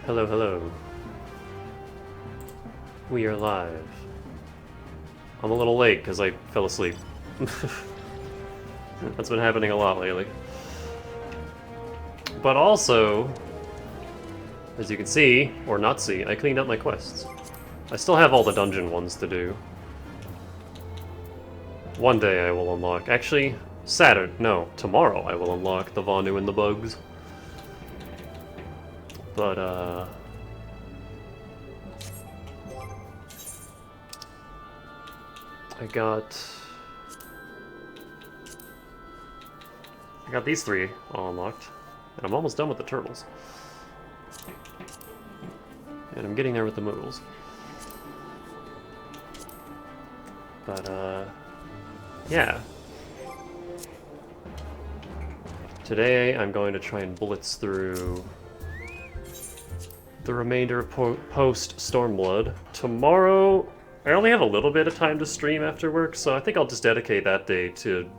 Hello, hello. We are live. I'm a little late because I fell asleep. That's been happening a lot lately. But also, as you can see, or not see, I cleaned up my quests. I still have all the dungeon ones to do. One day I will unlock... Actually, tomorrow I will unlock the Vonu and the Bugs. But, I got these three all unlocked, and I'm almost done with the turtles. And I'm getting there with the moogles. But, yeah. Today I'm going to try and blitz through the remainder of post Stormblood. Tomorrow, I only have a little bit of time to stream after work, so I think I'll just dedicate that day to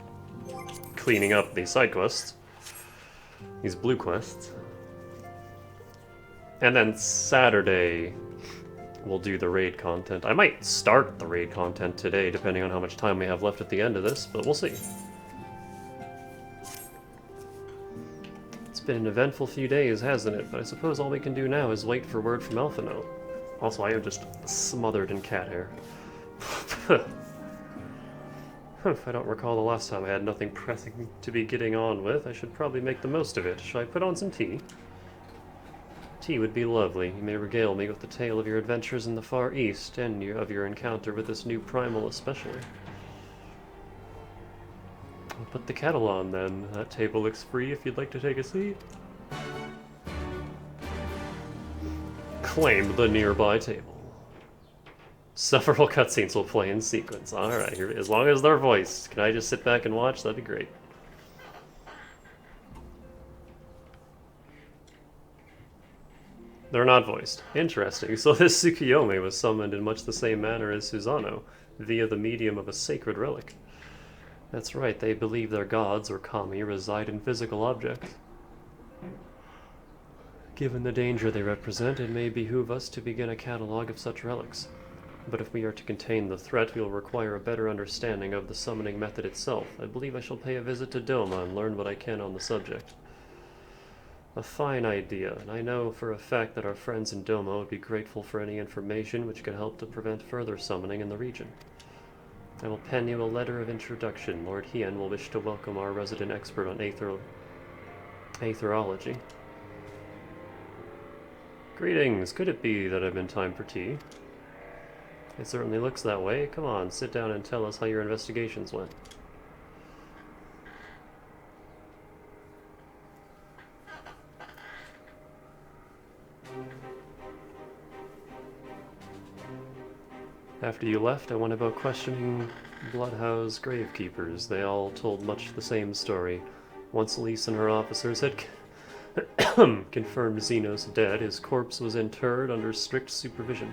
cleaning up these side quests. These blue quests. And then Saturday, we'll do the raid content. I might start the raid content today, depending on how much time we have left at the end of this, but we'll see. It's been an eventful few days, hasn't it? But I suppose all we can do now is wait for word from Alphino. Also, I am just smothered in cat hair. If I don't recall the last time I had nothing pressing to be getting on with, I should probably make the most of it. Shall I put on some tea? Tea would be lovely. You may regale me with the tale of your adventures in the Far East, and of your encounter with this new primal especially. I'll put the kettle on then. That table looks free if you'd like to take a seat. Claim the nearby table. Several cutscenes will play in sequence. Alright, as long as they're voiced. Can I just sit back and watch? That'd be great. They're not voiced. Interesting. So this Tsukuyomi was summoned in much the same manner as Susano, via the medium of a sacred relic. That's right, they believe their gods, or kami, reside in physical objects. Given the danger they represent, it may behoove us to begin a catalogue of such relics. But if we are to contain the threat, we will require a better understanding of the summoning method itself. I believe I shall pay a visit to Doma and learn what I can on the subject. A fine idea, and I know for a fact that our friends in Doma would be grateful for any information which could help to prevent further summoning in the region. I will pen you a letter of introduction. Lord Hien will wish to welcome our resident expert on aetherology. Greetings. Could it be that I'm in time for tea? It certainly looks that way. Come on, sit down and tell us how your investigations went. After you left, I went about questioning Bloodhouse gravekeepers. They all told much the same story. Once Elise and her officers had confirmed Xenos dead, his corpse was interred under strict supervision.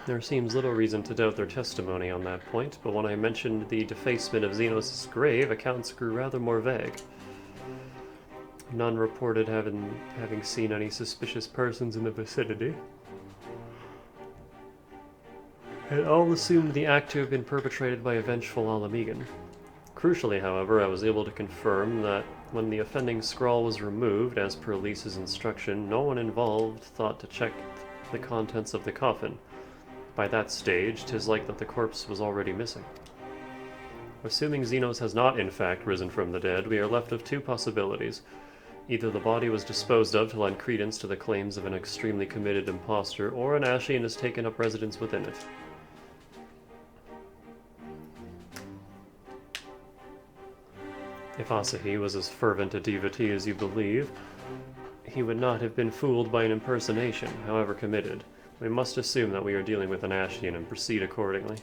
There seems little reason to doubt their testimony on that point, but when I mentioned the defacement of Xenos' grave, accounts grew rather more vague. None reported having seen any suspicious persons in the vicinity. It all assumed the act to have been perpetrated by a vengeful Alamigan. Crucially, however, I was able to confirm that when the offending scrawl was removed, as per Lisa's instruction, no one involved thought to check the contents of the coffin. By that stage, 'tis like that the corpse was already missing. Assuming Xenos has not in fact risen from the dead, we are left with two possibilities. Either the body was disposed of to lend credence to the claims of an extremely committed impostor, or an Ashian has taken up residence within it. If Asahi was as fervent a devotee as you believe, he would not have been fooled by an impersonation, however committed. We must assume that we are dealing with an Ashian and proceed accordingly.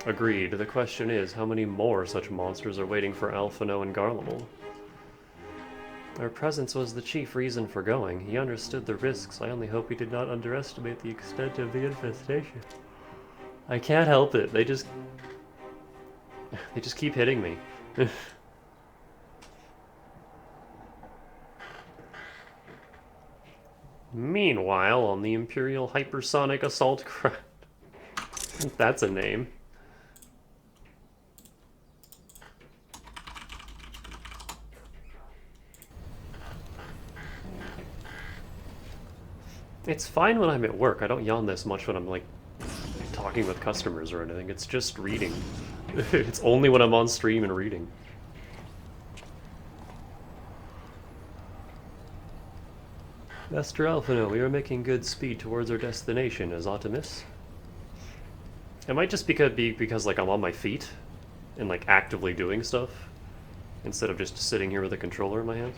Agreed. The question is, how many more such monsters are waiting for Alphino and Garlemald? Our presence was the chief reason for going. He understood the risks. I only hope he did not underestimate the extent of the infestation. I can't help it. They just keep hitting me. Meanwhile, on the Imperial Hypersonic Assault Craft. That's a name. It's fine when I'm at work. I don't yawn this much when I'm, like, talking with customers or anything. It's just reading. It's only when I'm on stream and reading. Master Alphino, we are making good speed towards our destination as Optimus. It might just be because like I'm on my feet and like actively doing stuff instead of just sitting here with a controller in my hand.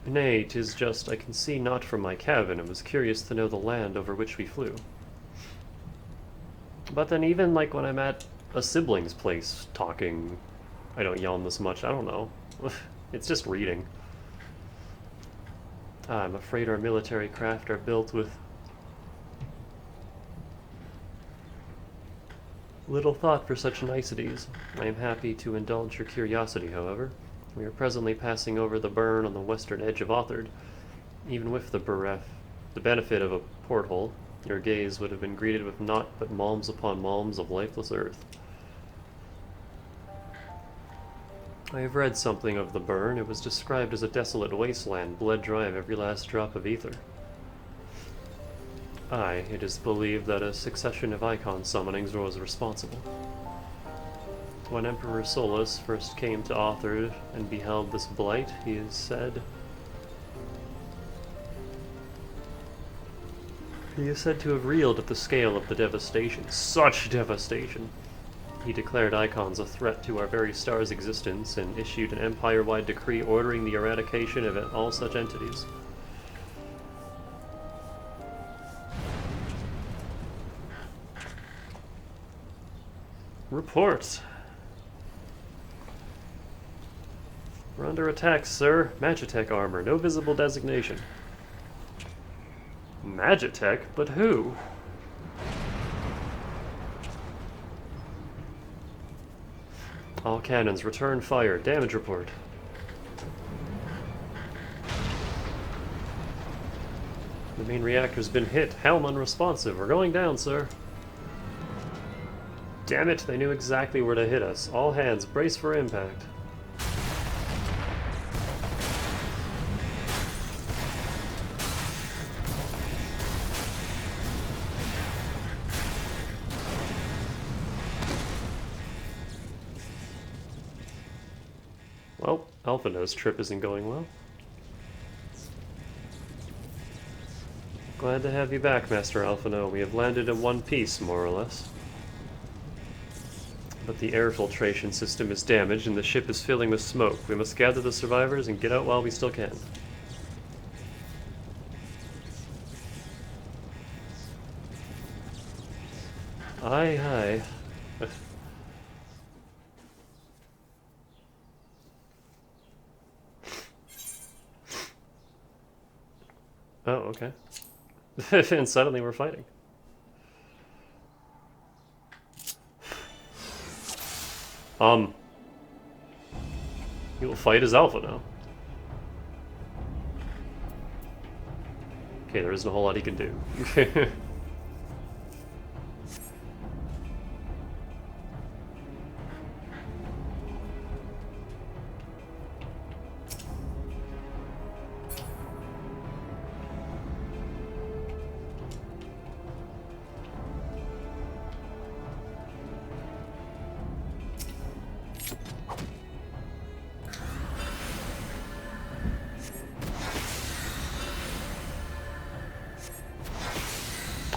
Nay, 'tis just I can see not from my cabin and was curious to know the land over which we flew. But then even like when I'm at a sibling's place talking, I don't yawn this much. I don't know. It's just reading. I'm afraid our military craft are built with little thought for such niceties. I am happy to indulge your curiosity, however. We are presently passing over the burn on the western edge of Authard. Even with the benefit of a porthole, your gaze would have been greeted with naught but malms upon malms of lifeless earth. I have read something of the burn. It was described as a desolate wasteland, bled dry of every last drop of ether. Aye, it is believed that a succession of icon summonings was responsible. When Emperor Solus first came to Authard and beheld this blight, he is said to have reeled at the scale of the devastation. Such devastation! He declared icons a threat to our very star's existence and issued an empire-wide decree ordering the eradication of all such entities. Report! We're under attack, sir. Magitech armor. No visible designation. Magitech? But who? All cannons, return fire. Damage report. The main reactor's been hit. Helm unresponsive. We're going down, sir. Damn it, they knew exactly where to hit us. All hands, brace for impact. Well, Alphino's trip isn't going well. Glad to have you back, Master Alphino. We have landed in one piece, more or less. But the air filtration system is damaged and the ship is filling with smoke. We must gather the survivors and get out while we still can. Aye, aye. Oh, okay. And suddenly we're fighting. He will fight as Alpha now. Okay, there isn't a whole lot he can do.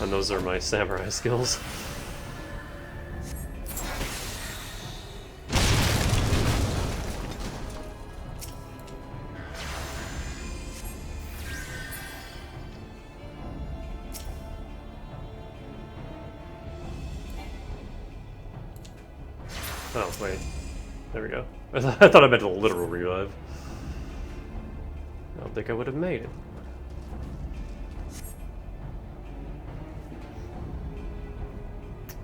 And those are my samurai skills. Oh, wait. There we go. I thought I meant a literal revive. I don't think I would have made it.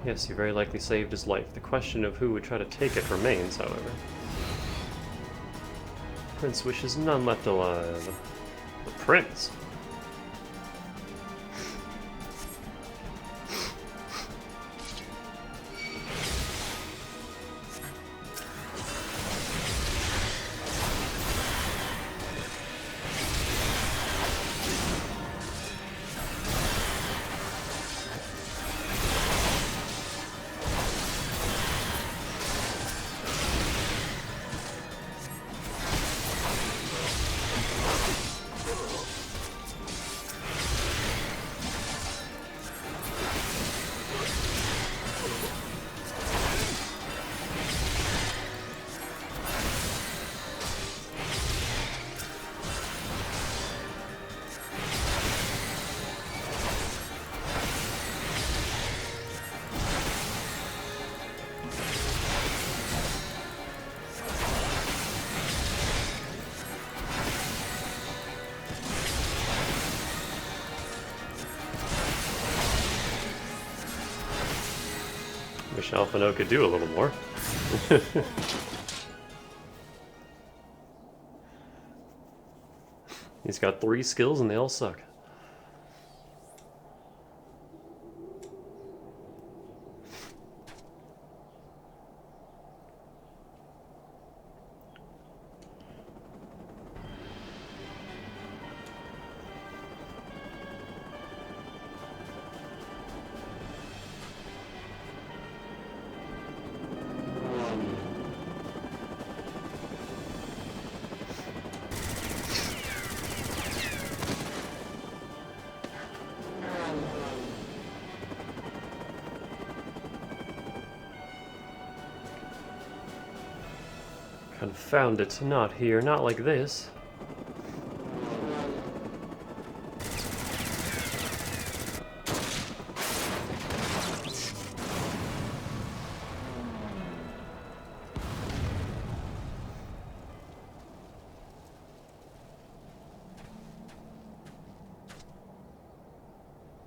Yes, you very likely saved his life. The question of who would try to take it remains, however. Prince wishes none left alive. The prince? wish Alphino could do a little more. He's got 3 skills and they all suck. Confound it, not here, not like this.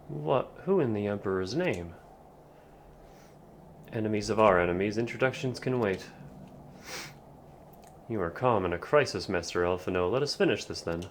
What? Who in the Emperor's name? Enemies of our enemies, introductions can wait. You are calm in a crisis, Master Alphino. Let us finish this, then.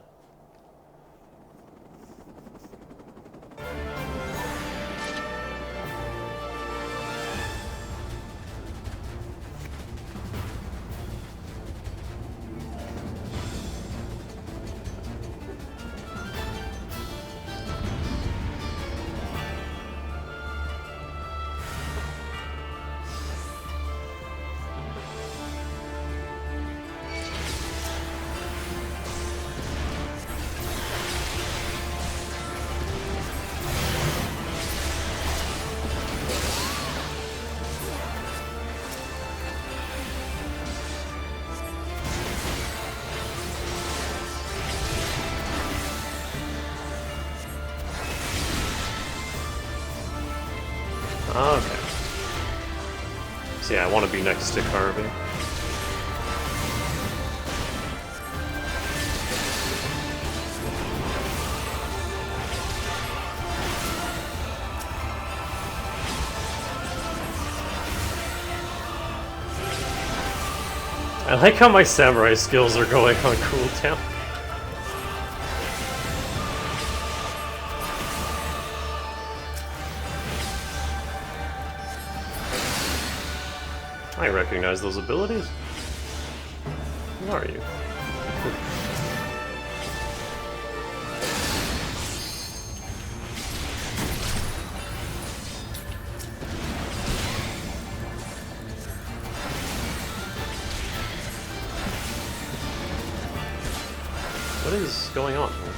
Okay. So yeah, I want to be next to Carvey. I like how my samurai skills are going on cooldown. I recognize those abilities. Who are you? What is going on here?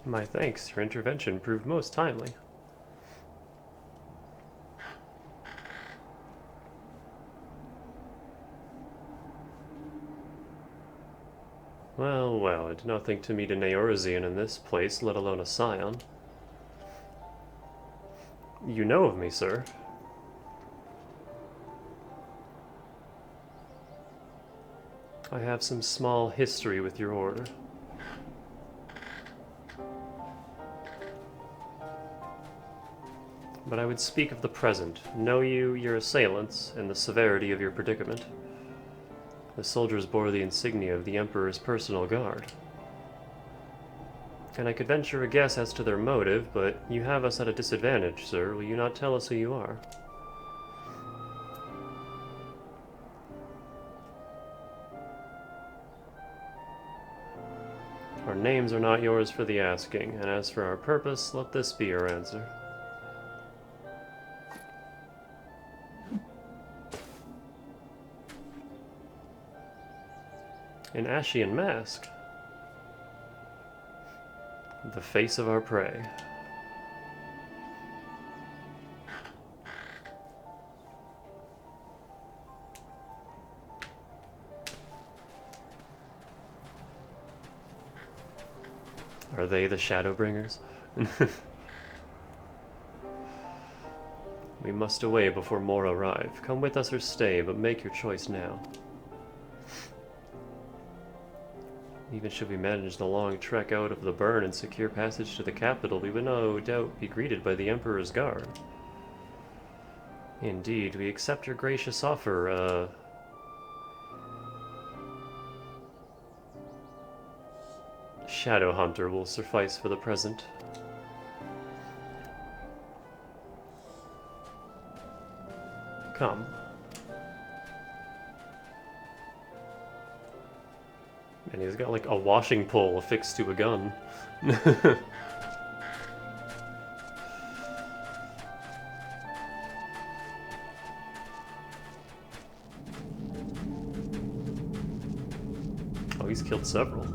My thanks, your intervention proved most timely. Well, well, I did not think to meet an Eorzean in this place, let alone a scion. You know of me, sir. I have some small history with your order. But I would speak of the present. Know you, your assailants, and the severity of your predicament. The soldiers bore the insignia of the Emperor's personal guard. And I could venture a guess as to their motive, but you have us at a disadvantage, sir. Will you not tell us who you are? Our names are not yours for the asking, and as for our purpose, let this be your answer. An Ashian mask. The face of our prey. Are they the Shadowbringers? We must away before more arrive. Come with us or stay, but make your choice now. Even should we manage the long trek out of the burn and secure passage to the capital, we would no doubt be greeted by the Emperor's guard. Indeed, we accept your gracious offer, Shadow Hunter will suffice for the present. Come. And he's got like a washing pole affixed to a gun. Oh, he's killed several.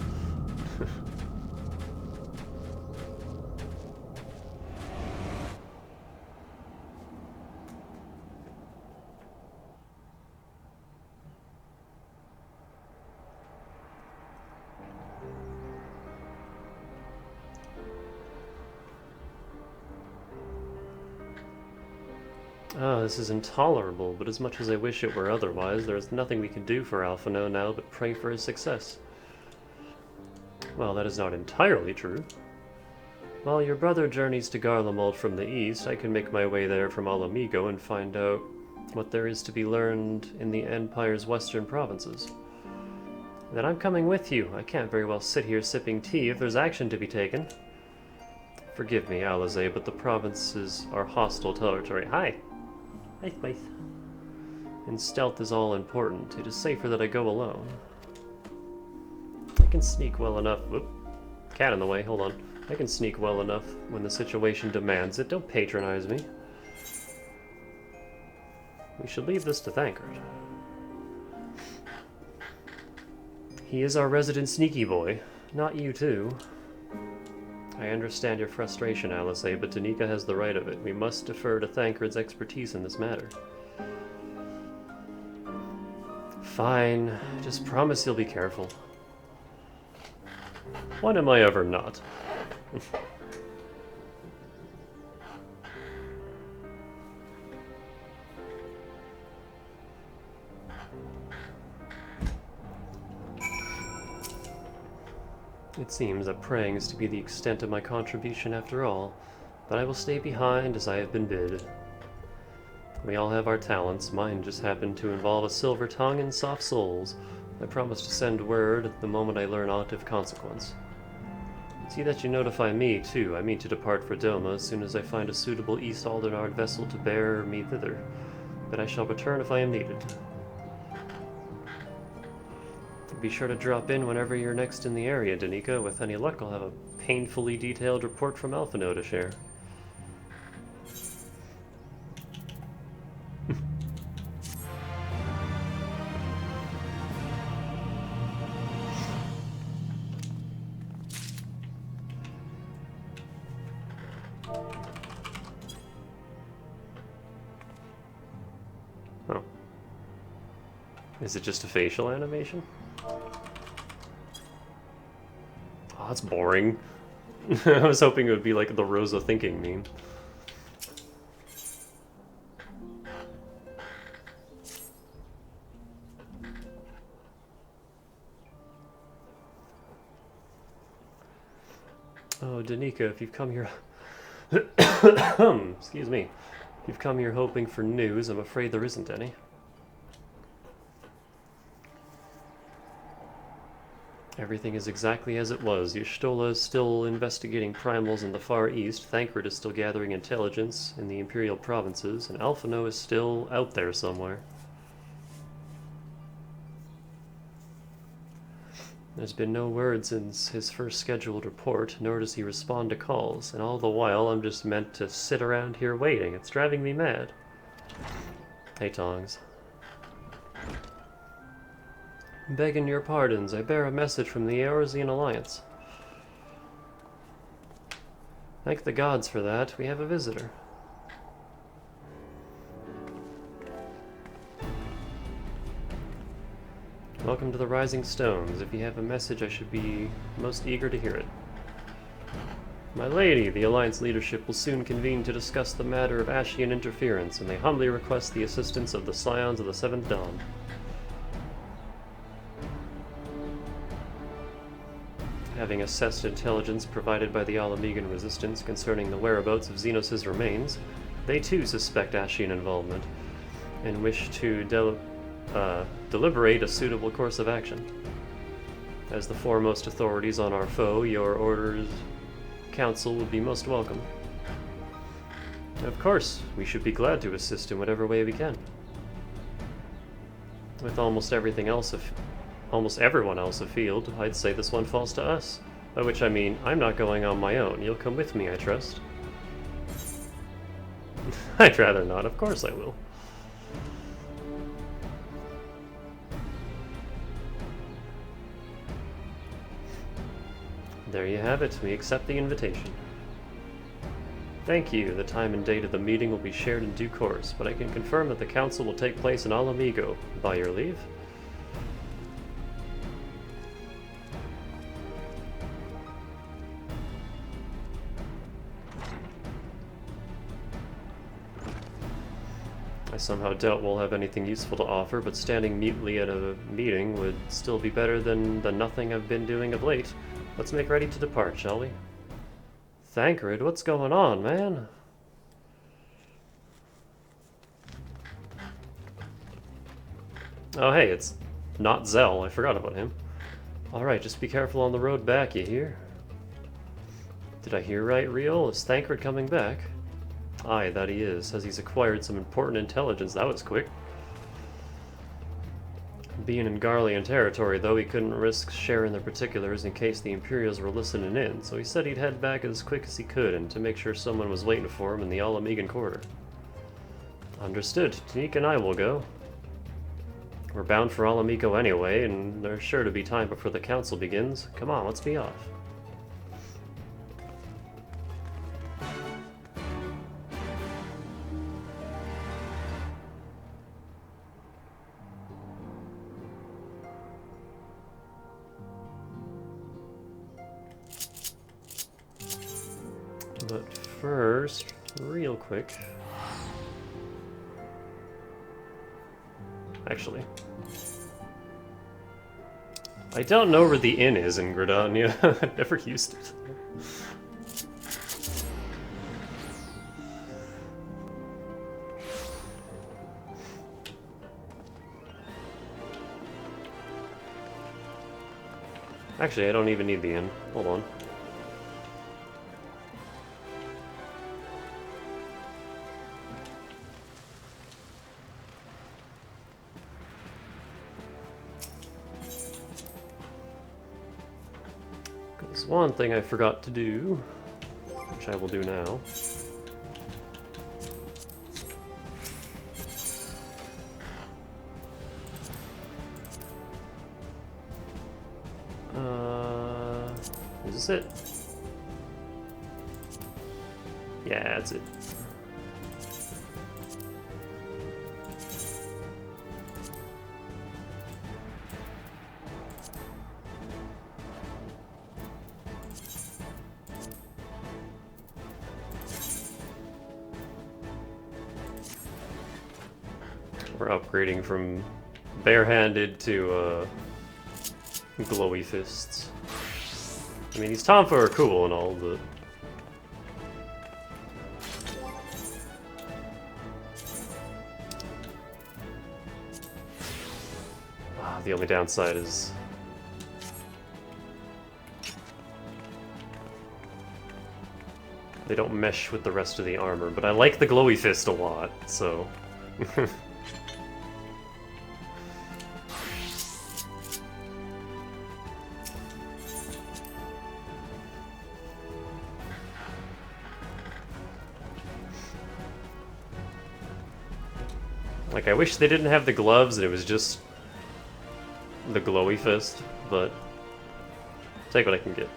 Ah, this is intolerable, but as much as I wish it were otherwise, there is nothing we can do for Alphino now but pray for his success. Well, that is not entirely true. While your brother journeys to Garlemald from the east, I can make my way there from Alamigo and find out what there is to be learned in the Empire's western provinces. Then I'm coming with you. I can't very well sit here sipping tea if there's action to be taken. Forgive me, Alize, but the provinces are hostile territory. Hi! Hi, Spice. And stealth is all important. It is safer that I go alone. I can sneak well enough. Whoop. Cat in the way, hold on. I can sneak well enough when the situation demands it. Don't patronize me. We should leave this to Thancred. He is our resident sneaky boy. Not you, too. I understand your frustration, Alice, but Danica has the right of it. We must defer to Thancred's expertise in this matter. Fine. Just promise you'll be careful. When am I ever not? It seems that praying is to be the extent of my contribution after all, but I will stay behind as I have been bid. We all have our talents. Mine just happened to involve a silver tongue and soft souls. I promise to send word the moment I learn aught of consequence. See that you notify me, too. I mean to depart for Doma as soon as I find a suitable East Aldenard vessel to bear me thither, but I shall return if I am needed. Be sure to drop in whenever you're next in the area, Danica. With any luck, I'll have a painfully detailed report from Alphino to share. Oh. Is it just a facial animation? Oh, that's boring. I was hoping it would be like the Rosa thinking meme. Oh, Danica, if you've come here... Excuse me. If you've come here hoping for news, I'm afraid there isn't any. Everything is exactly as it was. Y'shtola is still investigating primals in the Far East, Thancred is still gathering intelligence in the Imperial provinces, and Alphino is still out there somewhere. There's been no word since his first scheduled report, nor does he respond to calls, and all the while I'm just meant to sit around here waiting. It's driving me mad. Hey, Tongs. Begging your pardons, I bear a message from the Eorzean Alliance. Thank the gods for that. We have a visitor. Welcome to the Rising Stones. If you have a message, I should be most eager to hear it. My lady, the Alliance leadership will soon convene to discuss the matter of Ashian interference, and they humbly request the assistance of the Scions of the Seventh Dawn. Having assessed intelligence provided by the Alamegan resistance concerning the whereabouts of Xenos' remains, they too suspect Ashian involvement, and wish to deliberate a suitable course of action. As the foremost authorities on our foe, your orders counsel would be most welcome. Of course, we should be glad to assist in whatever way we can. With almost everyone else afield, I'd say this one falls to us. By which I mean, I'm not going on my own. You'll come with me, I trust. I'd rather not. Of course I will. There you have it. We accept the invitation. Thank you. The time and date of the meeting will be shared in due course, but I can confirm that the council will take place in Alamigo. By your leave. I somehow doubt we'll have anything useful to offer, but standing mutely at a meeting would still be better than the nothing I've been doing of late. Let's make ready to depart, shall we? Thancred, what's going on, man? Oh hey, it's not Zell. I forgot about him. Alright, just be careful on the road back, you hear? Did I hear right, Real? Is Thancred coming back? Aye, that he is. Says he's acquired some important intelligence. That was quick. Being in Garlean territory, though, he couldn't risk sharing the particulars in case the Imperials were listening in, so he said he'd head back as quick as he could and to make sure someone was waiting for him in the Alamegan quarter. Understood. Tanique and I will go. We're bound for Alamigo anyway, and there's sure to be time before the council begins. Come on, let's be off. But first, real quick... Actually... I don't know where the inn is in Gridania. I've never used it. Actually, I don't even need the inn. Hold on. There's one thing I forgot to do, which I will do now. Is this it? Yeah, that's it. We're upgrading from barehanded to glowy fists. I mean, these Tonfa are cool and all, but... the only downside is... They don't mesh with the rest of the armor, but I like the glowy fist a lot, so... Like, I wish they didn't have the gloves and it was just the glowy fist, but take what I can get.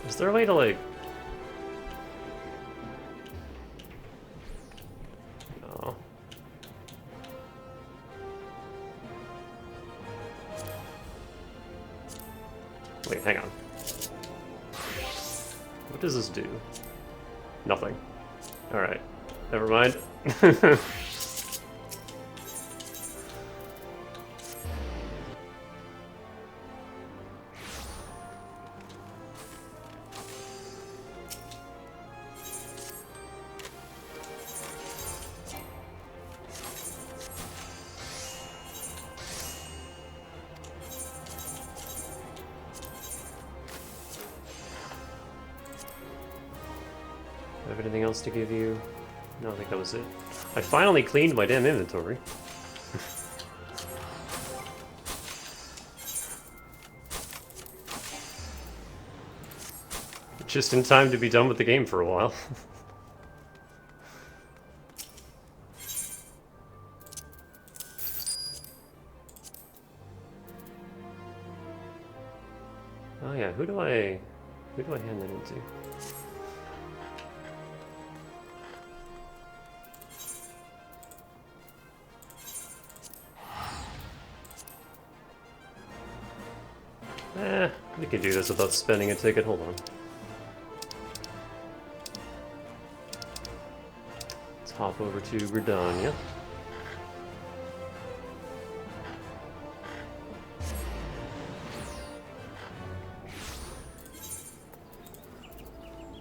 Is there a way to, like... No. Wait, hang on. What does this do? Nothing. Alright. Never mind. Have anything else to give you? No, I think that was it. I finally cleaned my damn inventory. Just in time to be done with the game for a while. Oh yeah, who do I hand that into? We can do this without spending a ticket. Hold on. Let's hop over to Gridania.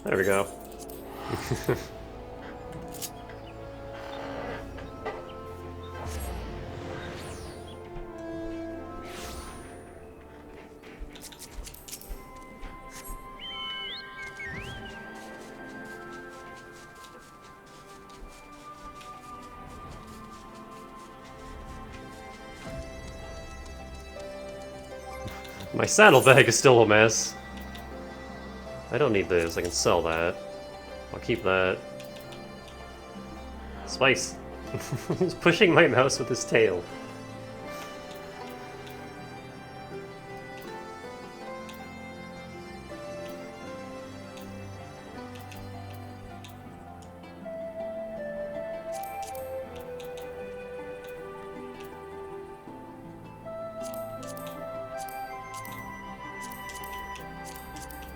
There we go. My saddlebag is still a mess. I don't need this, I can sell that. I'll keep that. Spice! He's pushing my mouse with his tail.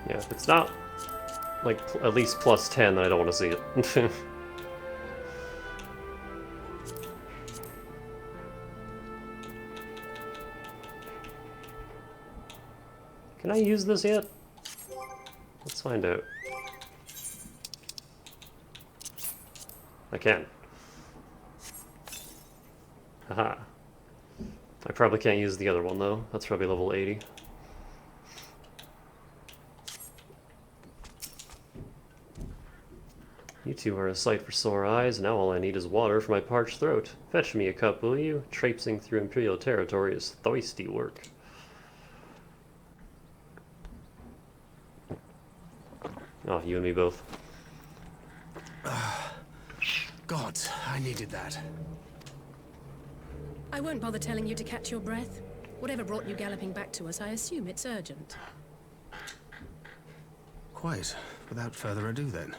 Yeah, if it's not, like, at least plus 10, then I don't want to see it. Can I use this yet? Let's find out. I can. Haha. I probably can't use the other one, though. That's probably level 80. You two are a sight for sore eyes. Now all I need is water for my parched throat. Fetch me a cup, will you? Traipsing through Imperial territory is thirsty work. Oh, you and me both. God, I needed that. I won't bother telling you to catch your breath. Whatever brought you galloping back to us, I assume it's urgent. Quite. Without further ado, then.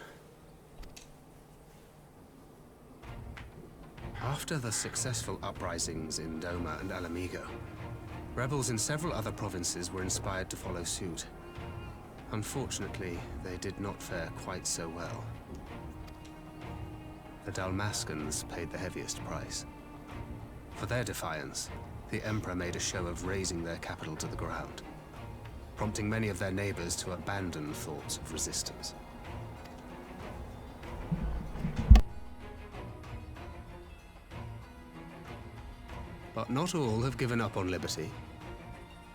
After the successful uprisings in Doma and Alamigo, rebels in several other provinces were inspired to follow suit. Unfortunately, they did not fare quite so well. The Dalmascans paid the heaviest price. For their defiance, the Emperor made a show of razing their capital to the ground, prompting many of their neighbors to abandon thoughts of resistance. But not all have given up on liberty.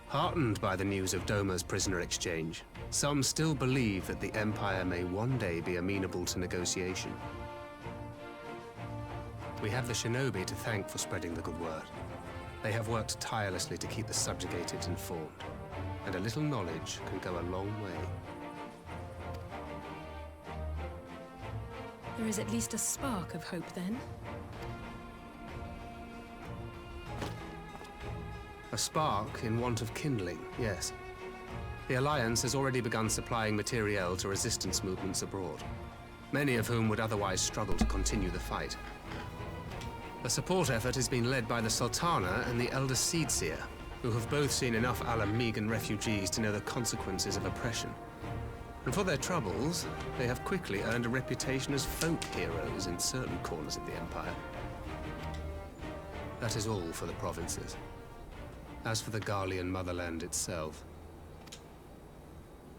Heartened by the news of Doma's prisoner exchange, some still believe that the Empire may one day be amenable to negotiation. We have the shinobi to thank for spreading the good word. They have worked tirelessly to keep the subjugated informed, and a little knowledge can go a long way. There is at least a spark of hope, then. A spark in want of kindling, yes. The Alliance has already begun supplying materiel to resistance movements abroad, many of whom would otherwise struggle to continue the fight. The support effort has been led by the Sultana and the Elder Seedseer, who have both seen enough Alamegan refugees to know the consequences of oppression. And for their troubles, they have quickly earned a reputation as folk heroes in certain corners of the Empire. That is all for the provinces. As for the Garlean motherland itself,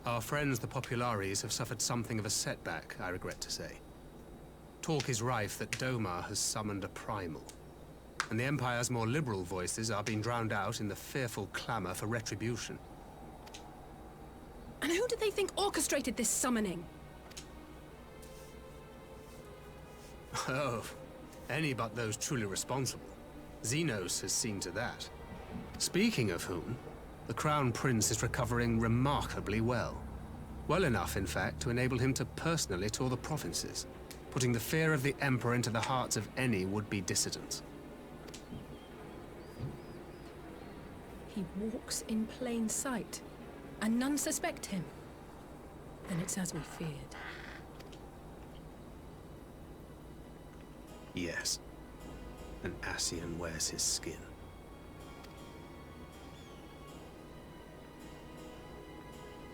our friends the Populares have suffered something of a setback, I regret to say. Talk is rife that Doma has summoned a primal, and the Empire's more liberal voices are being drowned out in the fearful clamor for retribution. And who do they think orchestrated this summoning? Oh, any but those truly responsible. Xenos has seen to that. Speaking of whom, the Crown Prince is recovering remarkably well. Well enough, in fact, to enable him to personally tour the provinces, putting the fear of the Emperor into the hearts of any would-be dissidents. He walks in plain sight, and none suspect him. Then it's as we feared. Yes. An Ascian wears his skin.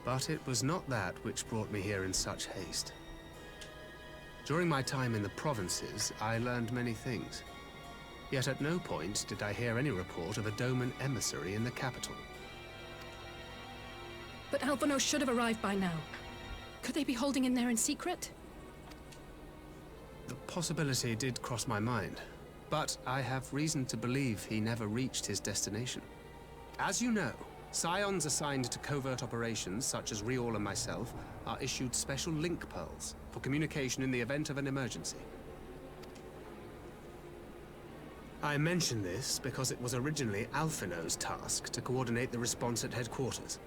But it was not that which brought me here in such haste. During my time in the provinces, I learned many things. Yet at no point did I hear any report of a Doman emissary in the capital. But Alphonse should have arrived by now. Could they be holding him there in secret? The possibility did cross my mind, but I have reason to believe he never reached his destination. As you know, Scions assigned to covert operations, such as Riol and myself, are issued special link pearls for communication in the event of an emergency. I mention this because it was originally Alphino's task to coordinate the response at headquarters,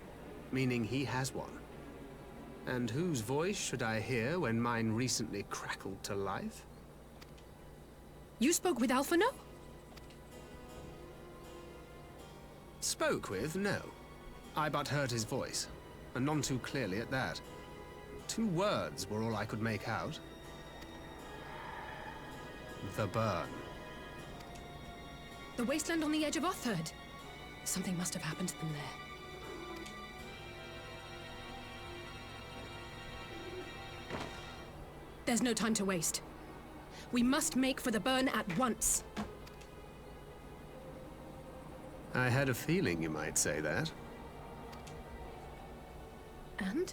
meaning he has one. And whose voice should I hear when mine recently crackled to life? You spoke with Alphonse? Spoke with? No. I but heard his voice, and none too clearly at that. 2 words were all I could make out. The burn. The wasteland on the edge of Otherd. Something must have happened to them there. There's no time to waste. We must make for the burn at once. I had a feeling you might say that. And?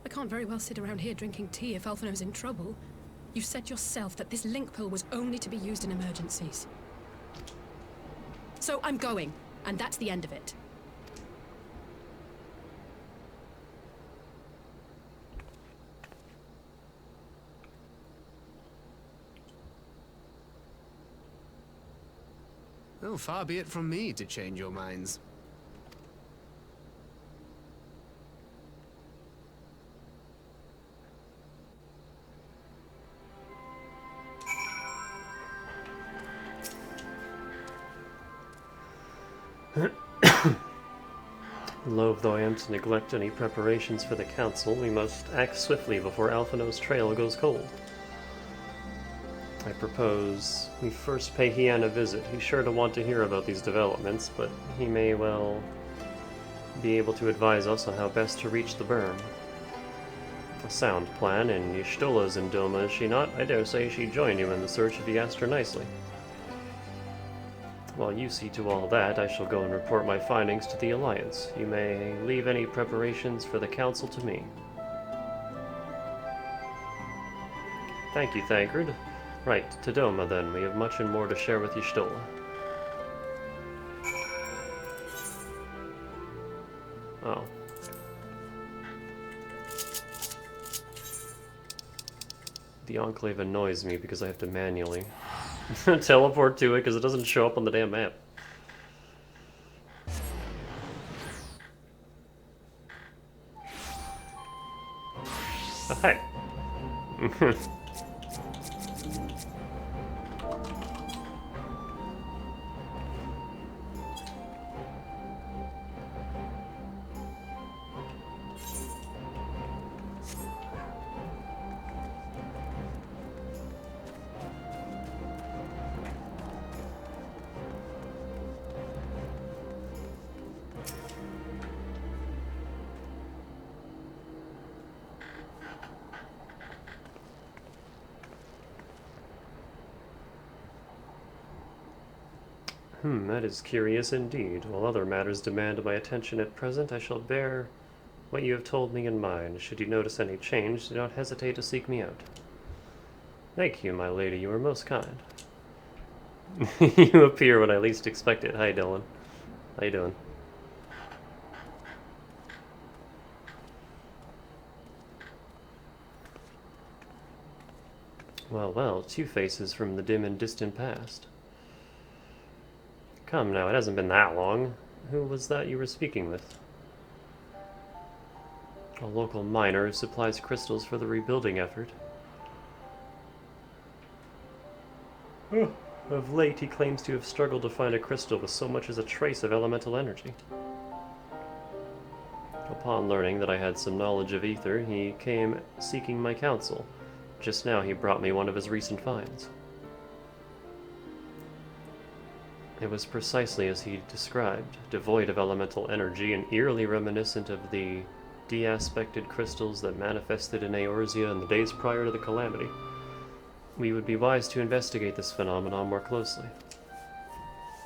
I can't very well sit around here drinking tea if Alphino's in trouble. You said yourself that this link pill was only to be used in emergencies. So I'm going, and that's the end of it. Oh, far be it from me to change your minds. Loath though I am to neglect any preparations for the council, we must act swiftly before Alphino's trail goes cold. I propose we first pay Hian a visit. He's sure to want to hear about these developments, but he may well be able to advise us on how best to reach the burn. A sound plan, and Y'shtola's in Doma, is she not? I dare say she'd join you in the search if you asked her nicely. While you see to all that, I shall go and report my findings to the Alliance. You may leave any preparations for the Council to me. Thank you, Thancred. Right, to Doma then. We have much and more to share with Y'shtola. Oh. The Enclave annoys me because I have to manually teleport to it because it doesn't show up on the damn map. Oh, hey. That is curious indeed. While other matters demand my attention at present, I shall bear what you have told me in mind. Should you notice any change, do not hesitate to seek me out. Thank you, my lady. You are most kind. You appear when I least expect it. Hi, Dylan. How you doing? Well, well, two faces from the dim and distant past. Come now, it hasn't been that long. Who was that you were speaking with? A local miner who supplies crystals for the rebuilding effort. Oh, of late he claims to have struggled to find a crystal with so much as a trace of elemental energy. Upon learning that I had some knowledge of ether, he came seeking my counsel. Just now he brought me one of his recent finds. It was precisely as he described, devoid of elemental energy and eerily reminiscent of the de-aspected crystals that manifested in Eorzea in the days prior to the calamity. We would be wise to investigate this phenomenon more closely.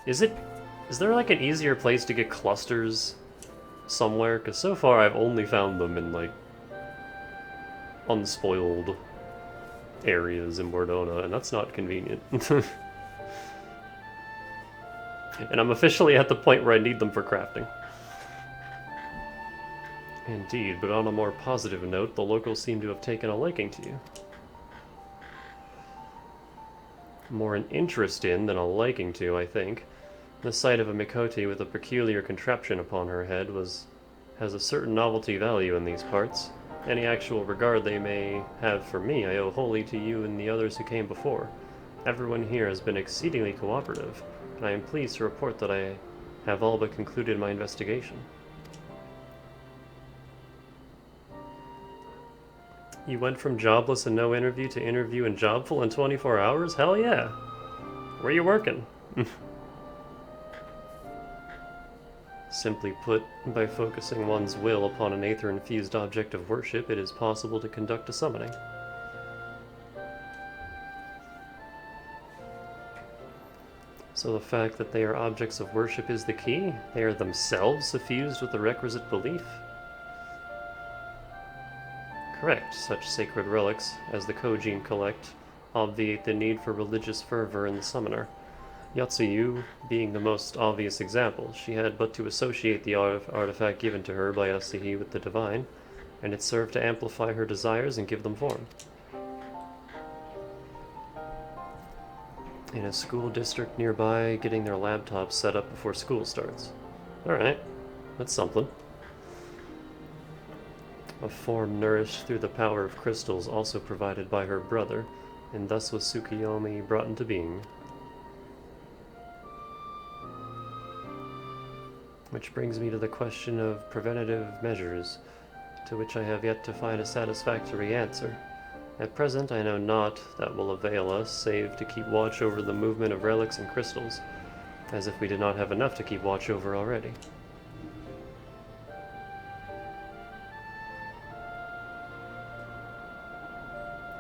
Is there like an easier place to get clusters somewhere? Because so far I've only found them in like unspoiled areas in Bordona, and that's not convenient. And I'm officially at the point where I need them for crafting. Indeed, but on a more positive note, the locals seem to have taken a liking to you. More an interest in than a liking to, I think. The sight of a Miqo'te with a peculiar contraption upon her head has a certain novelty value in these parts. Any actual regard they may have for me I owe wholly to you and the others who came before. Everyone here has been exceedingly cooperative, and I am pleased to report that I have all but concluded my investigation. You went from jobless and no interview to interview and jobful in 24 hours? Hell yeah! Where are you working? Simply put, by focusing one's will upon an aether-infused object of worship, it is possible to conduct a summoning. So the fact that they are objects of worship is the key? They are themselves suffused with the requisite belief? Correct. Such sacred relics as the Kojin collect obviate the need for religious fervor in the summoner. Yotsuyu being the most obvious example. She had but to associate the artifact given to her by Asahi with the divine, and it served to amplify her desires and give them form. In a school district nearby, getting their laptops set up before school starts. Alright, that's something. A form nourished through the power of crystals also provided by her brother, and thus was Tsukuyomi brought into being. Which brings me to the question of preventative measures, to which I have yet to find a satisfactory answer. At present, I know naught that will avail us, save to keep watch over the movement of relics and crystals, as if we did not have enough to keep watch over already.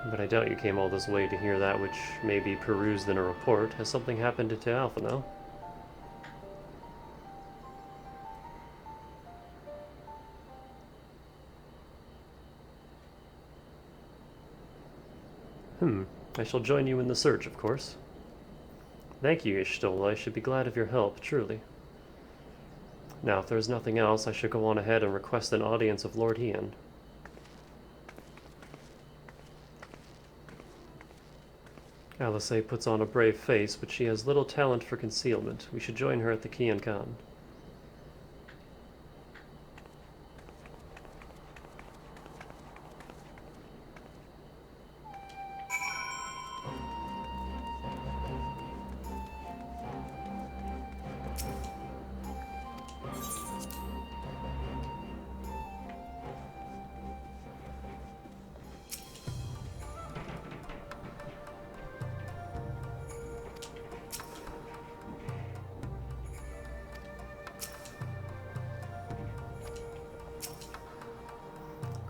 But I doubt you came all this way to hear that which may be perused in a report. Has something happened to Alpha now? I shall join you in the search, of course. Thank you, Ishtola. I should be glad of your help, truly. Now, if there's nothing else, I should go on ahead and request an audience of Lord Hien. Alice puts on a brave face, but she has little talent for concealment. We should join her at the Kian Khan.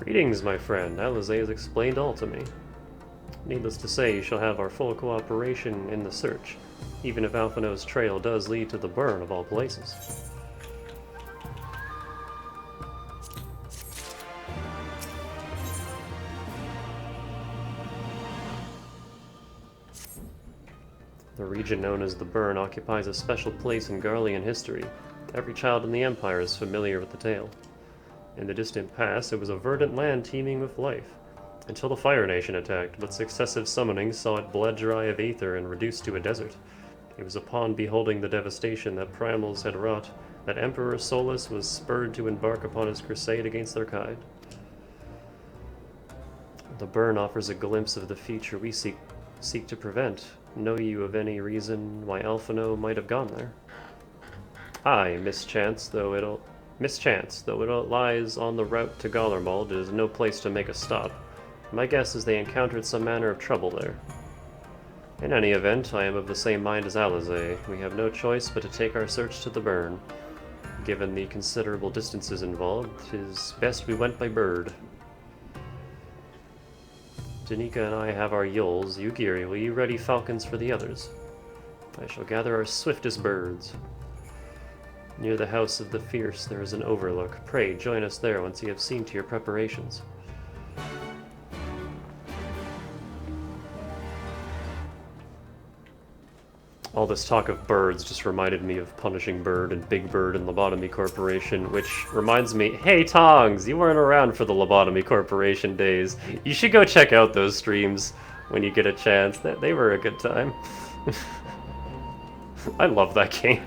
Greetings, my friend. Alize has explained all to me. Needless to say, you shall have our full cooperation in the search, even if Alphino's trail does lead to the burn of all places. The region known as the Burn occupies a special place in Garlean history. Every child in the Empire is familiar with the tale. In the distant past, it was a verdant land teeming with life, until the Fire Nation attacked, but successive summonings saw it bled dry of aether and reduced to a desert. It was upon beholding the devastation that Primals had wrought that Emperor Solus was spurred to embark upon his crusade against their kind. The Burn offers a glimpse of the future we seek to prevent. Know you of any reason why Alphino might have gone there? Aye, mischance, though it lies on the route to Gallermold, it is no place to make a stop. My guess is they encountered some manner of trouble there. In any event, I am of the same mind as Alize. We have no choice but to take our search to the Burn. Given the considerable distances involved, 'tis best we went by bird. Danica and I have our Yules. Yugiri, will you ready falcons for the others? I shall gather our swiftest birds. Near the House of the Fierce there is an overlook. Pray, join us there once you have seen to your preparations. All this talk of birds just reminded me of Punishing Bird and Big Bird and Lobotomy Corporation, which reminds me, hey Tongs, you weren't around for the Lobotomy Corporation days. You should go check out those streams when you get a chance. They were a good time. I love that game.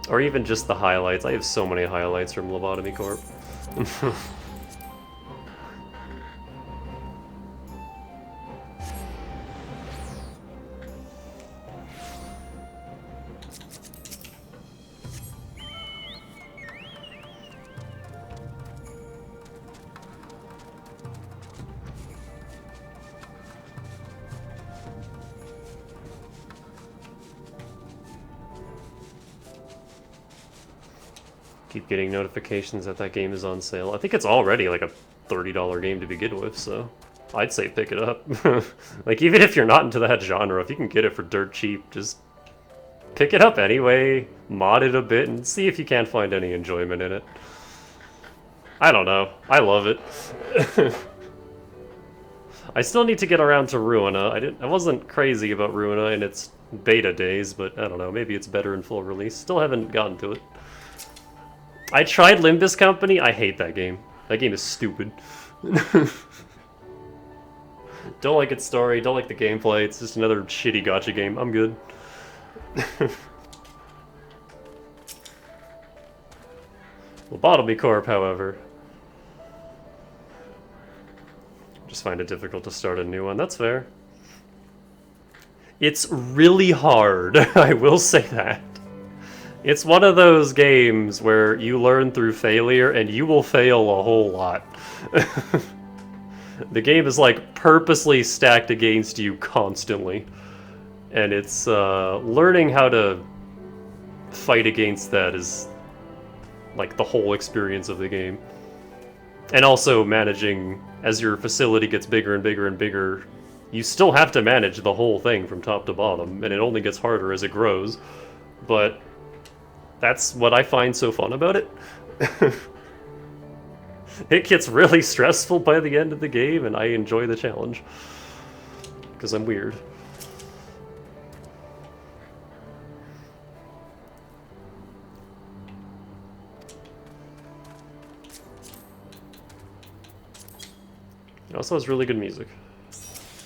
Or even just the highlights. I have so many highlights from Lobotomy Corp. Keep getting notifications that game is on sale. I think it's already like a $30 game to begin with, so I'd say pick it up. Like, even if you're not into that genre, if you can get it for dirt cheap, just pick it up anyway, mod it a bit, and see if you can't find any enjoyment in it. I don't know. I love it. I still need to get around to Ruina. I wasn't crazy about Ruina in its beta days, but I don't know, maybe it's better in full release. Still haven't gotten to it. I tried Limbus Company. I hate that game. That game is stupid. Don't like its story, don't like the gameplay. It's just another shitty gacha game. I'm good. Lobotomy Corp, however. Just find it difficult to start a new one. That's fair. It's really hard. I will say that. It's one of those games where you learn through failure, and you will fail a whole lot. The game is like purposely stacked against you constantly. And it's learning how to fight against that is like the whole experience of the game. And also managing, as your facility gets bigger and bigger and bigger, you still have to manage the whole thing from top to bottom, and it only gets harder as it grows. But that's what I find so fun about it. It gets really stressful by the end of the game, and I enjoy the challenge. Because I'm weird. It also has really good music. If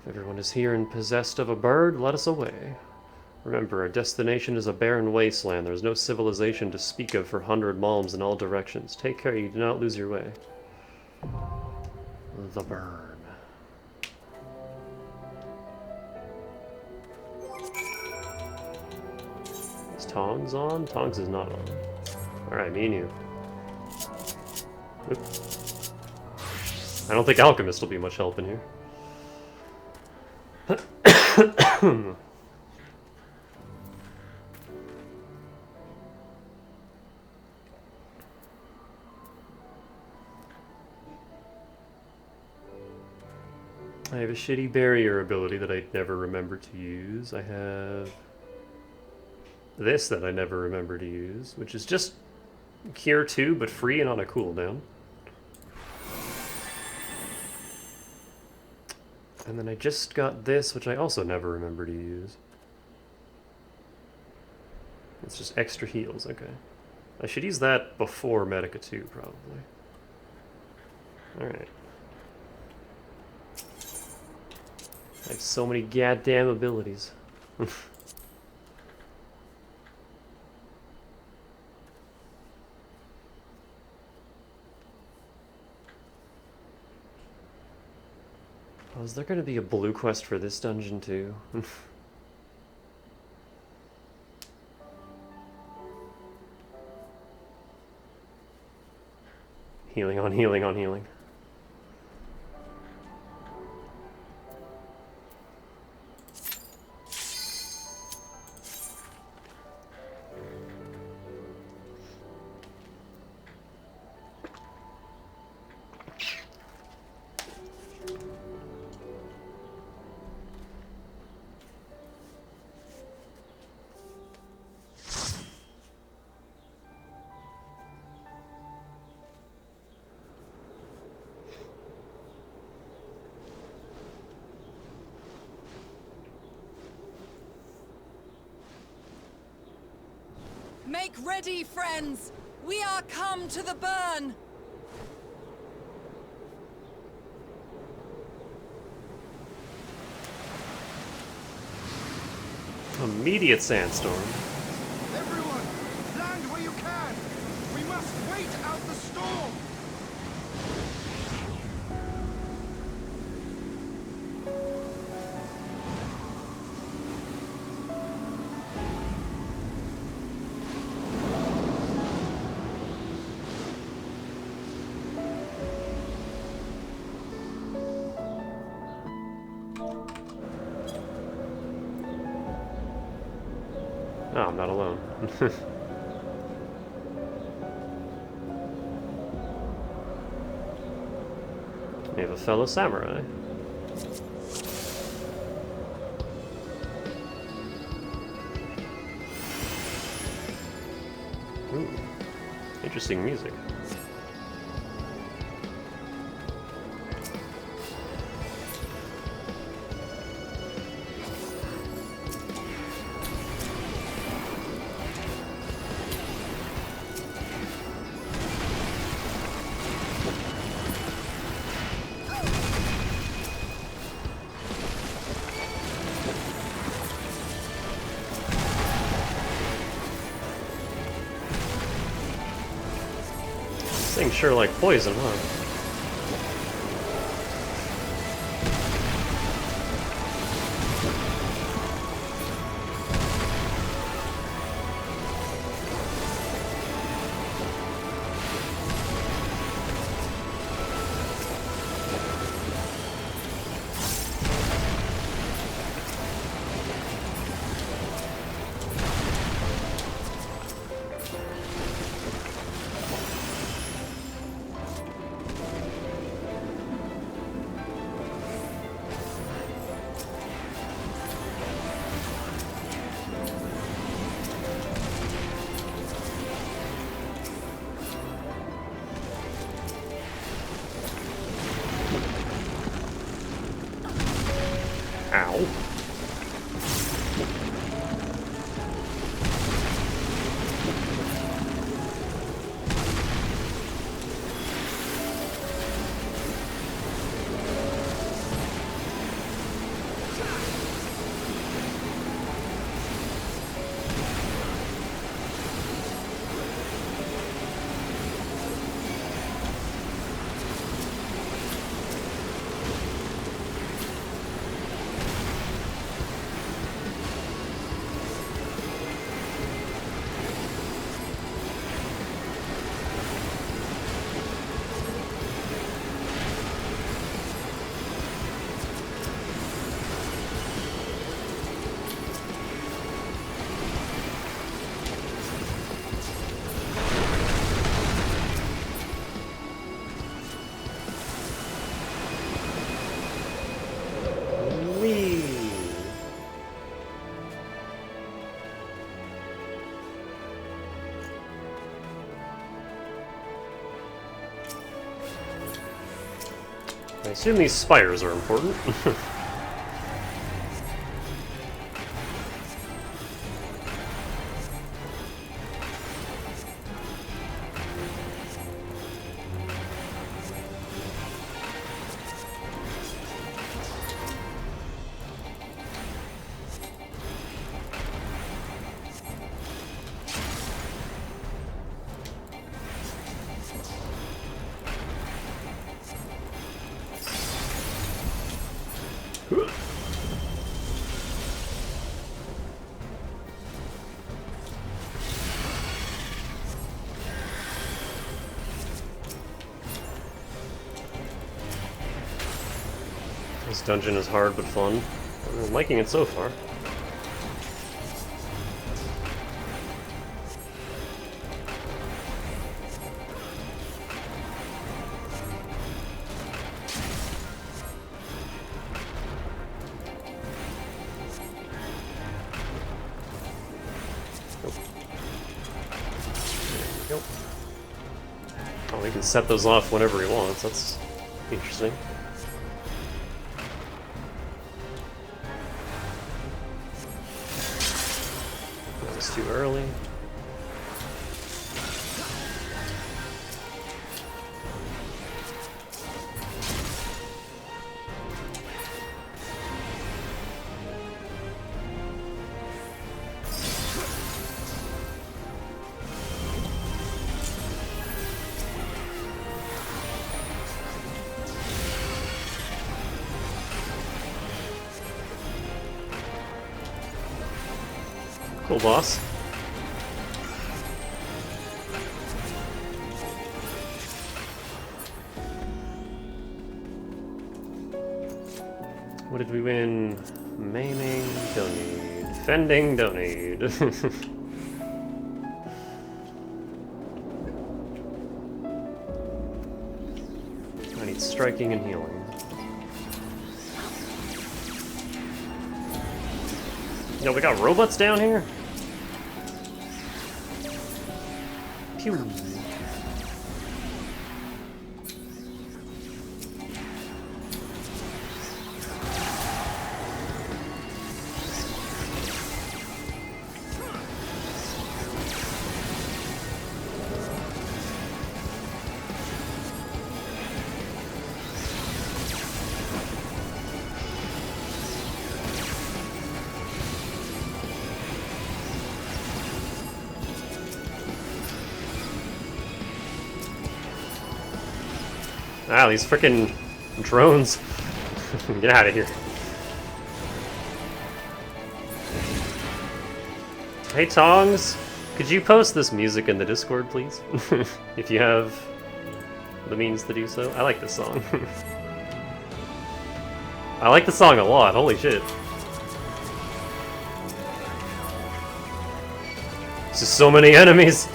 everyone is here and possessed of a bird, let us away. Remember, our destination is a barren wasteland. There is no civilization to speak of for 100 malms in all directions. Take care you do not lose your way. The burn. Is Tongs on? Tongs is not on. Alright, me and you. Oop. I don't think Alchemist will be much help in here. I have a shitty barrier ability that I never remember to use. I have this that I never remember to use, which is just Cure 2, but free and on a cooldown. And then I just got this, which I also never remember to use. It's just extra heals, okay. I should use that before Medica 2, probably. Alright. I have so many goddamn abilities. Oh, is there going to be a blue quest for this dungeon too? Healing on healing on healing. Make ready, friends! We are come to the burn! Immediate sandstorm. Everyone, land where you can! We must wait out the storm! Oh, I'm not alone. We have a fellow samurai. Ooh, interesting music. This thing's sure like poison, huh? Ow. I assume these spires are important. This dungeon is hard but fun. I'm liking it so far. Nope. Oh, we can set those off whenever he wants. That's interesting. Too early. Cool, boss. What did we win? Maiming, don't need. Defending, don't need. I need striking and healing. Yo, we got robots down here? Pew. Ah, these frickin' drones. Get out of here. Hey Tongs, could you post this music in the Discord, please? If you have the means to do so. I like this song. I like the song a lot, holy shit. There's just so many enemies.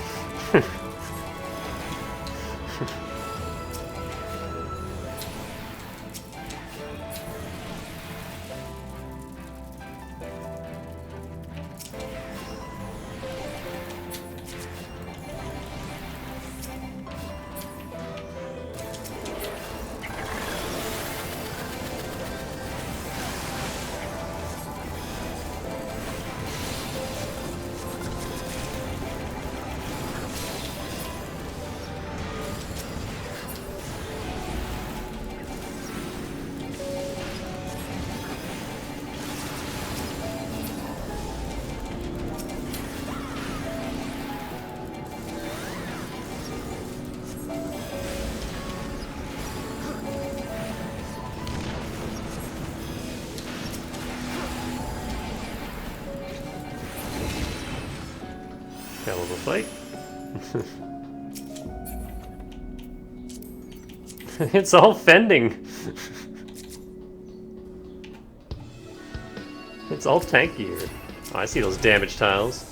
Hell of a fight. It's all fending. It's all tankier. Oh, I see those damage tiles.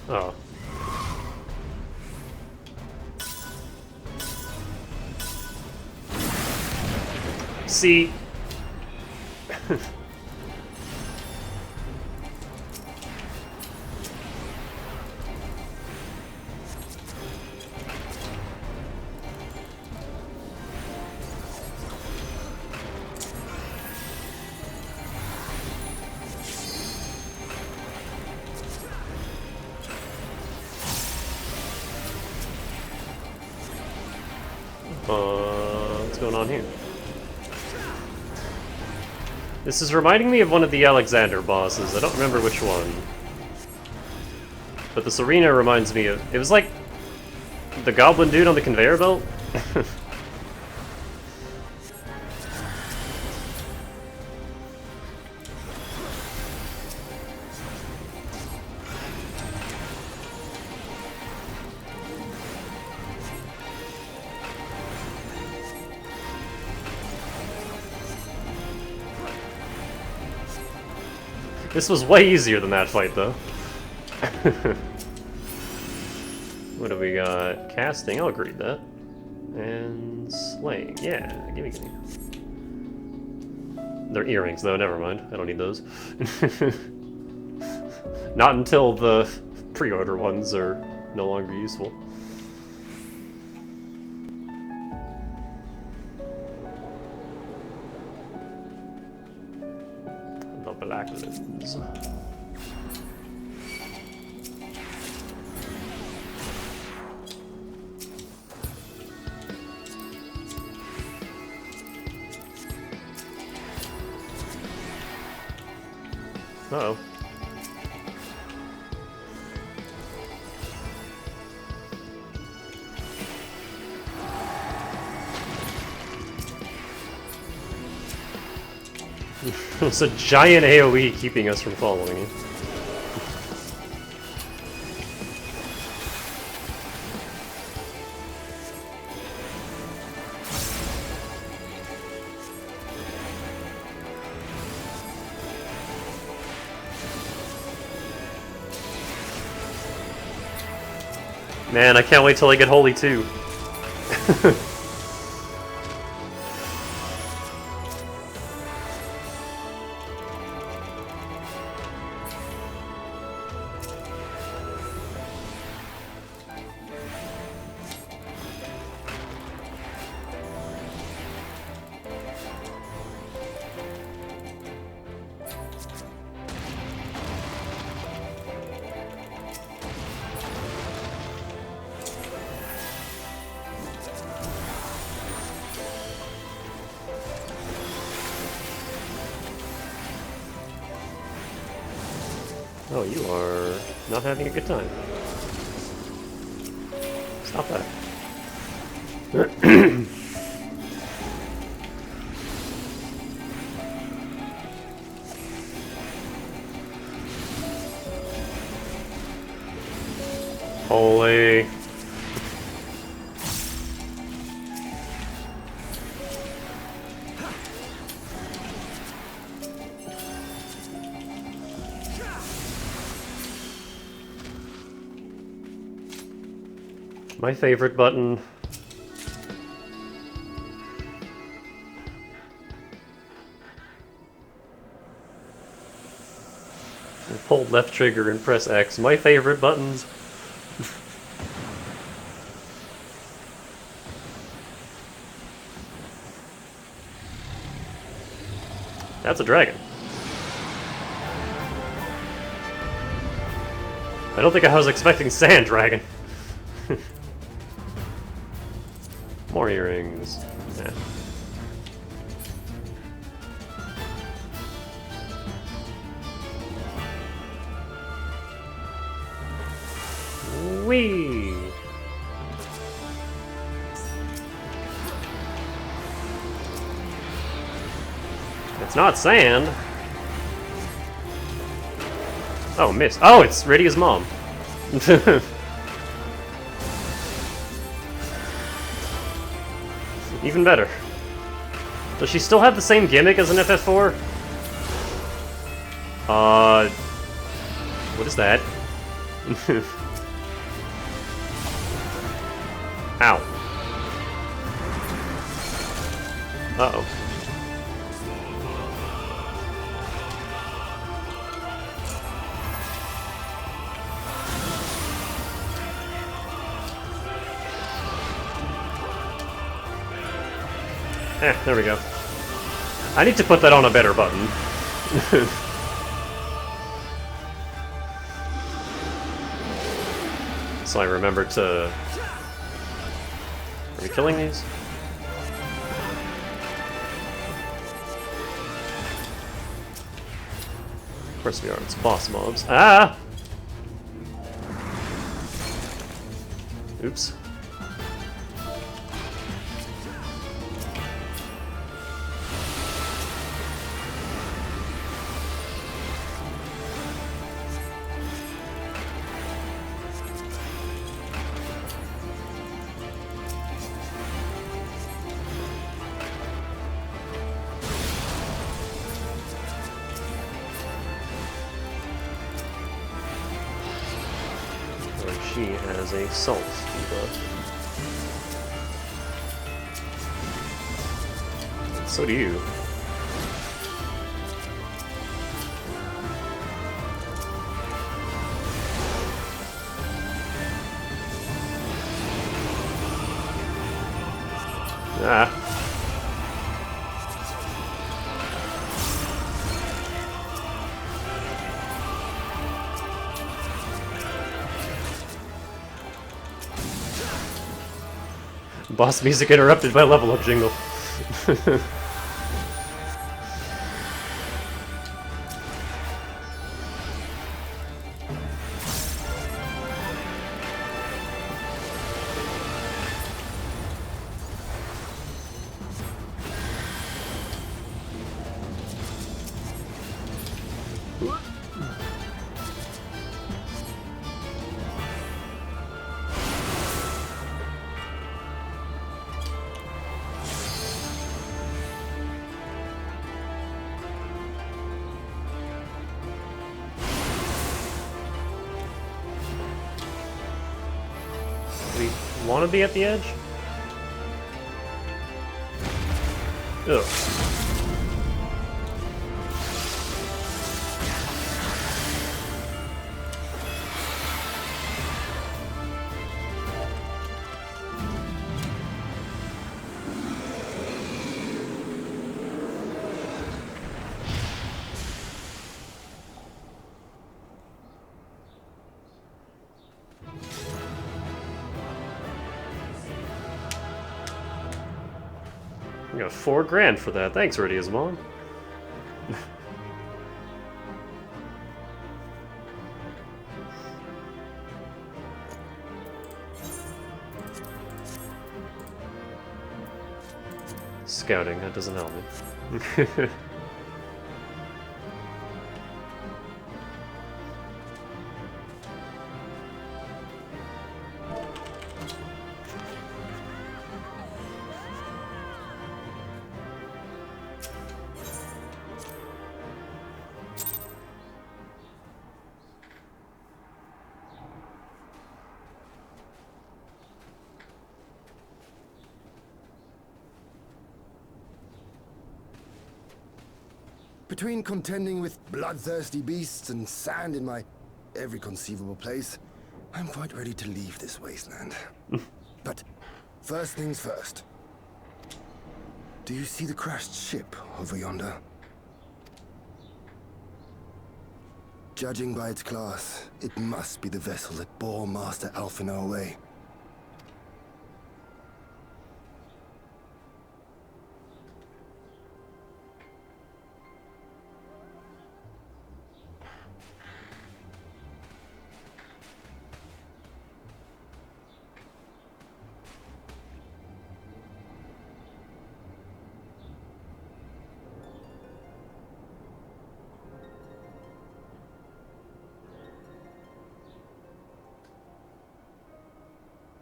Oh. See? What's going on here? This is reminding me of one of the Alexander bosses. I don't remember which one. But this arena reminds me of... It was like the goblin dude on the conveyor belt? This was way easier than that fight, though. What do we got? Casting, I'll agree with that. And slaying, yeah, gimme. They're earrings, though, never mind. I don't need those. Not until the pre-order ones are no longer useful. The black lens. Uh-oh. It's a giant AoE keeping us from following you. Man, I can't wait till I get Holy too. Oh, you are not having a good time. Stop that. Holy. My favorite button. Hold left trigger and press X. My favorite buttons. That's a dragon. I don't think I was expecting sand dragon. More earrings. Yeah. Whee! It's not sand. Oh, missed. Oh, it's Rydia's mom. Even better. Does she still have the same gimmick as an FF4? What is that? Ow. Uh-oh. There we go. I need to put that on a better button. So I remember to... Are we killing these? Of course we are, it's boss mobs. Ah! Oops. She has a salt debuff. So do you. Ah. Boss music interrupted by level up jingle. We want to be at the edge? Ugh. We got $4 grand for that. Thanks, Radia's mom. Scouting, that doesn't help me. Between contending with bloodthirsty beasts and sand in my every conceivable place, I'm quite ready to leave this wasteland. But first things first. Do you see the crashed ship over yonder? Judging by its class, it must be the vessel that bore Master Alphinaud away.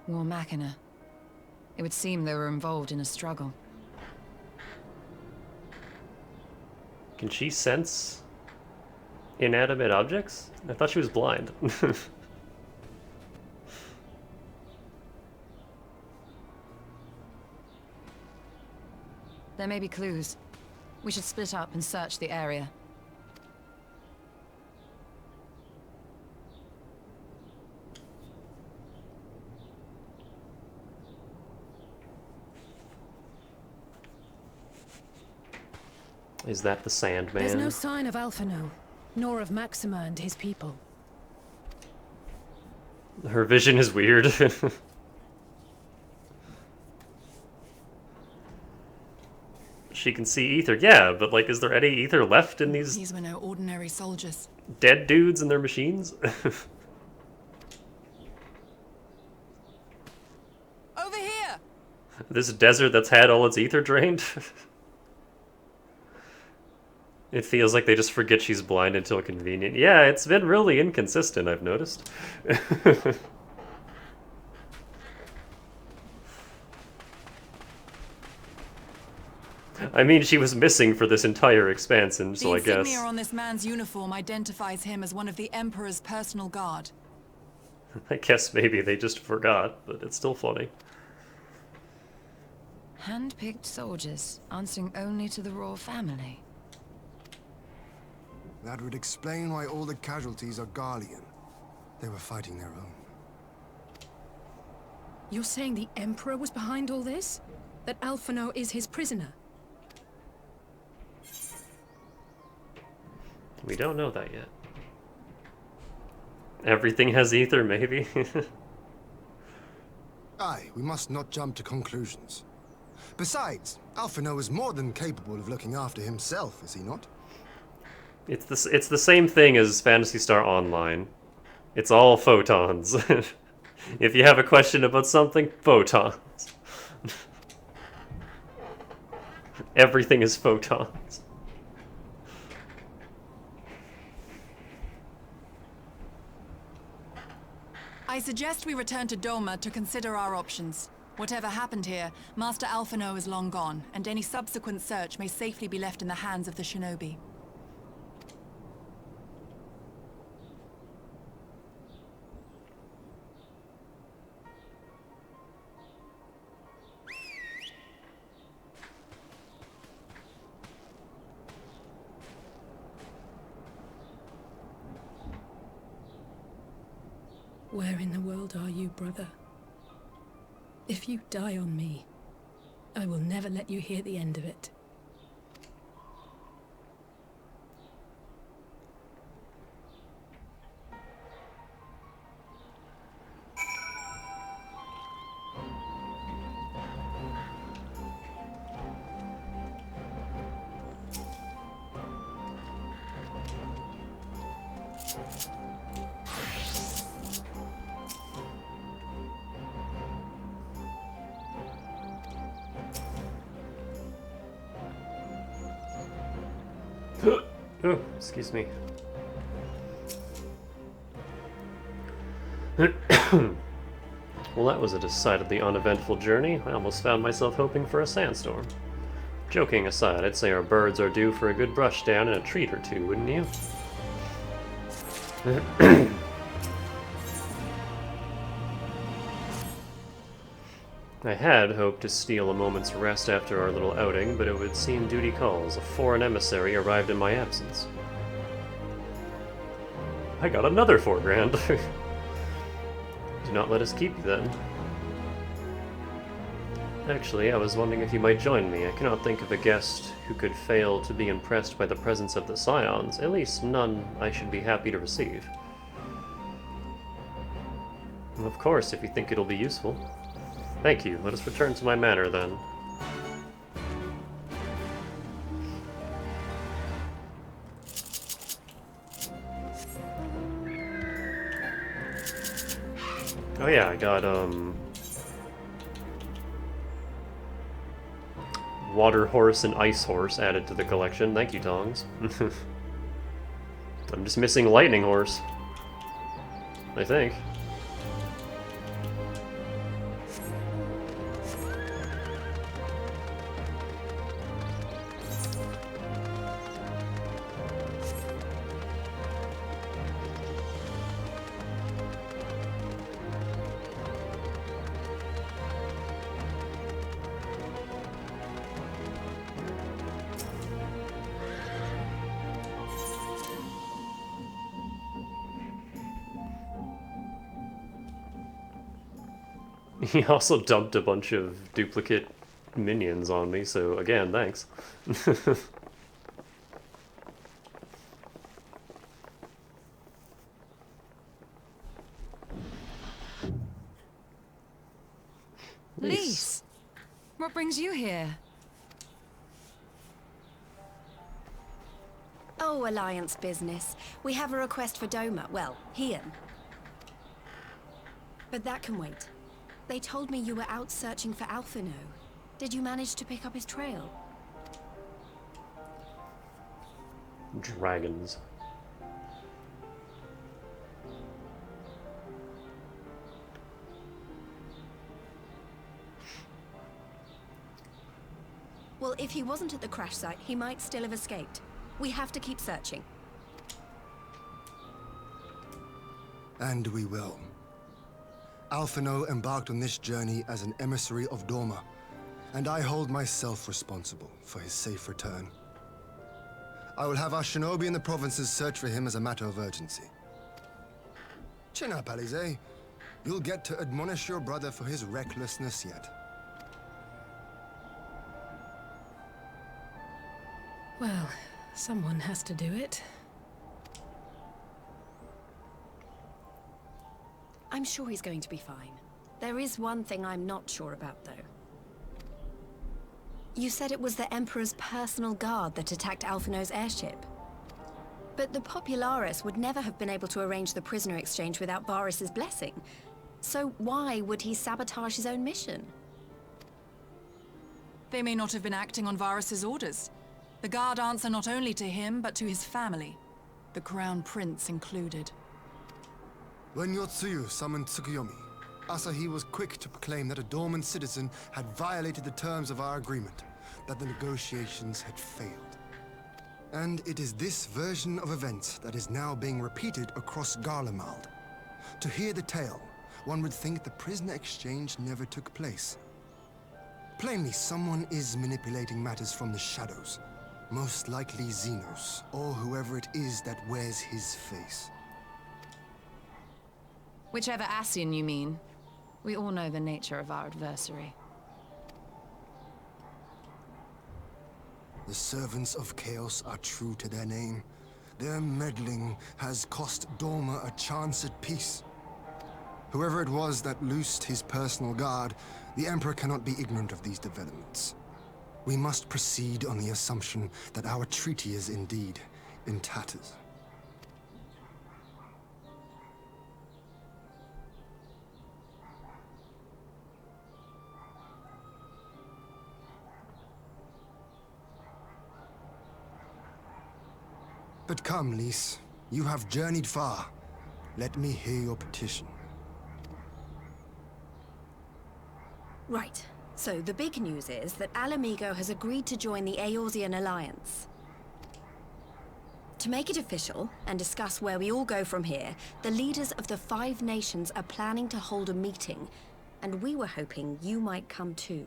War Machina. It would seem they were involved in a struggle. Can she sense inanimate objects? I thought she was blind. There may be clues. We should split up and search the area. Is that the Sandman? There's no sign of Alphino, nor of Maxima and his people. Her vision is weird. She can see ether. Yeah, but like, is there any ether left in these These were no ordinary soldiers. dead dudes and their machines? Over here! This desert that's had all its ether drained? It feels like they just forget she's blind until convenient. Yeah, it's been really inconsistent, I've noticed. I mean, she was missing for this entire expansion, so I The guess... insignia on this man's uniform identifies him as one of the Emperor's personal guard. I guess maybe they just forgot, but it's still funny. Hand-picked soldiers, answering only to the royal family. That would explain why all the casualties are Glaceon. They were fighting their own. You're saying the Emperor was behind all this? That Alphino is his prisoner? We don't know that yet. Everything has ether, maybe? Aye, we must not jump to conclusions. Besides, Alphino is more than capable of looking after himself, is he not? It's the same thing as Phantasy Star Online. It's all photons. If you have a question about something, photons. Everything is photons. I suggest we return to Doma to consider our options. Whatever happened here, Master Alphino is long gone, and any subsequent search may safely be left in the hands of the shinobi. Where in the world are you, brother? If you die on me, I will never let you hear the end of it. Oh, excuse me. Well, that was a decidedly uneventful journey. I almost found myself hoping for a sandstorm. Joking aside, I'd say our birds are due for a good brush down and a treat or two, wouldn't you? I had hoped to steal a moment's rest after our little outing, but it would seem duty calls. A foreign emissary arrived in my absence. I got another 4 grand. Do not let us keep you then. Actually, I was wondering if you might join me. I cannot think of a guest who could fail to be impressed by the presence of the Scions, at least none I should be happy to receive. And of course, if you think it'll be useful. Thank you. Let us return to my manor, then. Oh yeah, I got, Water Horse and Ice Horse added to the collection. Thank you, Tongs. I'm just missing Lightning Horse, I think. He also dumped a bunch of duplicate minions on me, so again, thanks. Lise, what brings you here? Oh, Alliance business. We have a request for Doma. Well, Hian. But that can wait. They told me you were out searching for Alphino. Did you manage to pick up his trail? Dragons. Well, if he wasn't at the crash site, he might still have escaped. We have to keep searching. And we will. Alphino embarked on this journey as an emissary of Doma, and I hold myself responsible for his safe return. I will have our shinobi in the provinces search for him as a matter of urgency. Chin up, Alize. You'll get to admonish your brother for his recklessness yet. Well, someone has to do it. I'm sure he's going to be fine. There is one thing I'm not sure about, though. You said it was the Emperor's personal guard that attacked Alphino's airship. But the Popularis would never have been able to arrange the prisoner exchange without Varys' blessing. So why would he sabotage his own mission? They may not have been acting on Varys' orders. The guard answer not only to him, but to his family. The Crown Prince included. When Yotsuyu summoned Tsukuyomi, Asahi was quick to proclaim that a Dorman citizen had violated the terms of our agreement, that the negotiations had failed. And it is this version of events that is now being repeated across Garlemald. To hear the tale, one would think the prisoner exchange never took place. Plainly, someone is manipulating matters from the shadows. Most likely Xenos, or whoever it is that wears his face. Whichever Ascian you mean. We all know the nature of our adversary. The servants of chaos are true to their name. Their meddling has cost Doma a chance at peace. Whoever it was that loosed his personal guard, the Emperor cannot be ignorant of these developments. We must proceed on the assumption that our treaty is indeed in tatters. But come, Lise. You have journeyed far. Let me hear your petition. Right. So the big news is that Alamigo has agreed to join the Eorzean Alliance. To make it official, and discuss where we all go from here, the leaders of the 5 nations are planning to hold a meeting, and we were hoping you might come too.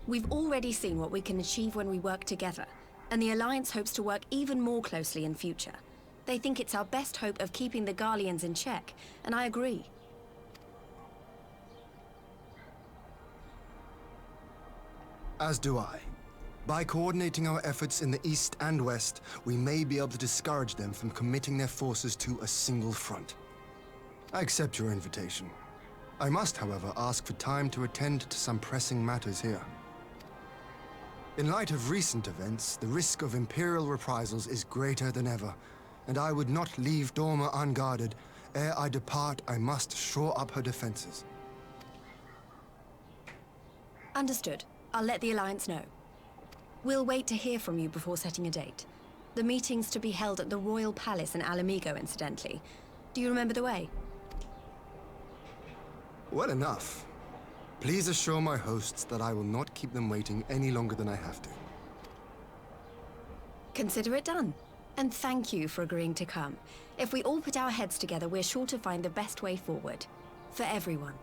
We've already seen what we can achieve when we work together, and the Alliance hopes to work even more closely in future. They think it's our best hope of keeping the Garleans in check, and I agree. As do I. By coordinating our efforts in the east and west, we may be able to discourage them from committing their forces to a single front. I accept your invitation. I must, however, ask for time to attend to some pressing matters here. In light of recent events, the risk of Imperial reprisals is greater than ever, and I would not leave Doma unguarded. Ere I depart, I must shore up her defenses. Understood. I'll let the Alliance know. We'll wait to hear from you before setting a date. The meeting's to be held at the Royal Palace in Alamigo, incidentally. Do you remember the way? Well enough. Please assure my hosts that I will not keep them waiting any longer than I have to. Consider it done. And thank you for agreeing to come. If we all put our heads together, we're sure to find the best way forward. For everyone.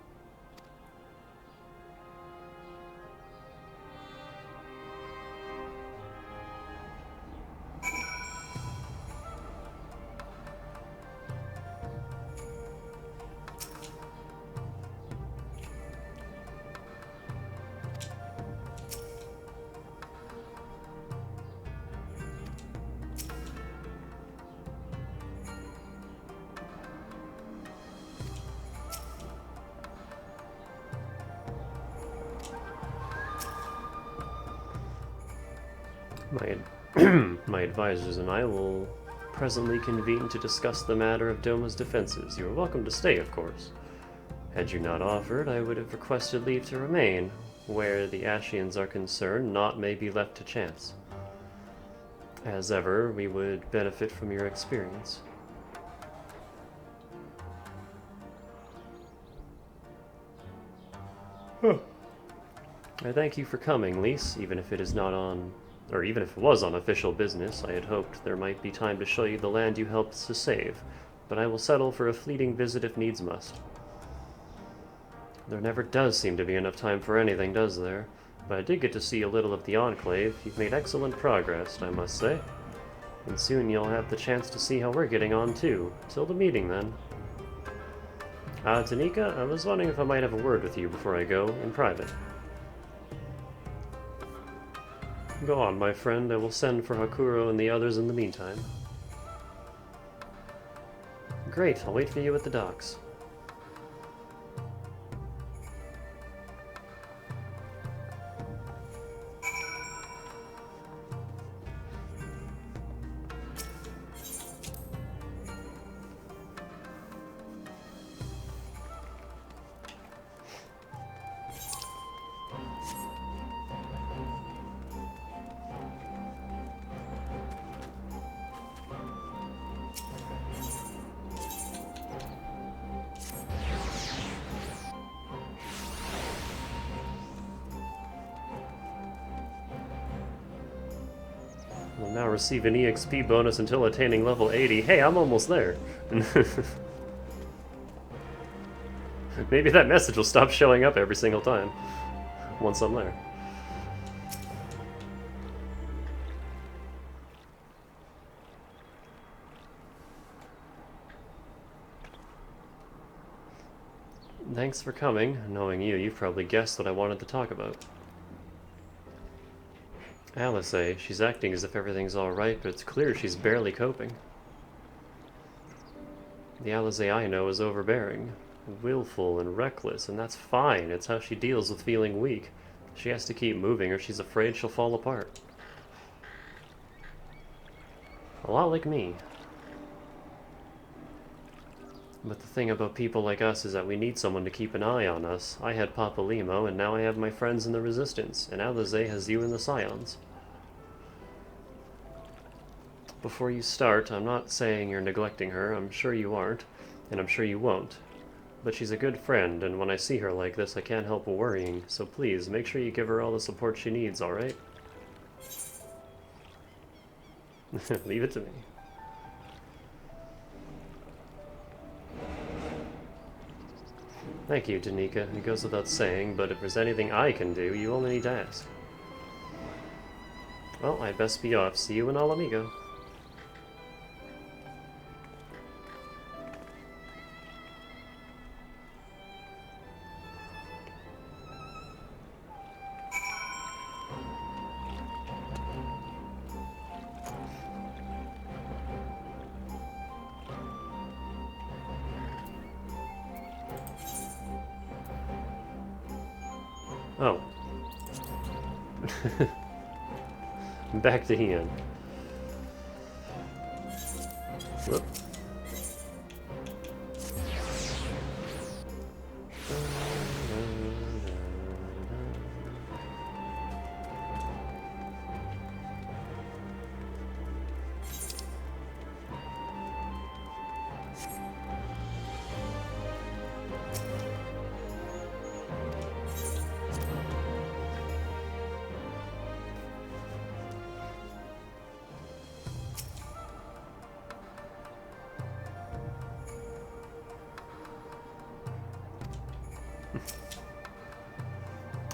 My advisors and I will presently convene to discuss the matter of Doma's defenses. You are welcome to stay, of course. Had you not offered, I would have requested leave to remain. Where the Ashians are concerned, naught may be left to chance. As ever, we would benefit from your experience. I thank you for coming, Lise, even if it is not on, or even if it was on official business. I had hoped there might be time to show you the land you helped to save, but I will settle for a fleeting visit if needs must. There never does seem to be enough time for anything, does there? But I did get to see a little of the Enclave. You've made excellent progress, I must say. And soon you'll have the chance to see how we're getting on, too. Till the meeting, then. Tanika, I was wondering if I might have a word with you before I go, in private. Go on, my friend. I will send for Hakuro and the others in the meantime. Great, I'll wait for you at the docks. Will now receive an EXP bonus until attaining level 80. Hey, I'm almost there. Maybe that message will stop showing up every single time once I'm there. Thanks for coming. Knowing you, you've probably guessed what I wanted to talk about. Alice, she's acting as if everything's alright, but it's clear she's barely coping. The Alice I know is overbearing, willful, and reckless, and that's fine. It's how she deals with feeling weak. She has to keep moving or she's afraid she'll fall apart. A lot like me. But the thing about people like us is that we need someone to keep an eye on us. I had Papa Limo, and now I have my friends in the Resistance, and Alize has you in the Scions. Before you start, I'm not saying you're neglecting her. I'm sure you aren't, and I'm sure you won't. But she's a good friend, and when I see her like this, I can't help worrying. So please, make sure you give her all the support she needs, alright? Leave it to me. Thank you, Danica. It goes without saying, but if there's anything I can do, you only need to ask. Well, I'd best be off. See you in Alamigo. Oh. Back to Ian. Whoop.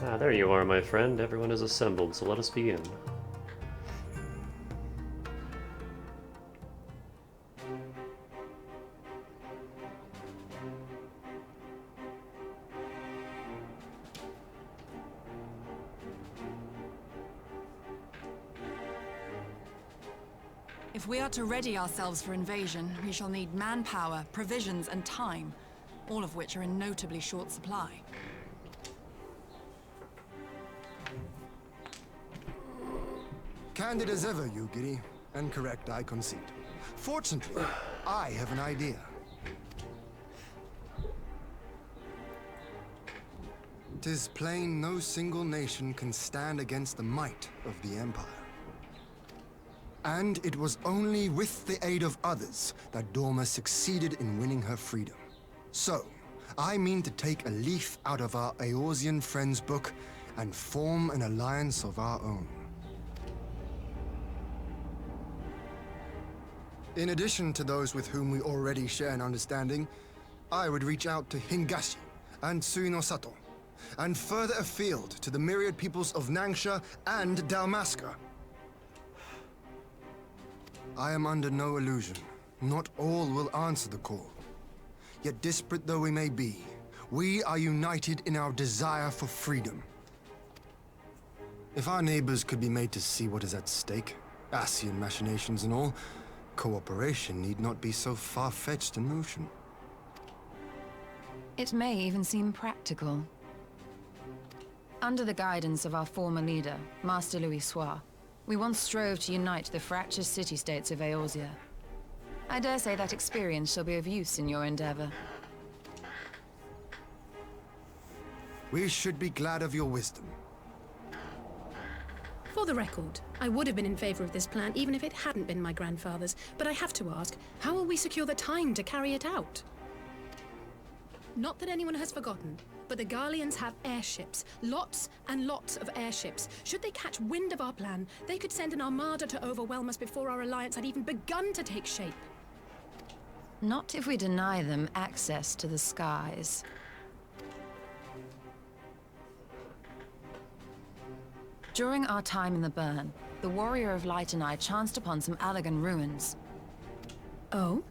Ah, there you are, my friend. Everyone is assembled, so let us begin. If we are to ready ourselves for invasion, we shall need manpower, provisions, and time, all of which are in notably short supply. Candid as ever, you giddy. And correct, I concede. Fortunately, I have an idea. "'Tis plain no single nation can stand against the might of the Empire. And it was only with the aid of others that Dorma succeeded in winning her freedom. So, I mean to take a leaf out of our Eorzean friends' book and form an alliance of our own. In addition to those with whom we already share an understanding, I would reach out to Hingashi and Suinosato, and further afield to the myriad peoples of Nangsha and Dalmasca. I am under no illusion. Not all will answer the call. Yet disparate though we may be, we are united in our desire for freedom. If our neighbors could be made to see what is at stake, Ascian machinations and all, cooperation need not be so far-fetched a notion. It may even seem practical. Under the guidance of our former leader, Master Louis Soir, we once strove to unite the fractious city-states of Eorzea. I dare say that experience shall be of use in your endeavor. We should be glad of your wisdom. For the record, I would have been in favor of this plan even if it hadn't been my grandfather's, but I have to ask, how will we secure the time to carry it out? Not that anyone has forgotten, but the Garleans have airships. Lots and lots of airships. Should they catch wind of our plan, they could send an armada to overwhelm us before our alliance had even begun to take shape. Not if we deny them access to the skies. During our time in the Burn, the Warrior of Light and I chanced upon some Allagan ruins. Oh?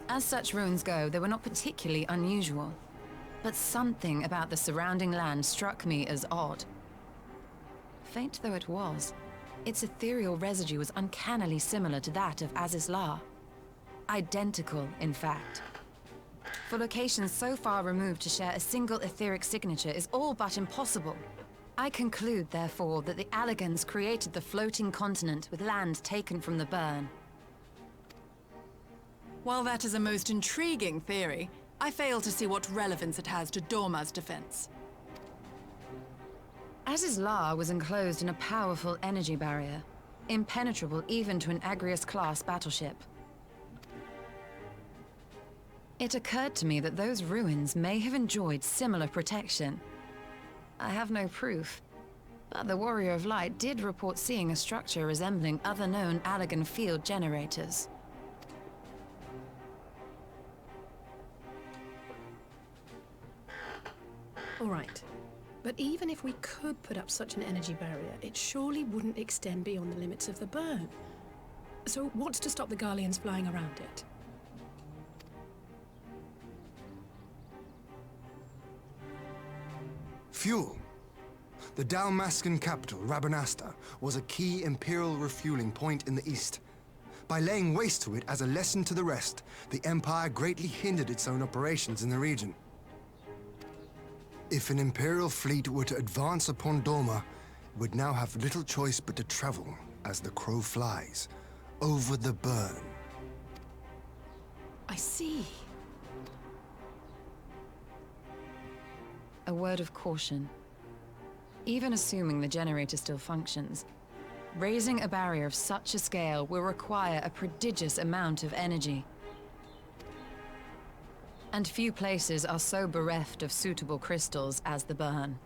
As such ruins go, they were not particularly unusual. But something about the surrounding land struck me as odd. Faint though it was, its ethereal residue was uncannily similar to that of Azizlar. Identical, in fact. For locations so far removed to share a single etheric signature is all but impossible. I conclude, therefore, that the Allagans created the floating continent with land taken from the Burn. While that is a most intriguing theory, I fail to see what relevance it has to Dorma's defense. Azizlar was enclosed in a powerful energy barrier, impenetrable even to an Agrius-class battleship. It occurred to me that those ruins may have enjoyed similar protection. I have no proof, but the Warrior of Light did report seeing a structure resembling other known Allagan field generators. All right. But even if we could put up such an energy barrier, it surely wouldn't extend beyond the limits of the Burn. So what's to stop the Garleans flying around it? Fuel. The Dalmascan capital, Rabanasta, was a key Imperial refueling point in the east. By laying waste to it as a lesson to the rest, the Empire greatly hindered its own operations in the region. If an Imperial fleet were to advance upon Dorma, it would now have little choice but to travel, as the crow flies, over the Burn. I see. A word of caution. Even assuming the generator still functions, raising a barrier of such a scale will require a prodigious amount of energy. And few places are so bereft of suitable crystals as the Burn.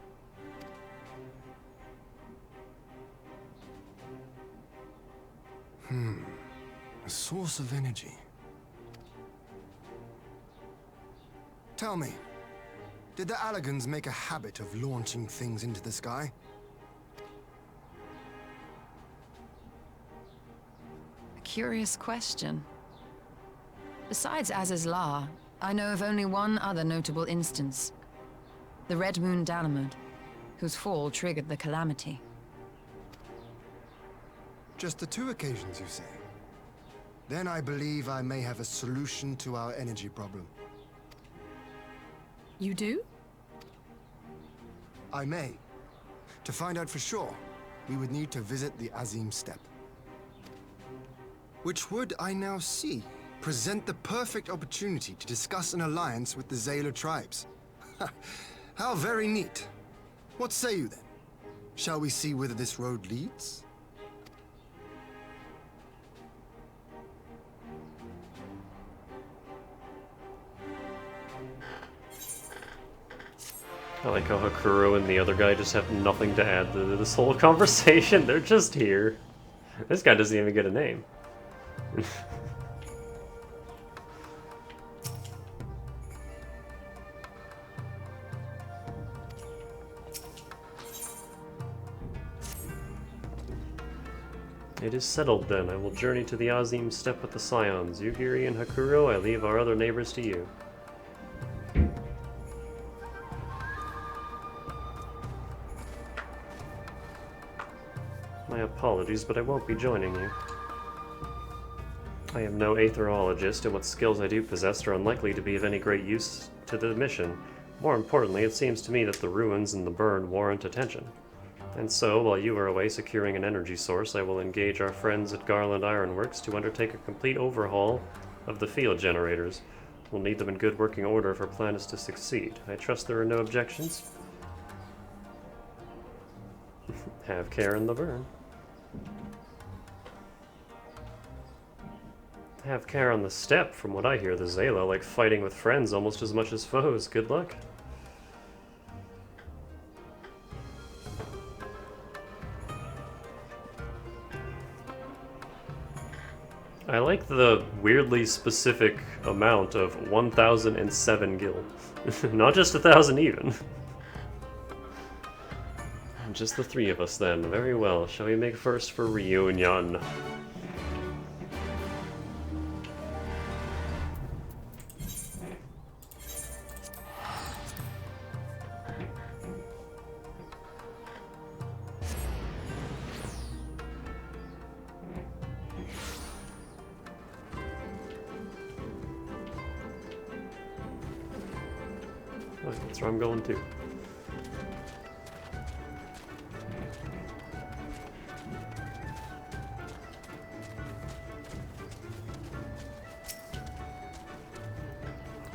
A source of energy. Tell me, did the Allagans make a habit of launching things into the sky? A curious question. Besides Azizlar, I know of only one other notable instance. The Red Moon Dalamud, whose fall triggered the calamity. Just the two occasions, you say? Then I believe I may have a solution to our energy problem. You do? I may. To find out for sure, we would need to visit the Azim Steppe. Which would, I now see, present the perfect opportunity to discuss an alliance with the Zayla tribes. How very neat. What say you then? Shall we see whither this road leads? I like how Hakuro and the other guy just have nothing to add to this whole conversation. They're just here. This guy doesn't even get a name. It is settled then. I will journey to the Azim Steppe with the Scions. Yugiri and Hakuro, I leave our other neighbors to you. My apologies, but I won't be joining you. I am no aetherologist, and what skills I do possess are unlikely to be of any great use to the mission. More importantly, it seems to me that the ruins and the burn warrant attention. And so, while you are away securing an energy source, I will engage our friends at Garland Ironworks to undertake a complete overhaul of the field generators. We'll need them in good working order if our plan is to succeed. I trust there are no objections. Have care in the burn. Have care on the steppe. From what I hear, the Zayla like fighting with friends almost as much as foes. Good luck. I like the weirdly specific amount of 1,007 gil. Not just 1,000 even. Just the three of us then. Very well. Shall we make first for reunion? That's where I'm going to.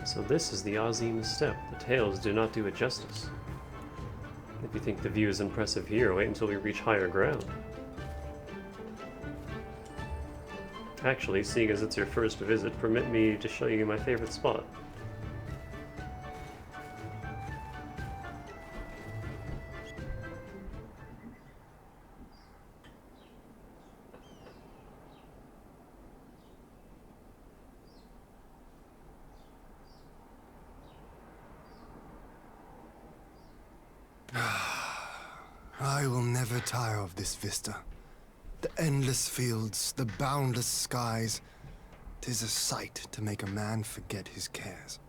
So this is the Azim Steppe. The tales do not do it justice. If you think the view is impressive here, wait until we reach higher ground. Actually, seeing as it's your first visit, permit me to show you my favorite spot. I will never tire of this vista. The endless fields, the boundless skies. 'Tis a sight to make a man forget his cares.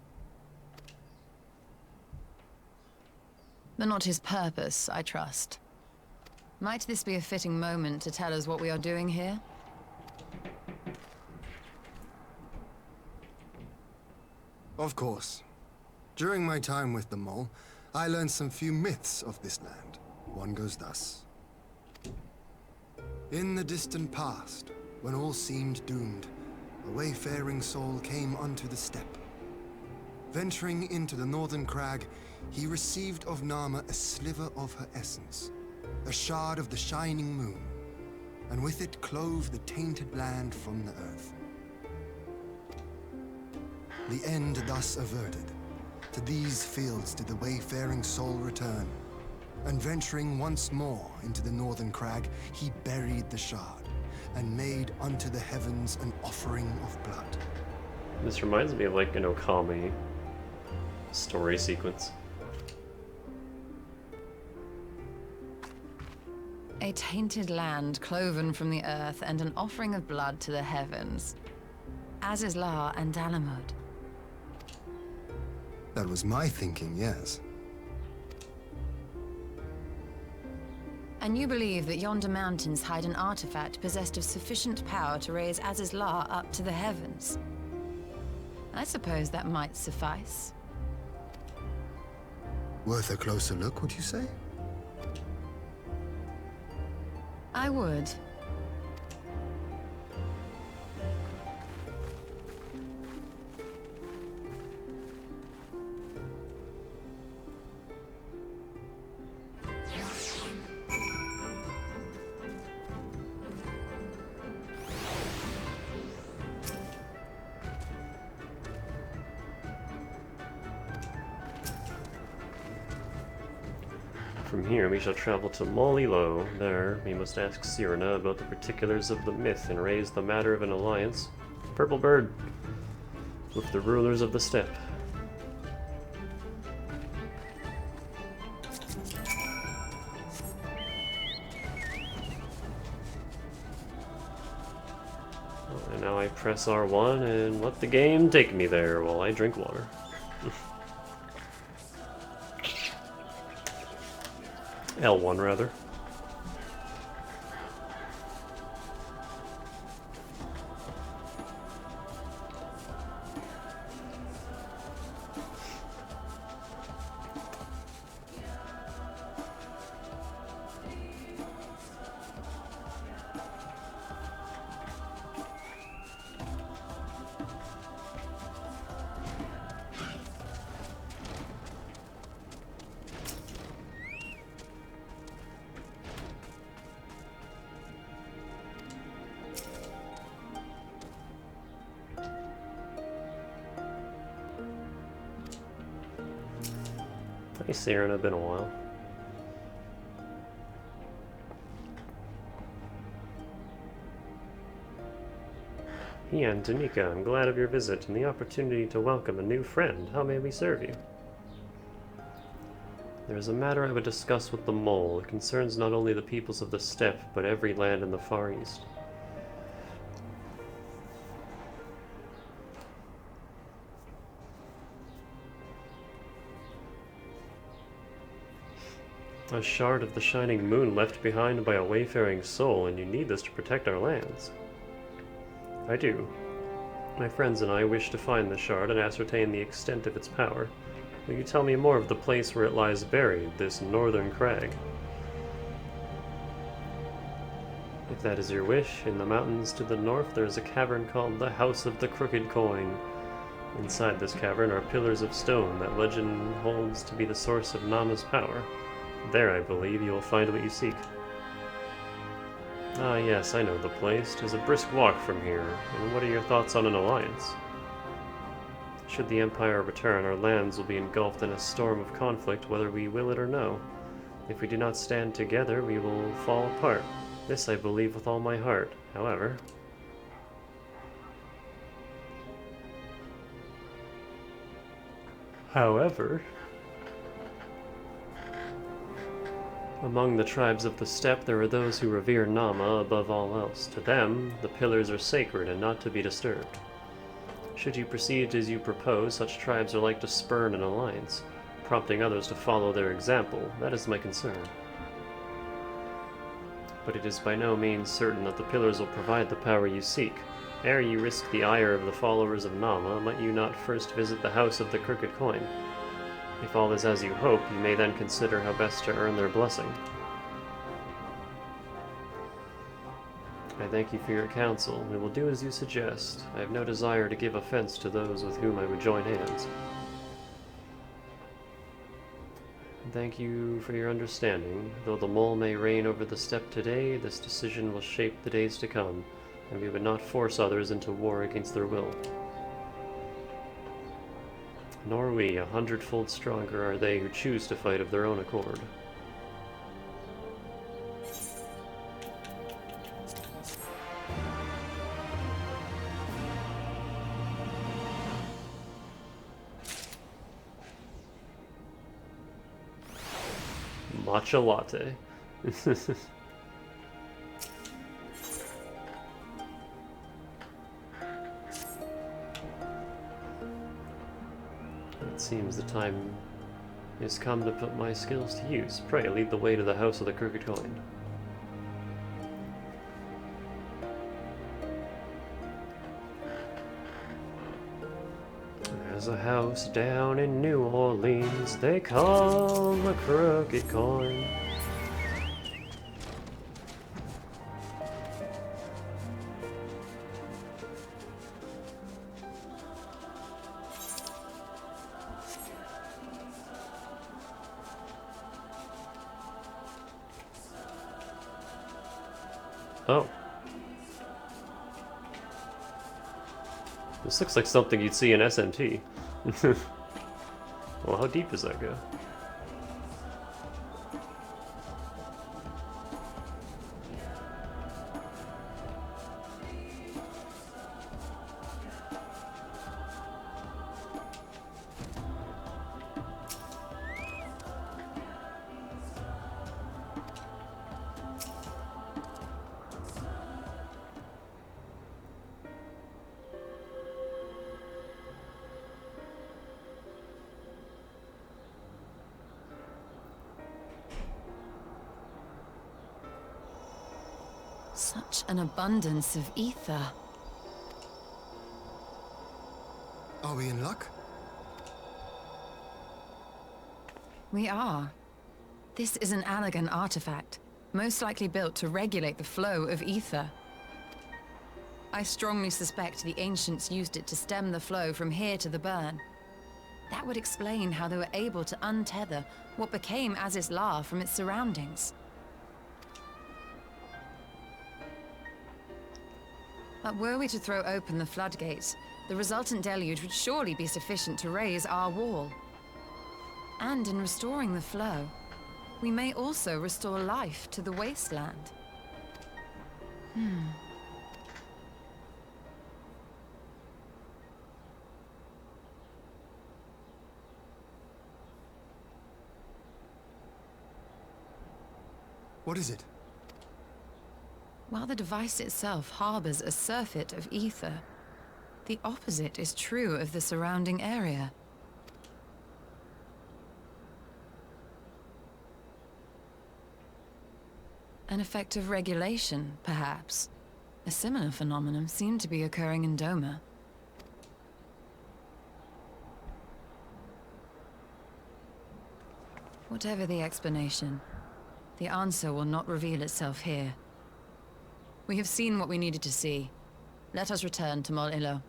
But not his purpose, I trust. Might this be a fitting moment to tell us what we are doing here? Of course. During my time with the Mole, I learned some few myths of this land. One goes thus. In the distant past, when all seemed doomed, a wayfaring soul came unto the steppe. Venturing into the northern crag, he received of Nama a sliver of her essence, a shard of the shining moon, and with it clove the tainted land from the earth. The end thus averted, to these fields did the wayfaring soul return, and venturing once more into the northern crag, he buried the shard, and made unto the heavens an offering of blood. This reminds me of like an Okami story sequence. A tainted land cloven from the earth and an offering of blood to the heavens. Azizlar and Dalamud. That was my thinking, yes. And you believe that yonder mountains hide an artifact possessed of sufficient power to raise Azizlar up to the heavens? I suppose that might suffice. Worth a closer look, would you say? I would. From here, we shall travel to Molilo. There, we must ask Cyrano about the particulars of the myth and raise the matter of an alliance. Purple bird! With the rulers of the steppe. And now I press R1 and let the game take me there while I drink water. L1 rather. Hey Cyrano, been a while. Ian, Danica, I'm glad of your visit and the opportunity to welcome a new friend. How may we serve you? There is a matter I would discuss with the mole. It concerns not only the peoples of the steppe, but every land in the Far East. A shard of the shining moon left behind by a wayfaring soul, and you need this to protect our lands. I do. My friends and I wish to find the shard and ascertain the extent of its power. Will you tell me more of the place where it lies buried, this northern crag? If that is your wish, in the mountains to the north there is a cavern called the House of the Crooked Coin. Inside this cavern are pillars of stone that legend holds to be the source of Nama's power. There, I believe, you will find what you seek. Ah, yes, I know the place. 'Tis a brisk walk from here. And what are your thoughts on an alliance? Should the Empire return, our lands will be engulfed in a storm of conflict, whether we will it or no. If we do not stand together, we will fall apart. This I believe with all my heart. However... Among the tribes of the steppe, there are those who revere Nama above all else. To them, the pillars are sacred and not to be disturbed. Should you proceed as you propose, such tribes are like to spurn an alliance, prompting others to follow their example. That is my concern. But it is by no means certain that the pillars will provide the power you seek. Ere you risk the ire of the followers of Nama, might you not first visit the House of the Crooked Coin? If all is as you hope, you may then consider how best to earn their blessing. I thank you for your counsel. We will do as you suggest. I have no desire to give offense to those with whom I would join hands. Thank you for your understanding. Though the mole may reign over the steppe today, this decision will shape the days to come, and we would not force others into war against their will. Nor we. 100-fold stronger are they who choose to fight of their own accord. Matcha latte. It seems the time has come to put my skills to use. Pray, lead the way to the House of the Crooked Coin. There's a house down in New Orleans they call the Crooked Coin. Oh. This looks like something you'd see in SMT. Well, how deep does that go? Such an abundance of ether. Are we in luck? We are. This is an Allegan artifact, most likely built to regulate the flow of ether. I strongly suspect the ancients used it to stem the flow from here to the burn. That would explain how they were able to untether what became Azys La from its surroundings. But were we to throw open the floodgates, the resultant deluge would surely be sufficient to raise our wall. And in restoring the flow, we may also restore life to the wasteland. What is it? While the device itself harbors a surfeit of ether, the opposite is true of the surrounding area. An effect of regulation, perhaps. A similar phenomenon seemed to be occurring in Doma. Whatever the explanation, the answer will not reveal itself here. We have seen what we needed to see. Let us return to Mol Ilo.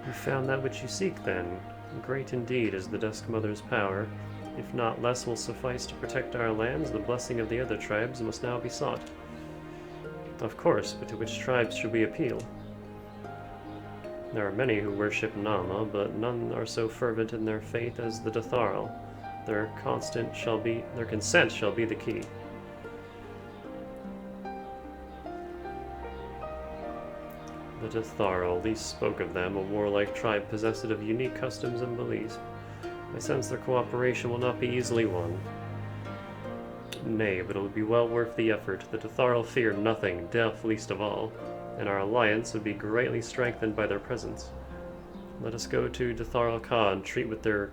You found that which you seek, then. Great indeed is the Dusk Mother's power. If not less will suffice to protect our lands, the blessing of the other tribes must now be sought. Of course, but to which tribes should we appeal? There are many who worship Nama, but none are so fervent in their faith as the Datharl. Their consent shall be the key. The Datharl, least spoke of them, a warlike tribe possessed of unique customs and beliefs. I sense their cooperation will not be easily won. Nay, but it would be well worth the effort. The Datharl fear nothing, death least of all, and our alliance would be greatly strengthened by their presence. Let us go to Datharl Ka and treat with their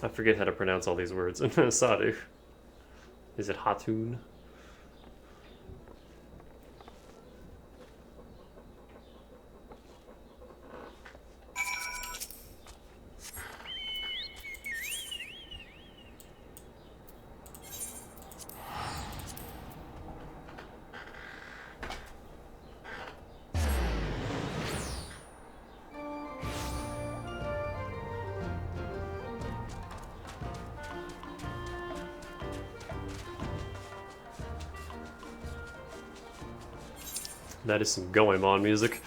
I forget how to pronounce all these words. Sadu. Is it Hatun? That is some Goemon music.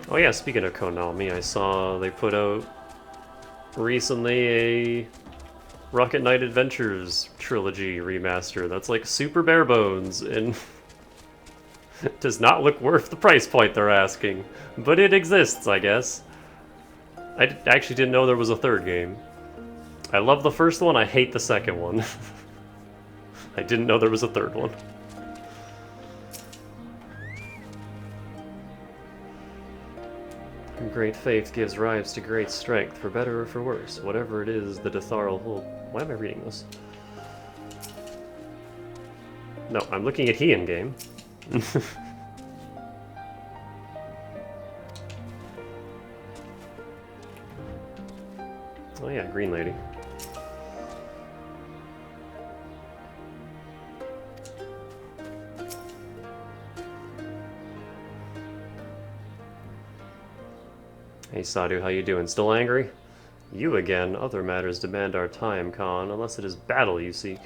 Oh yeah, speaking of Konami, I saw they put out recently Rocket Knight Adventures trilogy remaster. That's like super bare bones and does not look worth the price point they're asking. But it exists, I guess. I actually didn't know there was a third game. I love the first one, I hate the second one. I didn't know there was a third one. Great faith gives rise to great strength, for better or for worse. Whatever it is, the Dathar will hold. Why am I reading this? No, I'm looking at he in game. Oh yeah, green lady. Hey Sadhu, how you doing? Still angry? You again. Other matters demand our time, Khan, unless it is battle you seek.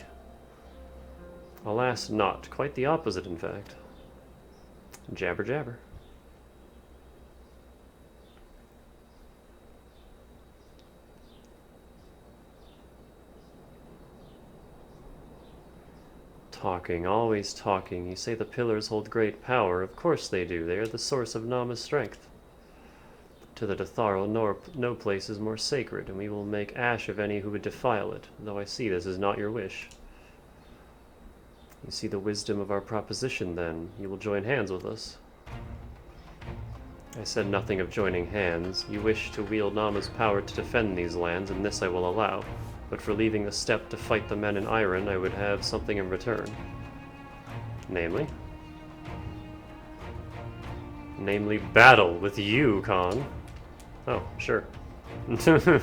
Alas, not. Quite the opposite, in fact. Jabber jabber. Talking, always talking. You say the pillars hold great power. Of course they do. They are the source of Nama's strength. To the Dathar, no place is more sacred, and we will make ash of any who would defile it, though I see this is not your wish. You see the wisdom of our proposition, then. You will join hands with us. I said nothing of joining hands. You wish to wield Nama's power to defend these lands, and this I will allow. But for leaving the steppe to fight the men in iron, I would have something in return. Namely? Namely, battle with you, Khan. Oh, sure. The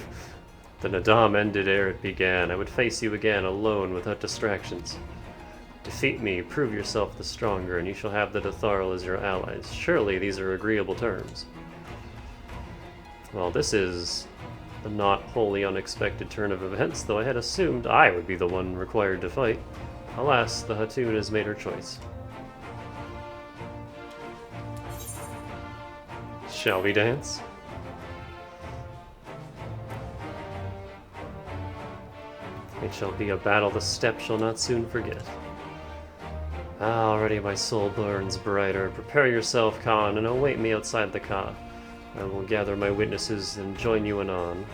Nadam ended ere it began. I would face you again, alone, without distractions. Defeat me, prove yourself the stronger, and you shall have the Datharl as your allies. Surely these are agreeable terms. Well, this is a not wholly unexpected turn of events, though I had assumed I would be the one required to fight. Alas, the Hatun has made her choice. Shall we dance? It shall be a battle the steppe shall not soon forget. Ah, already my soul burns brighter. Prepare yourself, Khan, and await me outside the Ka. I will gather my witnesses and join you anon.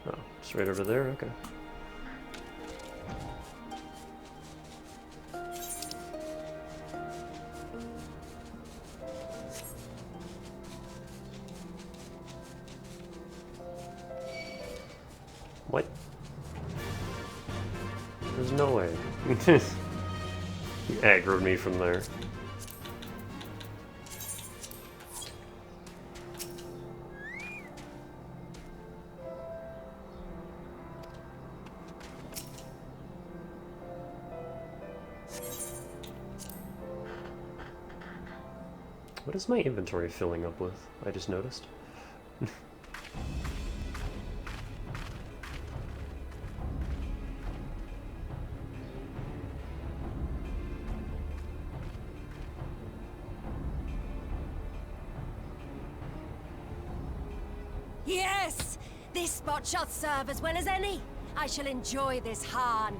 Oh, it's right over there? Okay. What? There's no way. You aggroed me from there. What is my inventory filling up with? I just noticed. Yes! This spot shall serve as well as any. I shall enjoy this Khan.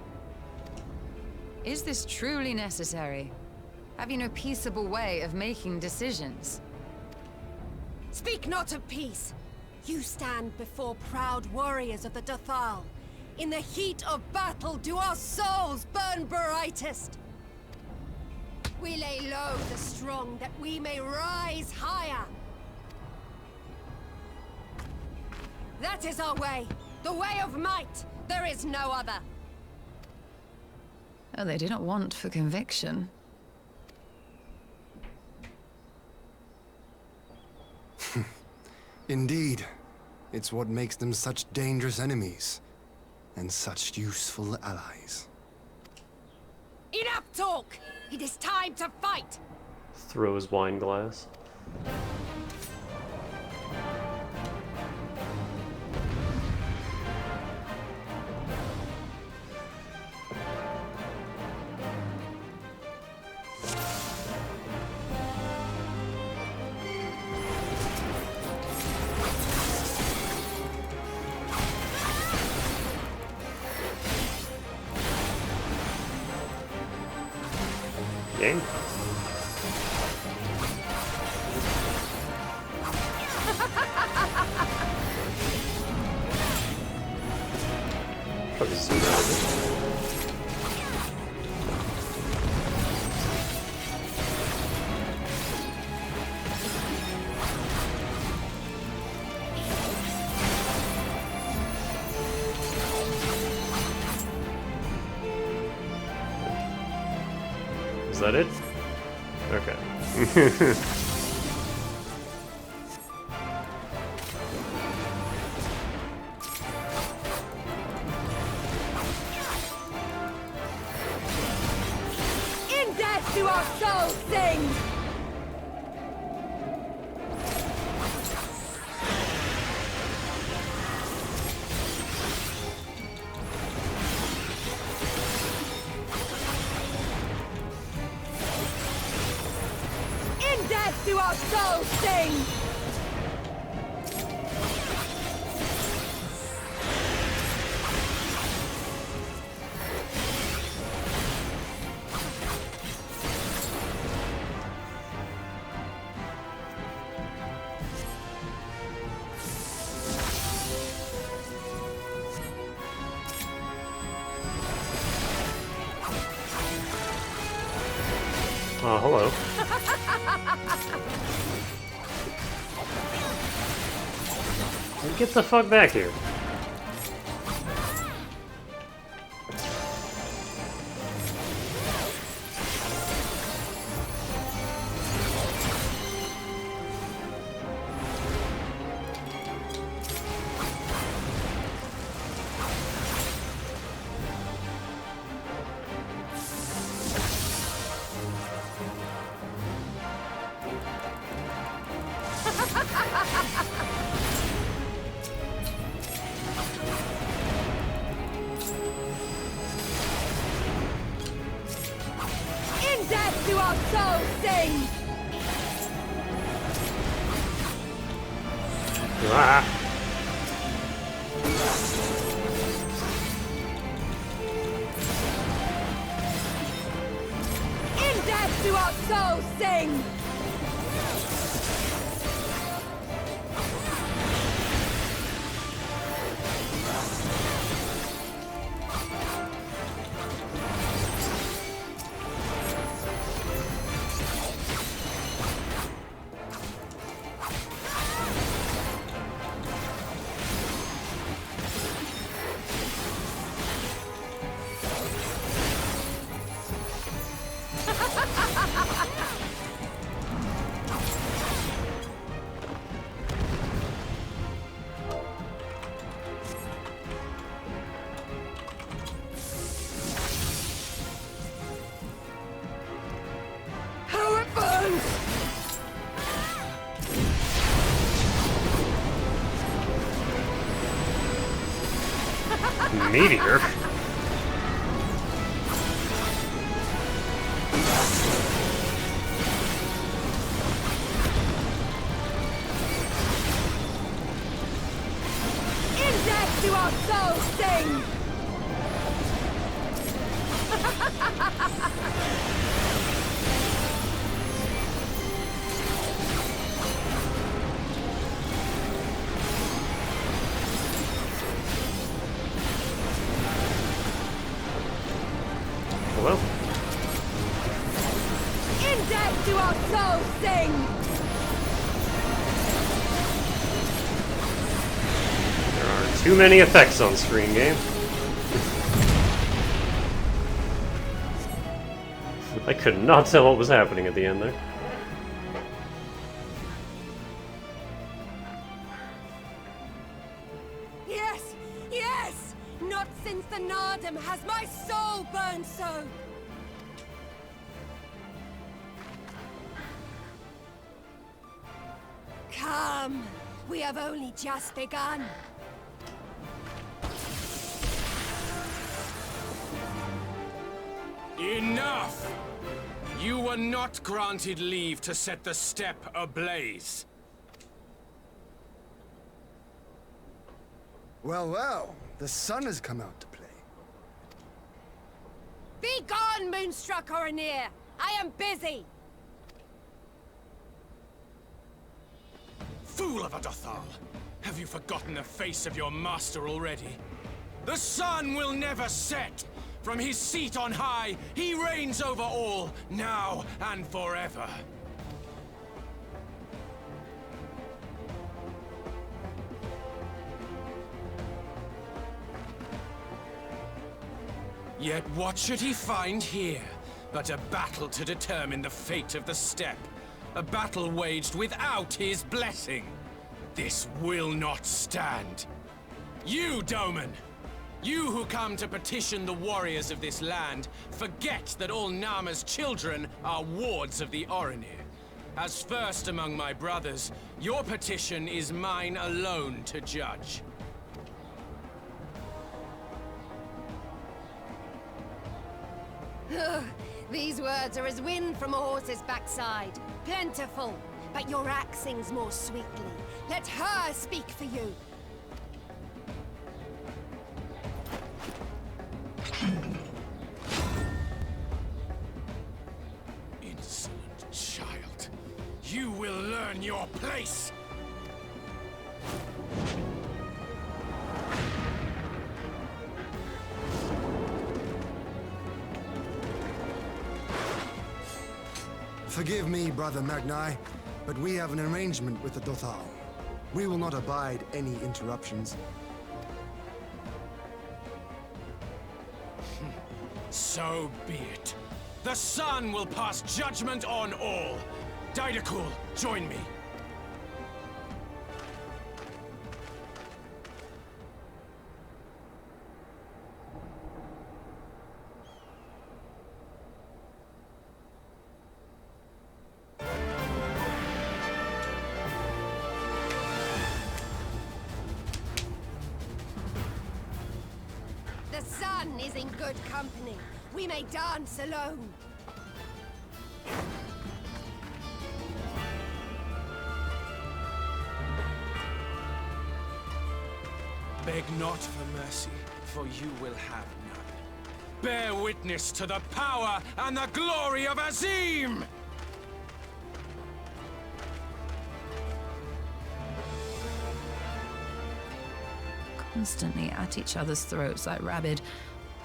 Is this truly necessary? Have you no peaceable way of making decisions? Speak not of peace. You stand before proud warriors of the Dathal. In the heat of battle do our souls burn brightest. We lay low the strong that we may rise higher. That is our way. The way of might. There is no other. Oh, they do not want for conviction. Indeed. It's what makes them such dangerous enemies. And such useful allies. Enough talk! It is time to fight! Throws wine glass. game. Probably zoom out of it. Is that it? Okay. In death do our souls sing! In death do our souls sing! Oh, hello. Get the fuck back here. In death do our souls sing! Ah. In death do our souls sing! How it burns! Meteor. In death do our souls sing! Hello? In death do our souls sing! There are too many effects on screen, game. I could not tell what was happening at the end there. Yes! Yes! Not since the Nardum has my soul burned so! Come! We have only just begun. Enough! You were not granted leave to set the steppe ablaze. Well, well, the sun has come out to play. Be gone, Moonstruck Oranir! I am busy! Fool of a Dothal! Have you forgotten the face of your master already? The sun will never set! From his seat on high, he reigns over all, now and forever. Yet what should he find here but a battle to determine the fate of the steppe? A battle waged without his blessing. This will not stand. You, Doman! You who come to petition the warriors of this land, forget that all Nama's children are wards of the Orinir. As first among my brothers, your petition is mine alone to judge. These words are as wind from a horse's backside. Plentiful, but your axe sings more sweetly. Let her speak for you. Insolent child. You will learn your place! Forgive me, Brother Magni, but we have an arrangement with the Dothal. We will not abide any interruptions. So be it. The sun will pass judgment on all. Didakul, join me. The sun is in good company. We may dance alone. Beg not for mercy, for you will have none. Bear witness to the power and the glory of Azim! Constantly at each other's throats like rabid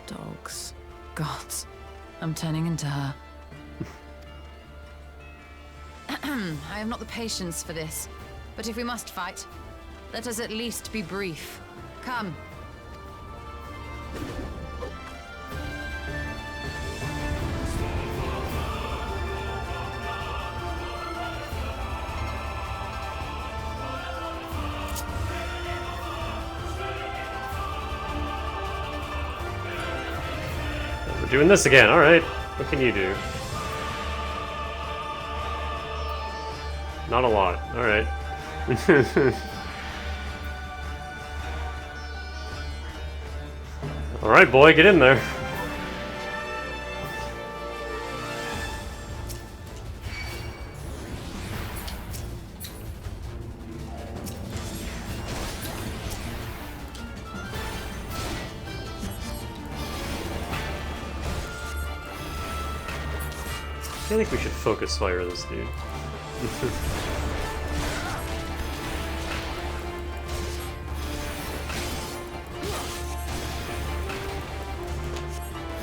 dogs. Gods, I'm turning into her. I have not the patience for this, but if we must fight, let us at least be brief. Come. We're doing this again, alright. What can you do? Not a lot, alright. Alright, boy, get in there. I think we should focus fire this dude.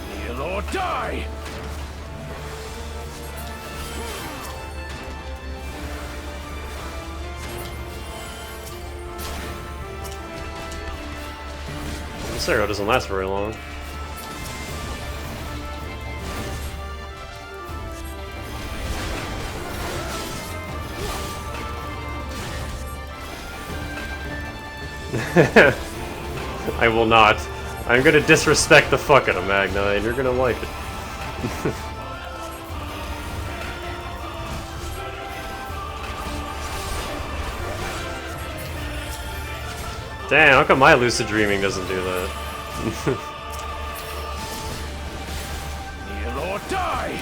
Kneel or die! This arrow doesn't last very long. I will not. I'm gonna disrespect the fuck out of Magna, and you're gonna like it. Damn, how come my lucid dreaming doesn't do that? Kneel or die!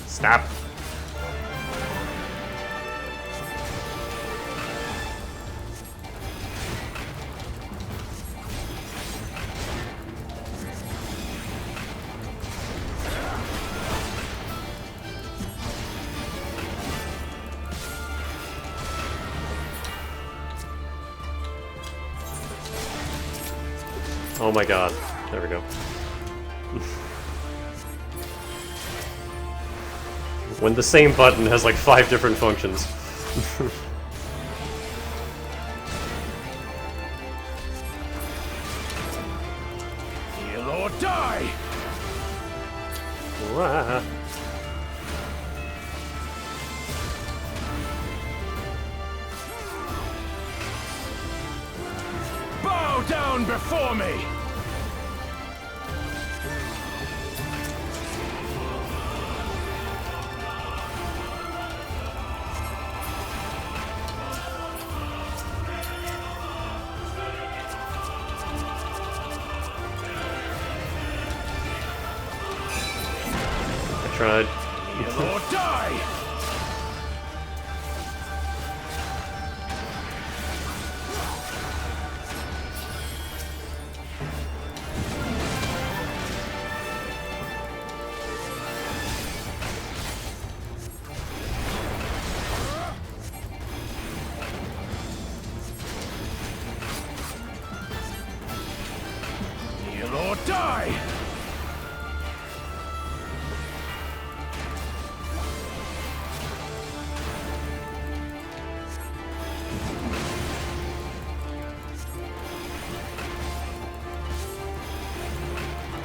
Stop. Oh my god. There we go. When the same button has like 5 different functions. Heal or die! Wah. Bow down before me! I tried. Heal or die! Heal or die!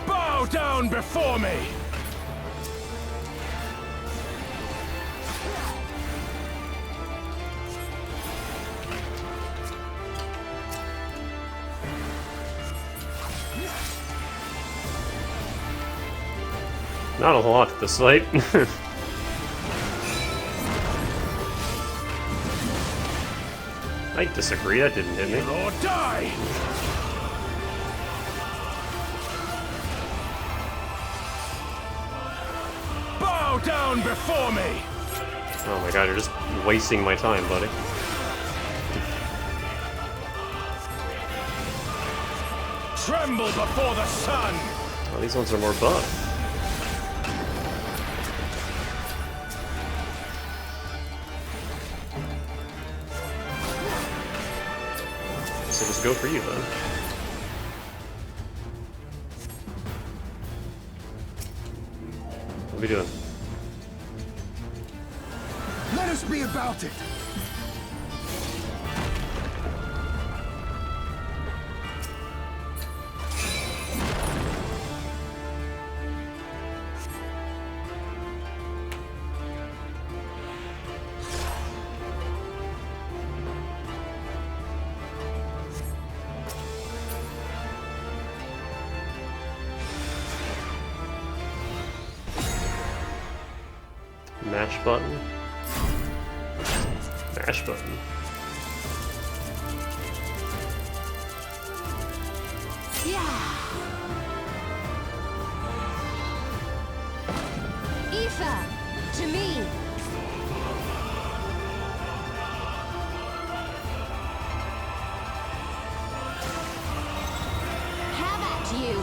Bow down before me! Not a lot at this fight. I disagree, that didn't hit me. Heal or die! Bow down before me! Oh my god, you're just wasting my time, buddy. Tremble before the sun! Oh, these ones are more buff. So just go for you then. What are we doing? Let us be about it! Mash button. Mash button. Aoife, to me! Have at you!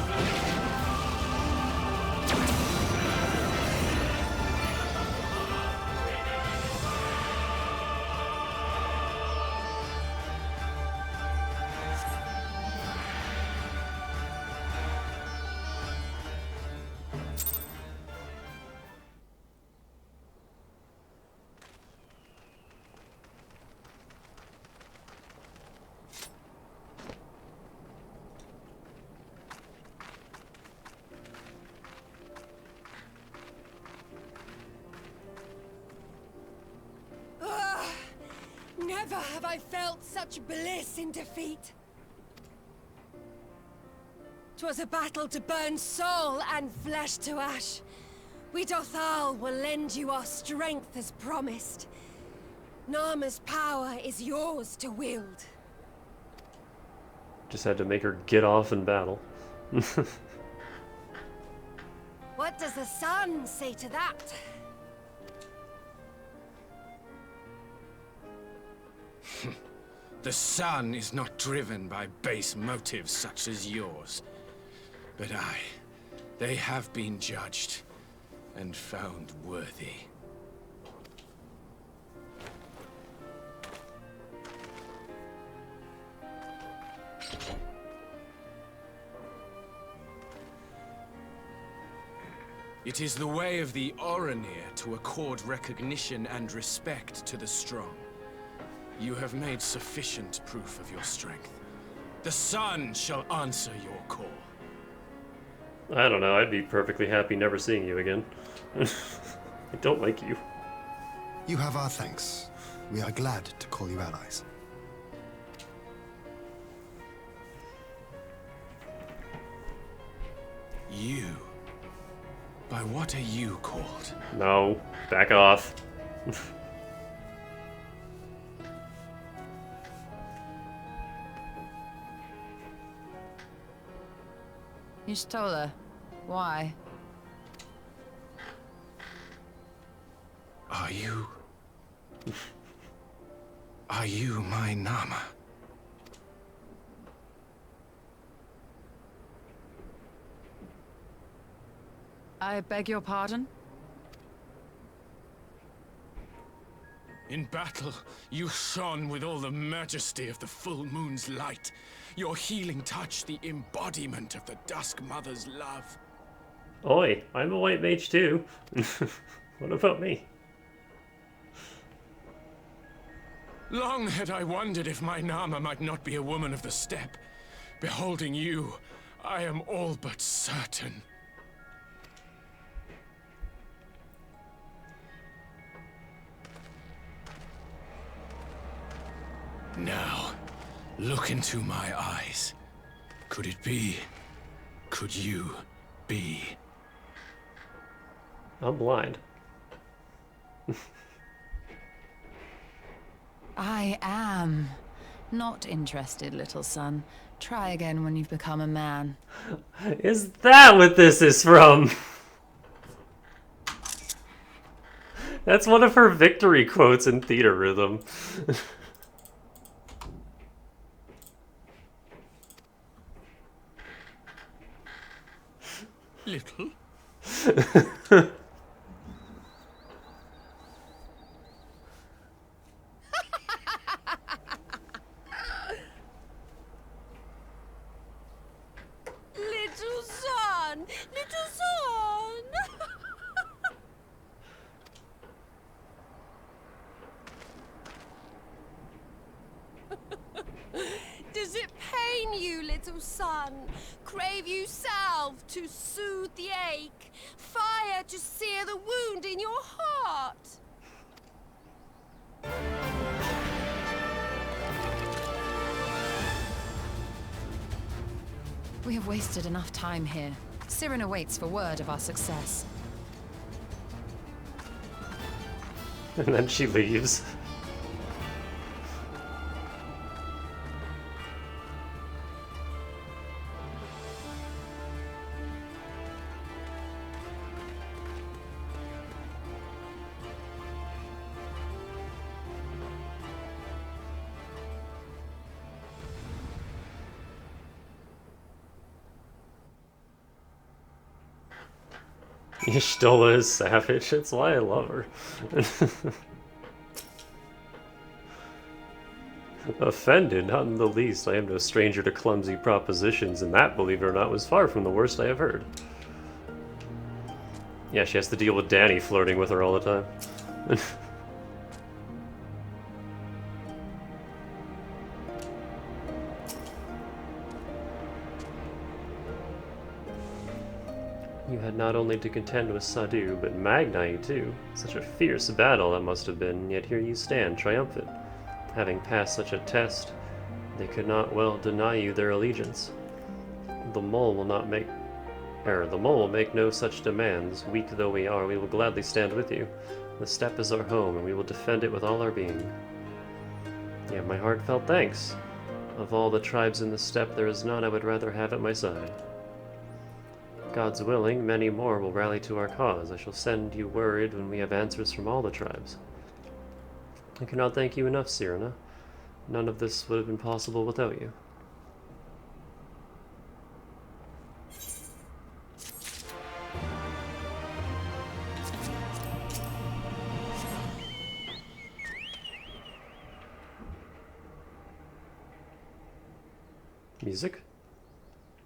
Never have I felt such bliss in defeat. 'Twas a battle to burn soul and flesh to ash. We Dothal will lend you our strength as promised. Narma's power is yours to wield. Just had to make her get off in battle. What does the sun say to that? The sun is not driven by base motives such as yours. But they have been judged and found worthy. It is the way of the Oranir to accord recognition and respect to the strong. You have made sufficient proof of your strength. The sun shall answer your call. I don't know, I'd be perfectly happy never seeing you again. I don't like you. You have our thanks. We are glad to call you allies. You? By what are you called? No, back off. You stole her. Why? Are you... Are you my Nama? I beg your pardon? In battle, you shone with all the majesty of the full moon's light. Your healing touch, the embodiment of the Dusk Mother's love. Oi, I'm a white mage too. What about me? Long had I wondered if my Nama might not be a woman of the steppe. Beholding you, I am all but certain. Now, look into my eyes. Could it be? Could you be? I'm blind. I am. Not interested, little son. Try again when you've become a man. Is that what this is from? That's one of her victory quotes in Theater Rhythm. Little? Little son! Little son! Does it pain you, little son? Crave you salve to soothe the ache? Fire to sear the wound in your heart? We have wasted enough time here. Cyrano waits for word of our success. And then she leaves. Y'shtola is savage, it's why I love her. Offended, not in the least. I am no stranger to clumsy propositions, and that, believe it or not, was far from the worst I have heard. Yeah, she has to deal with Danny flirting with her all the time. You had not only to contend with Sadu, but Magnai too. Such a fierce battle that must have been, yet here you stand, triumphant. Having passed such a test, they could not well deny you their allegiance. The mole will make no such demands. Weak though we are, we will gladly stand with you. The steppe is our home, and we will defend it with all our being. You have my heartfelt thanks. Of all the tribes in the steppe, there is none I would rather have at my side. God's willing, many more will rally to our cause. I shall send you word when we have answers from all the tribes. I cannot thank you enough, Cyrano. None of this would have been possible without you. Music?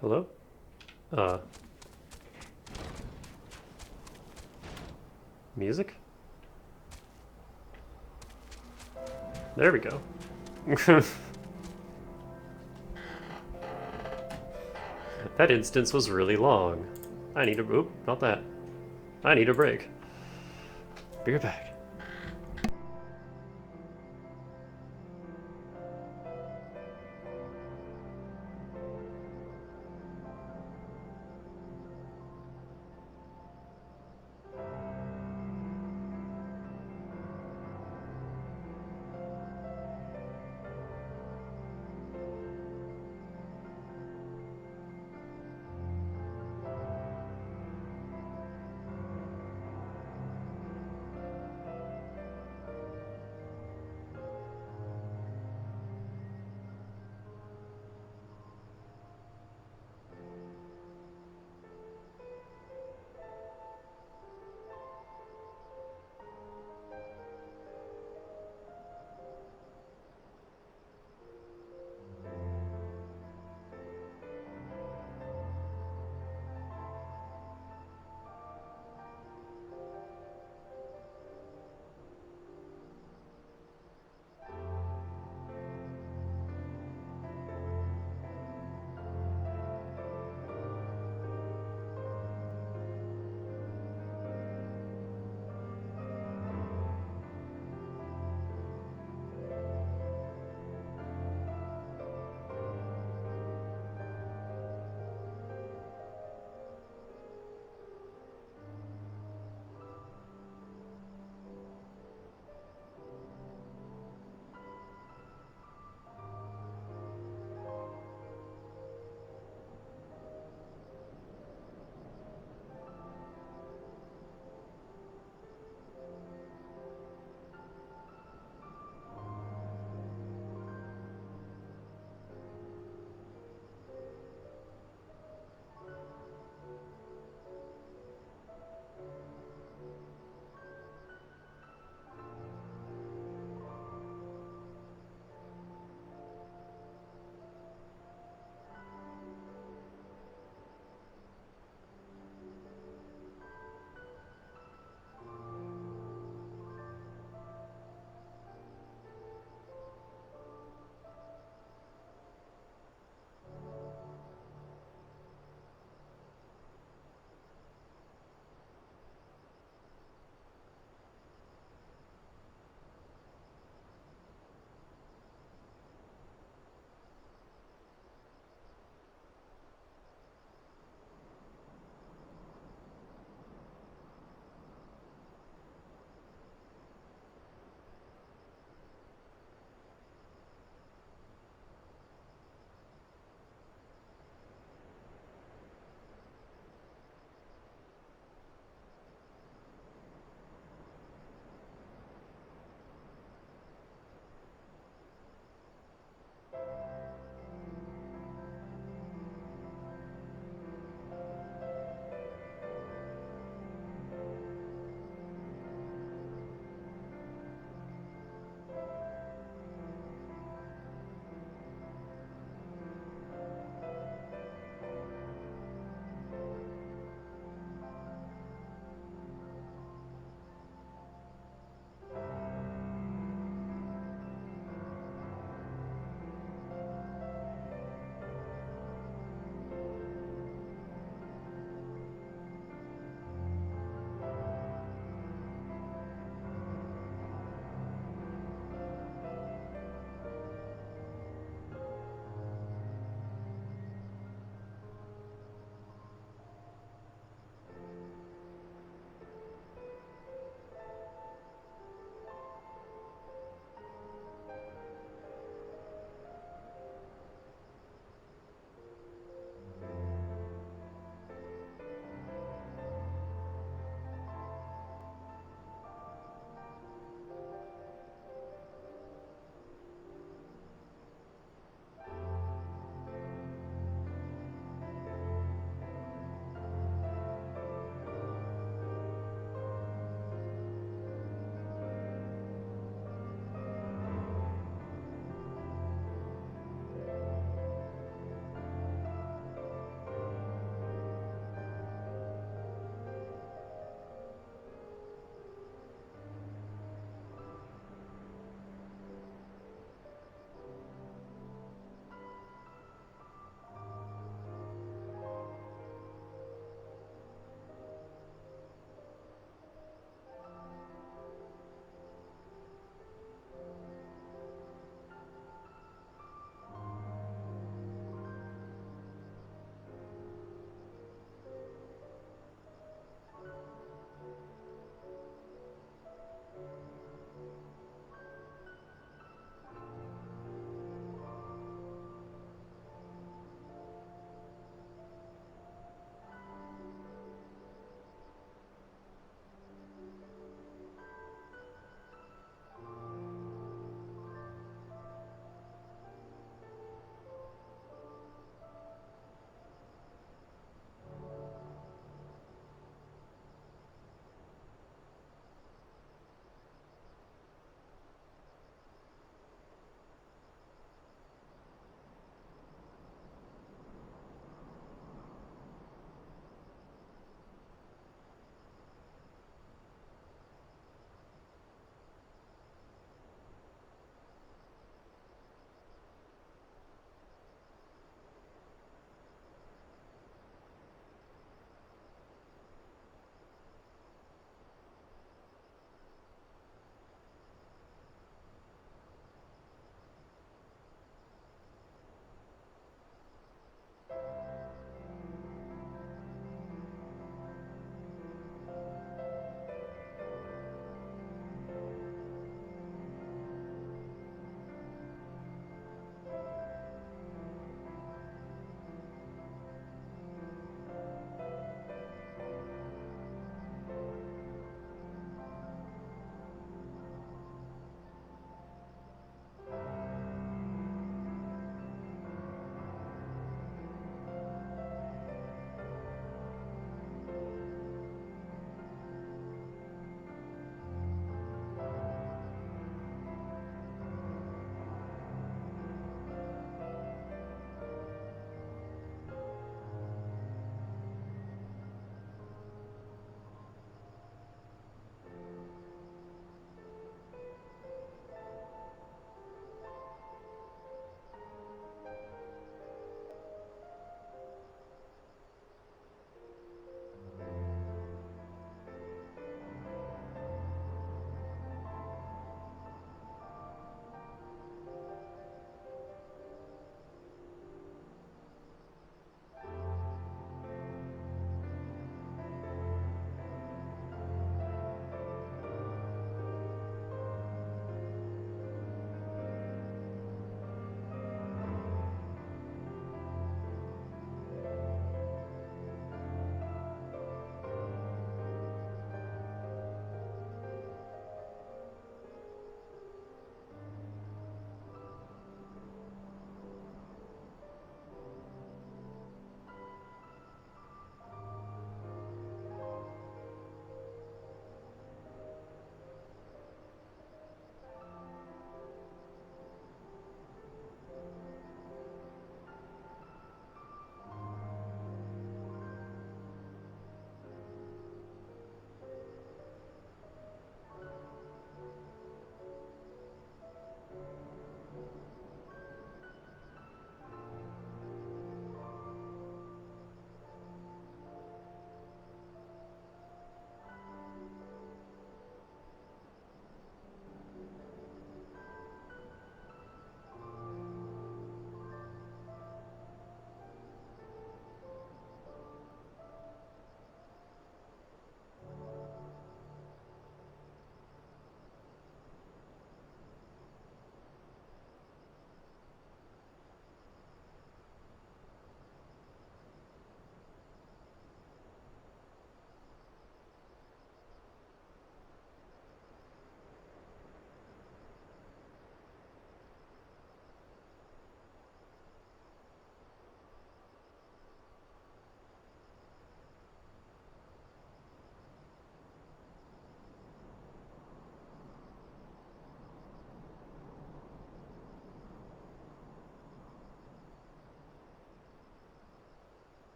Hello? Music? There we go. That instance was really long. I need a... Oop, not that. I need a break. Be right back.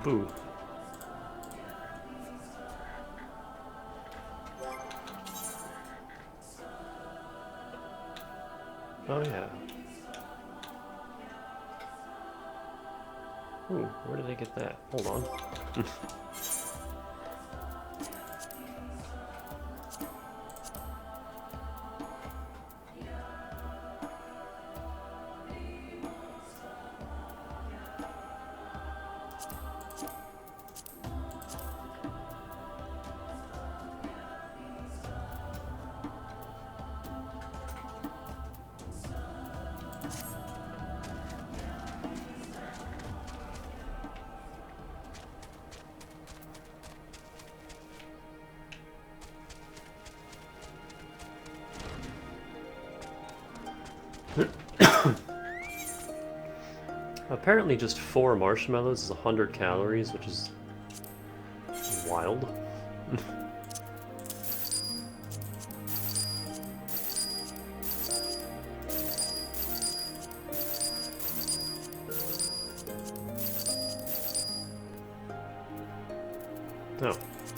Boo. Oh yeah. Ooh, where did I get that? Hold on. Apparently just 4 marshmallows is 100 calories, which is wild. Oh,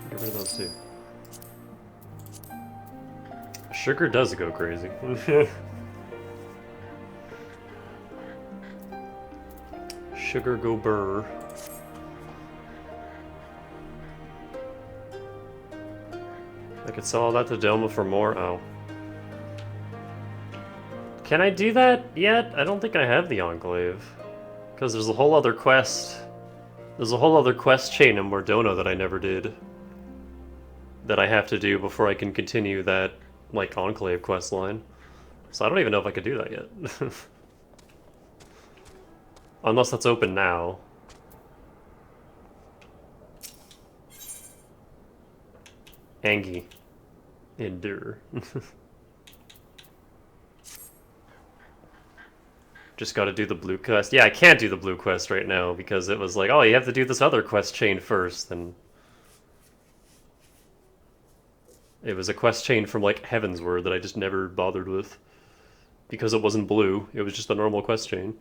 get rid of those too. Sugar does go crazy. Sugar go burr. I could sell all that to Doma for more. Oh. Can I do that yet? I don't think I have the Enclave. Because there's a whole other quest. There's a whole other quest chain in Mordona that I never did. That I have to do before I can continue that, like, Enclave quest line. So I don't even know if I could do that yet. Unless that's open now. Angie. Endure. Just gotta do the blue quest. Yeah, I can't do the blue quest right now because it was like, oh, you have to do this other quest chain first. And it was a quest chain from, like, Heavensward that I just never bothered with. Because it wasn't blue. It was just a normal quest chain.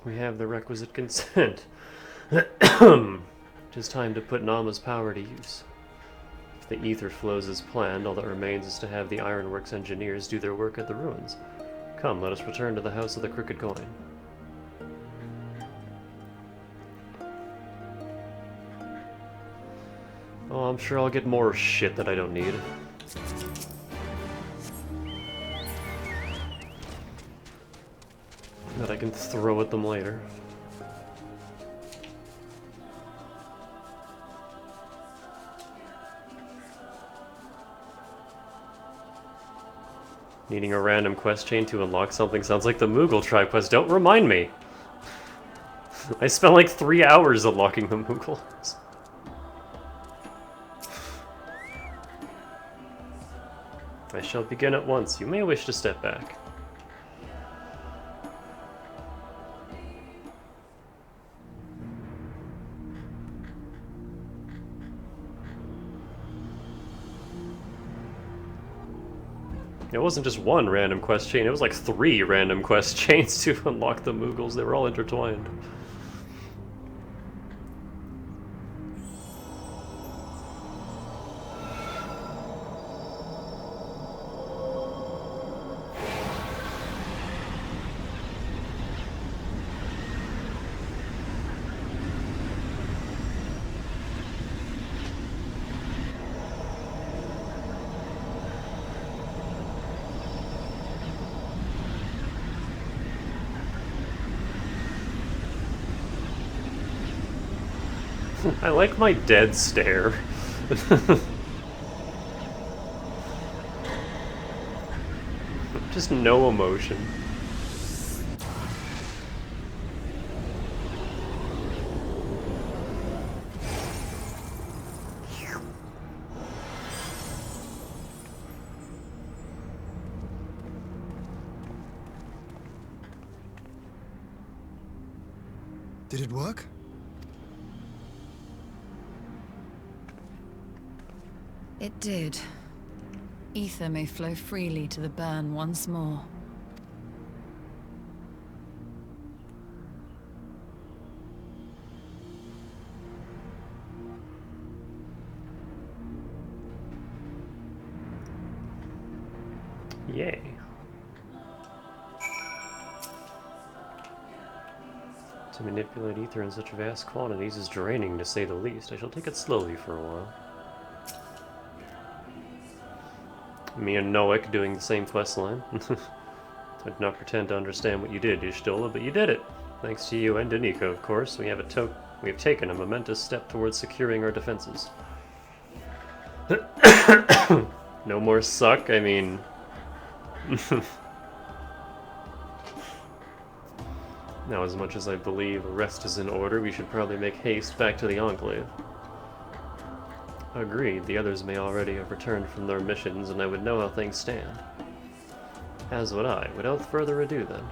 We have the requisite consent. It is time to put Nama's power to use. If the ether flows as planned, all that remains is to have the Ironworks engineers do their work at the ruins. Come, let us return to the House of the Crooked Coin. Oh, I'm sure I'll get more shit that I don't need. That I can throw at them later. Needing a random quest chain to unlock something sounds like the Moogle tribe quest. Don't remind me! I spent like 3 hours unlocking the Moogles. I shall begin at once. You may wish to step back. It wasn't just one random quest chain, it was like 3 random quest chains to unlock the Moogles. They were all intertwined. I like my dead stare. Just no emotion. Did it work? It did. Ether may flow freely to the burn once more. Yay. To manipulate ether in such vast quantities is draining, to say the least. I shall take it slowly for a while. Me and Noik doing the same quest line. I did not pretend to understand what you did, Ishtola, but you did it. Thanks to you and to Nico, of course. We have taken a momentous step towards securing our defenses. No more suck, I mean... Now, as much as I believe a rest is in order, we should probably make haste back to the Enclave. Agreed, the others may already have returned from their missions, and I would know how things stand. As would I. Without further ado, then.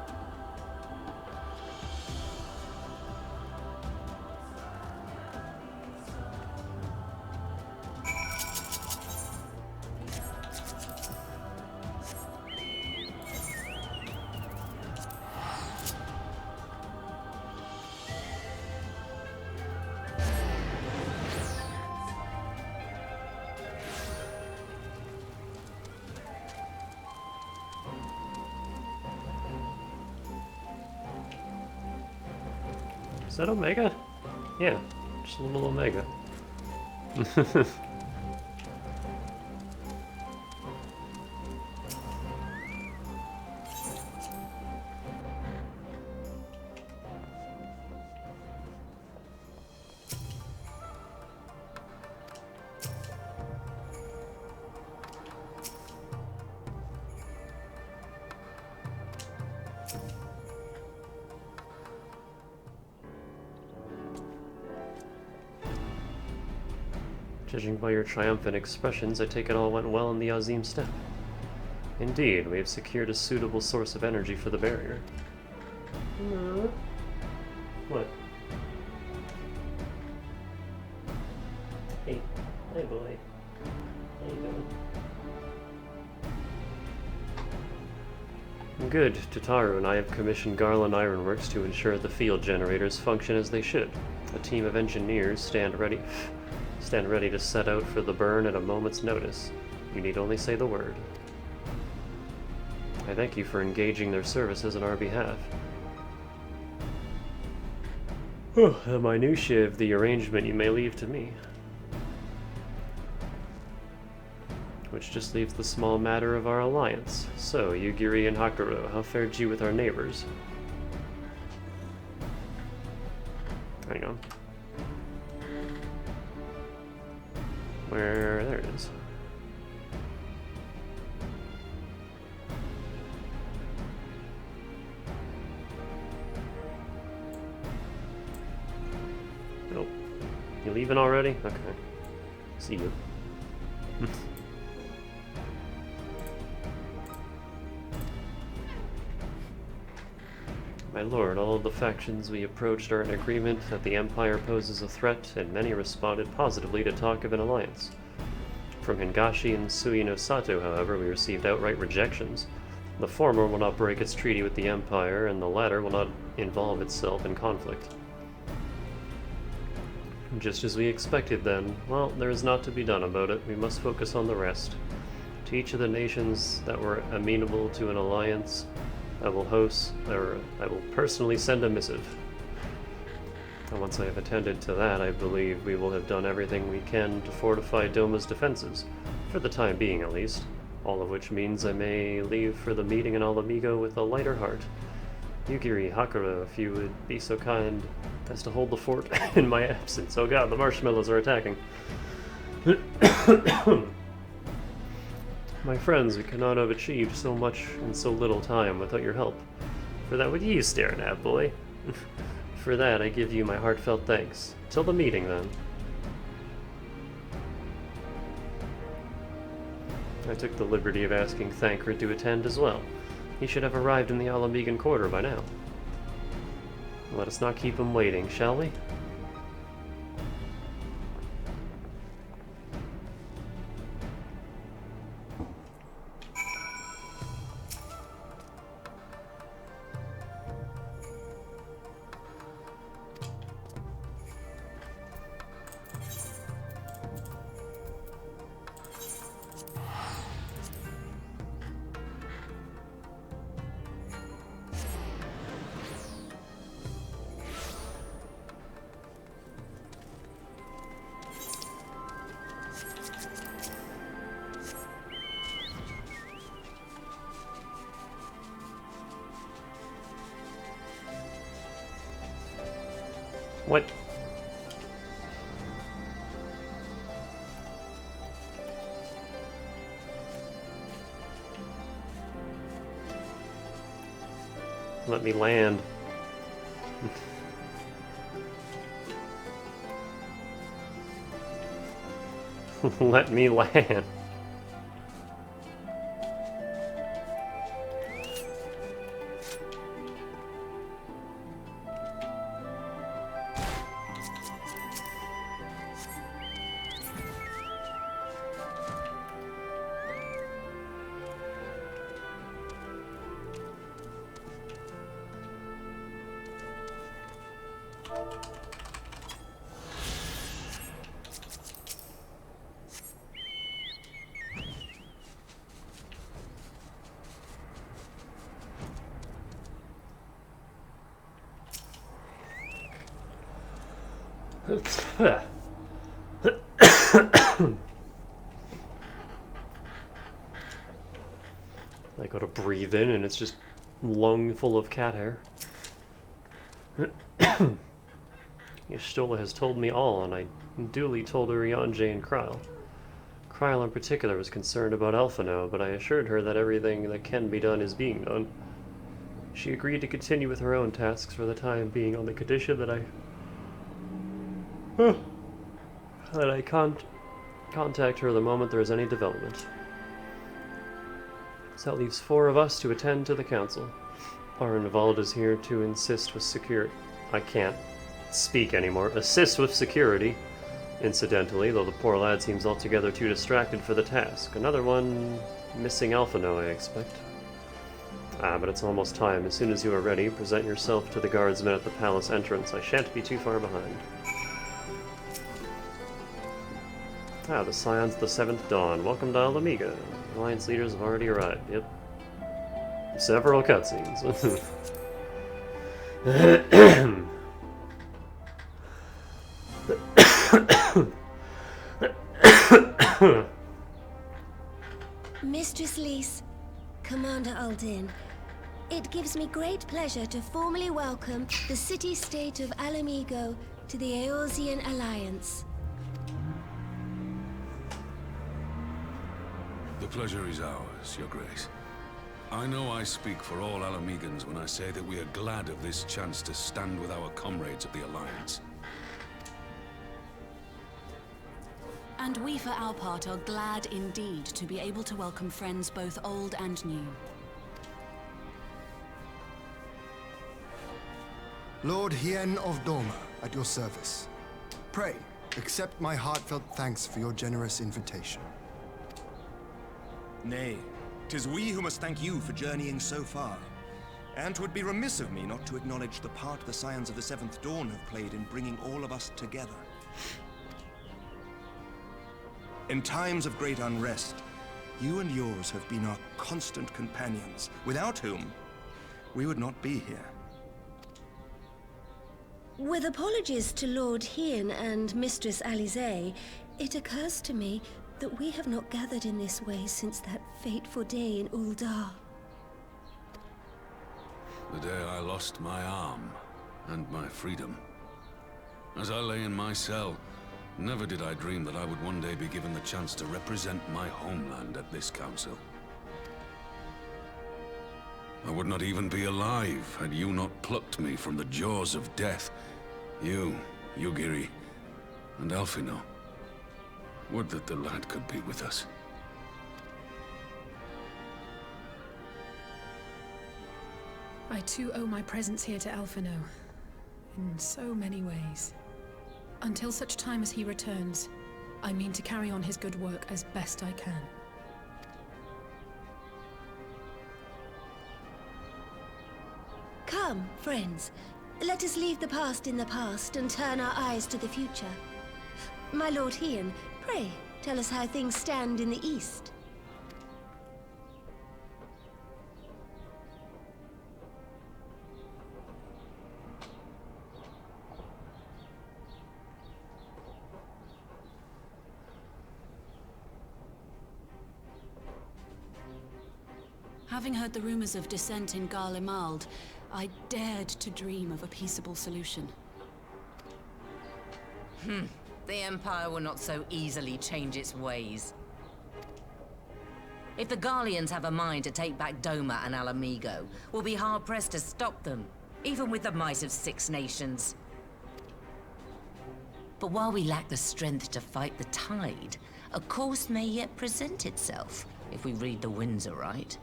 Is that Omega? Yeah, just a little Omega. Judging by your triumphant expressions, I take it all went well in the Azim Steppe. Indeed, we have secured a suitable source of energy for the barrier. What? Hey. Hey, boy. How you doing? Good. Tataru and I have commissioned Garland Ironworks to ensure the field generators function as they should. A team of engineers stand ready to set out for the burn at a moment's notice. You need only say the word. I thank you for engaging their services on our behalf. The minutiae of the arrangement you may leave to me. Which just leaves the small matter of our alliance. So, Yugiri and Hakuro, how fared you with our neighbors? Hang on. There it is. Nope. You leaving already? Okay. See you. My lord, all of the factions we approached are in agreement that the Empire poses a threat, and many responded positively to talk of an alliance. From Hingashi and Suino Sato, however, we received outright rejections. The former will not break its treaty with the Empire, and the latter will not involve itself in conflict. Just as we expected then, well, there is naught to be done about it. We must focus on the rest. To each of the nations that were amenable to an alliance, I will personally send a missive. And once I have attended to that, I believe we will have done everything we can to fortify Doma's defenses, for the time being at least, all of which means I may leave for the meeting in Alamigo with a lighter heart. Yugiri, Hakuro, if you would be so kind as to hold the fort in my absence. Oh god, the marshmallows are attacking. My friends, we could not have achieved so much in so little time without your help. For that, what are you staring at, boy? For that, I give you my heartfelt thanks. Till the meeting, then. I took the liberty of asking Thancred to attend as well. He should have arrived in the Alamigan Quarter by now. Let us not keep him waiting, shall we? What? Let me land. Let me land. I go to breathe in and it's just lung full of cat hair. Y'shtola has told me all, and I duly told her Yonjay and Kryle. Kryle in particular was concerned about Alphino, but I assured her that everything that can be done is being done. She agreed to continue with her own tasks for the time being on the condition that I contact her the moment there is any development. So that leaves 4 of us to attend to the council. Arnvald is here to insist with security. I can't speak anymore. Assist with security, incidentally, though the poor lad seems altogether too distracted for the task. Another one missing Alphino, I expect. But it's almost time. As soon as you are ready, present yourself to the guardsmen at the palace entrance. I shan't be too far behind. The Scions of the 7th Dawn. Welcome to Alamiga. Alliance leaders have already arrived. Yep. Several cutscenes. Mistress Lys, Commander Aldin, it gives me great pleasure to formally welcome the city-state of Alamigo to the Eorzean Alliance. The pleasure is ours, Your Grace. I know I speak for all Alamegans when I say that we are glad of this chance to stand with our comrades of the Alliance. And we, for our part, are glad indeed to be able to welcome friends both old and new. Lord Hien of Doma, at your service. Pray, accept my heartfelt thanks for your generous invitation. Nay, 'tis we who must thank you for journeying so far. And 'twould be remiss of me not to acknowledge the part the Scions of the 7th Dawn have played in bringing all of us together. In times of great unrest, you and yours have been our constant companions, without whom we would not be here. With apologies to Lord Hien and Mistress Alize, it occurs to me that we have not gathered in this way since that fateful day in Uldar. The day I lost my arm and my freedom. As I lay in my cell, never did I dream that I would one day be given the chance to represent my homeland at this council. I would not even be alive had you not plucked me from the jaws of death. You, Yugiri, and Alphino. Would that the lad could be with us. I too owe my presence here to Alphino, in so many ways. Until such time as he returns, I mean to carry on his good work as best I can. Come, friends. Let us leave the past in the past and turn our eyes to the future. My Lord Hien, pray, tell us how things stand in the East. Having heard the rumors of dissent in Garlemald, I dared to dream of a peaceable solution. The Empire will not so easily change its ways. If the Garleans have a mind to take back Doma and Alamigo, we'll be hard-pressed to stop them, even with the might of 6 nations. But while we lack the strength to fight the tide, a course may yet present itself, if we read the winds aright.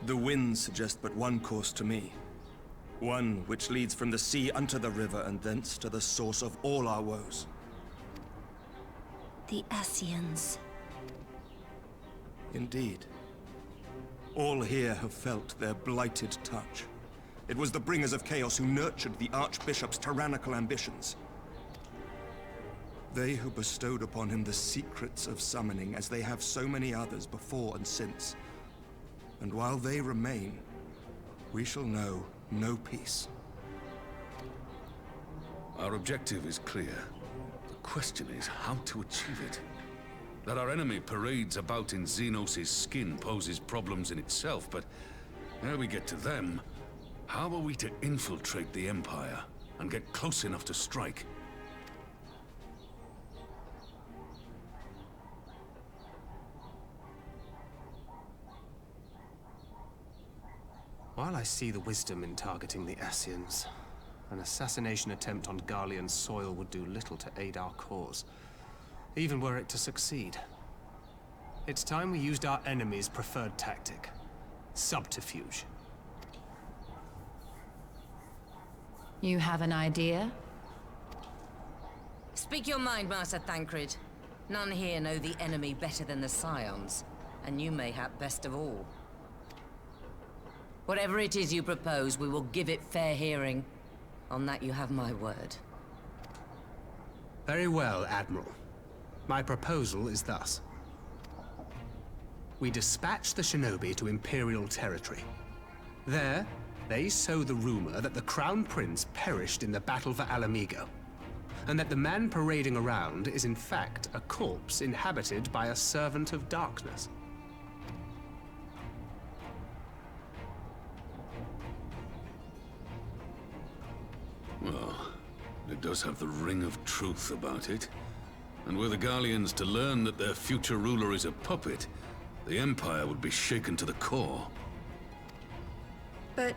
The winds suggest but one course to me. One which leads from the sea unto the river and thence to the source of all our woes. The Ascians. Indeed. All here have felt their blighted touch. It was the bringers of chaos who nurtured the Archbishop's tyrannical ambitions. They who bestowed upon him the secrets of summoning, as they have so many others before and since. And while they remain, we shall know no peace. Our objective is clear. The question is how to achieve it. That our enemy parades about in Xenos' skin poses problems in itself, but ere we get to them, how are we to infiltrate the Empire and get close enough to strike? While I see the wisdom in targeting the Ascians, an assassination attempt on Garlean soil would do little to aid our cause, even were it to succeed. It's time we used our enemy's preferred tactic: subterfuge. You have an idea? Speak your mind, Master Thancred. None here know the enemy better than the Scions, and you mayhap best of all. Whatever it is you propose, we will give it fair hearing. On that you have my word. Very well, Admiral. My proposal is thus. We dispatch the shinobi to Imperial territory. There, they sow the rumor that the Crown Prince perished in the battle for Alamigo, and that the man parading around is in fact a corpse inhabited by a servant of darkness. Well, it does have the ring of truth about it. And were the Garleans to learn that their future ruler is a puppet, the Empire would be shaken to the core. But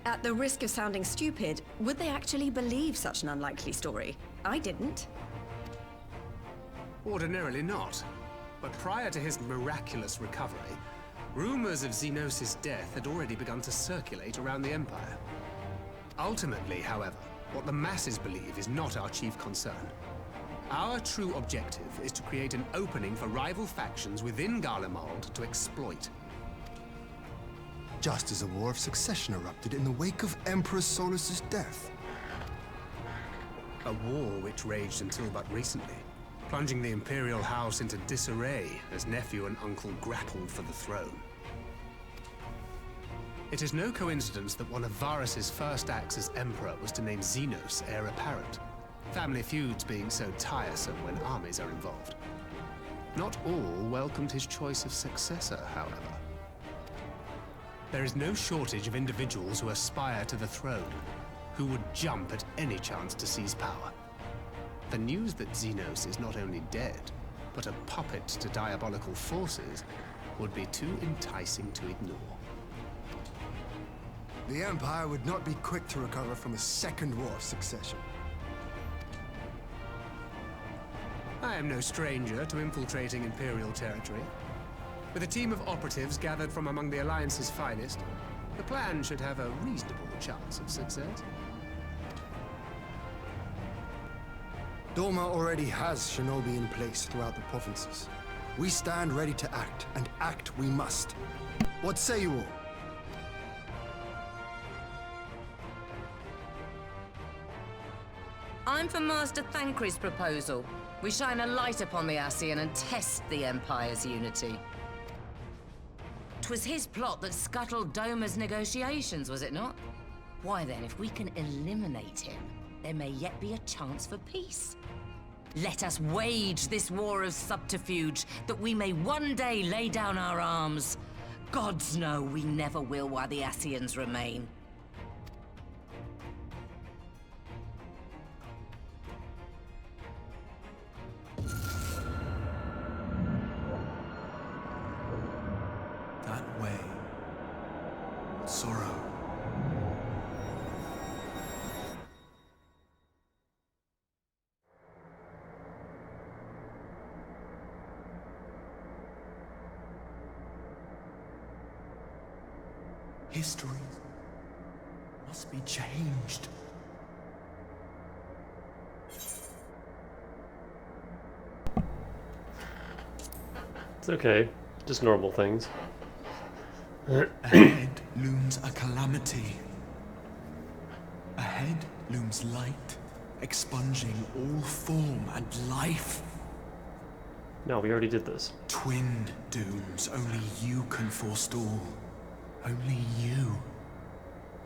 at the risk of sounding stupid, would they actually believe such an unlikely story? I didn't. Ordinarily not. But prior to his miraculous recovery, rumors of Xenos' death had already begun to circulate around the Empire. Ultimately, however, what the masses believe is not our chief concern. Our true objective is to create an opening for rival factions within Garlemald to exploit. Just as a war of succession erupted in the wake of Emperor Solus's death. A war which raged until but recently, plunging the Imperial House into disarray as nephew and uncle grappled for the throne. It is no coincidence that one of Varus's first acts as Emperor was to name Xenos heir apparent. Family feuds being so tiresome when armies are involved. Not all welcomed his choice of successor, however. There is no shortage of individuals who aspire to the throne, who would jump at any chance to seize power. The news that Xenos is not only dead, but a puppet to diabolical forces, would be too enticing to ignore. The Empire would not be quick to recover from a second war of succession. I am no stranger to infiltrating Imperial territory. With a team of operatives gathered from among the Alliance's finest, the plan should have a reasonable chance of success. Doma already has shinobi in place throughout the provinces. We stand ready to act, and act we must. What say you all? I'm for Master Thancred's proposal. We shine a light upon the Ascian and test the Empire's unity. 'Twas his plot that scuttled Doma's negotiations, was it not? Why then, if we can eliminate him, there may yet be a chance for peace. Let us wage this war of subterfuge, that we may one day lay down our arms. Gods know we never will while the Ascians remain. History must be changed. It's okay. Just normal things. Ahead looms a calamity. Ahead looms light, expunging all form and life. No, we already did this. Twinned dooms only you can forestall. Only you.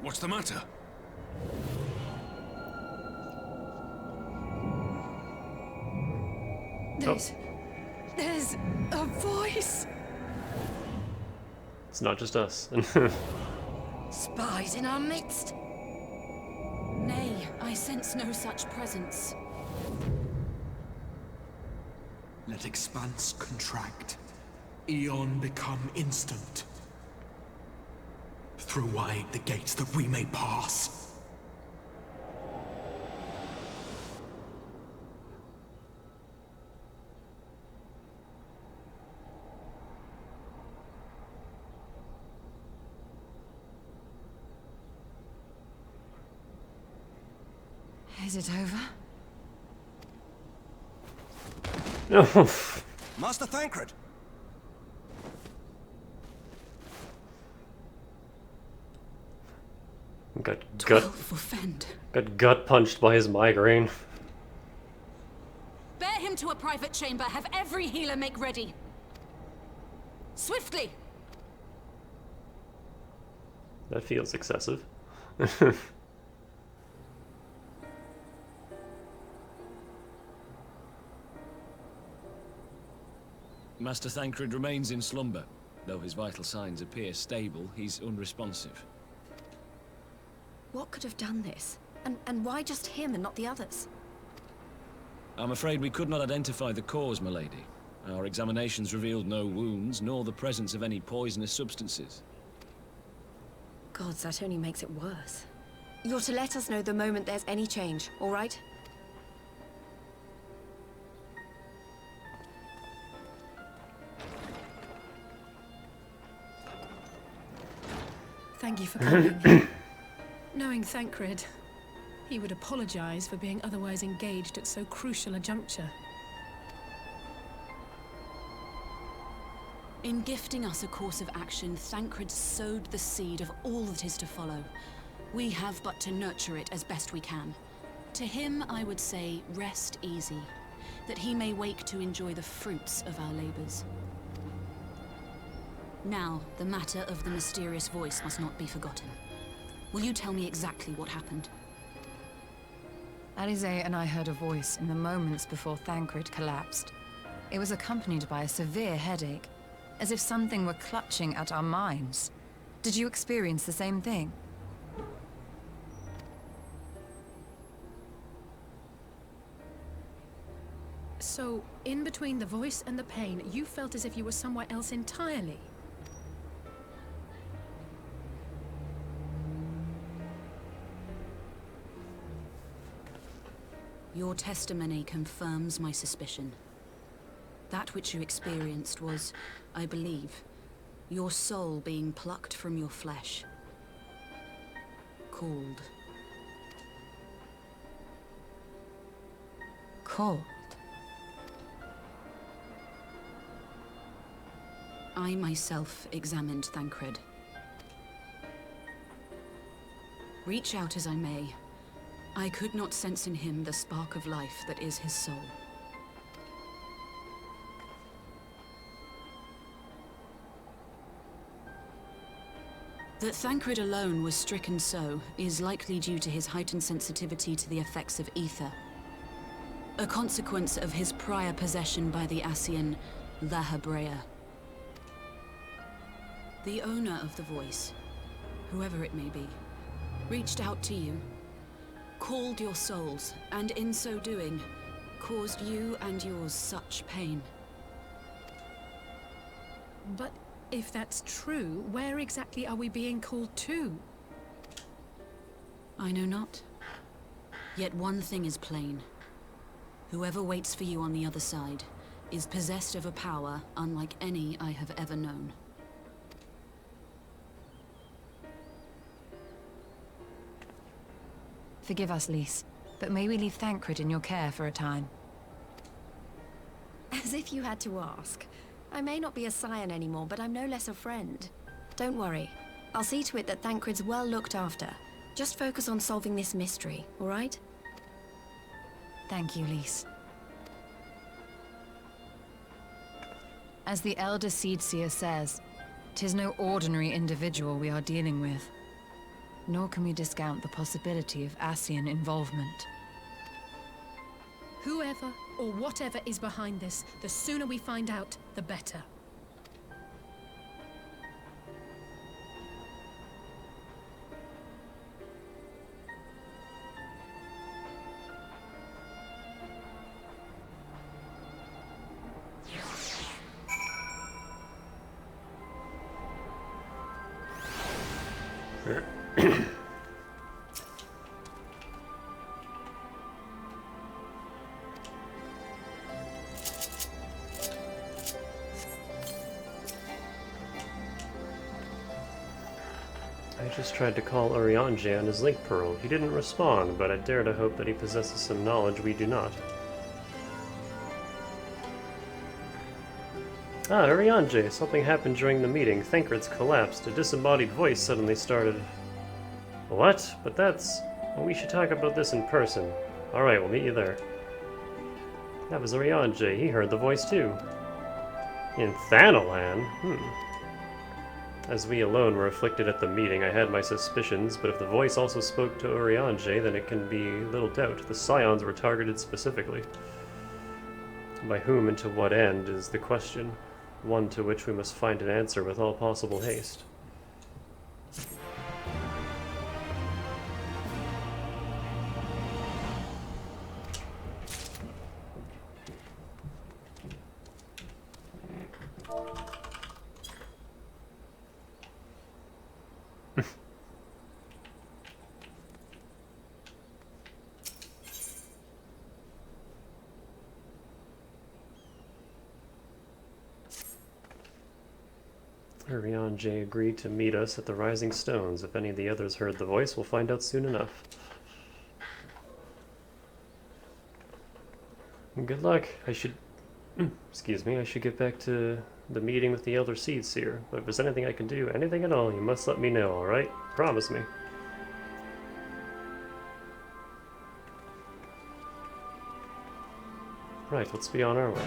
What's the matter? There's a voice. It's not just us. Spies in our midst? Nay, I sense no such presence. Let expanse contract. Eon become instant. Throw wide the gates that we may pass. Is it over? No. Master Thancred! Got 12 for Fend. got gut punched by his migraine. Bear him to a private chamber. Have every healer make ready. Swiftly! That feels excessive. Master Thancred remains in slumber. Though his vital signs appear stable, he's unresponsive. What could have done this? And why just him and not the others? I'm afraid we could not identify the cause, milady. Our examinations revealed no wounds, nor the presence of any poisonous substances. Gods, that only makes it worse. You're to let us know the moment there's any change, all right? Thank you for coming. Knowing Thancred, he would apologize for being otherwise engaged at so crucial a juncture. In gifting us a course of action, Thancred sowed the seed of all that is to follow. We have but to nurture it as best we can. To him, I would say, rest easy, that he may wake to enjoy the fruits of our labors. Now, the matter of the mysterious voice must not be forgotten. Will you tell me exactly what happened? Alize and I heard a voice in the moments before Thancred collapsed. It was accompanied by a severe headache, as if something were clutching at our minds. Did you experience the same thing? So, in between the voice and the pain, you felt as if you were somewhere else entirely? Your testimony confirms my suspicion. That which you experienced was, I believe, your soul being plucked from your flesh. Called. Called? I myself examined Thancred. Reach out as I may, I could not sense in him the spark of life that is his soul. That Thancred alone was stricken so is likely due to his heightened sensitivity to the effects of ether. A consequence of his prior possession by the Asian La Hebrea. The owner of the voice, whoever it may be, reached out to you, called your souls, and in so doing, caused you and yours such pain. But if that's true, where exactly are we being called to? I know not. Yet one thing is plain. Whoever waits for you on the other side is possessed of a power unlike any I have ever known. Forgive us, Lise, but may we leave Thancred in your care for a time? As if you had to ask. I may not be a scion anymore, but I'm no less a friend. Don't worry. I'll see to it that Thancred's well looked after. Just focus on solving this mystery, all right? Thank you, Lise. As the Elder Seedseer says, 'tis no ordinary individual we are dealing with. Nor can we discount the possibility of Ascian involvement. Whoever or whatever is behind this, the sooner we find out, the better. I just tried to call Urianger on his link pearl. He didn't respond, but I dare to hope that he possesses some knowledge we do not. Ah, Urianger, something happened during the meeting. Thancred's collapsed. A disembodied voice suddenly started. What? But that's... Well, we should talk about this in person. Alright, we'll meet you there. That was Urianger. He heard the voice too. In Thanalan? As we alone were afflicted at the meeting, I had my suspicions, but if the voice also spoke to Urianger, then it can be little doubt. The Scions were targeted specifically. By whom and to what end is the question, one to which we must find an answer with all possible haste. Urianger agreed to meet us at the Rising Stones. If any of the others heard the voice, we'll find out soon enough. Good luck. I should... excuse me, I should get back to the meeting with the Elder Seedseer. But if there's anything I can do, anything at all, you must let me know, alright? Promise me. Right, let's be on our way.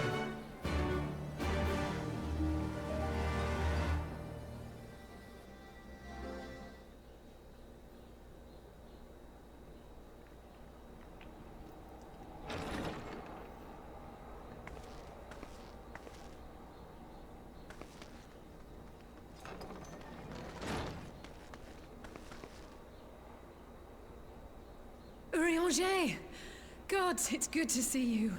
Urianger! God, it's good to see you.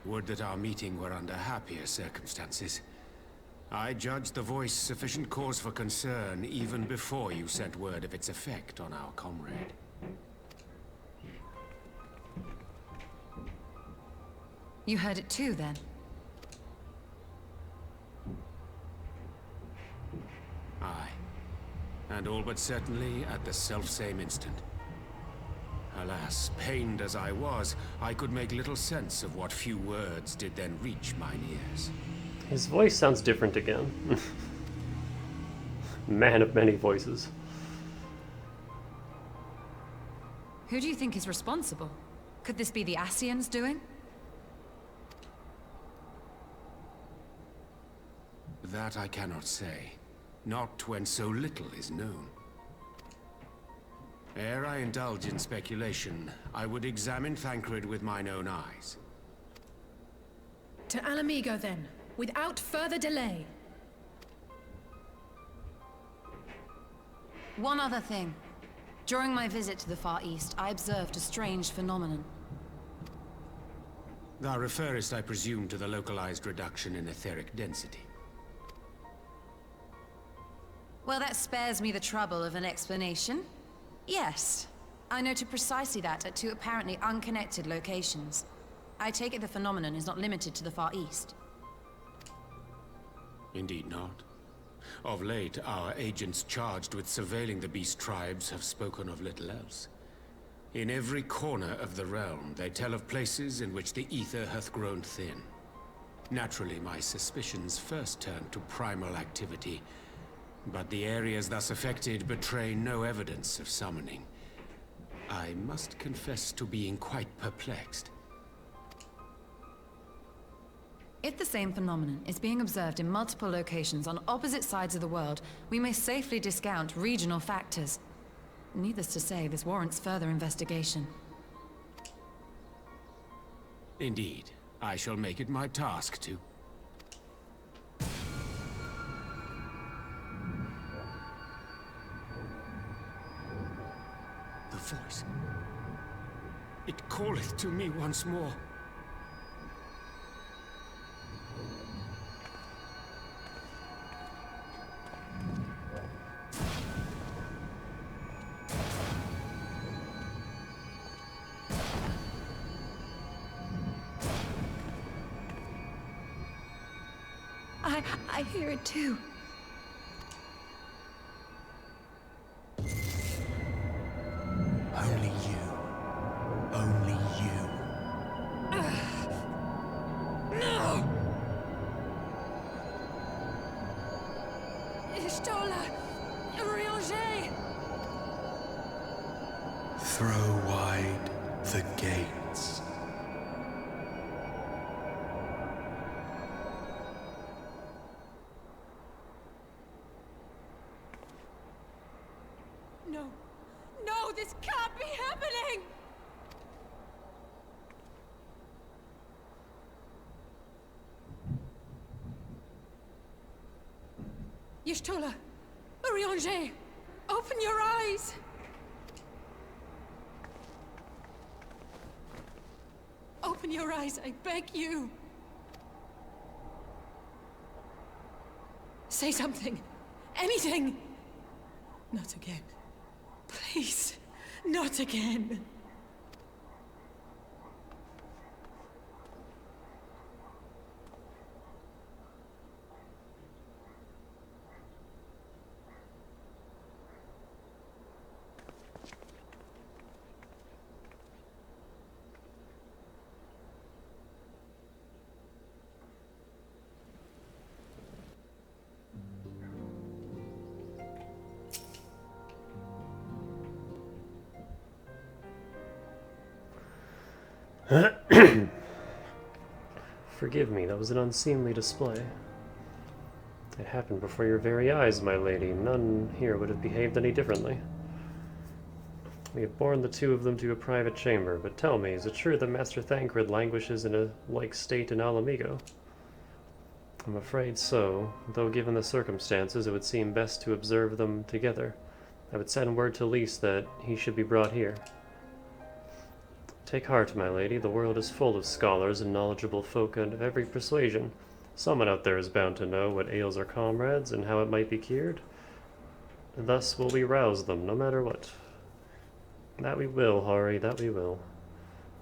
Would that our meeting were under happier circumstances. I judged the voice sufficient cause for concern even before you sent word of its effect on our comrade. You heard it too, then? Aye. And all but certainly at the selfsame instant. Alas, pained as I was, I could make little sense of what few words did then reach mine ears. His voice sounds different again. Man of many voices. Who do you think is responsible? Could this be the Ascians' doing? That I cannot say. Not when so little is known. Ere I indulge in speculation, I would examine Thancred with mine own eyes. To Alamigo, then, without further delay. One other thing. During my visit to the Far East, I observed a strange phenomenon. Thou referrest, I presume, to the localized reduction in etheric density. Well, that spares me the trouble of an explanation. Yes, I noted precisely that at two apparently unconnected locations. I take it the phenomenon is not limited to the Far East. Indeed not. Of late, our agents charged with surveilling the beast tribes have spoken of little else. In every corner of the realm, they tell of places in which the ether hath grown thin. Naturally, my suspicions first turned to primal activity, but the areas thus affected betray no evidence of summoning. I must confess to being quite perplexed. If the same phenomenon is being observed in multiple locations on opposite sides of the world, we may safely discount regional factors. Needless to say, this warrants further investigation. Indeed. I shall make it my task to... The voice. It calleth to me once more. I hear it too. Only you. Only you. No! Ishtola! Urianger! Throw wide the gates. No! No, this can't be happening! Y'shtola! Urianger! Open your eyes! Open your eyes, I beg you! Say something! Anything! Not again. Please, not again. Forgive me, that was an unseemly display. It happened before your very eyes, my lady. None here would have behaved any differently. We have borne the two of them to a private chamber, but tell me, is it true that Master Thancred languishes in a like state in Alamigo? I'm afraid so, though given the circumstances it would seem best to observe them together. I would send word to Lys that he should be brought here. Take heart, my lady, the world is full of scholars and knowledgeable folk of every persuasion. Someone out there is bound to know what ails our comrades and how it might be cured. Thus will we rouse them, no matter what. That we will, Hari, that we will.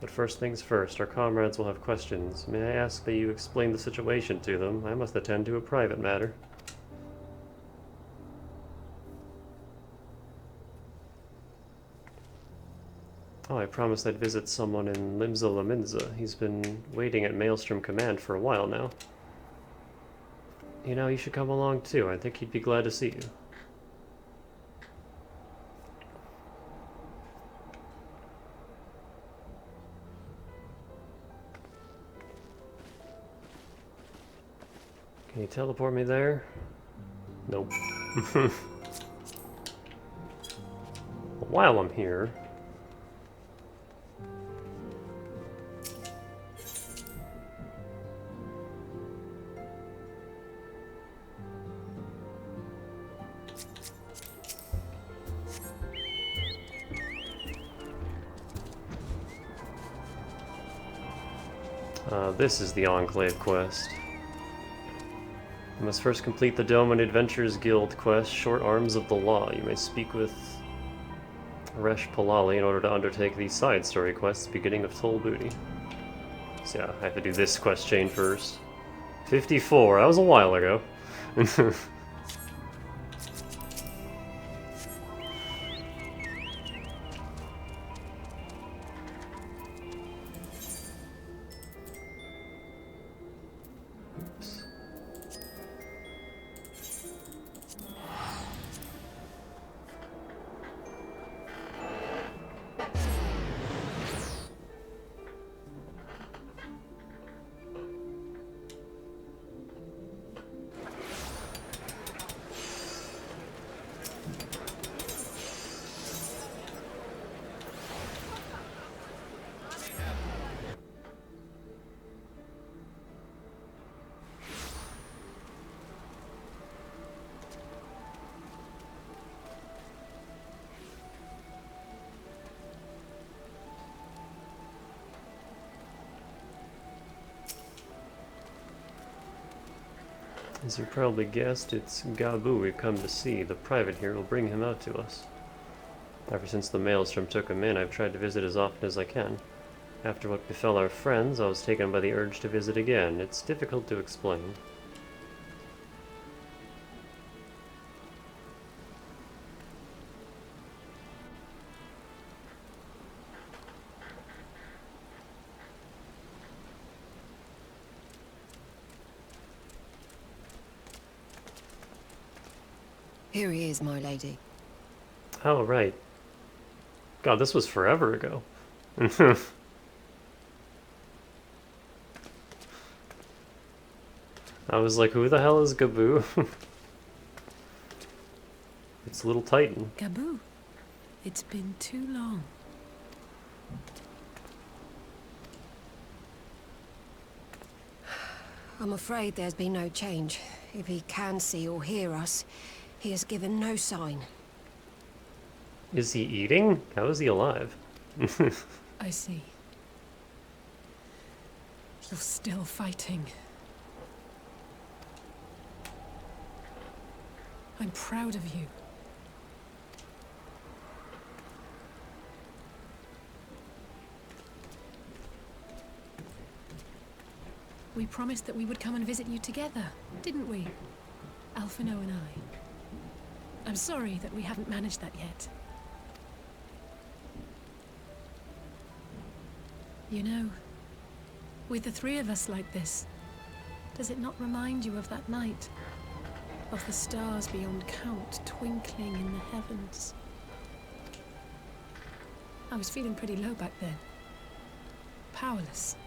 But first things first, our comrades will have questions. May I ask that you explain the situation to them? I must attend to a private matter. Oh, I promised I'd visit someone in Limsa Laminza. He's been waiting at Maelstrom Command for a while now. You know, you should come along too. I think he'd be glad to see you. Can you teleport me there? Nope. While I'm here... this is the Enclave quest. You must first complete the Doman Adventures Guild quest, Short Arms of the Law. You may speak with Resh Palali in order to undertake the side story quests, beginning of Toll Booty. So yeah, I have to do this quest chain first. 54, that was a while ago. As you probably guessed, it's Gabu we've come to see. The private here will bring him out to us. Ever since the maelstrom took him in, I've tried to visit as often as I can. After what befell our friends, I was taken by the urge to visit again. It's difficult to explain. Here he is, my lady. Oh, right. God, this was forever ago. I was like, who the hell is Gabu? It's Little Titan. Gabu, it's been too long. I'm afraid there's been no change. If he can see or hear us, he has given no sign. Is he eating? How is he alive? I see. You're still fighting. I'm proud of you. We promised that we would come and visit you together, didn't we? Alphino and I. I'm sorry that we haven't managed that yet. You know, with the three of us like this, does it not remind you of that night? Of the stars beyond count twinkling in the heavens? I was feeling pretty low back then. Powerless.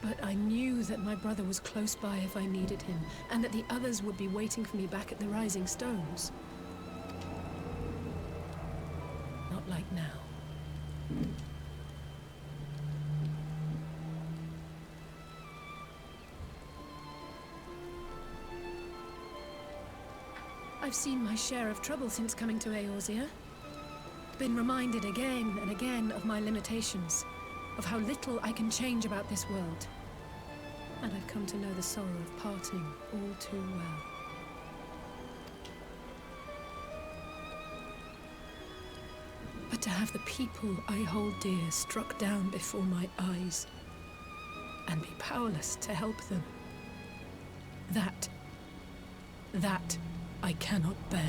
But I knew that my brother was close by if I needed him, and that the others would be waiting for me back at the Rising Stones. Not like now. I've seen my share of trouble since coming to Eorzea. Been reminded again and again of my limitations, of how little I can change about this world. And I've come to know the sorrow of parting all too well. But to have the people I hold dear struck down before my eyes, and be powerless to help them, that I cannot bear.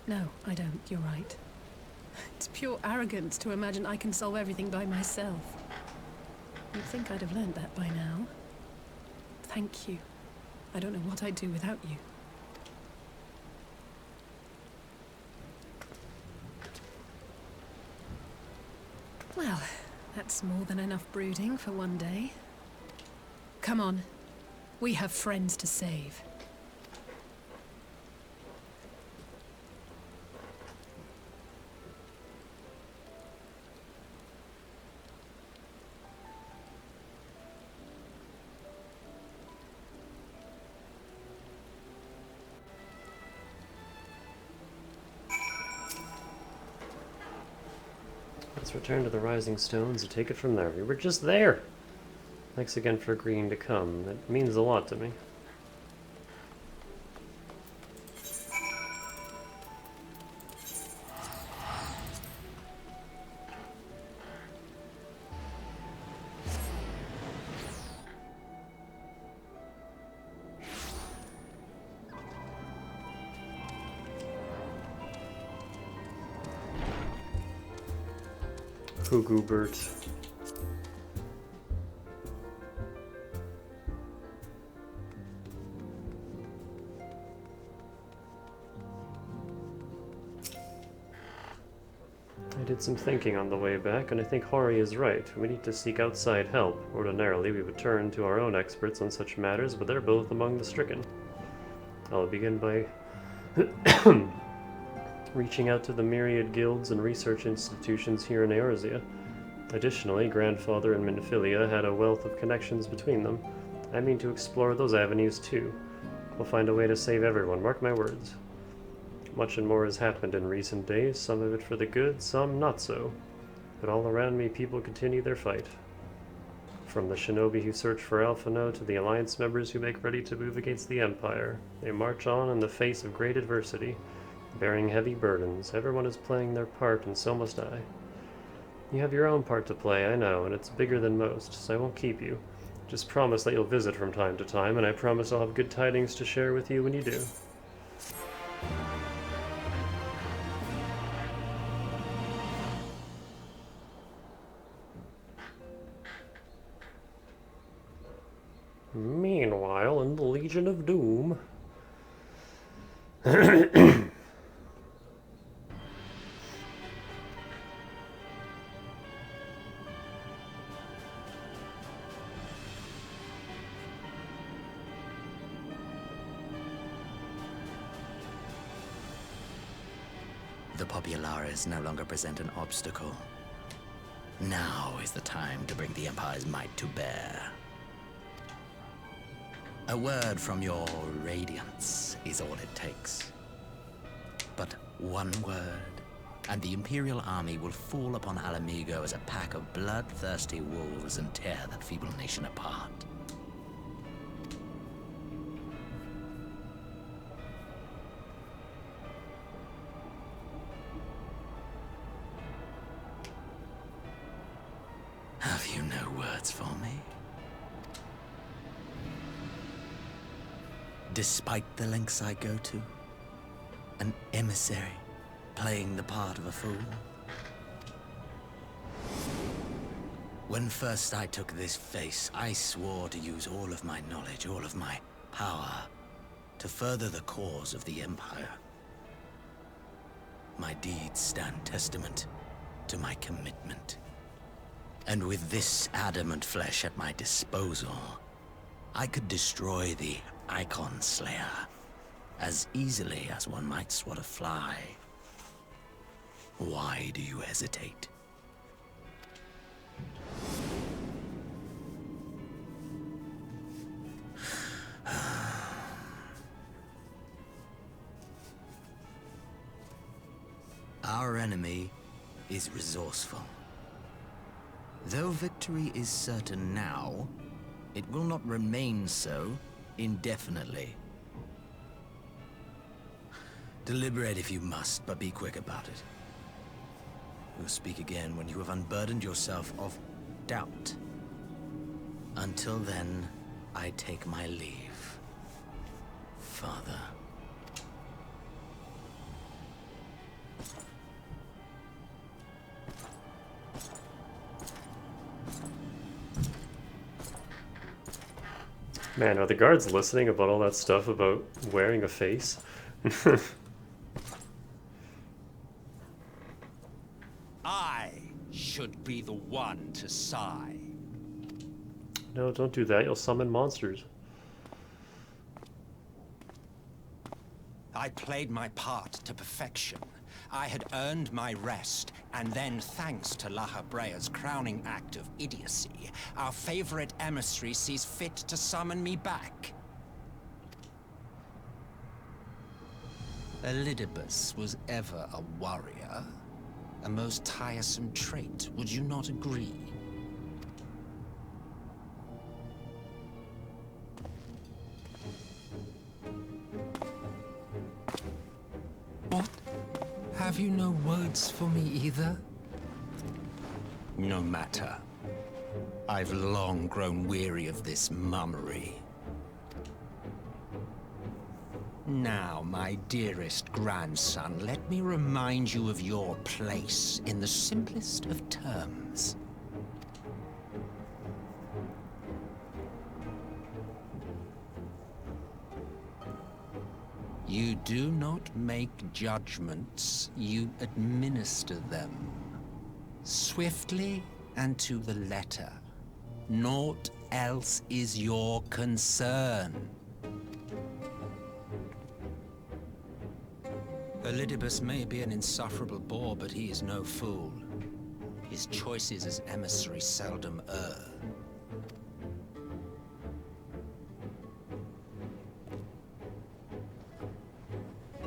No, I don't. You're right. It's pure arrogance to imagine I can solve everything by myself. You'd think I'd have learned that by now. Thank you. I don't know what I'd do without you. Well, that's more than enough brooding for one day. Come on. We have friends to save. Let's return to the Rising Stones and take it from there. We were just there! Thanks again for agreeing to come. It means a lot to me. Hugubert. I did some thinking on the way back, and I think Hori is right. We need to seek outside help. Ordinarily, we would turn to our own experts on such matters, but they're both among the stricken. I'll begin by reaching out to the myriad guilds and research institutions here in Eorzea. Additionally, Grandfather and Minfilia had a wealth of connections between them, I mean to explore those avenues too. We'll find a way to save everyone, mark my words. Much and more has happened in recent days, some of it for the good, some not so. But all around me, people continue their fight. From the shinobi who search for Alphino to the Alliance members who make ready to move against the Empire, they march on in the face of great adversity, bearing heavy burdens. Everyone is playing their part, and so must I. You have your own part to play, I know, and it's bigger than most, so I won't keep you. Just promise that you'll visit from time to time, and I promise I'll have good tidings to share with you when you do. Meanwhile, in the Legion of Doom... The Populares no longer present an obstacle. Now is the time to bring the Empire's might to bear. A word from your Radiance is all it takes. But one word, and the Imperial army will fall upon Alamigo as a pack of bloodthirsty wolves and tear that feeble nation apart. Have you no words for me? Despite the lengths I go to, an emissary playing the part of a fool. When first I took this face, I swore to use all of my knowledge, all of my power, to further the cause of the Empire. My deeds stand testament to my commitment. And with this adamant flesh at my disposal, I could destroy the Icon Slayer as easily as one might swat a fly. Why do you hesitate? Our enemy is resourceful. Though victory is certain now, it will not remain so indefinitely. Deliberate if you must, but be quick about it. We'll speak again when you have unburdened yourself of doubt. Until then, I take my leave, Father. Man, are the guards listening about all that stuff about wearing a face? I should be the one to sigh. No, don't do that. You'll summon monsters. I played my part to perfection. I had earned my rest, and then thanks to La Habrea's crowning act of idiocy, our favorite emissary sees fit to summon me back. Elidibus was ever a warrior. A most tiresome trait, would you not agree? What? Have you no words for me either? No matter. I've long grown weary of this mummery. Now, my dearest grandson, let me remind you of your place in the simplest of terms. You do not make judgments, you administer them. Swiftly and to the letter. Naught else is your concern. Elidibus may be an insufferable bore, but he is no fool. His choices as emissary seldom err.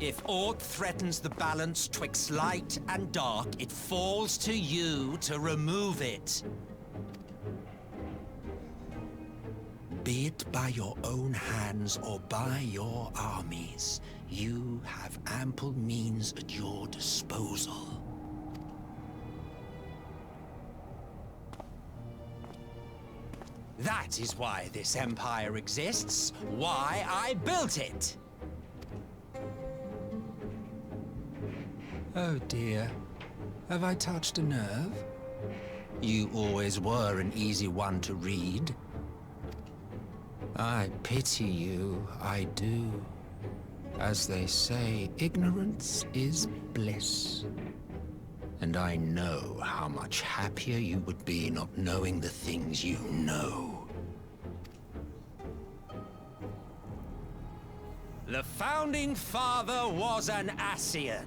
If aught threatens the balance twixt light and dark, it falls to you to remove it. Be it by your own hands or by your armies, you have ample means at your disposal. That is why this empire exists, why I built it. Oh dear, have I touched a nerve? You always were an easy one to read. I pity you, I do. As they say, ignorance is bliss. And I know how much happier you would be not knowing the things you know. The Founding Father was an Ascian,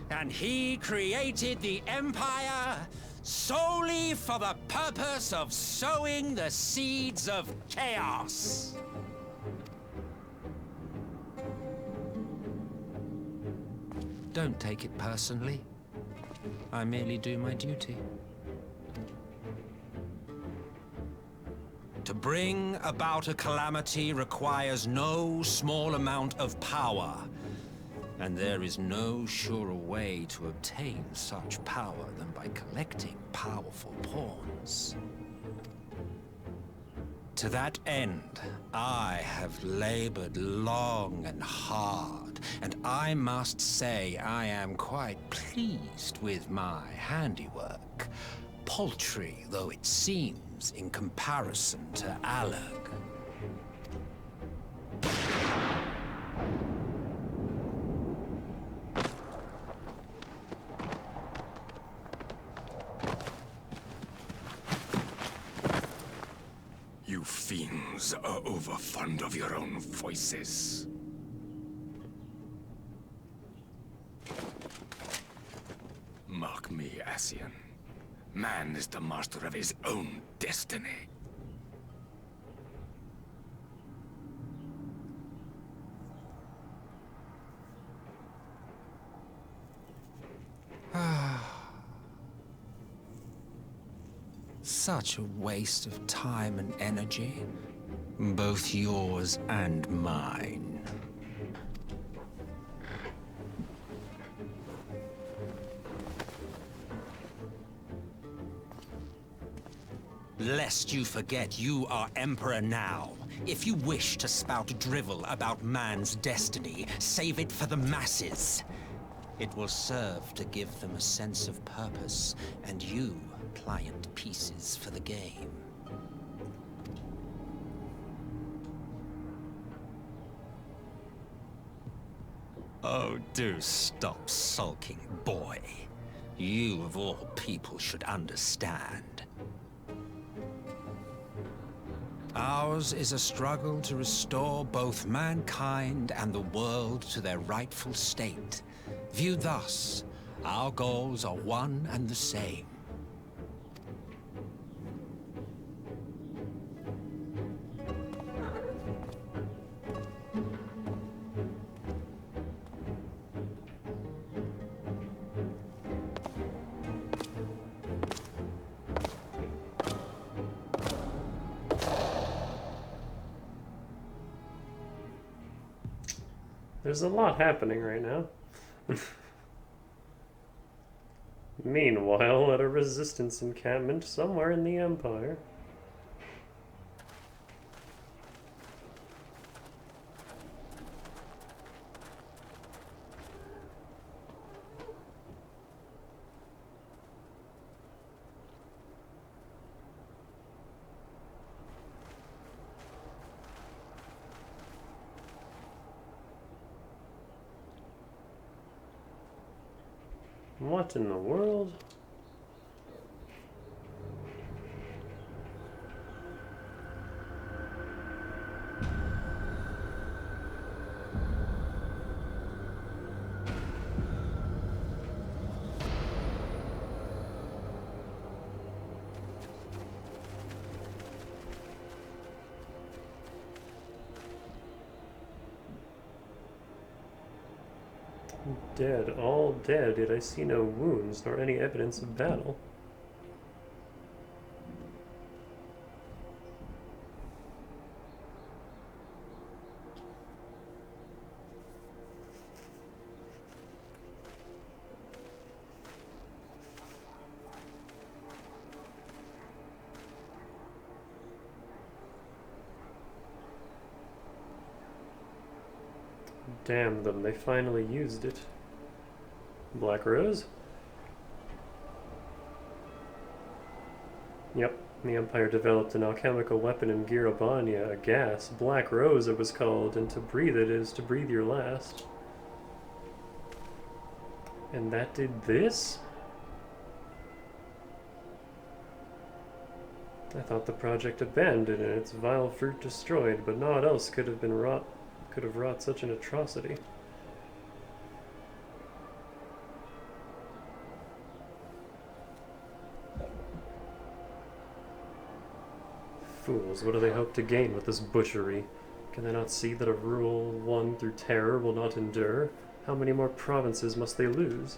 and he created the Empire solely for the purpose of sowing the seeds of chaos. Don't take it personally. I merely do my duty. To bring about a calamity requires no small amount of power. And there is no surer way to obtain such power than by collecting powerful pawns. To that end, I have labored long and hard, and I must say I am quite pleased with my handiwork, paltry though it seems in comparison to Alag. You fiends are overfond of your own voices. Mark me, Ascian. Man is the master of his own destiny. Such a waste of time and energy, both yours and mine. Lest you forget, you are Emperor now. If you wish to spout drivel about man's destiny, save it for the masses. It will serve to give them a sense of purpose, and you pliant pieces for the game. Oh, do stop sulking, boy. You, of all people, should understand. Ours is a struggle to restore both mankind and the world to their rightful state. Viewed thus, our goals are one and the same. There's a lot happening right now. Meanwhile, at a resistance encampment somewhere in the Empire. What in the world? Dead, all dead, yet I see no wounds, nor any evidence of battle. Damn them, they finally used it. Black Rose? Yep, the Empire developed an alchemical weapon in Girobania, a gas. Black Rose it was called, and to breathe it is to breathe your last. And that did this? I thought the project abandoned and its vile fruit destroyed, but naught else could have wrought such an atrocity. Fools, what do they hope to gain with this butchery? Can they not see that a rule won through terror will not endure? How many more provinces must they lose?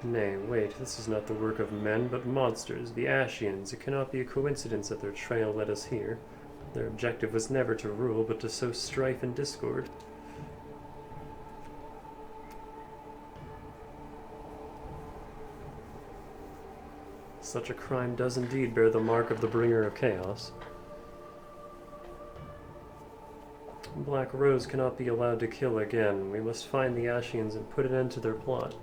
Nay, wait, this is not the work of men, but monsters, the Ashians. It cannot be a coincidence that their trail led us here. Their objective was never to rule, but to sow strife and discord. Such a crime does indeed bear the mark of the bringer of chaos. Black Rose cannot be allowed to kill again. We must find the Ashians and put an end to their plot.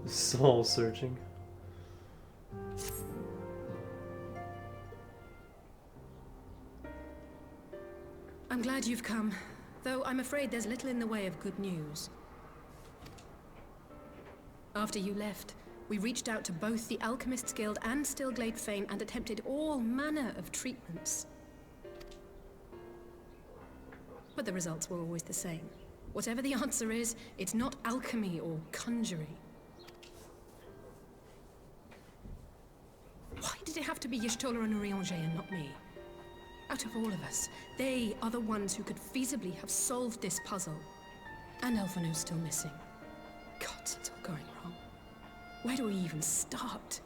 Soul searching. I'm glad you've come, though I'm afraid there's little in the way of good news. After you left, we reached out to both the Alchemists Guild and Stillglade Fane and attempted all manner of treatments. But the results were always the same. Whatever the answer is, it's not alchemy or conjuring. Why did it have to be Y'shtola and Urianger and not me? Out of all of us, they are the ones who could feasibly have solved this puzzle. And Elfino's still missing. Gods, it's all going wrong. Where do we even start?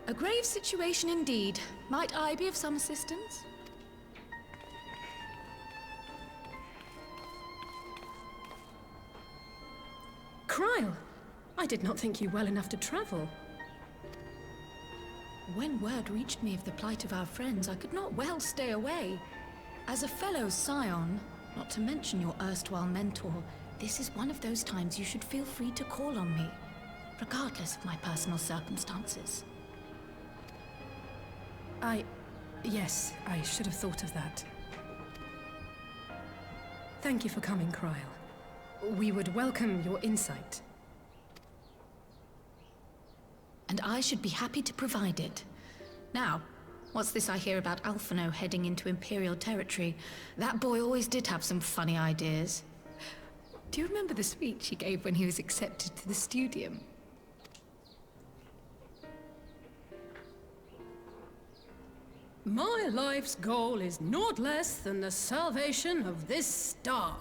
A grave situation indeed. Might I be of some assistance? Kryle! I did not think you well enough to travel. When word reached me of the plight of our friends, I could not well stay away. As a fellow scion, not to mention your erstwhile mentor, this is one of those times you should feel free to call on me, regardless of my personal circumstances. Yes, I should have thought of that. Thank you for coming, Kryle. We would welcome your insight. And I should be happy to provide it. Now, what's this I hear about Alphino heading into Imperial territory? That boy always did have some funny ideas. Do you remember the speech he gave when he was accepted to the Studium? My life's goal is naught less than the salvation of this star.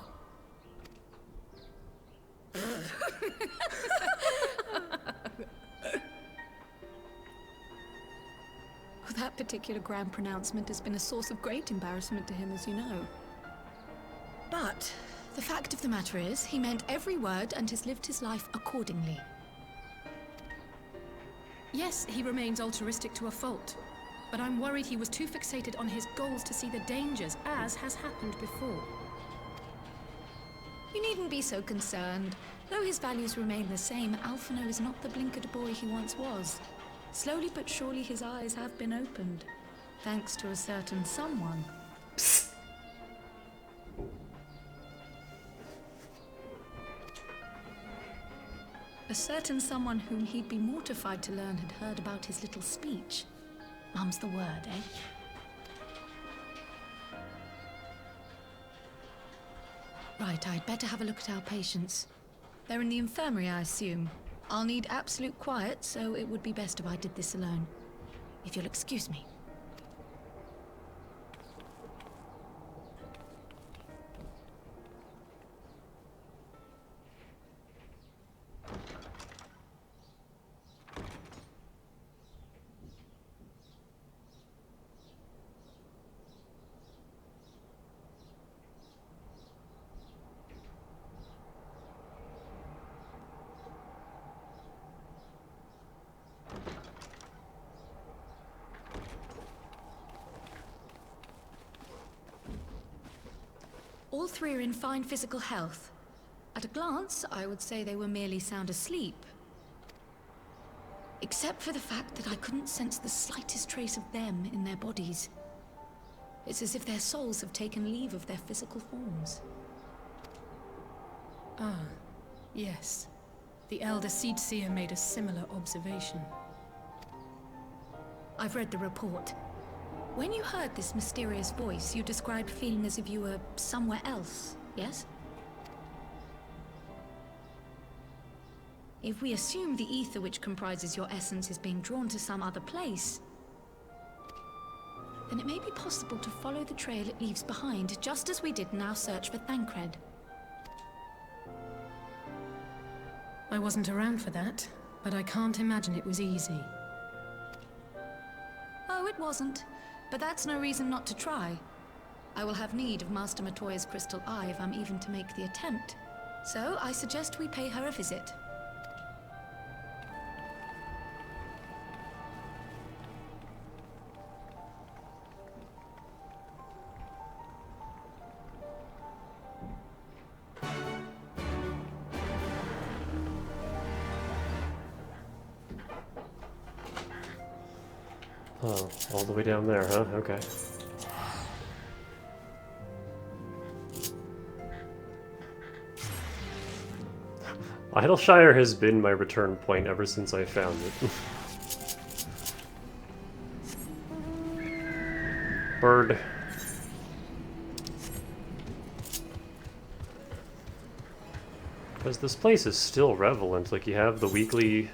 That particular grand pronouncement has been a source of great embarrassment to him, as you know. But the fact of the matter is, he meant every word and has lived his life accordingly. Yes, he remains altruistic to a fault. But I'm worried he was too fixated on his goals to see the dangers, as has happened before. You needn't be so concerned. Though his values remain the same, Alphino is not the blinkered boy he once was. Slowly but surely his eyes have been opened, thanks to a certain someone. Psst. A certain someone whom he'd be mortified to learn had heard about his little speech. Mum's the word, eh? Right, I'd better have a look at our patients. They're in the infirmary, I assume. I'll need absolute quiet, so it would be best if I did this alone. If you'll excuse me. All three are in fine physical health. At a glance, I would say they were merely sound asleep. Except for the fact that I couldn't sense the slightest trace of them in their bodies. It's as if their souls have taken leave of their physical forms. Ah, yes. The Elder Seedseer made a similar observation. I've read the report. When you heard this mysterious voice, you described feeling as if you were somewhere else, yes? If we assume the ether which comprises your essence is being drawn to some other place, then it may be possible to follow the trail it leaves behind, just as we did in our search for Thancred. I wasn't around for that, but I can't imagine it was easy. Oh, it wasn't. But that's no reason not to try. I will have need of Master Matoya's crystal eye if I'm even to make the attempt. So I suggest we pay her a visit. Oh, all the way down there, huh? Okay. Idleshire has been my return point ever since I found it. Bird. Because this place is still relevant. Like, you have the weekly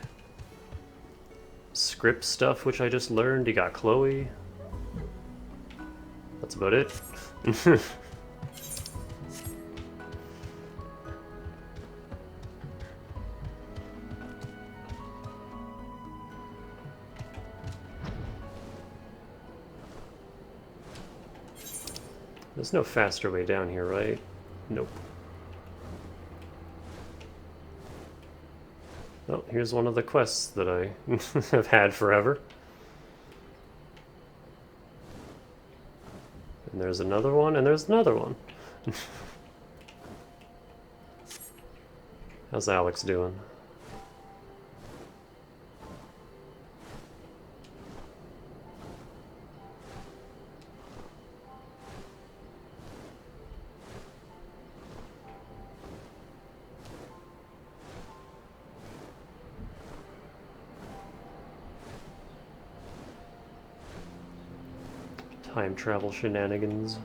script stuff, which I just learned. You got Chloe. That's about it. There's no faster way down here, right? Nope. Oh, here's one of the quests that I have had forever. And there's another one, and there's another one. How's Alex doing? Time travel shenanigans.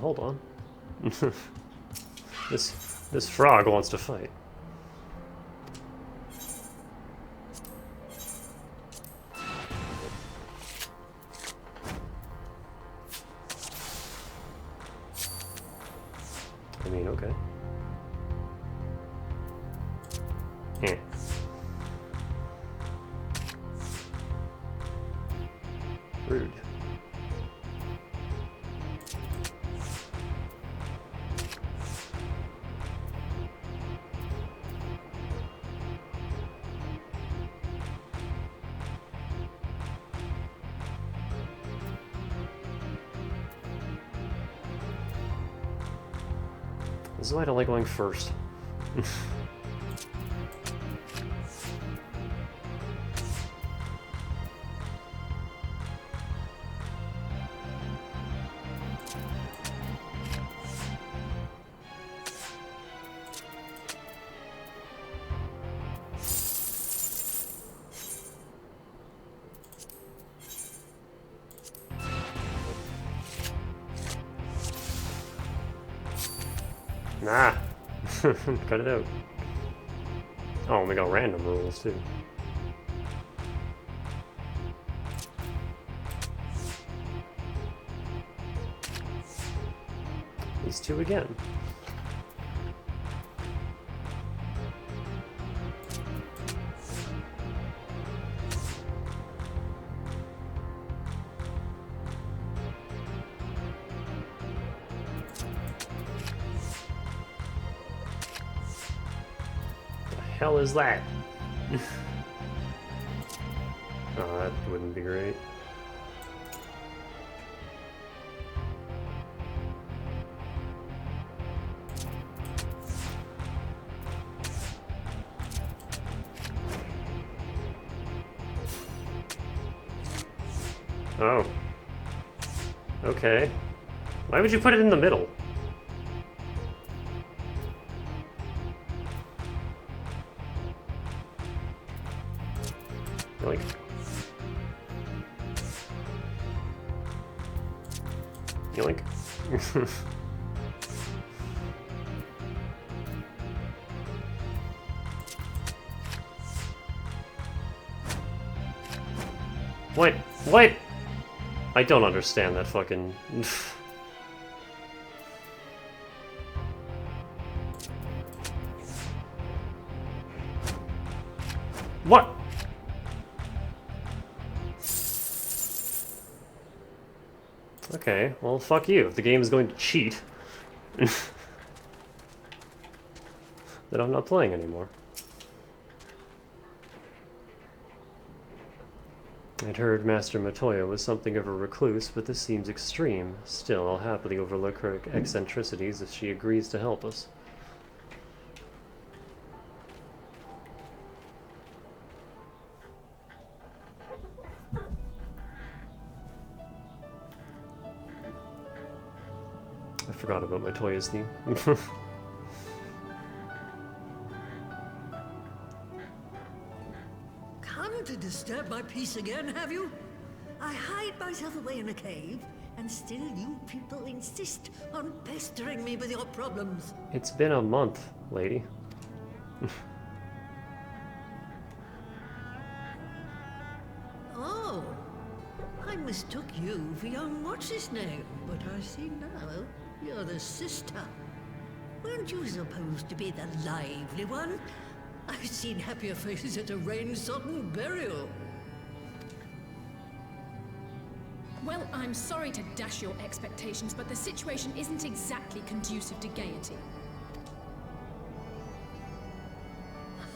Hold on. This frog wants to fight. I mean, okay. is why I don't like going first. Nah. Cut it out. Oh, we got random rules too. These two again. Hell is that? Oh, that wouldn't be great. Oh. Okay. Why would you put it in the middle? Yoink. Yoink. What? What? I don't understand that fucking... What? Okay, well, fuck you. If the game is going to cheat, then I'm not playing anymore. I'd heard Master Matoya was something of a recluse, but this seems extreme. Still, I'll happily overlook her eccentricities if she agrees to help us. I forgot about Matoya's theme. Come to disturb my peace again, have you? I hide myself away in a cave, and still you people insist on pestering me with your problems. It's been a month, lady. Oh, I mistook you for young what's-his-name, but I see now you're the sister. Weren't you supposed to be the lively one? I've seen happier faces at a rain-sodden burial. Well, I'm sorry to dash your expectations, but the situation isn't exactly conducive to gaiety.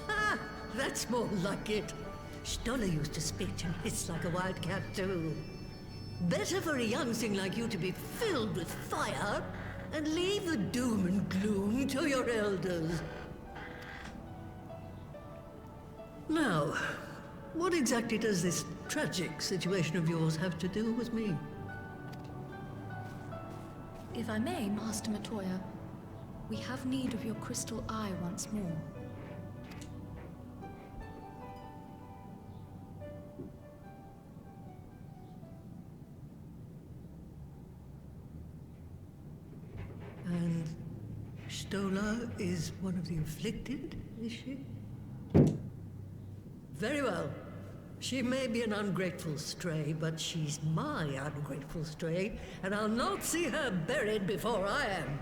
Ha! That's more like it. Stoller used to spit and hiss like a wildcat too. Better for a young thing like you to be filled with fire and leave the doom and gloom to your elders. Now, what exactly does this tragic situation of yours have to do with me? If I may, Master Matoya, we have need of your crystal eye once more. And Stoller is one of the afflicted, is she? Very well. She may be an ungrateful stray, but she's my ungrateful stray, and I'll not see her buried before I am.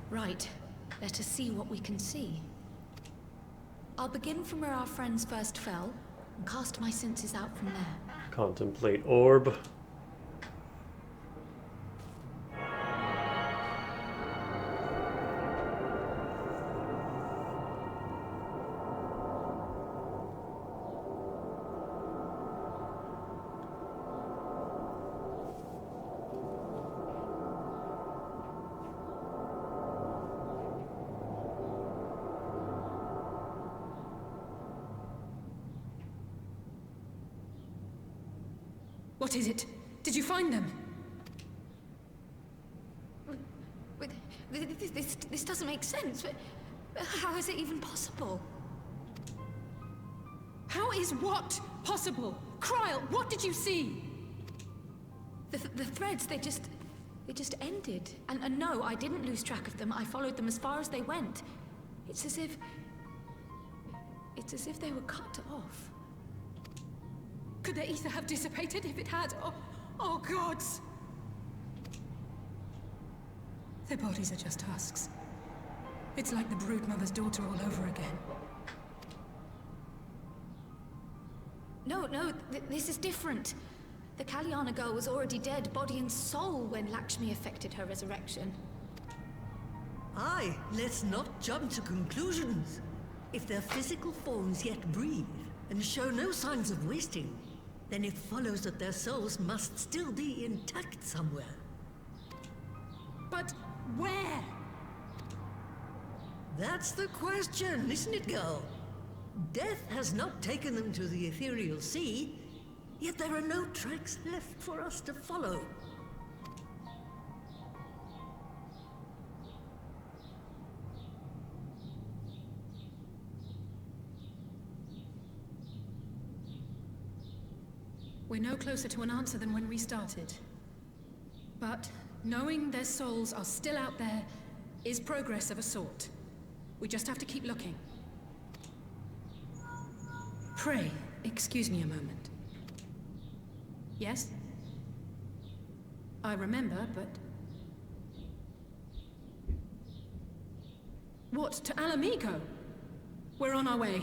Right. Let us see what we can see. I'll begin from where our friends first fell, and cast my senses out from there. Contemplate orb. What is it? Did you find them? Wait, this doesn't make sense. How is it even possible? How is what possible? Kryl, what did you see? The threads, they just ended. And no, I didn't lose track of them. I followed them as far as they went. It's as if they were cut off. Could the ether have dissipated if it had? Oh gods! Their bodies are just husks. It's like the broodmother's daughter all over again. No, this is different. The Kalyana girl was already dead, body and soul, when Lakshmi effected her resurrection. Aye, let's not jump to conclusions. If their physical forms yet breathe, and show no signs of wasting, then it follows that their souls must still be intact somewhere. But where? That's the question, isn't it, girl? Death has not taken them to the ethereal sea, yet there are no tracks left for us to follow. We're no closer to an answer than when we started. But knowing their souls are still out there is progress of a sort. We just have to keep looking. Pray, excuse me a moment. Yes? I remember, but... What, to Alamigo? We're on our way.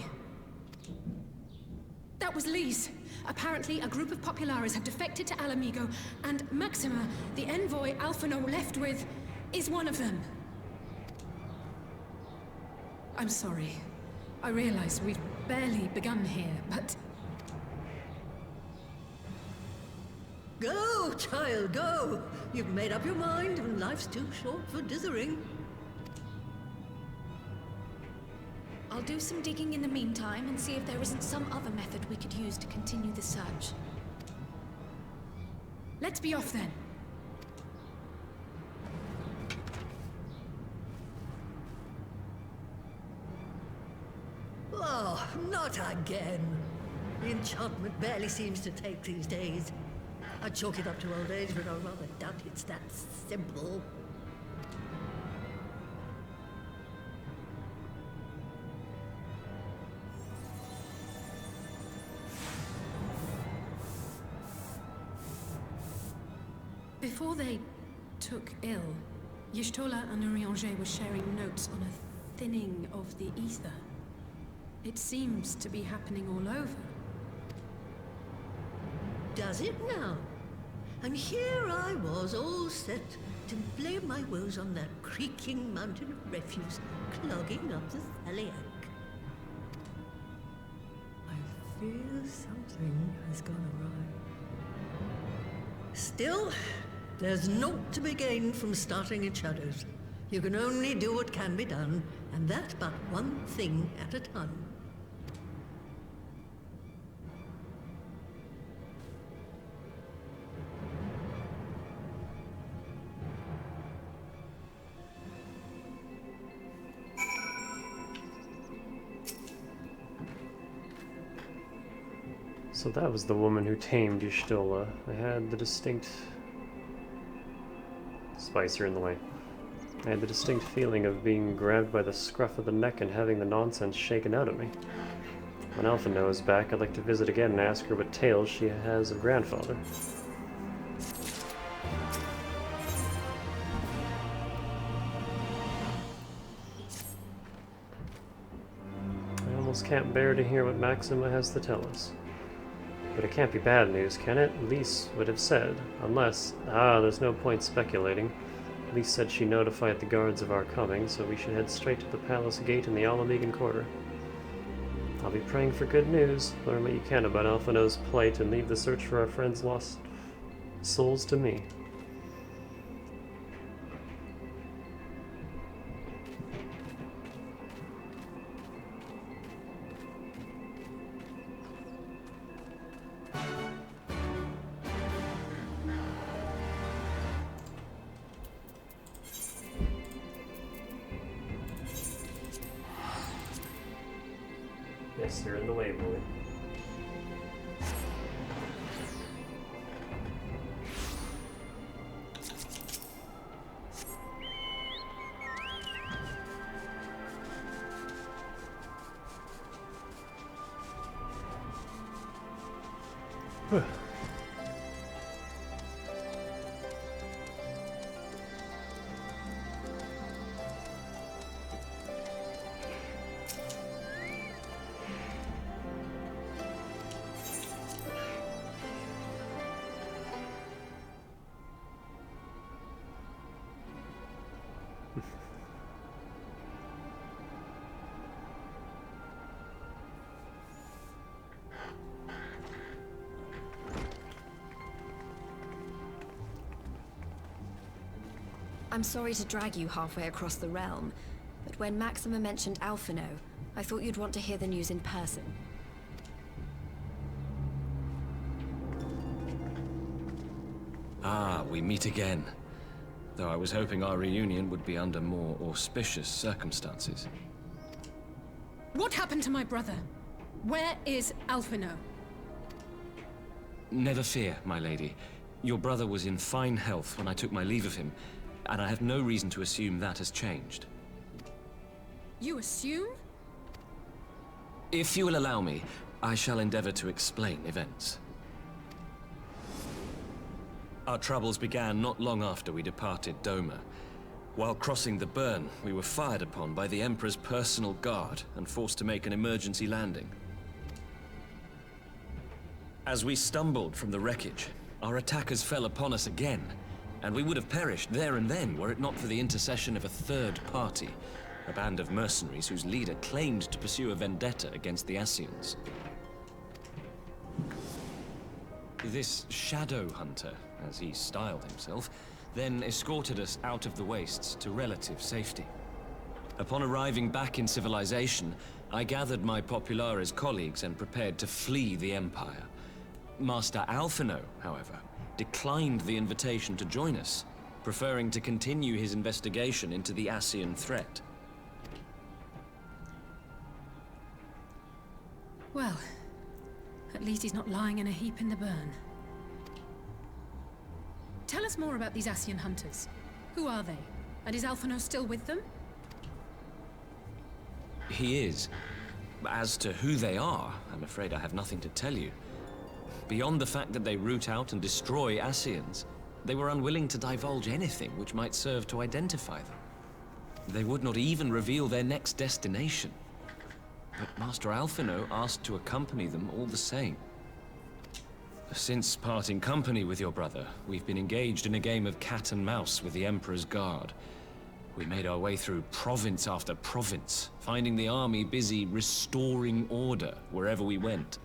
That was Lee's. Apparently, a group of Populares have defected to Alamigo, and Maxima, the envoy Alphino left with, is one of them. I'm sorry. I realize we've barely begun here, but... Go, child, go! You've made up your mind, and life's too short for dithering. I'll do some digging in the meantime and see if there isn't some other method we could use to continue the search. Let's be off then. Oh, not again. The enchantment barely seems to take these days. I chalk it up to old age, but I rather doubt it's that simple. Before they took ill, Y'shtola and Urianger were sharing notes on a thinning of the ether. It seems to be happening all over. Does it now? And here I was, all set to blame my woes on that creaking mountain of refuse clogging up the Thaliac. I fear something has gone awry. Still, there's naught to be gained from starting in shadows. You can only do what can be done, and that but one thing at a time. So that was the woman who tamed Y'shtola. I had the distinct... Spicer in the way. I had the distinct feeling of being grabbed by the scruff of the neck and having the nonsense shaken out of me. When Alphino is back, I'd like to visit again and ask her what tales she has of grandfather. I Locals can't bear to hear what Maxima has to tell us. But it can't be bad news, can it? Lise would have said. Unless... there's no point speculating. Lise said she notified the guards of our coming, so we should head straight to the palace gate in the Alamegan Quarter. I'll be praying for good news. Learn what you can about Alphino's plight and leave the search for our friends' lost souls to me. Yes, you're in the way, boy. I'm sorry to drag you halfway across the realm, but when Maxima mentioned Alphino, I thought you'd want to hear the news in person. Ah, we meet again. Though I was hoping our reunion would be under more auspicious circumstances. What happened to my brother? Where is Alphino? Never fear, my lady. Your brother was in fine health when I took my leave of him, and I have no reason to assume that has changed. You assume? If you will allow me, I shall endeavor to explain events. Our troubles began not long after we departed Doma. While crossing the burn, we were fired upon by the Emperor's personal guard and forced to make an emergency landing. As we stumbled from the wreckage, our attackers fell upon us again, and we would have perished there and then were it not for the intercession of a third party, a band of mercenaries whose leader claimed to pursue a vendetta against the Ascians. This shadow hunter, as he styled himself, then escorted us out of the wastes to relative safety. Upon arriving back in civilization, I gathered my Populares colleagues and prepared to flee the Empire. Master Alphino, however, declined the invitation to join us, preferring to continue his investigation into the Ascian threat. Well, at least he's not lying in a heap in the burn. Tell us more about these Ascian hunters. Who are they? And is Alphino still with them? He is. As to who they are, I'm afraid I have nothing to tell you. Beyond the fact that they root out and destroy Ascians, they were unwilling to divulge anything which might serve to identify them. They would not even reveal their next destination. But Master Alphino asked to accompany them all the same. Since parting company with your brother, we've been engaged in a game of cat and mouse with the Emperor's guard. We made our way through province after province, finding the army busy restoring order wherever we went,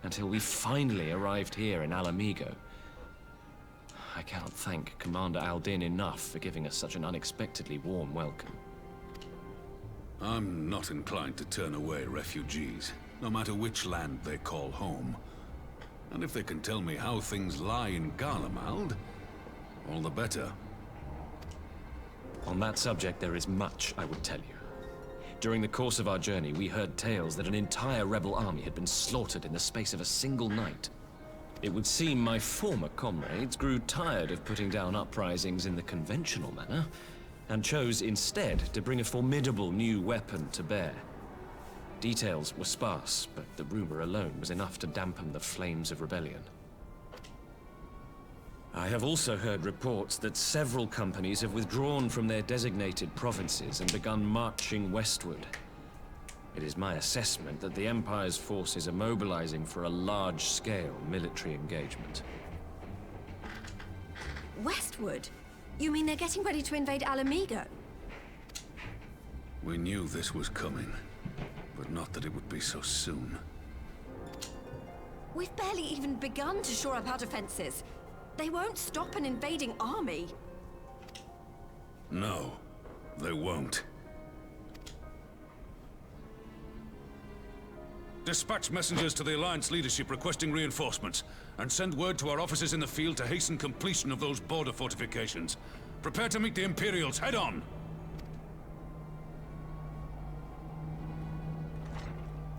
until we finally arrived here in Alamigo. I cannot thank Commander Aldin enough for giving us such an unexpectedly warm welcome. I'm not inclined to turn away refugees, no matter which land they call home. And if they can tell me how things lie in Garlemald, all the better. On that subject, there is much I would tell you. During the course of our journey, we heard tales that an entire rebel army had been slaughtered in the space of a single night. It would seem my former comrades grew tired of putting down uprisings in the conventional manner, and chose instead to bring a formidable new weapon to bear. Details were sparse, but the rumor alone was enough to dampen the flames of rebellion. I have also heard reports that several companies have withdrawn from their designated provinces and begun marching westward. It is my assessment that the Empire's forces are mobilizing for a large-scale military engagement. Westward? You mean they're getting ready to invade Alamigo? We knew this was coming, but not that it would be so soon. We've barely even begun to shore up our defenses. They won't stop an invading army. No, they won't. Dispatch messengers to the Alliance leadership requesting reinforcements, and send word to our officers in the field to hasten completion of those border fortifications. Prepare to meet the Imperials head on!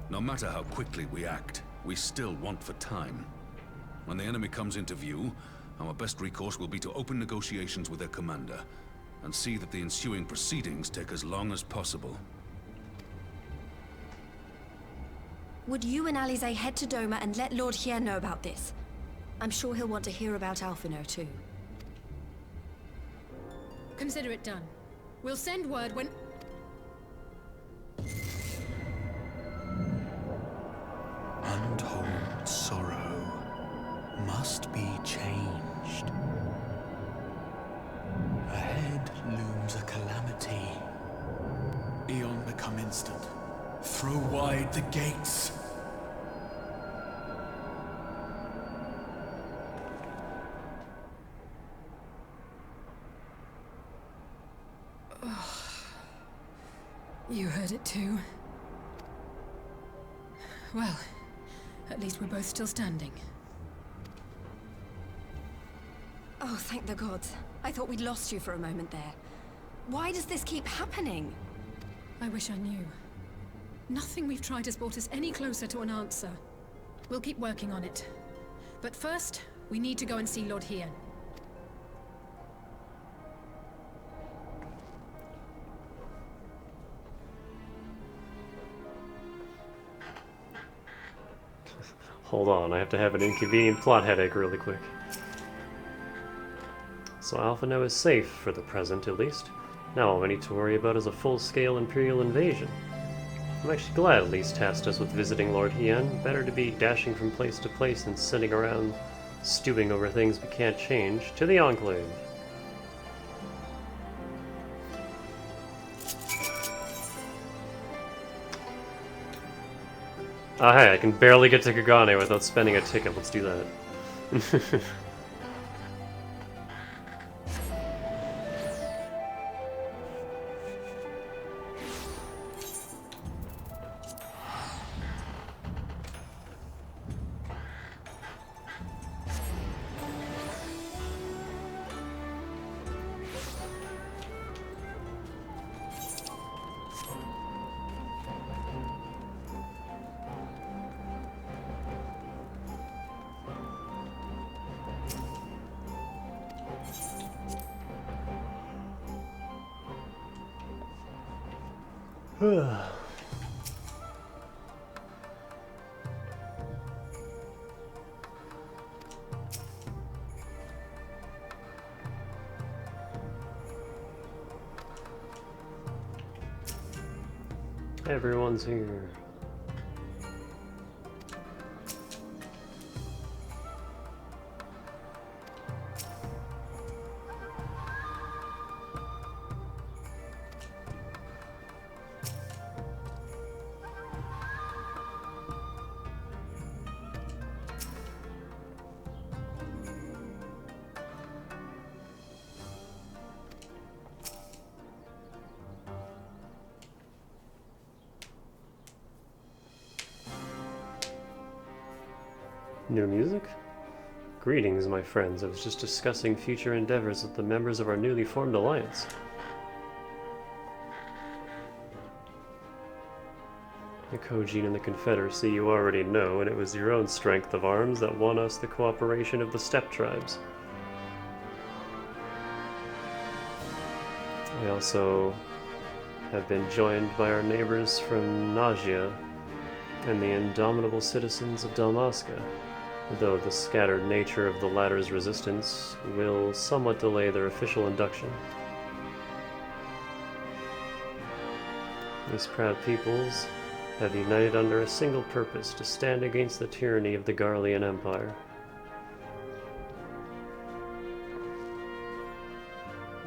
No matter how quickly we act, we still want for time. When the enemy comes into view, our best recourse will be to open negotiations with their commander, and see that the ensuing proceedings take as long as possible. Would you and Alize head to Doma and let Lord Hien know about this? I'm sure he'll want to hear about Alphino too. Consider it done. We'll send word when... Untold sorrow must be changed. Ahead looms a calamity. Eon become instant. Throw wide the gates. You heard it too. Well, at least we're both still standing. Oh, thank the gods. I thought we'd lost you for a moment there. Why does this keep happening? I wish I knew. Nothing we've tried has brought us any closer to an answer. We'll keep working on it. But first, we need to go and see Lord Hien. Hold on, I have to have an inconvenient plot headache really quick. So Alphino is safe, for the present at least. Now all we need to worry about is a full-scale Imperial invasion. I'm actually glad Elise tasked us with visiting Lord Hien. Better to be dashing from place to place than sitting around stewing over things we can't change. To the Enclave! Ah, hey, I can barely get to Kagane without spending a ticket. Let's do that. Everyone's here. New music? Greetings, my friends. I was just discussing future endeavors with the members of our newly formed alliance. The Kojin and the Confederacy you already know, and it was your own strength of arms that won us the cooperation of the steppe tribes. We also have been joined by our neighbors from Nagia and the indomitable citizens of Dalmasca, though the scattered nature of the latter's resistance will somewhat delay their official induction. These proud peoples have united under a single purpose, to stand against the tyranny of the Garlean Empire.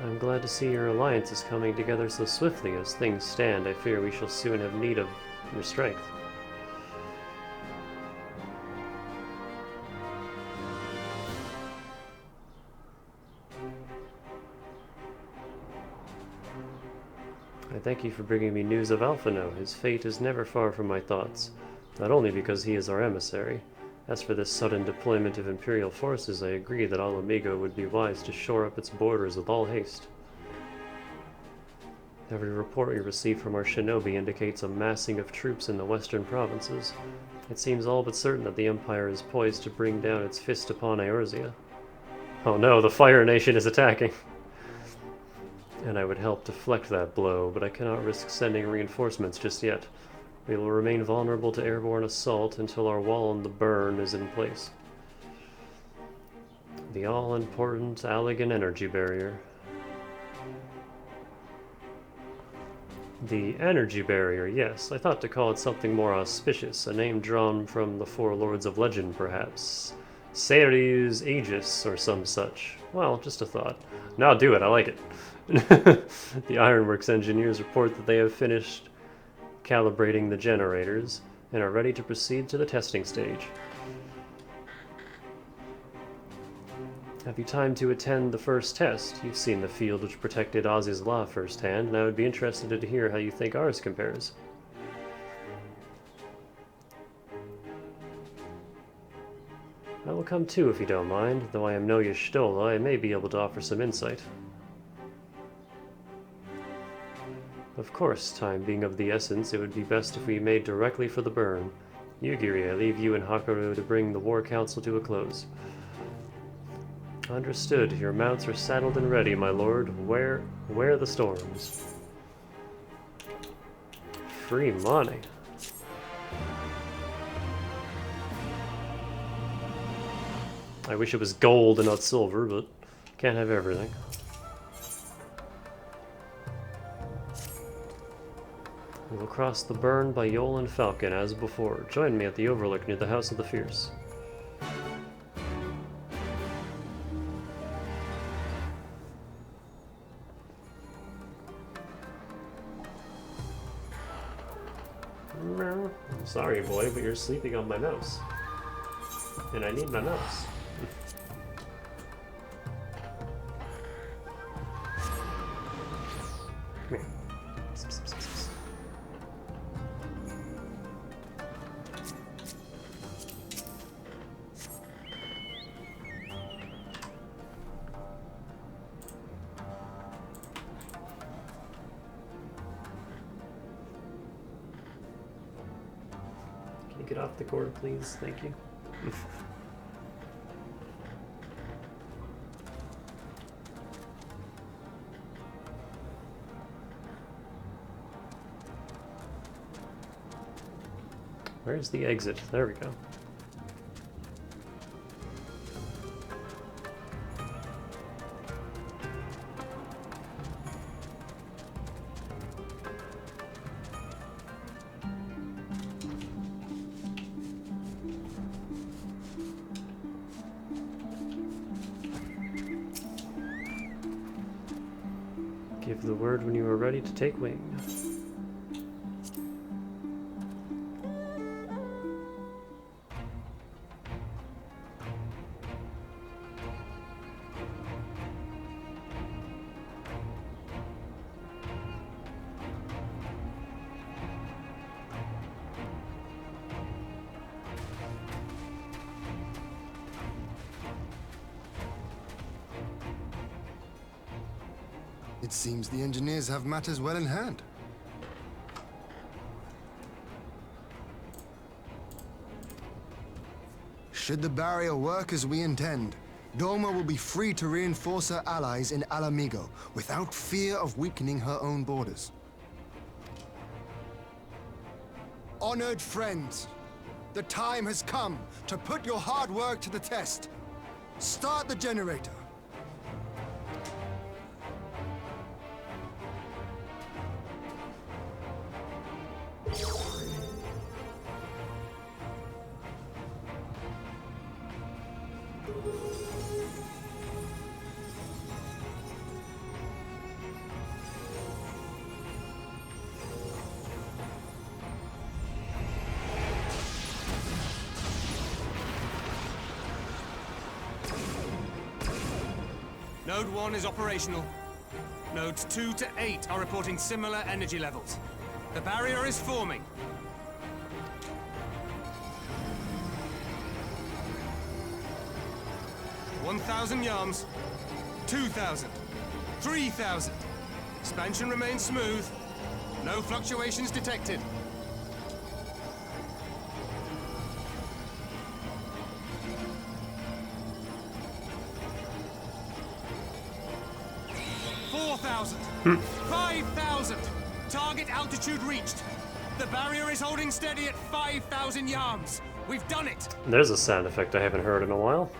I'm glad to see your alliance is coming together so swiftly. As things stand, I fear we shall soon have need of your strength. I thank you for bringing me news of Alphino. His fate is never far from my thoughts, not only because he is our emissary. As for this sudden deployment of Imperial forces, I agree that Ala Mhigo would be wise to shore up its borders with all haste. Every report we receive from our shinobi indicates a massing of troops in the western provinces. It seems all but certain that the Empire is poised to bring down its fist upon Eorzea. Oh no, the Fire Nation is attacking! And I would help deflect that blow, but I cannot risk sending reinforcements just yet. We will remain vulnerable to airborne assault until our wall on the burn is in place. The all-important Allagan energy barrier. The energy barrier, yes. I thought to call it something more auspicious, a name drawn from the four lords of legend, perhaps. Ceres Aegis, or some such. Well, just a thought. Now do it, I like it. The Ironworks engineers report that they have finished calibrating the generators and are ready to proceed to the testing stage. Have you time to attend the first test? You've seen the field which protected Ozzy's law firsthand, and I would be interested to hear how you think ours compares. I will come too if you don't mind, though I am no Y'shtola, I may be able to offer some insight. Of course, time being of the essence, it would be best if we made directly for the burn. Yugiri, I leave you and Hakaru to bring the War Council to a close. Understood. Your mounts are saddled and ready, my lord. Where the storms? Free money. I wish it was gold and not silver, but can't have everything. We will cross the burn by Yol and Falcon as before. Join me at the Overlook near the House of the Fierce. I'm sorry, boy, but you're sleeping on my mouse. And I need my mouse. Come here. Can you get off the cord, please? Thank you. Where's the exit? There we go. Give the word when you are ready to take wing. It seems the engineers have matters well in hand. Should the barrier work as we intend, Doma will be free to reinforce her allies in Ala Mhigo without fear of weakening her own borders. Honored friends, the time has come to put your hard work to the test. Start the generator. Node 1 is operational. Nodes 2 to 8 are reporting similar energy levels. The barrier is forming. $1,000 yards, 2,000, 3,000. Expansion remains smooth. No fluctuations detected. Hmm. 5,000! Target altitude reached. The barrier is holding steady at 5,000 yards. We've done it! There's a sound effect I haven't heard in a while.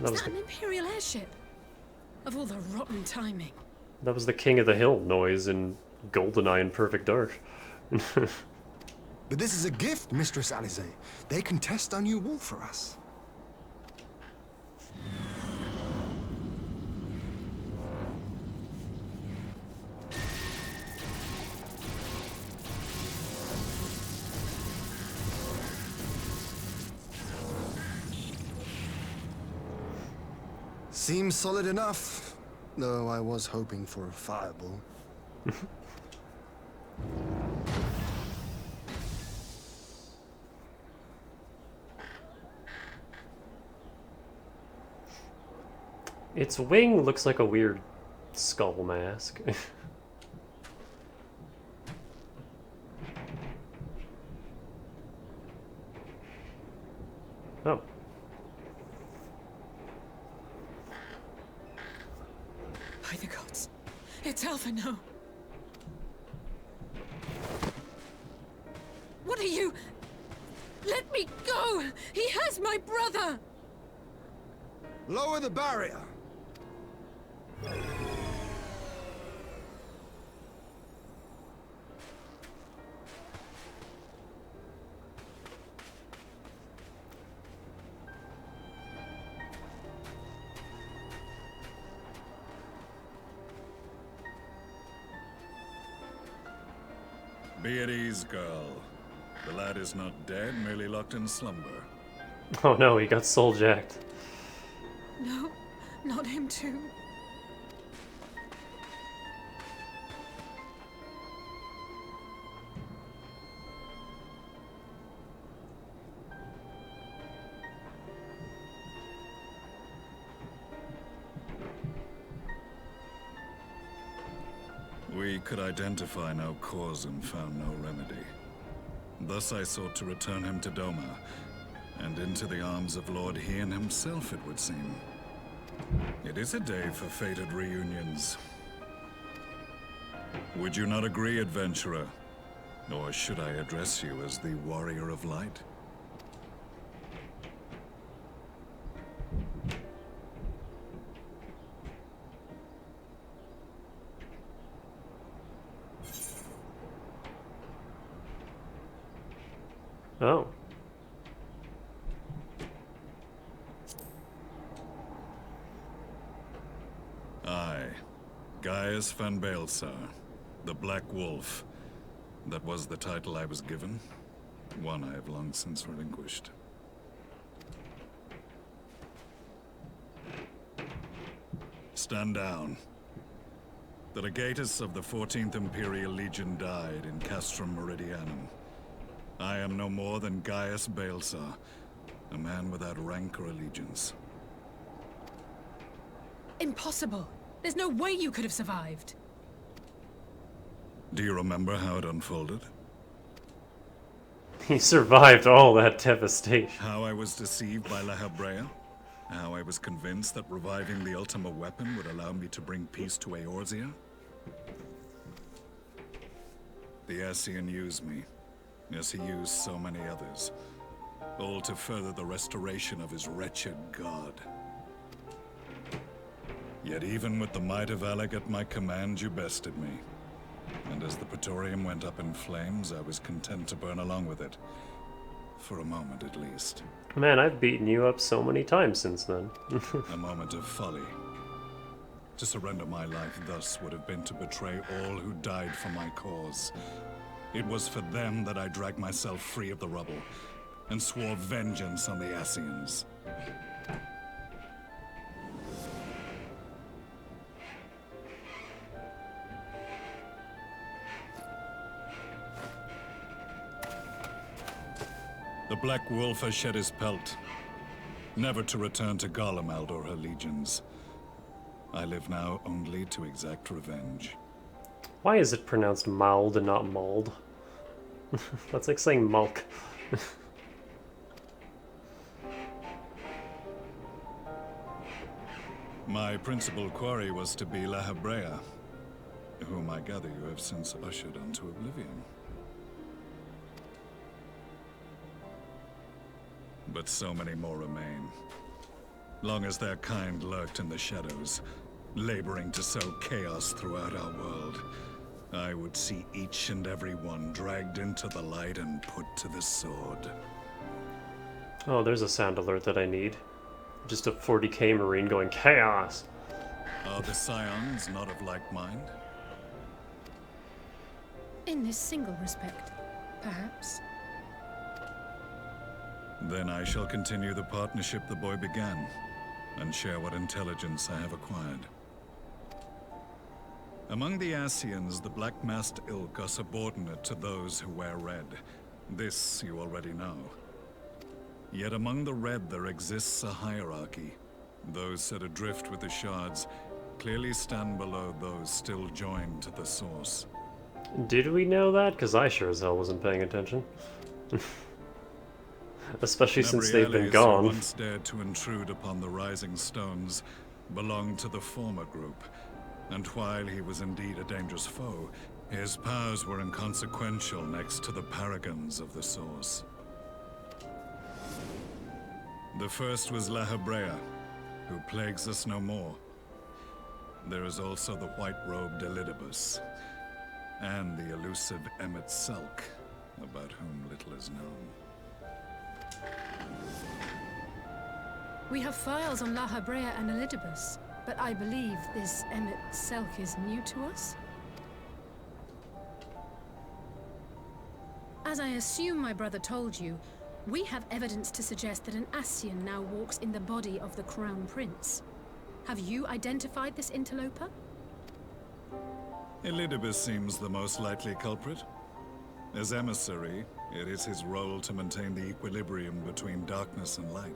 Is that an Imperial airship? Of all the rotten timing. That was the King of the Hill noise in GoldenEye and Perfect Dark. But this is a gift, Mistress Alize. They can test our new wall for us. Seems solid enough, though I was hoping for a fireball. Its wing looks like a weird skull mask. Oh. By the gods, it's Alphino. What are you? Let me go! He has my brother! Lower the barrier! Be at ease, girl. The lad is not dead, merely locked in slumber. Oh no, he got soul jacked. No, not him too. We could identify no cause and found no remedy. Thus I sought to return him to Doma, and into the arms of Lord Hien himself, it would seem. It is a day for fated reunions. Would you not agree, adventurer? Or should I address you as the Warrior of Light? Oh. I, Gaius van Baelsar, the Black Wolf. That was the title I was given. One I have long since relinquished. Stand down. The legatus of the 14th Imperial Legion died in Castrum Meridianum. I am no more than Gaius Baelsar, a man without rank or allegiance. Impossible. There's no way you could have survived. Do you remember how it unfolded? He survived all that devastation. How I was deceived by La Habrea? How I was convinced that reviving the Ultima weapon would allow me to bring peace to Eorzea? The Ascian used me, as he used so many others, all to further the restoration of his wretched god. Yet even with the might of Alec at my command, you bested me. And as the Praetorium went up in flames, I was content to burn along with it. For a moment, at least. Man, I've beaten you up so many times since then. A moment of folly. To surrender my life thus would have been to betray all who died for my cause. It was for them that I dragged myself free of the rubble, and swore vengeance on the Ascians. The Black Wolf has shed his pelt, never to return to Garlemald or her legions. I live now only to exact revenge. Why is it pronounced Mauld and not Mauld? That's like saying Malk. My principal quarry was to be La Habrea, whom I gather you have since ushered onto oblivion. But so many more remain. Long as their kind lurked in the shadows, laboring to sow chaos throughout our world, I would see each and every one dragged into the light and put to the sword. Oh, there's a sound alert that I need. Just a 40k Marine going chaos. Are the Scions not of like mind? In this single respect, perhaps. Then I shall continue the partnership the boy began, and share what intelligence I have acquired. Among the Ascians, the Black-Masked Ilk are subordinate to those who wear red. This you already know. Yet among the Red there exists a hierarchy. Those set adrift with the shards clearly stand below those still joined to the source. Did we know that? Because I sure as hell wasn't paying attention. Especially since they've been gone. Who once dared to intrude upon the Rising Stones belonged to the former group, and while he was indeed a dangerous foe, his powers were inconsequential next to the paragons of the Source. The first was La Habrea, who plagues us no more. There is also the white-robed Elidibus, and the elusive Emmet Selk, about whom little is known. We have files on La Habrea and Elidibus, but I believe this Emmet Selk is new to us? As I assume my brother told you, we have evidence to suggest that an Ascian now walks in the body of the Crown Prince. Have you identified this interloper? Elidibus seems the most likely culprit. As emissary, it is his role to maintain the equilibrium between darkness and light.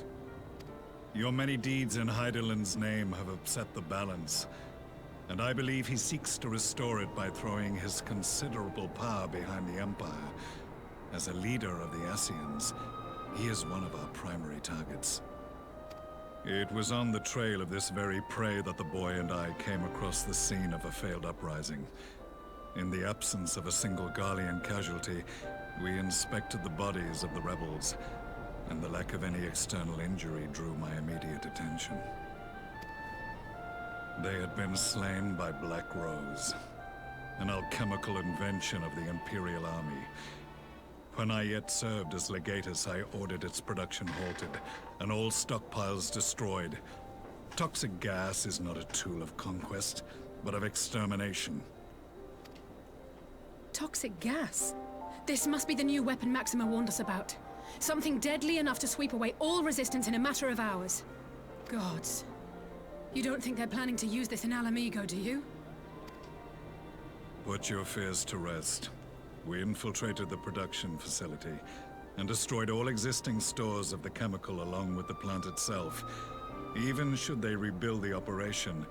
Your many deeds in Hydaelyn's name have upset the balance, and I believe he seeks to restore it by throwing his considerable power behind the Empire. As a leader of the Ascians, he is one of our primary targets. It was on the trail of this very prey that the boy and I came across the scene of a failed uprising. In the absence of a single Garlean casualty, we inspected the bodies of the rebels, and the lack of any external injury drew my immediate attention. They had been slain by Black Rose, an alchemical invention of the Imperial Army. When I yet served as legatus, I ordered its production halted, and all stockpiles destroyed. Toxic gas is not a tool of conquest, but of extermination. Toxic gas? This must be the new weapon Maxima warned us about. Something deadly enough to sweep away all resistance in a matter of hours. Gods. You don't think they're planning to use this in Alamigo, do you? Put your fears to rest. We infiltrated the production facility and destroyed all existing stores of the chemical along with the plant itself. Even should they rebuild the operation,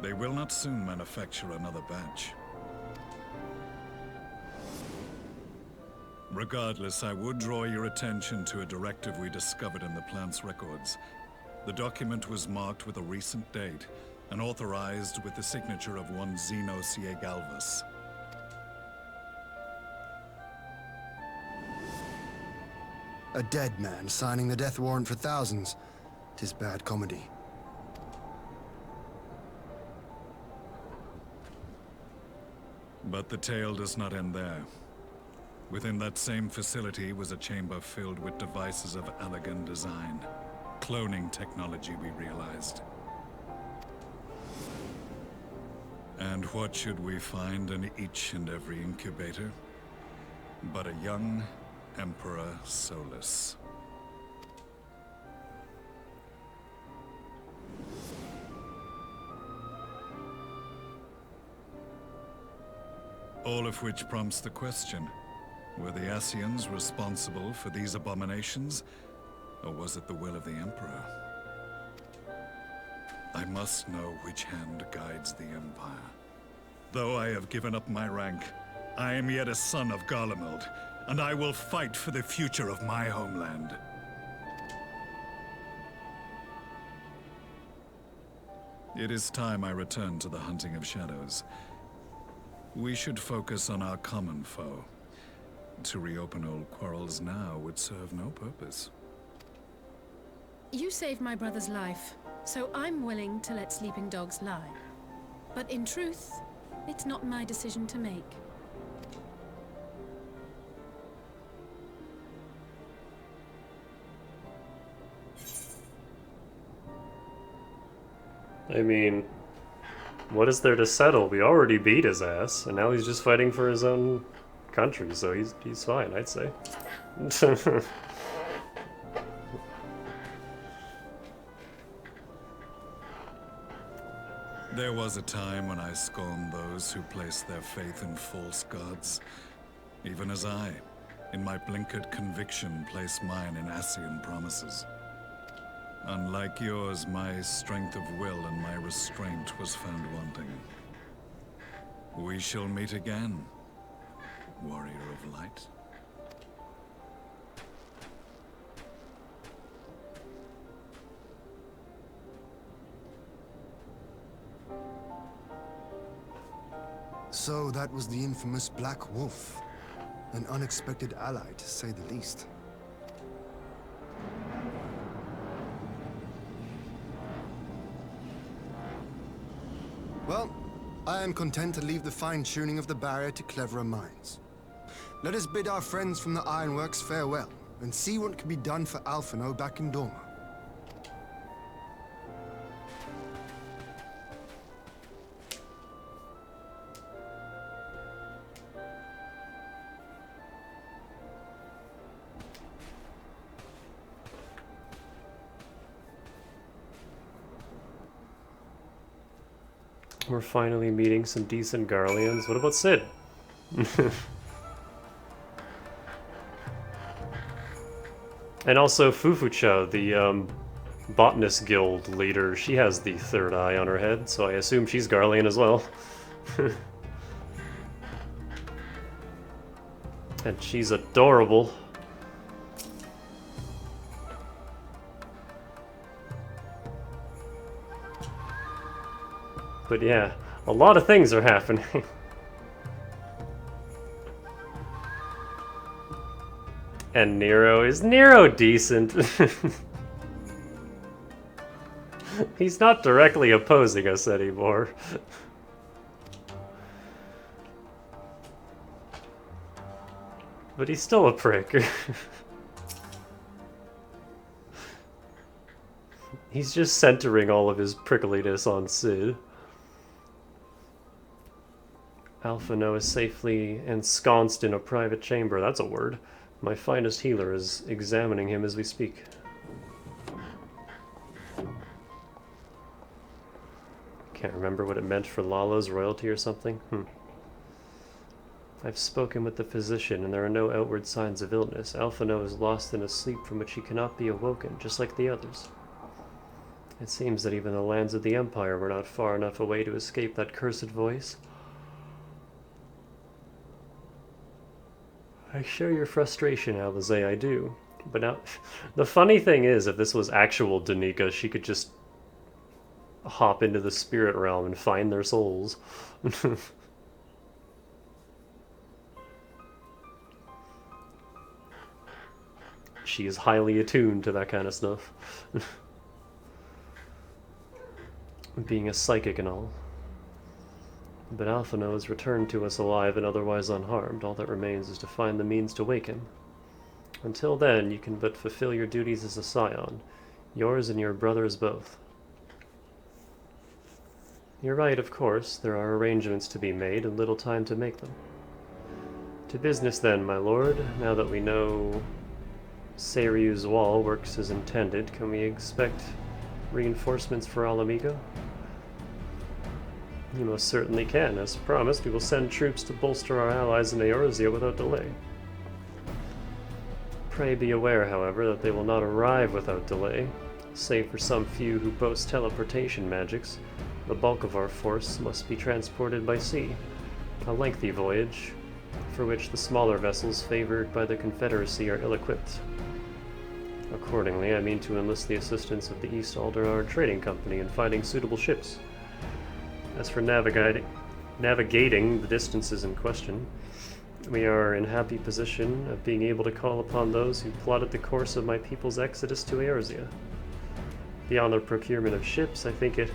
they will not soon manufacture another batch. Regardless, I would draw your attention to a directive we discovered in the plant's records. The document was marked with a recent date and authorized with the signature of one Zeno Galvas. A dead man signing the death warrant for thousands. 'Tis bad comedy. But the tale does not end there. Within that same facility was a chamber filled with devices of elegant design. Cloning technology, we realized. And what should we find in each and every incubator? But a young Emperor Solus. All of which prompts the question, were the Ascians responsible for these abominations, or was it the will of the Emperor? I must know which hand guides the Empire. Though I have given up my rank, I am yet a son of Garlemald, and I will fight for the future of my homeland. It is time I return to the hunting of shadows. We should focus on our common foe. To reopen old quarrels now would serve no purpose. You saved my brother's life, so I'm willing to let sleeping dogs lie. But in truth, it's not my decision to make. I mean, what is there to settle? We already beat his ass, and now he's just fighting for his own country, so he's fine, I'd say. There was a time when I scorned those who placed their faith in false gods, even as I, in my blinkered conviction, place mine in Ascian promises. Unlike yours, my strength of will and my restraint was found wanting. We shall meet again, warrior of light. So that was the infamous Black Wolf. An unexpected ally, to say the least. Well, I am content to leave the fine-tuning of the barrier to cleverer minds. Let us bid our friends from the Ironworks farewell, and see what can be done for Alphino back in Dorma. We're finally meeting some decent Garleans. What about Cid? And also Fufucha, the botanist guild leader, she has the third eye on her head, so I assume she's Garlean as well. And she's adorable. But yeah, a lot of things are happening. And Nero, is Nero decent? He's not directly opposing us anymore. But he's still a prick. He's just centering all of his prickliness on Cid. Alphino is safely ensconced in a private chamber. That's a word. My finest healer is examining him as we speak. Can't remember what it meant for Lalo's royalty or something. I've spoken with the physician, and there are no outward signs of illness. Alphino is lost in a sleep from which he cannot be awoken, just like the others. It seems that even the lands of the Empire were not far enough away to escape that cursed voice. I share your frustration, Alize, I do. But now, the funny thing is, if this was actual Danica, she could just hop into the spirit realm and find their souls. She is highly attuned to that kind of stuff. Being a psychic and all. But Alphino is returned to us alive and otherwise unharmed. All that remains is to find the means to wake him. Until then, you can but fulfill your duties as a scion. Yours and your brother's both. You're right, of course. There are arrangements to be made and little time to make them. To business then, my lord. Now that we know Seiryu's wall works as intended, can we expect reinforcements for Alamigo? You most certainly can. As promised, we will send troops to bolster our allies in Eorzea without delay. Pray be aware, however, that they will not arrive without delay. Save for some few who boast teleportation magics, the bulk of our force must be transported by sea, a lengthy voyage, for which the smaller vessels favored by the Confederacy are ill-equipped. Accordingly, I mean to enlist the assistance of the East Alderard Trading Company in finding suitable ships. As for navigating the distances in question, we are in happy position of being able to call upon those who plotted the course of my people's exodus to Eorzea. Beyond the procurement of ships, I think it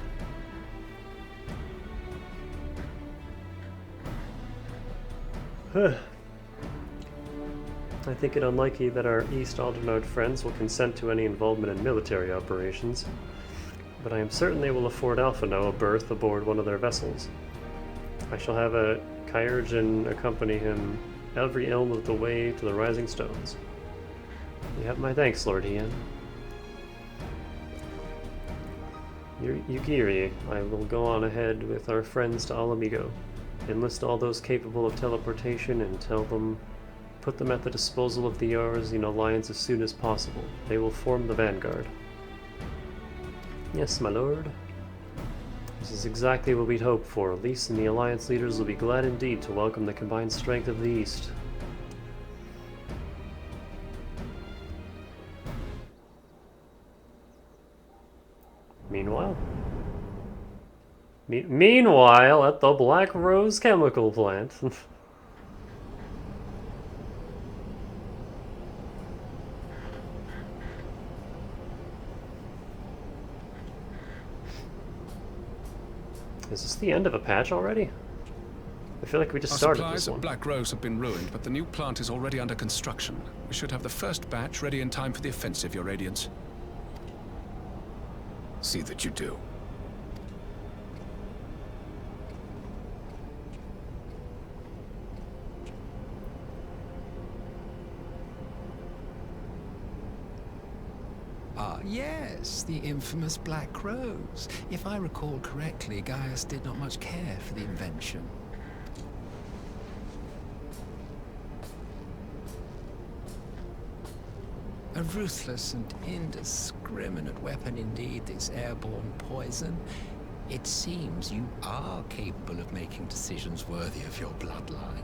unlikely that our East Alderard friends will consent to any involvement in military operations, but I am certain they will afford Alphino a berth aboard one of their vessels. I shall have a Kyrgen accompany him every elm of the way to the Rising Stones. You have my thanks, Lord Hien. Yugiri, I will go on ahead with our friends to Alamigo. Enlist all those capable of teleportation and put them at the disposal of the Eorzean Alliance as soon as possible. They will form the vanguard. Yes, my lord. This is exactly what we'd hoped for. Lys and the Alliance leaders will be glad indeed to welcome the combined strength of the East. Meanwhile, at the Black Rose Chemical Plant. Is this the end of a patch already? I feel like we just started this one. Our supplies at Black Rose have been ruined, but the new plant is already under construction. We should have the first batch ready in time for the offensive, Your Radiance. See that you do. Ah, yes, the infamous Black Rose. If I recall correctly, Gaius did not much care for the invention. A ruthless and indiscriminate weapon indeed, this airborne poison. It seems you are capable of making decisions worthy of your bloodline.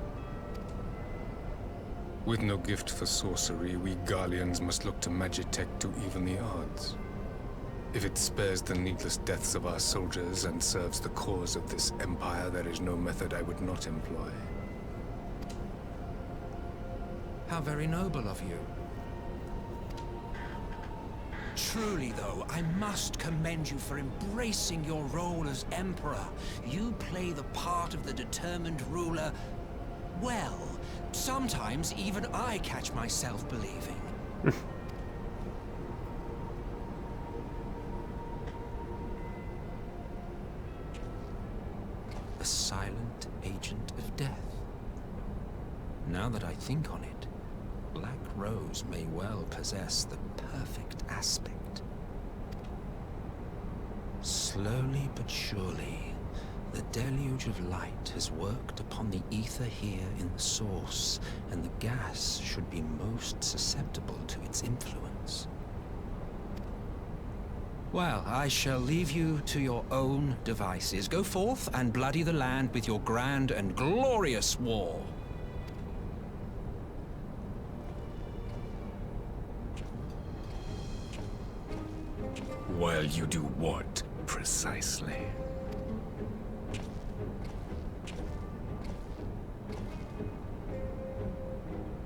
With no gift for sorcery, we Garleans must look to Magitech to even the odds. If it spares the needless deaths of our soldiers and serves the cause of this empire, there is no method I would not employ. How very noble of you. Truly, though, I must commend you for embracing your role as Emperor. You play the part of the determined ruler well. Sometimes even I catch myself believing. A silent agent of death. Now that I think on it, Black Rose may well possess the perfect aspect. Slowly but surely, the deluge of light has worked upon the ether here in the source, and the gas should be most susceptible to its influence. Well, I shall leave you to your own devices. Go forth and bloody the land with your grand and glorious war. While you do what, precisely?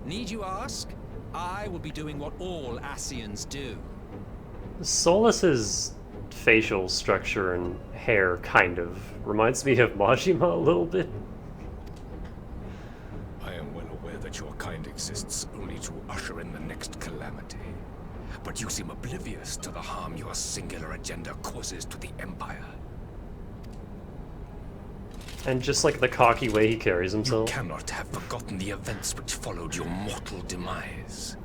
Need you ask? I will be doing what all Ascians do. Solus's facial structure and hair kind of reminds me of Majima a little bit. I am well aware that your kind exists only to usher in the next calamity. But you seem oblivious to the harm your singular agenda causes to the Empire. And just like the cocky way he carries himself. You cannot have forgotten the events which followed your mortal demise.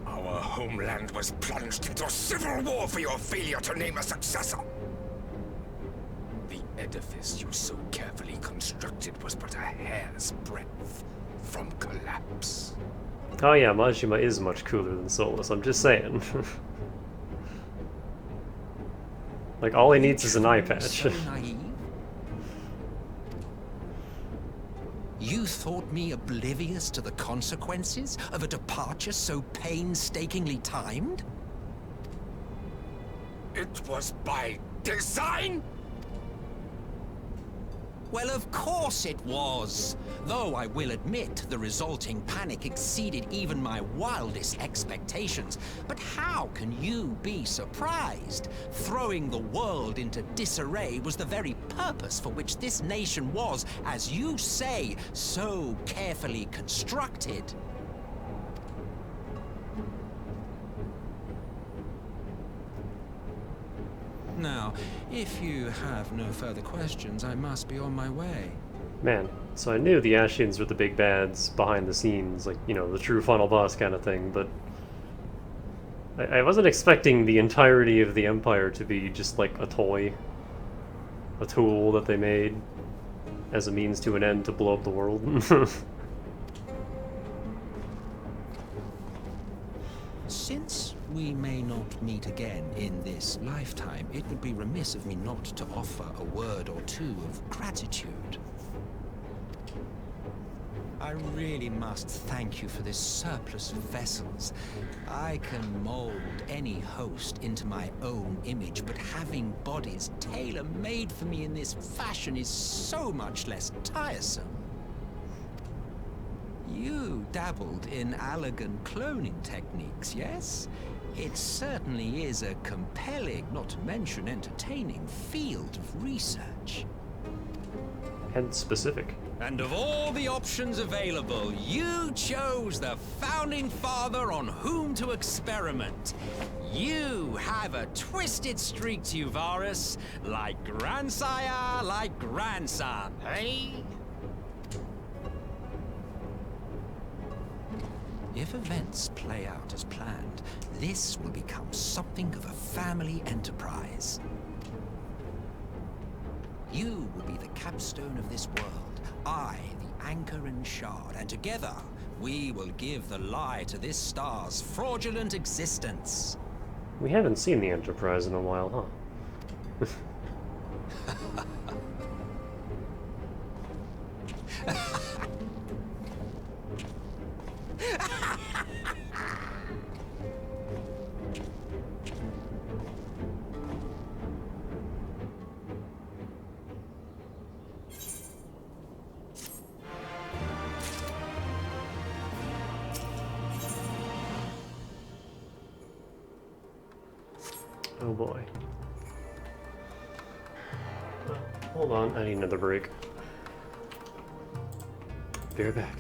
Our homeland was plunged into civil war for your failure to name a successor. The edifice you so carefully constructed was but a hair's breadth from collapse. Oh yeah, Majima is much cooler than Solus, I'm just saying. Like, all he needs is an eye patch. So naive? You thought me oblivious to the consequences of a departure so painstakingly timed? It was by design? Well, of course it was. Though I will admit the resulting panic exceeded even my wildest expectations. But how can you be surprised? Throwing the world into disarray was the very purpose for which this nation was, as you say, so carefully constructed. Now, if you have no further questions, I must be on my way. Man, so I knew the Ashians were the big bads behind the scenes, like, you know, the true final boss kind of thing, but I wasn't expecting the entirety of the Empire to be just like a toy, a tool that they made as a means to an end to blow up the world. Since we may not meet again in this lifetime, it would be remiss of me not to offer a word or two of gratitude. I really must thank you for this surplus of vessels. I can mold any host into my own image, but having bodies tailor-made for me in this fashion is so much less tiresome. You dabbled in Allagan cloning techniques, yes? It certainly is a compelling, not to mention entertaining, field of research. And specific. And of all the options available, you chose the founding father on whom to experiment. You have a twisted streak to you, Varus, like grandsire, like grandson, eh? If events play out as planned, this will become something of a family enterprise. You will be the capstone of this world, I the anchor and shard, and together we will give the lie to this star's fraudulent existence. We haven't seen the Enterprise in a while, huh? Oh boy. Hold on, I need another break. Be right back.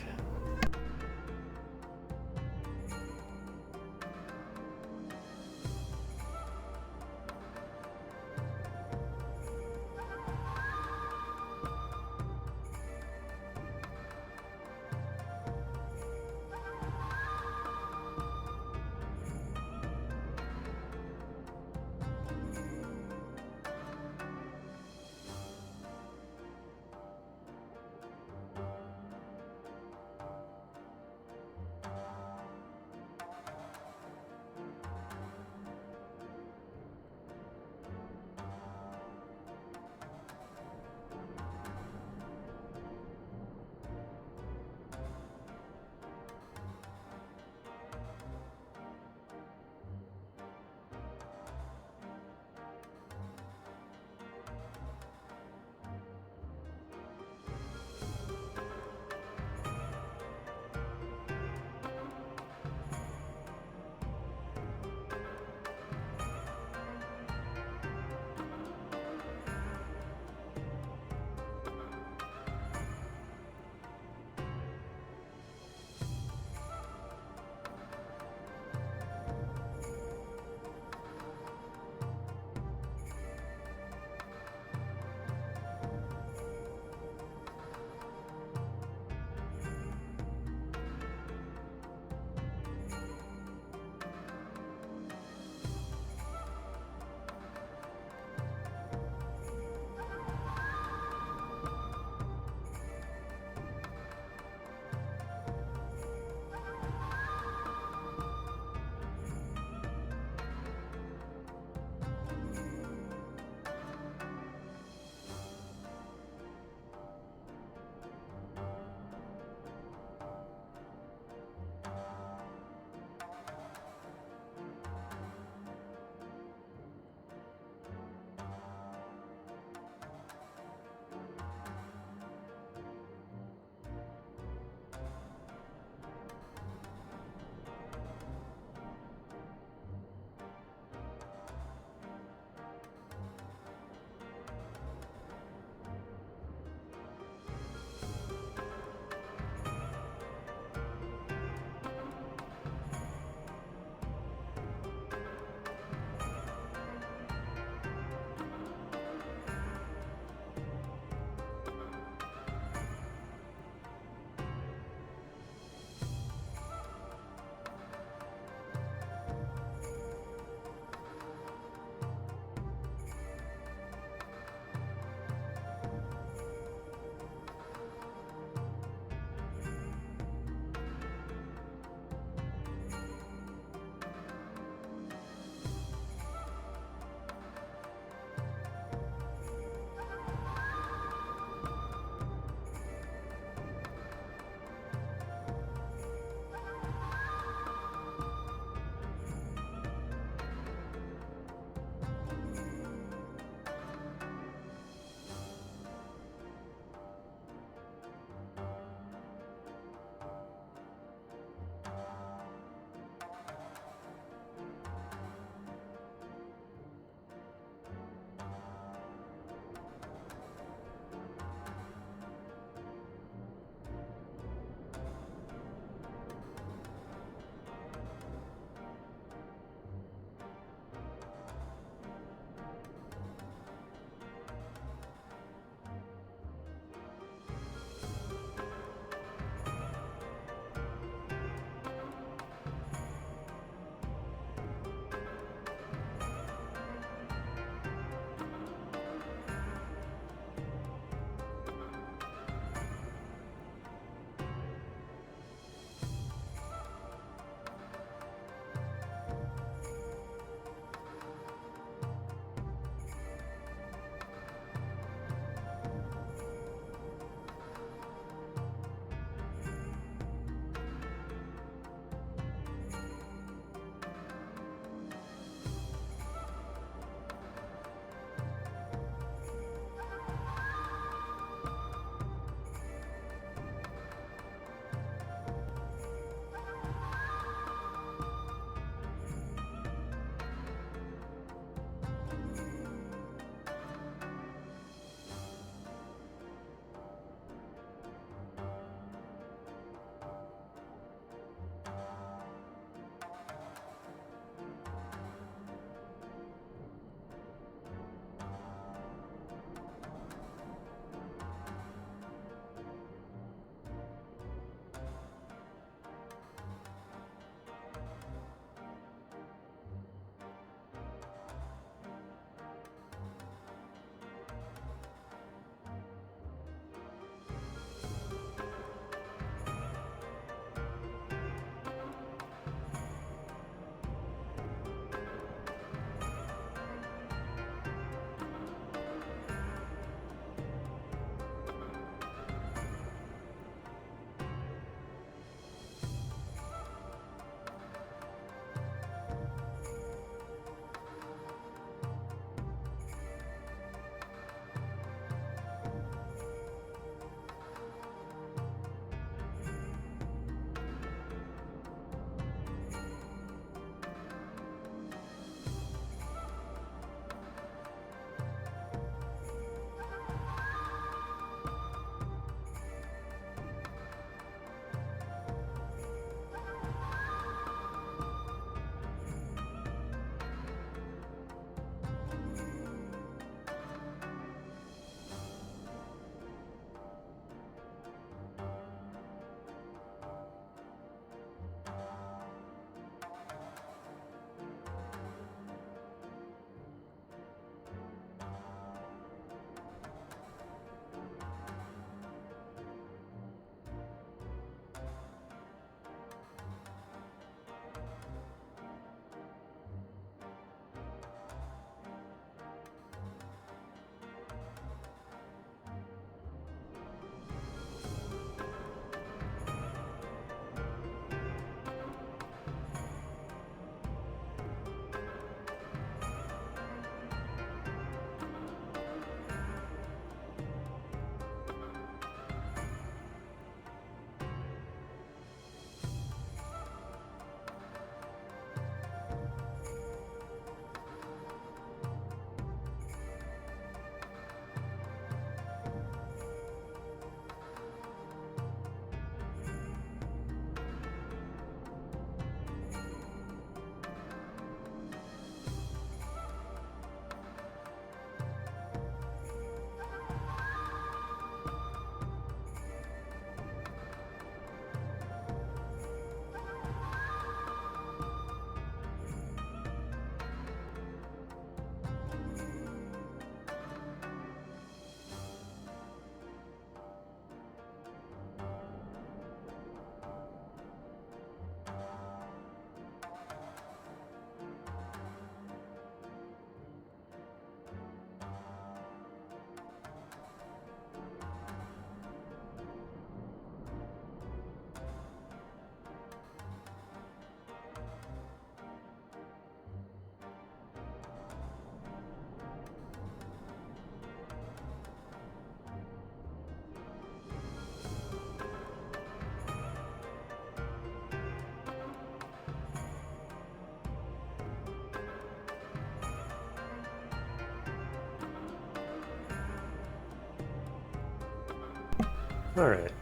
Alright.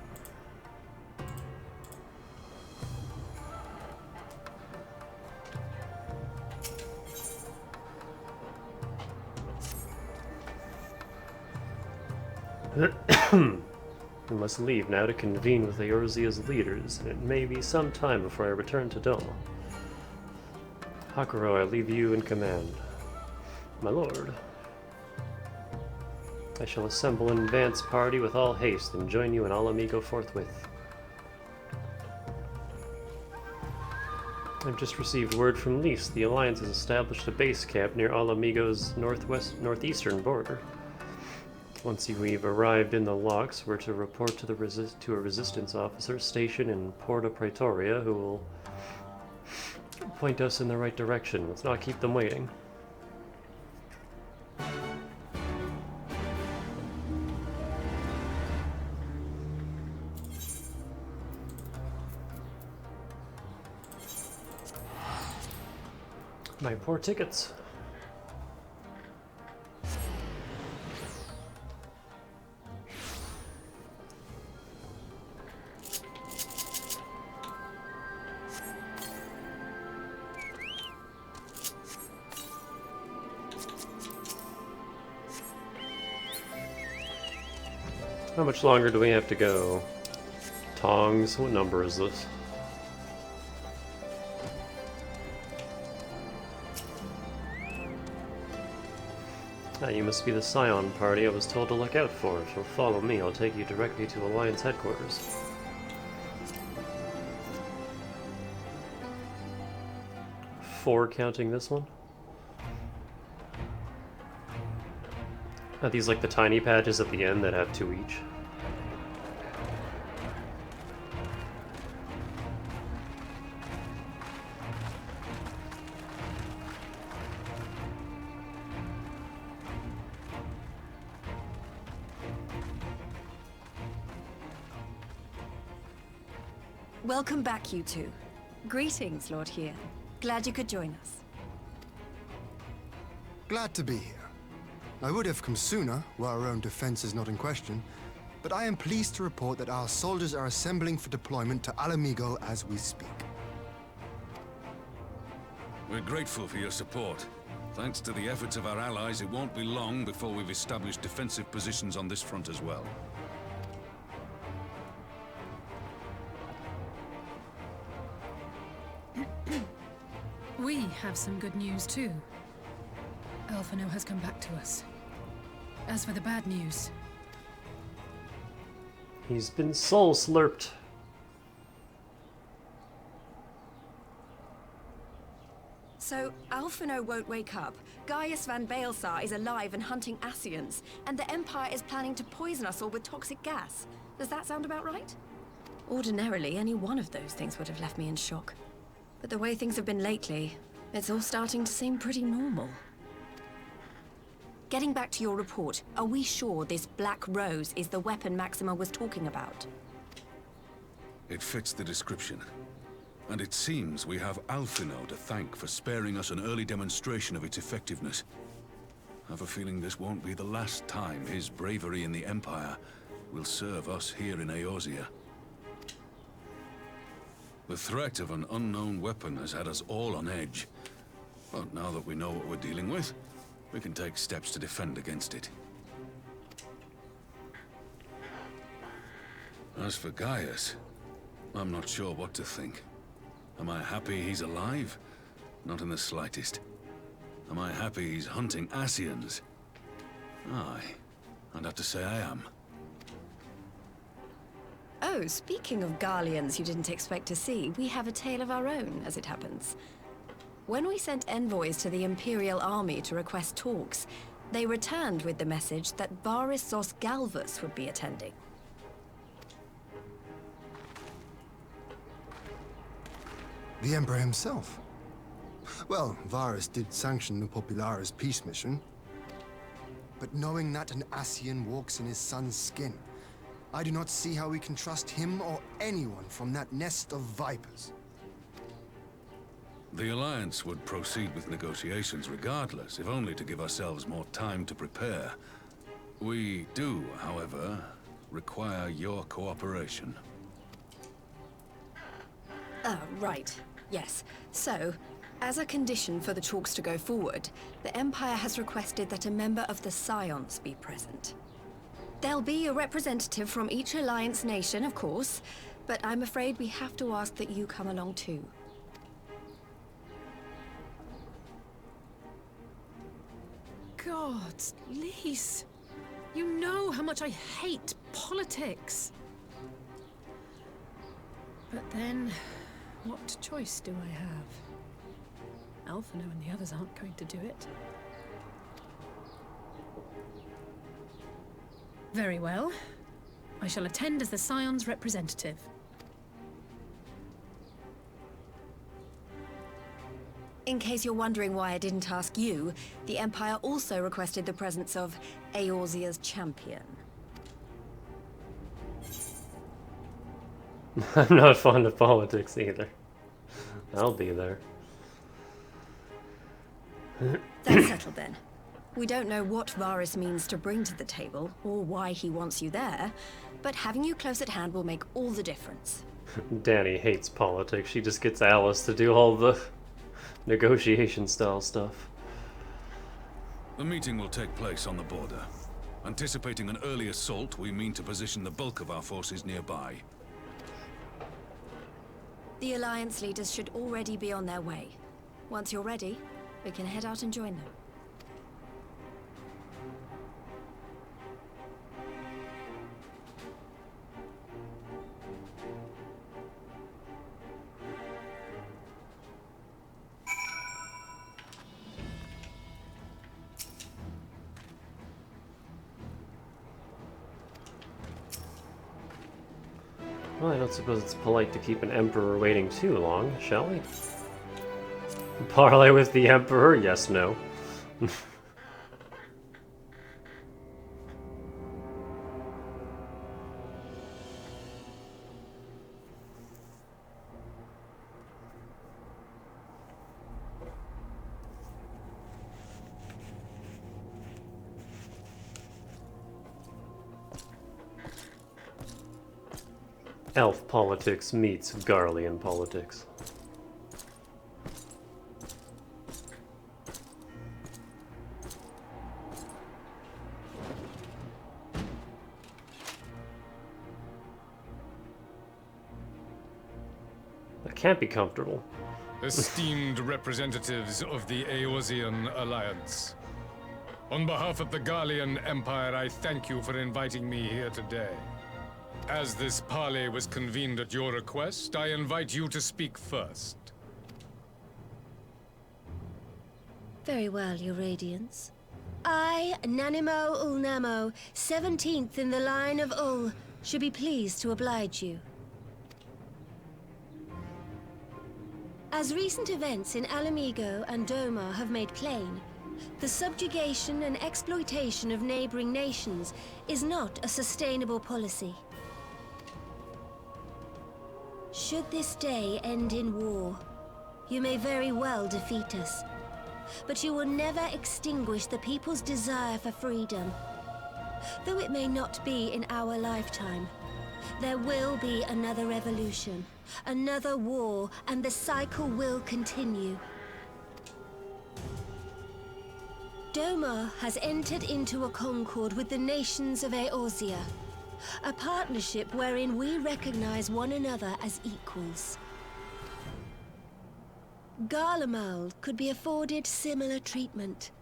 I must leave now to convene with Eorzea's leaders, and it may be some time before I return to Doma. Hakuro, I leave you in command. My lord. I shall assemble an advance party with all haste and join you in Alamigo forthwith. I've just received word from Lys. The Alliance has established a base camp near Alamigo's northeastern border. Once we've arrived in the locks, we're to report to a resistance officer stationed in Porta Praetoria who will point us in the right direction. Let's not keep them waiting. My poor tickets. How much longer do we have to go? Tongs, what number is this? Ah, you must be the Scion party I was told to look out for. If you'll follow me, I'll take you directly to Alliance headquarters. Four counting this one? Are these like the tiny patches at the end that have 2 each? Welcome back, you two. Greetings, Lord Here. Glad you could join us. Glad to be here. I would have come sooner, where our own defense is not in question, but I am pleased to report that our soldiers are assembling for deployment to Alamigo as we speak. We're grateful for your support. Thanks to the efforts of our allies, it won't be long before we've established defensive positions on this front as well. We have some good news too. Alphino has come back to us. As for the bad news... He's been soul-slurped. So, Alphino won't wake up, Gaius van Baelsar is alive and hunting Ascians, and the Empire is planning to poison us all with toxic gas. Does that sound about right? Ordinarily, any one of those things would have left me in shock. But the way things have been lately, it's all starting to seem pretty normal. Getting back to your report, are we sure this Black Rose is the weapon Maxima was talking about? It fits the description. And it seems we have Alphino to thank for sparing us an early demonstration of its effectiveness. I have a feeling this won't be the last time his bravery in the Empire will serve us here in Eorzea. The threat of an unknown weapon has had us all on edge. But now that we know what we're dealing with, we can take steps to defend against it. As for Gaius, I'm not sure what to think. Am I happy he's alive? Not in the slightest. Am I happy he's hunting Ascians? Aye, I'd have to say I am. Oh, speaking of Garleans you didn't expect to see, we have a tale of our own, as it happens. When we sent envoys to the Imperial Army to request talks, they returned with the message that Varus Zos Galvus would be attending. The Emperor himself? Well, Varus did sanction the Popularis peace mission. But knowing that an Ascian walks in his son's skin, I do not see how we can trust him or anyone from that nest of vipers. The Alliance would proceed with negotiations regardless, if only to give ourselves more time to prepare. We do, however, require your cooperation. Right. Yes. So, as a condition for the talks to go forward, the Empire has requested that a member of the Scions be present. There'll be a representative from each Alliance nation, of course, but I'm afraid we have to ask that you come along too. God, Lise, you know how much I hate politics. But then, what choice do I have? Alphino and the others aren't going to do it. Very well. I shall attend as the Scion's representative. In case you're wondering why I didn't ask you, the Empire also requested the presence of Eorzea's champion. I'm not fond of politics either. I'll be there. That's settled then. We don't know what Varus means to bring to the table, or why he wants you there, but having you close at hand will make all the difference. Danny hates politics. She just gets Alice to do all the negotiation style stuff. The meeting will take place on the border. Anticipating an early assault, we mean to position the bulk of our forces nearby. The Alliance leaders should already be on their way. Once you're ready, we can head out and join them. Well, I don't suppose it's polite to keep an emperor waiting too long, shall we? Parley with the emperor? Yes, no. Elf politics meets Garlean politics. That can't be comfortable. Esteemed representatives of the Eorzean Alliance. On behalf of the Garlean Empire, I thank you for inviting me here today. As this parley was convened at your request, I invite you to speak first. Very well, Your Radiance. I, Nanimo Ulnamo, 17th in the line of Ul, should be pleased to oblige you. As recent events in Alamigo and Doma have made plain, the subjugation and exploitation of neighboring nations is not a sustainable policy. Should this day end in war, you may very well defeat us. But you will never extinguish the people's desire for freedom. Though it may not be in our lifetime, there will be another revolution, another war, and the cycle will continue. Doma has entered into a concord with the nations of Eorzea. A partnership wherein we recognize one another as equals. Garlemald could be afforded similar treatment.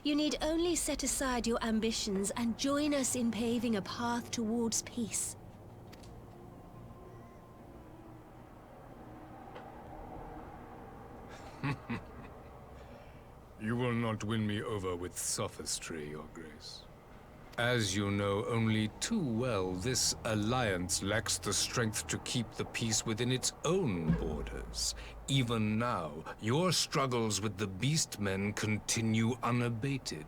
You need only set aside your ambitions and join us in paving a path towards peace. You will not win me over with sophistry, Your Grace. As you know only too well, this alliance lacks the strength to keep the peace within its own borders. Even now, your struggles with the Beastmen continue unabated.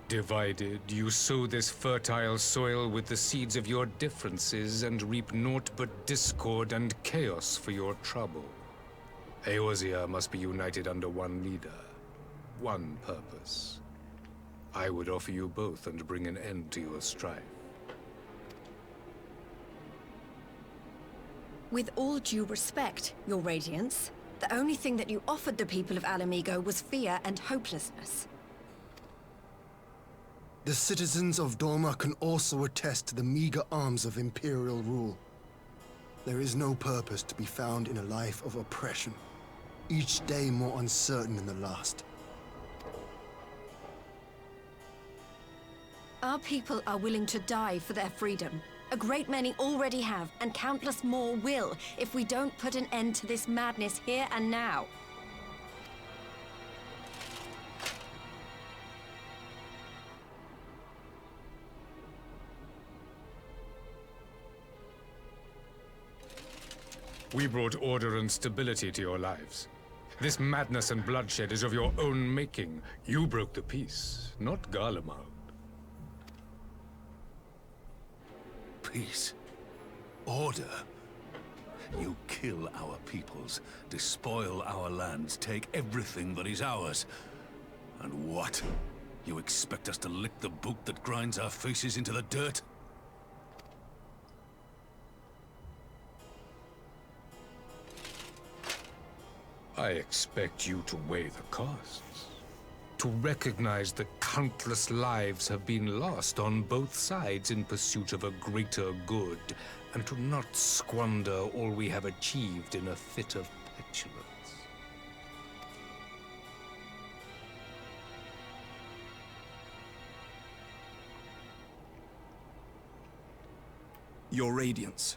Divided, you sow this fertile soil with the seeds of your differences and reap naught but discord and chaos for your trouble. Eorzea must be united under one leader, one purpose. I would offer you both and bring an end to your strife. With all due respect, Your Radiance, the only thing that you offered the people of Alamigo was fear and hopelessness. The citizens of Dorma can also attest to the meager arms of Imperial rule. There is no purpose to be found in a life of oppression, each day more uncertain than the last. Our people are willing to die for their freedom. A great many already have, and countless more will, if we don't put an end to this madness here and now. We brought order and stability to your lives. This madness and bloodshed is of your own making. You broke the peace, not Garlemald. Peace. Order. You kill our peoples, despoil our lands, take everything that is ours. And what? You expect us to lick the boot that grinds our faces into the dirt? I expect you to weigh the costs. To recognize that countless lives have been lost on both sides in pursuit of a greater good, and to not squander all we have achieved in a fit of petulance. Your Radiance.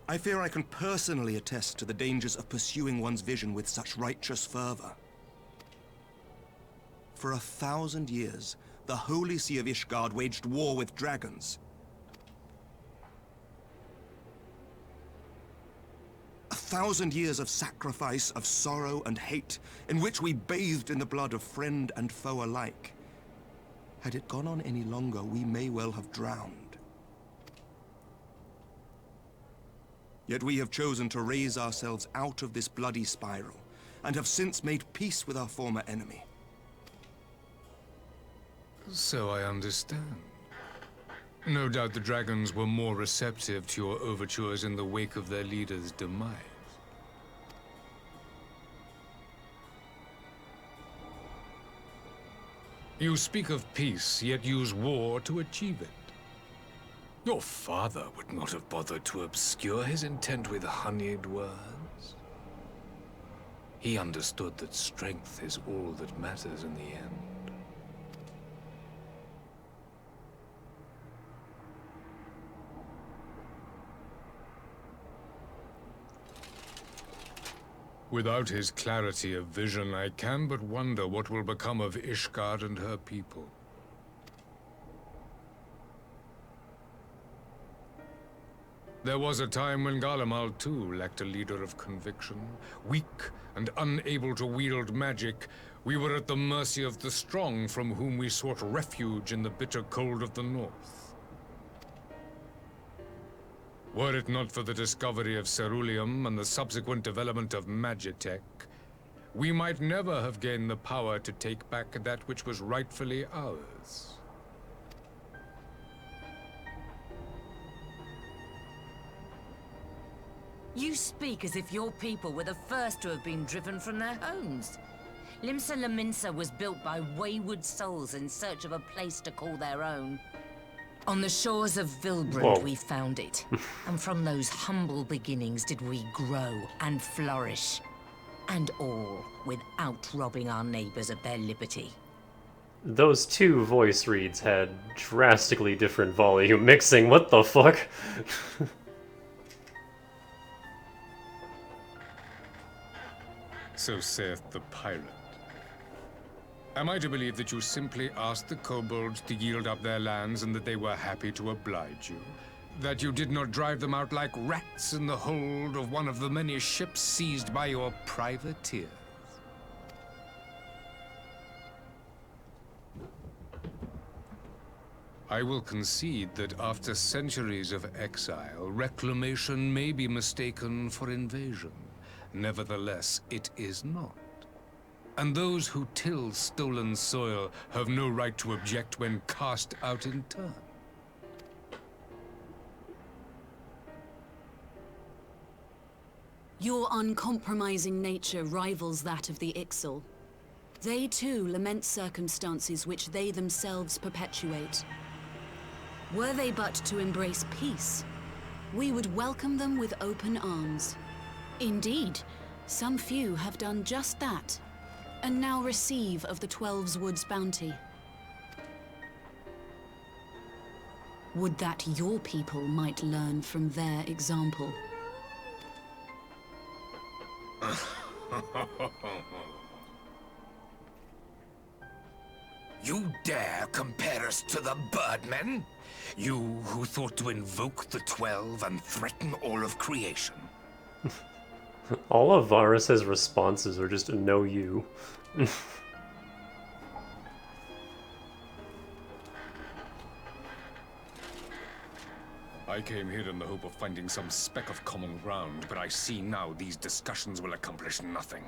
I fear I can personally attest to the dangers of pursuing one's vision with such righteous fervor. For 1,000 years, the Holy See of Ishgard waged war with dragons. 1,000 years of sacrifice, of sorrow and hate, in which we bathed in the blood of friend and foe alike. Had it gone on any longer, we may well have drowned. Yet we have chosen to raise ourselves out of this bloody spiral, and have since made peace with our former enemy. So I understand. No doubt the dragons were more receptive to your overtures in the wake of their leader's demise. You speak of peace, yet use war to achieve it. Your father would not have bothered to obscure his intent with honeyed words. He understood that strength is all that matters in the end. Without his clarity of vision, I can but wonder what will become of Ishgard and her people. There was a time when Garlemald too lacked a leader of conviction. Weak and unable to wield magic, we were at the mercy of the strong from whom we sought refuge in the bitter cold of the north. Were it not for the discovery of ceruleum and the subsequent development of magitech, we might never have gained the power to take back that which was rightfully ours. You speak as if your people were the first to have been driven from their homes. Limsa Lominsa was built by wayward souls in search of a place to call their own. On the shores of Vilbrand we found it, and from those humble beginnings did we grow and flourish. And all without robbing our neighbors of their liberty. Those two voice reads had drastically different volume mixing, what the fuck? So saith the pirate. Am I to believe that you simply asked the kobolds to yield up their lands and that they were happy to oblige you? That you did not drive them out like rats in the hold of one of the many ships seized by your privateers? I will concede that after centuries of exile, reclamation may be mistaken for invasion. Nevertheless, it is not. And those who till stolen soil have no right to object when cast out in turn. Your uncompromising nature rivals that of the Ixal. They too lament circumstances which they themselves perpetuate. Were they but to embrace peace, we would welcome them with open arms. Indeed, some few have done just that, and now receive of the Twelve's Wood's bounty. Would that your people might learn from their example. You dare compare us to the Birdmen? You who thought to invoke the 12 and threaten all of creation? All of Varus's responses are just no you. I came here in the hope of finding some speck of common ground, but I see now these discussions will accomplish nothing.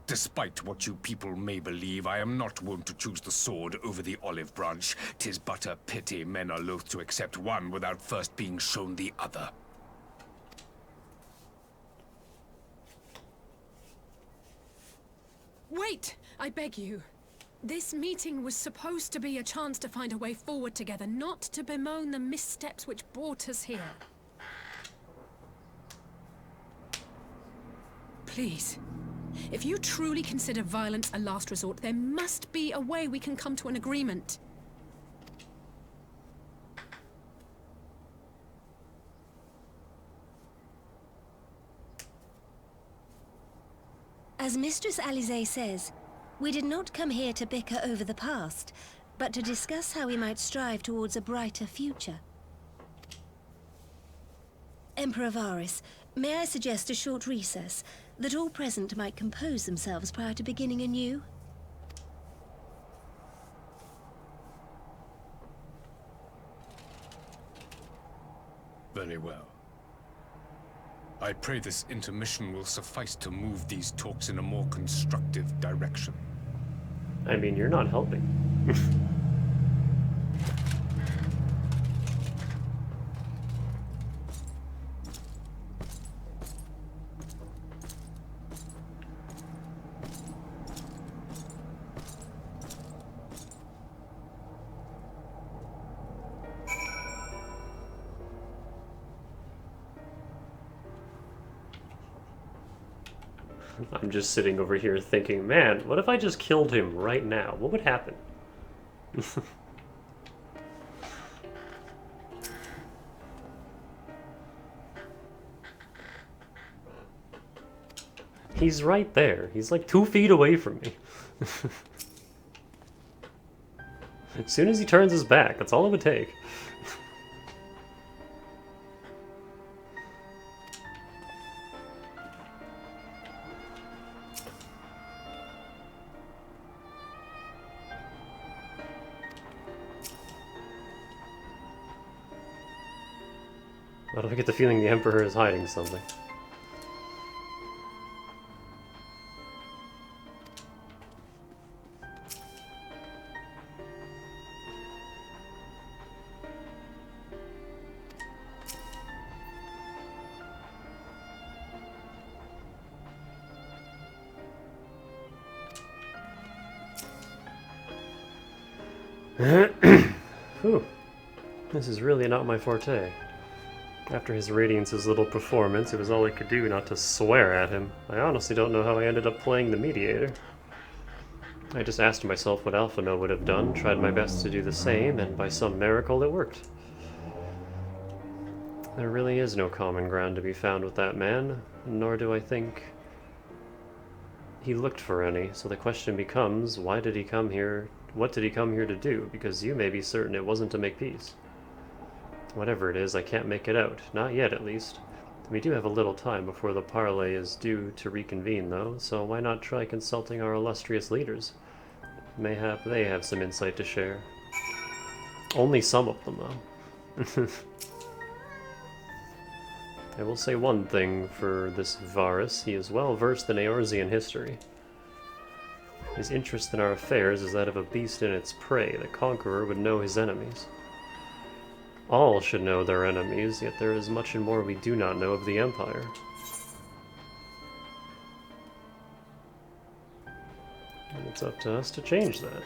Despite what you people may believe, I am not one to choose the sword over the olive branch. 'Tis but a pity men are loath to accept one without first being shown the other. Wait! I beg you. This meeting was supposed to be a chance to find a way forward together, not to bemoan the missteps which brought us here. Please. If you truly consider violence a last resort, there must be a way we can come to an agreement. As Mistress Alisaie says, we did not come here to bicker over the past, but to discuss how we might strive towards a brighter future. Emperor Varus, may I suggest a short recess, that all present might compose themselves prior to beginning anew? Very well. I pray this intermission will suffice to move these talks in a more constructive direction. I mean, you're not helping. I'm just sitting over here thinking, man, what if I just killed him right now? What would happen? He's right there. He's like 2 feet away from me. As soon as he turns his back, that's all it would take. Why do I get the feeling the Emperor is hiding something? Whew. This is really not my forte. After his Radiance's little performance, it was all I could do not to swear at him. I honestly don't know how I ended up playing the mediator. I just asked myself what Alphino would have done, tried my best to do the same, and by some miracle it worked. There really is no common ground to be found with that man, nor do I think he looked for any, so the question becomes, why did he come here? What did he come here to do? Because you may be certain it wasn't to make peace. Whatever it is, I can't make it out. Not yet, at least. We do have a little time before the parley is due to reconvene, though, so why not try consulting our illustrious leaders? Mayhap they have some insight to share. Only some of them, though. I will say one thing for this Varus. He is well versed in Eorzean history. His interest in our affairs is that of a beast in its prey. The conqueror would know his enemies. All should know their enemies, yet there is much and more we do not know of the Empire. And it's up to us to change that.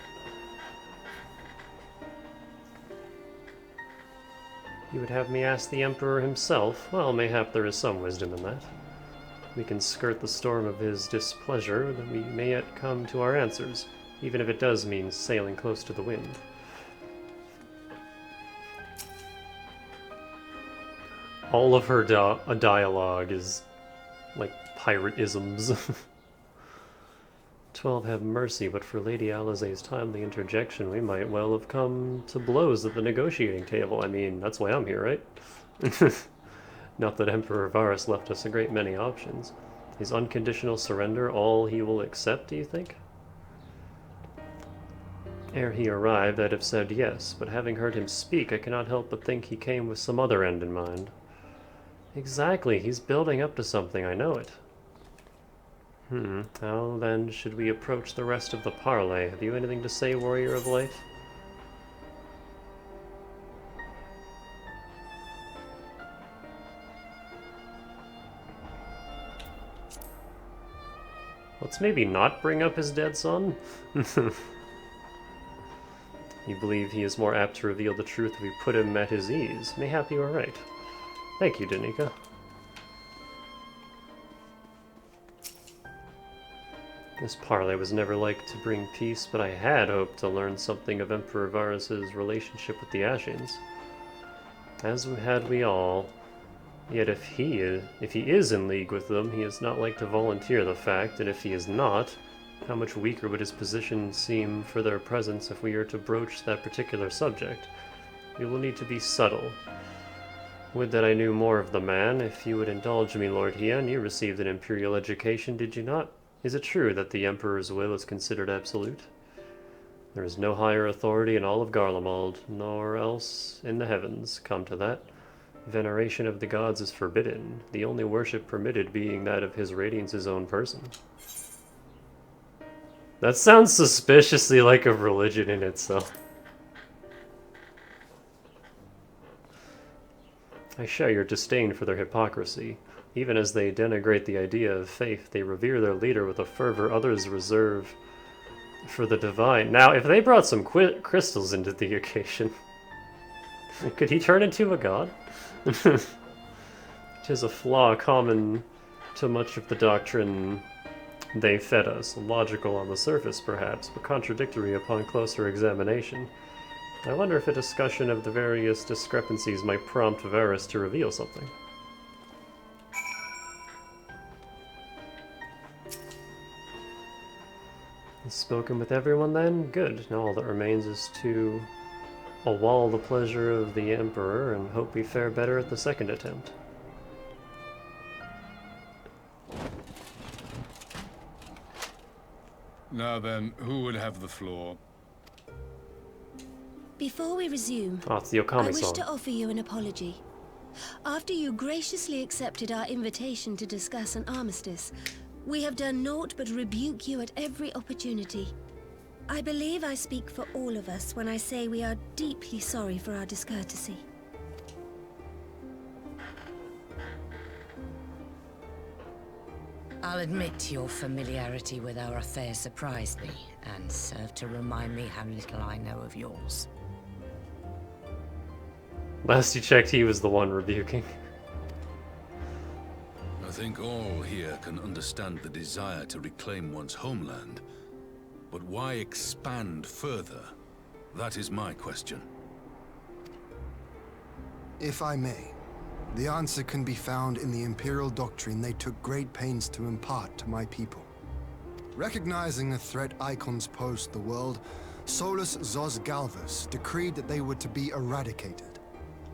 You would have me ask the Emperor himself? Well, mayhap there is some wisdom in that. We can skirt the storm of his displeasure, then we may yet come to our answers, even if it does mean sailing close to the wind. All of her dialogue is like pirate-isms. 12 have mercy, but for Lady Alizé's timely interjection, we might well have come to blows at the negotiating table. I mean, that's why I'm here, right? Not that Emperor Varus left us a great many options. Is unconditional surrender all he will accept, do you think? Ere he arrived, I'd have said yes, but having heard him speak, I cannot help but think he came with some other end in mind. Exactly, he's building up to something, I know it. How then should we approach the rest of the parley? Have you anything to say, Warrior of Light? Let's maybe not bring up his dead son? You believe he is more apt to reveal the truth if we put him at his ease. Mayhap you are right. Thank you, Danica. This parley was never like to bring peace, but I had hoped to learn something of Emperor Varus's relationship with the Ashians. As had we all. Yet if he is in league with them, he is not like to volunteer the fact, and if he is not, how much weaker would his position seem for their presence if we are to broach that particular subject? We will need to be subtle. Would that I knew more of the man. If you would indulge me, Lord Hien, you received an imperial education, did you not? Is it true that the Emperor's will is considered absolute? There is no higher authority in all of Garlemald, nor else in the heavens, come to that. Veneration of the gods is forbidden, the only worship permitted being that of His Radiance's own person. That sounds suspiciously like a religion in itself. I share your disdain for their hypocrisy. Even as they denigrate the idea of faith, they revere their leader with a fervor others reserve for the divine. Now, if they brought some crystals into the occasion, could he turn into a god? Which is a flaw common to much of the doctrine they fed us. Logical on the surface, perhaps, but contradictory upon closer examination. I wonder if a discussion of the various discrepancies might prompt Varus to reveal something. Spoken with everyone then? Good. Now all that remains is to awall the pleasure of the Emperor and hope we fare better at the second attempt. Now then, who would have the floor? Before we resume, it's the Okami I wish song. to offer you an apology. After you graciously accepted our invitation to discuss an armistice, we have done naught but rebuke you at every opportunity. I believe I speak for all of us when I say we are deeply sorry for our discourtesy. I'll admit your familiarity with our affair surprised me, and served to remind me how little I know of yours. Last you checked, he was the one rebuking. I think all here can understand the desire to reclaim one's homeland. But why expand further? That is my question. If I may, the answer can be found in the Imperial doctrine they took great pains to impart to my people. Recognizing the threat icons posed to the world, Solus Zos Galvus decreed that they were to be eradicated.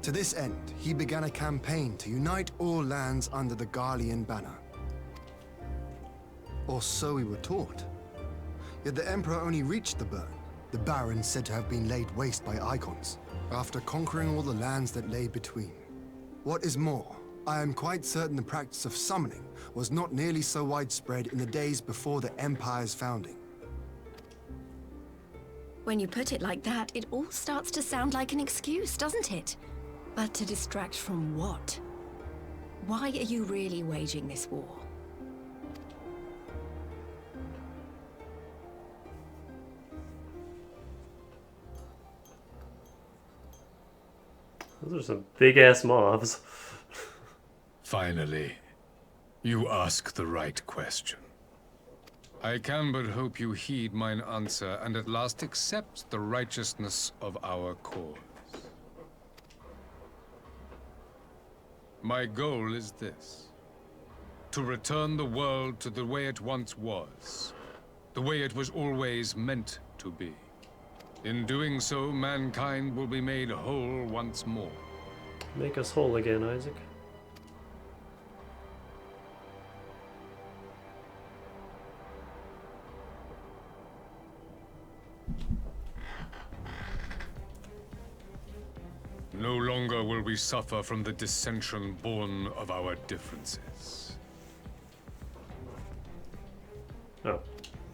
To this end, he began a campaign to unite all lands under the Glaceon banner. Or so we were taught. Yet the Emperor only reached the burn, the barren said to have been laid waste by icons, after conquering all the lands that lay between. What is more, I am quite certain the practice of summoning was not nearly so widespread in the days before the Empire's founding. When you put it like that, it all starts to sound like an excuse, doesn't it? But to distract from what? Why are you really waging this war? Those are some big-ass mobs. Finally, you ask the right question. I can but hope you heed mine answer and at last accept the righteousness of our cause. My goal is this: to return the world to the way it once was, the way it was always meant to be. In doing so, mankind will be made whole once more. Make us whole again, Isaac. No longer will we suffer from the dissension born of our differences. Oh.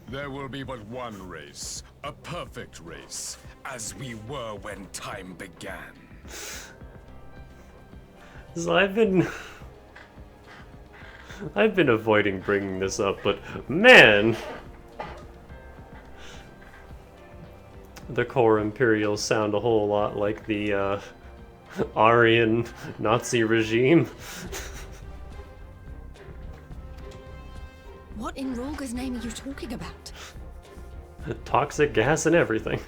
There will be but one race, a perfect race, as we were when time began. So I've been avoiding bringing this up, but man, the core Imperials sound a whole lot like the Aryan Nazi regime. What in Rorga's name are you talking about? Toxic gas and everything.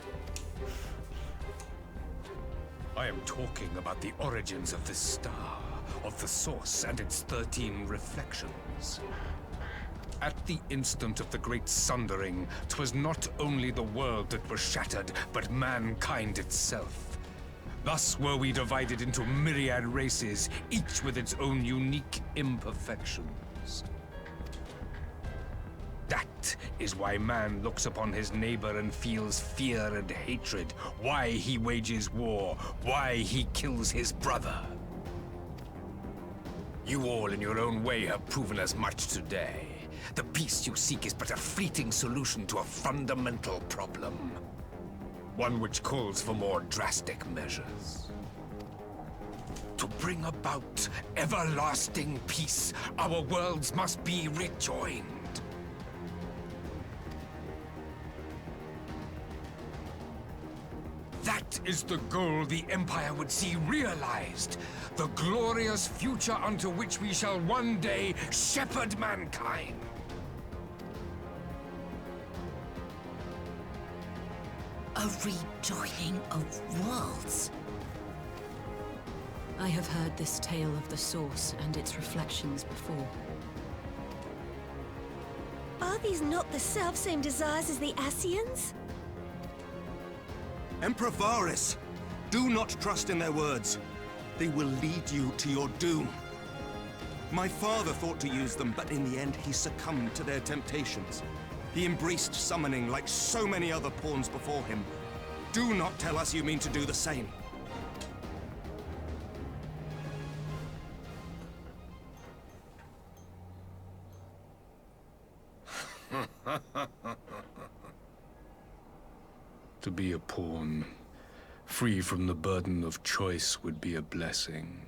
I am talking about the origins of this star, of the source and its 13 reflections. At the instant of the great sundering, 'twas not only the world that was shattered, but mankind itself. Thus were we divided into myriad races, each with its own unique imperfections. That is why man looks upon his neighbor and feels fear and hatred, why he wages war, why he kills his brother. You all in your own way have proven as much today. The peace you seek is but a fleeting solution to a fundamental problem. One which calls for more drastic measures. To bring about everlasting peace, our worlds must be rejoined. That is the goal the Empire would see realized. The glorious future unto which we shall one day shepherd mankind. A rejoining of worlds. I have heard this tale of the Source and its reflections before. Are these not the self-same desires as the Asians? Emperor Varys, do not trust in their words. They will lead you to your doom. My father thought to use them, but in the end he succumbed to their temptations. He embraced summoning like so many other pawns before him. Do not tell us you mean to do the same. To be a pawn, free from the burden of choice, would be a blessing.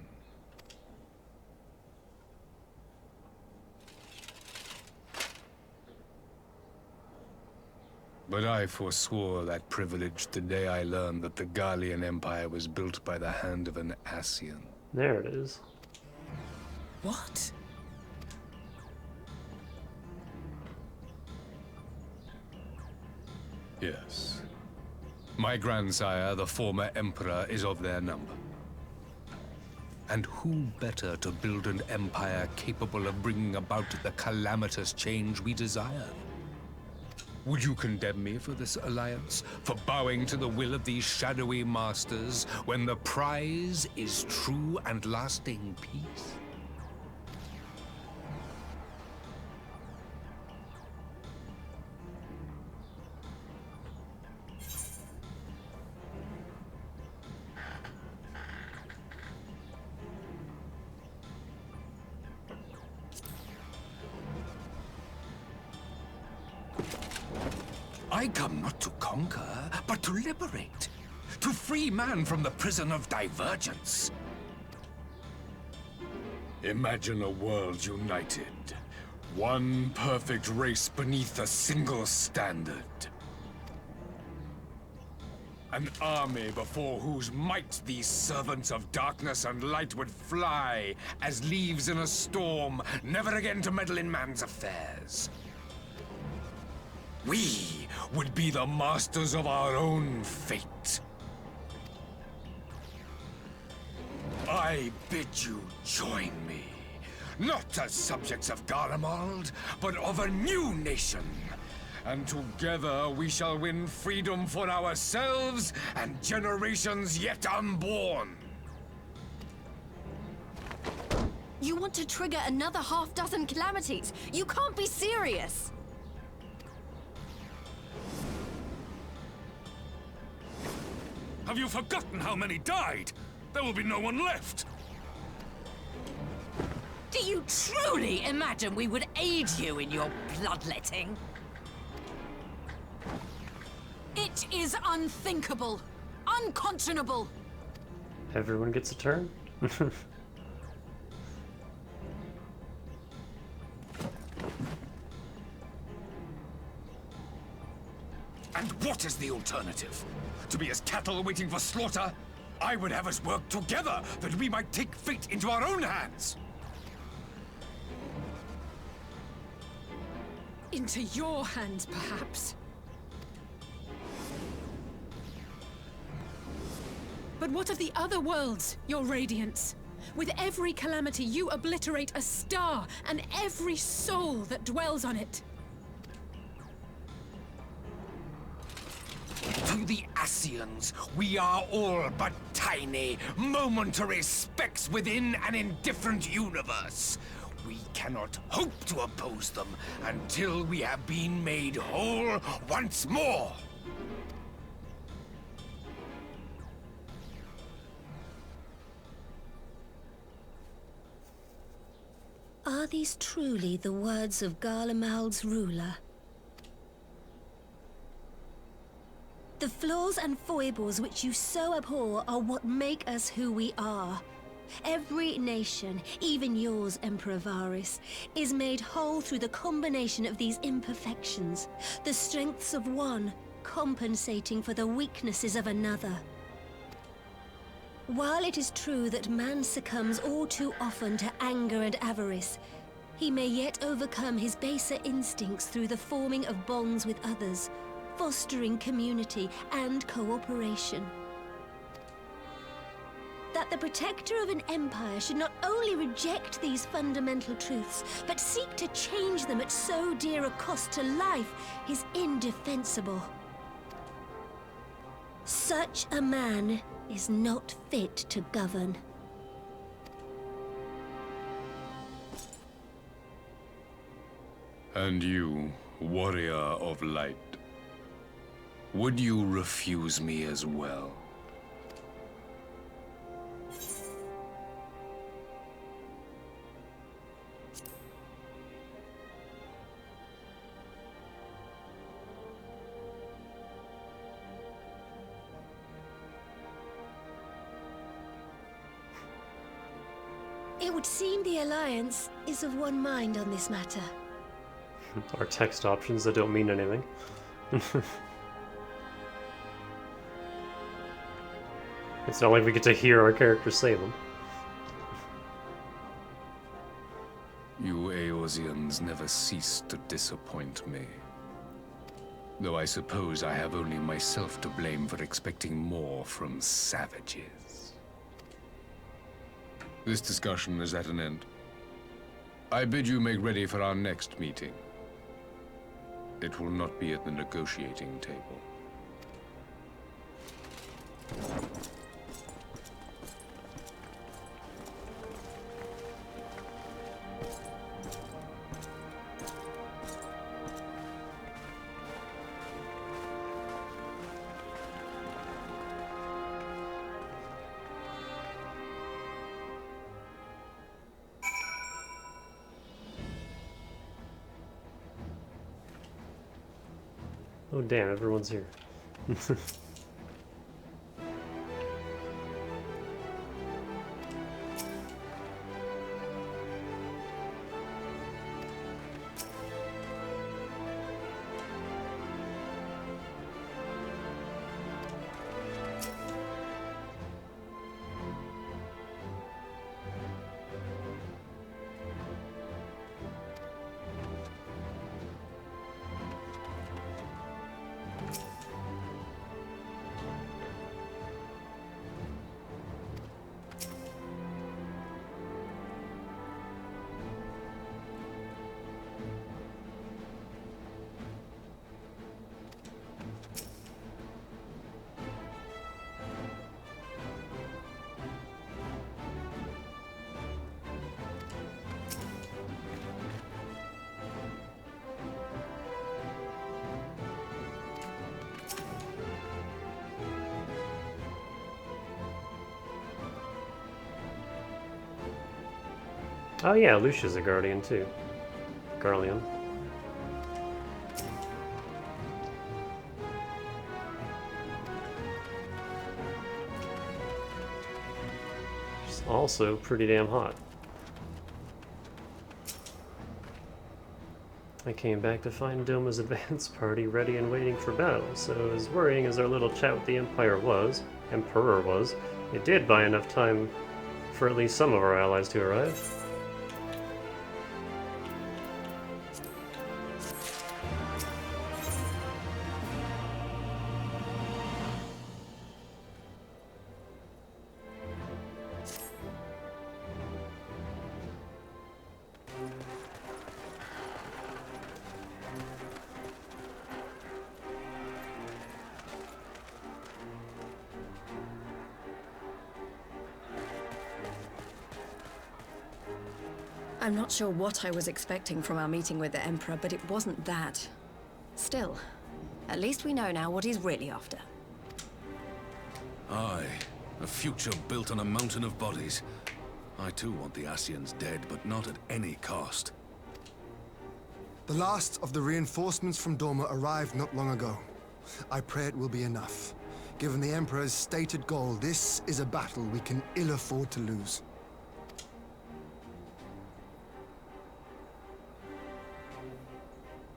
But I forswore that privilege the day I learned that the Glaceon Empire was built by the hand of an Asian. There it is. What? Yes. My grandsire, the former Emperor, is of their number. And who better to build an empire capable of bringing about the calamitous change we desire? Would you condemn me for this alliance? For bowing to the will of these shadowy masters, when the prize is true and lasting peace? I come not to conquer, but to liberate. To free man from the prison of divergence. Imagine a world united. One perfect race beneath a single standard. An army before whose might these servants of darkness and light would fly as leaves in a storm, never again to meddle in man's affairs. We would be the masters of our own fate. I bid you join me, not as subjects of Garlemald, but of a new nation. And together we shall win freedom for ourselves and generations yet unborn. You want to trigger another half-dozen calamities? You can't be serious! Have you forgotten how many died? There will be no one left! Do you truly imagine we would aid you in your bloodletting? It is unthinkable, unconscionable. Everyone gets a turn? And what is the alternative? To be as cattle waiting for slaughter? I would have us work together, that we might take fate into our own hands! Into your hands, perhaps. But what of the other worlds, your radiance? With every calamity, you obliterate a star and every soul that dwells on it. To the Ascians, we are all but tiny, momentary specks within an indifferent universe. We cannot hope to oppose them until we have been made whole once more. Are these truly the words of Garlemald's ruler? The flaws and foibles which you so abhor are what make us who we are. Every nation, even yours, Emperor Varys, is made whole through the combination of these imperfections, the strengths of one compensating for the weaknesses of another. While it is true that man succumbs all too often to anger and avarice, he may yet overcome his baser instincts through the forming of bonds with others, fostering community and cooperation. That the protector of an empire should not only reject these fundamental truths, but seek to change them at so dear a cost to life is indefensible. Such a man is not fit to govern. And you, warrior of light, would you refuse me as well? It would seem the Alliance is of one mind on this matter. Or text options that don't mean anything. It's not like we get to hear our characters say them. You Eorzeans never cease to disappoint me. Though I suppose I have only myself to blame for expecting more from savages. This discussion is at an end. I bid you make ready for our next meeting. It will not be at the negotiating table. Oh damn, everyone's here. Oh yeah, Lucia's a guardian too. Garleon. She's also pretty damn hot. I came back to find Doma's advance party ready and waiting for battle, so as worrying as our little chat with the Emperor was, it did buy enough time for at least some of our allies to arrive. I'm not sure what I was expecting from our meeting with the Emperor, but it wasn't that. Still, at least we know now what he's really after. Aye, a future built on a mountain of bodies. I too want the Ascians dead, but not at any cost. The last of the reinforcements from Doma arrived not long ago. I pray it will be enough. Given the Emperor's stated goal, this is a battle we can ill afford to lose.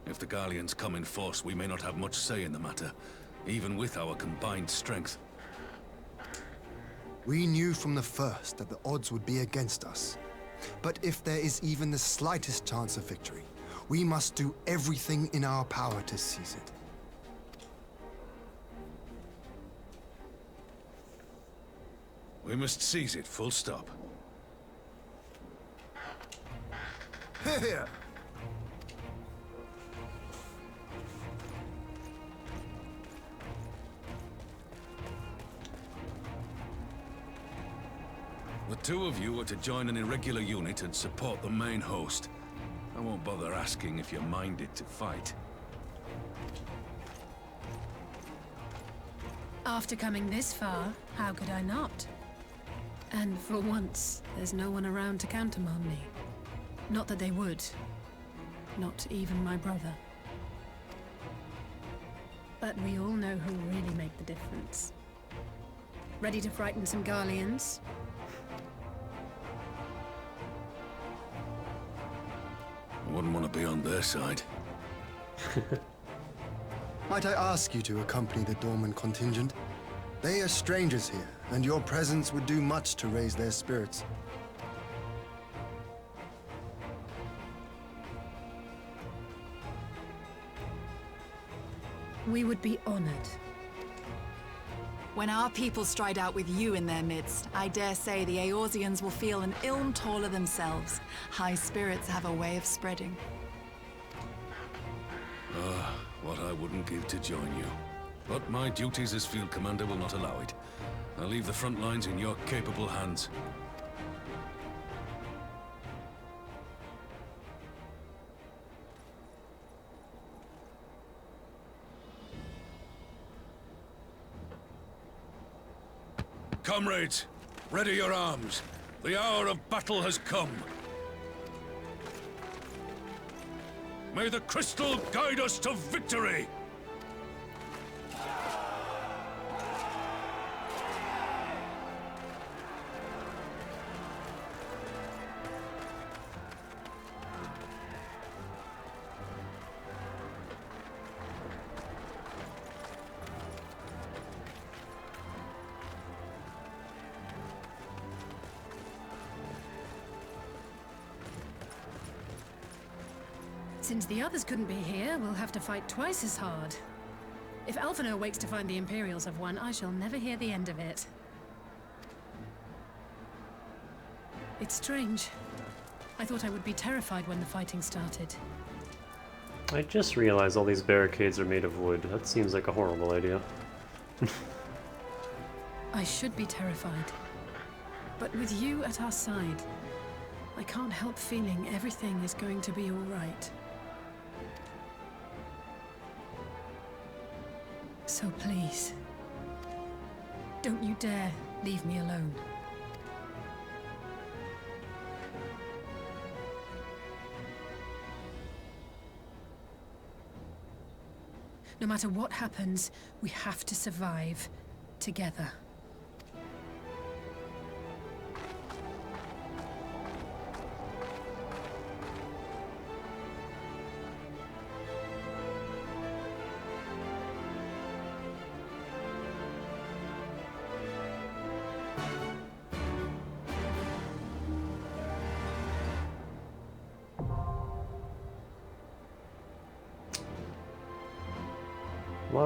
If the Gallians come in force, we may not have much say in the matter, even with our combined strength. We knew from the first that the odds would be against us. But if there is even the slightest chance of victory, we must do everything in our power to seize it. We must seize it, full stop. Here! The two of you are to join an irregular unit and support the main host. I won't bother asking if you're minded to fight. After coming this far, how could I not? And for once, there's no one around to countermand me. Not that they would. Not even my brother. But we all know who'll really make the difference. Ready to frighten some Garleans? I wouldn't want to be on their side. Might I ask you to accompany the Dorman contingent? They are strangers here, and your presence would do much to raise their spirits. We would be honored. When our people stride out with you in their midst, I dare say the Eorzeans will feel an ilm taller themselves. High spirits have a way of spreading. Ah, what I wouldn't give to join you. But my duties as field commander will not allow it. I'll leave the front lines in your capable hands. Comrades, ready your arms. The hour of battle has come. May the crystal guide us to victory! Since the others couldn't be here, we'll have to fight twice as hard. If Alphinaud wakes to find the Imperials have won, I shall never hear the end of it. It's strange. I thought I would be terrified when the fighting started. I just realized all these barricades are made of wood. That seems like a horrible idea. I should be terrified. But with you at our side, I can't help feeling everything is going to be all right. So please, don't you dare leave me alone. No matter what happens, we have to survive together.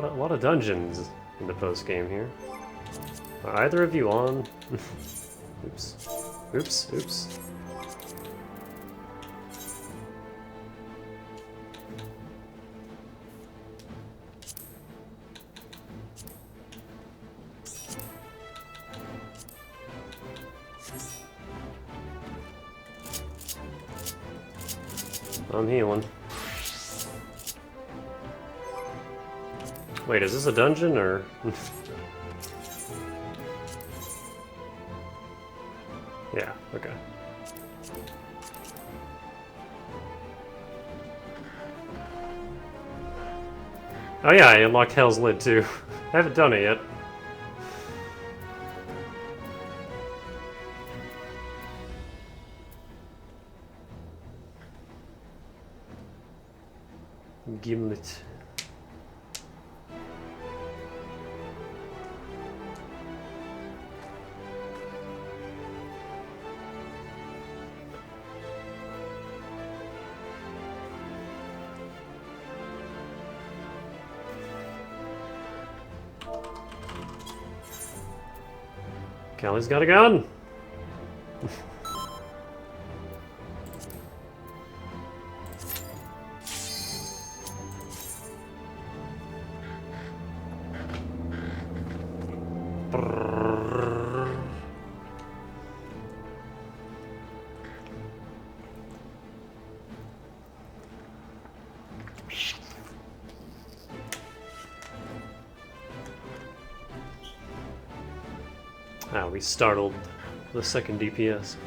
A lot of dungeons in the post-game here. Are either of you on? Oops. Oops, oops. I'm healing. Wait, is this a dungeon, or...? Yeah, okay. Oh yeah, I unlocked Hell's Lid too. I haven't done it yet. Gimlet. Callie's got a gun! Ah, we startled the second DPS.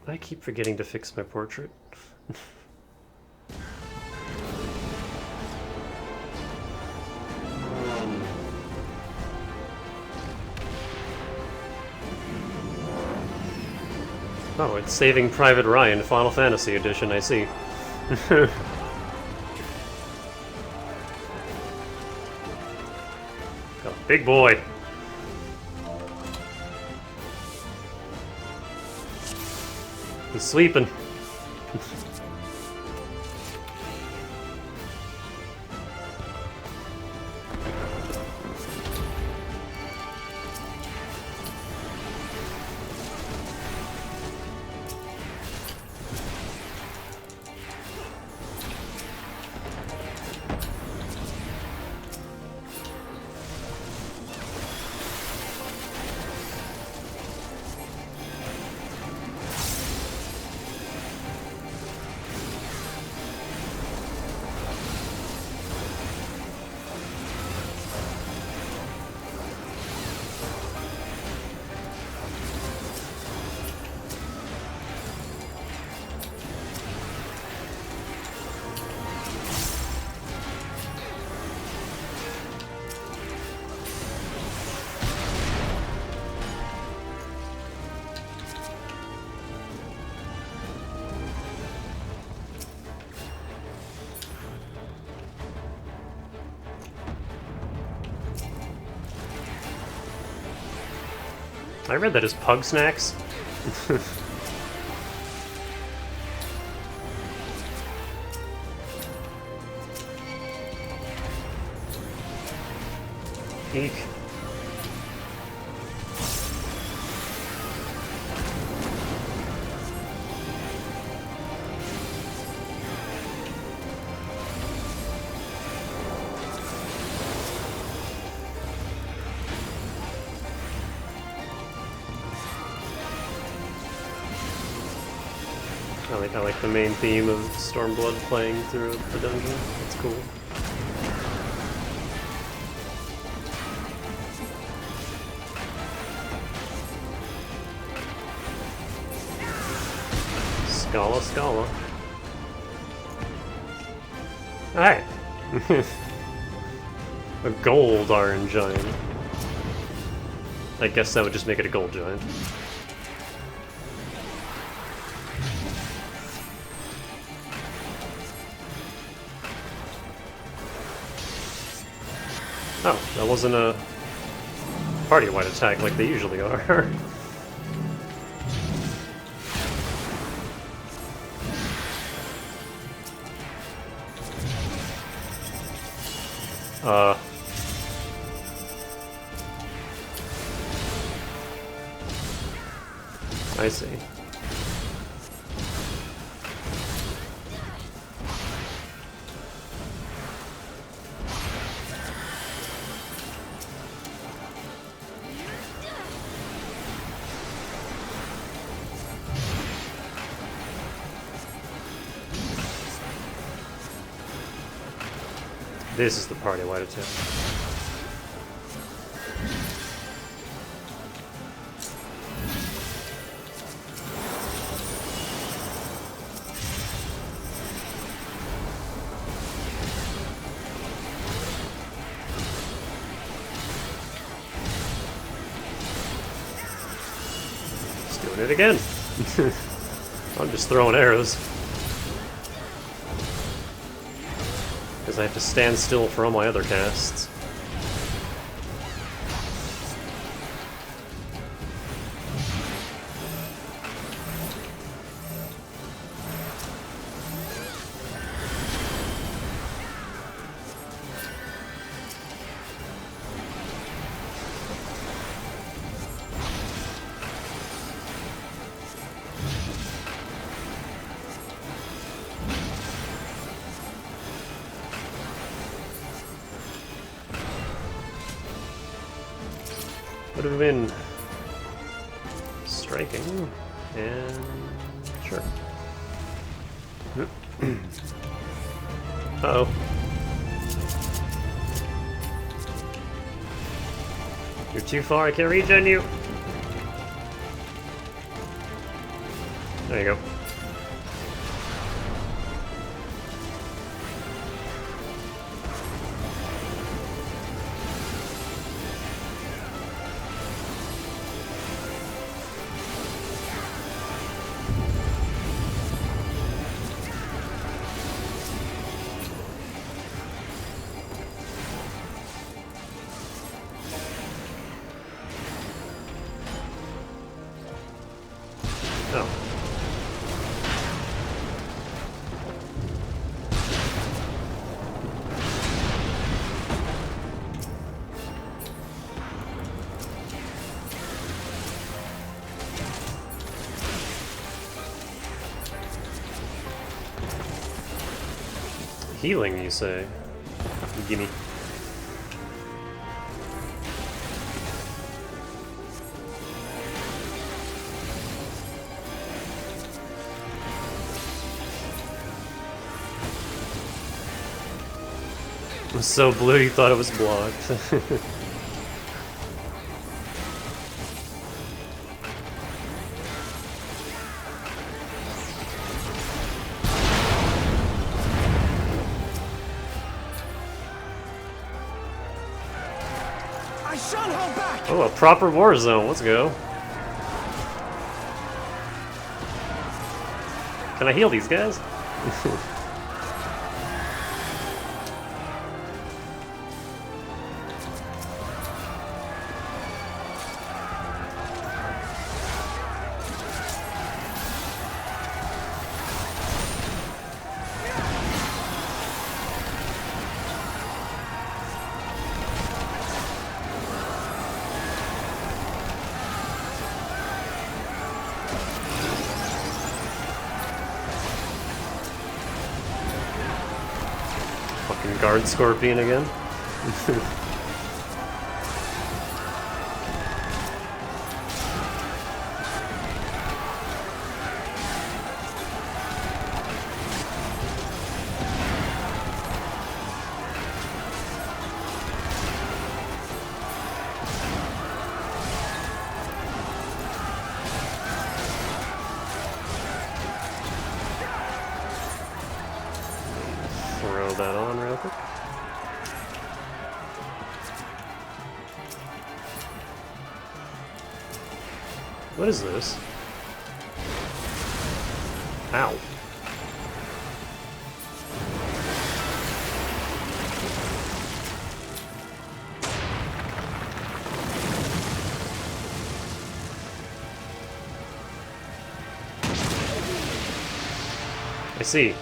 I keep forgetting to fix my portrait. Oh, it's Saving Private Ryan, Final Fantasy Edition, I see. Got a big boy. He's sweeping. I read that as pug snacks. Eek. I like the main theme of Stormblood playing through the dungeon. It's cool. Scala, Scala. Alright. A gold iron giant. I guess that would just make it a gold giant. Oh, that wasn't a party-wide attack like they usually are. I see. This is the party-wide attack. Just doing it again. I'm just throwing arrows. Because I have to stand still for all my other casts. Would have been striking, and sure. Uh-oh. You're too far, I can't regen you. There you go. Oh. Healing, you say? Gimme. It was so blue you thought it was blocked. I shan't hold back! Oh, a proper war zone. Let's go. Can I heal these guys? guard scorpion again. Throw that on real quick. What is this? Ow. I see.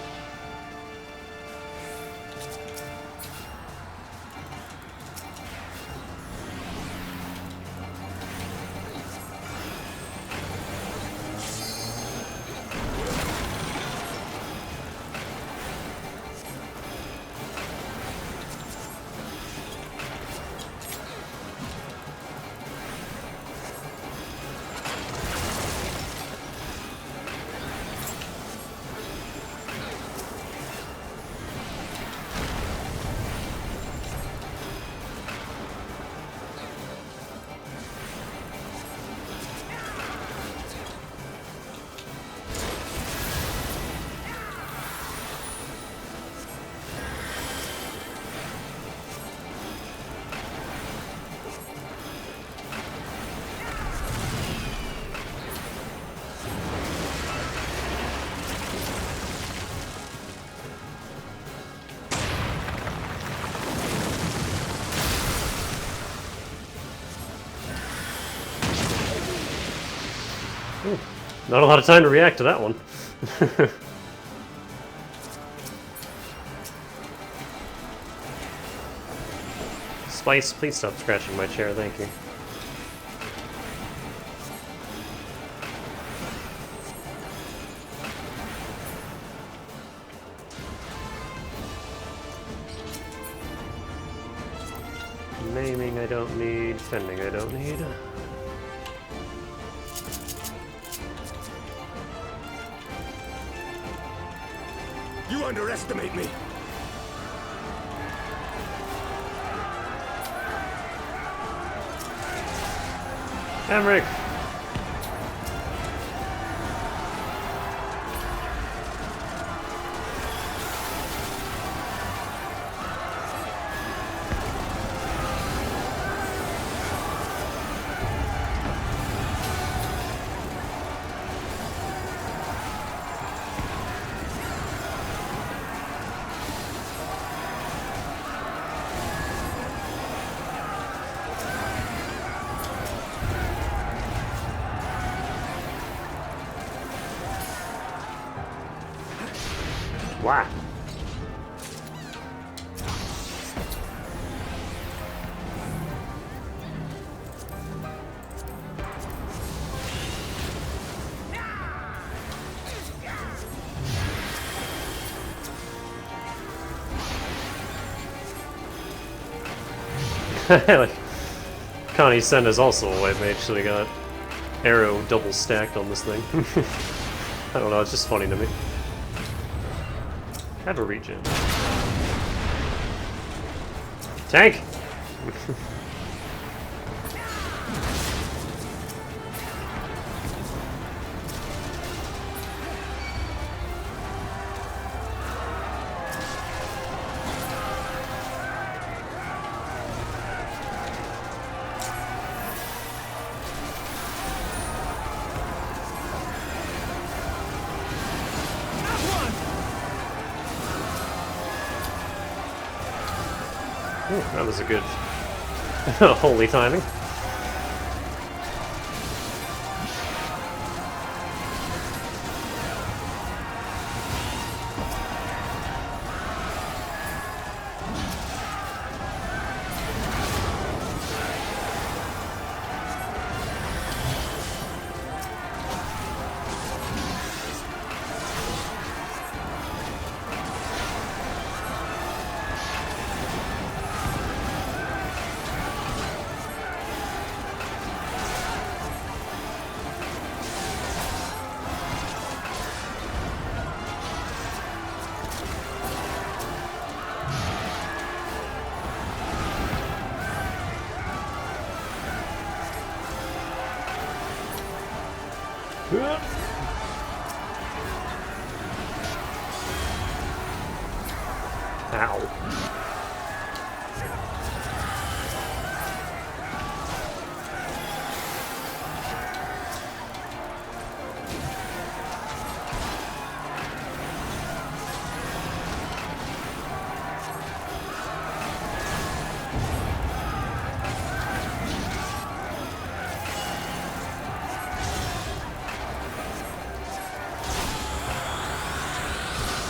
Ooh, not a lot of time to react to that one. Spice, please stop scratching my chair, thank you. Maiming I don't need, fending I don't need. You underestimate me. Emmerich! Wow. Like, Connie's Sen is also a white mage, so we got arrow double stacked on this thing. I don't know, it's just funny to me. Had to reach in. Tank! Ooh, that was a good holy timing. Ow.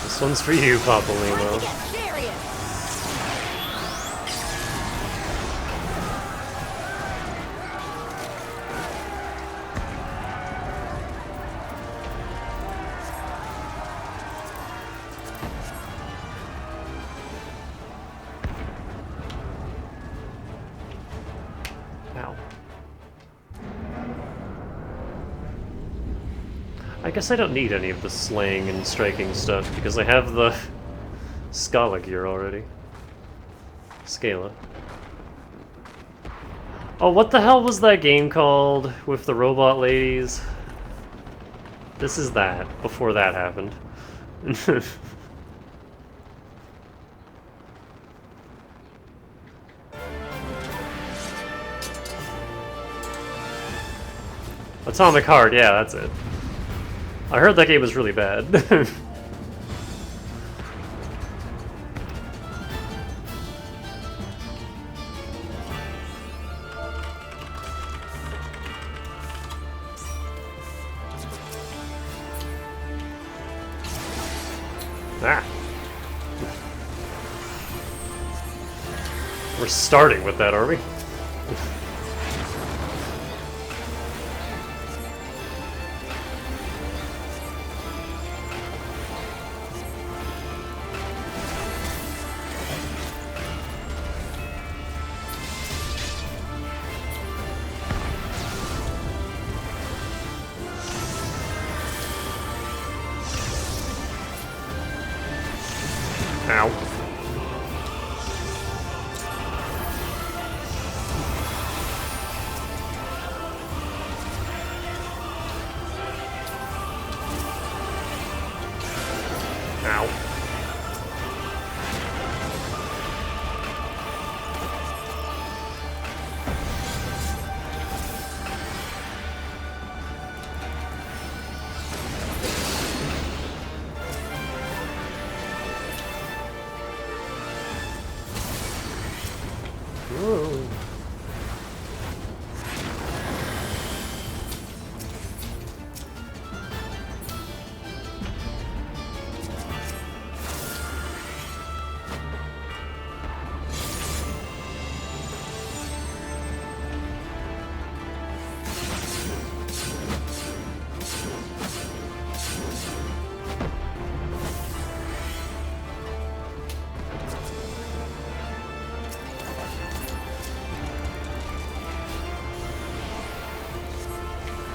This one's for you, Papalymo. Ow. I guess I don't need any of the slaying and striking stuff because I have the Scala gear already. Scala. Oh, what the hell was that game called with the robot ladies? This is that, before that happened. Atomic Heart, yeah, that's it. I heard that game was really bad. Ah. We're starting with that, are we? Ow. Ow. Whoa.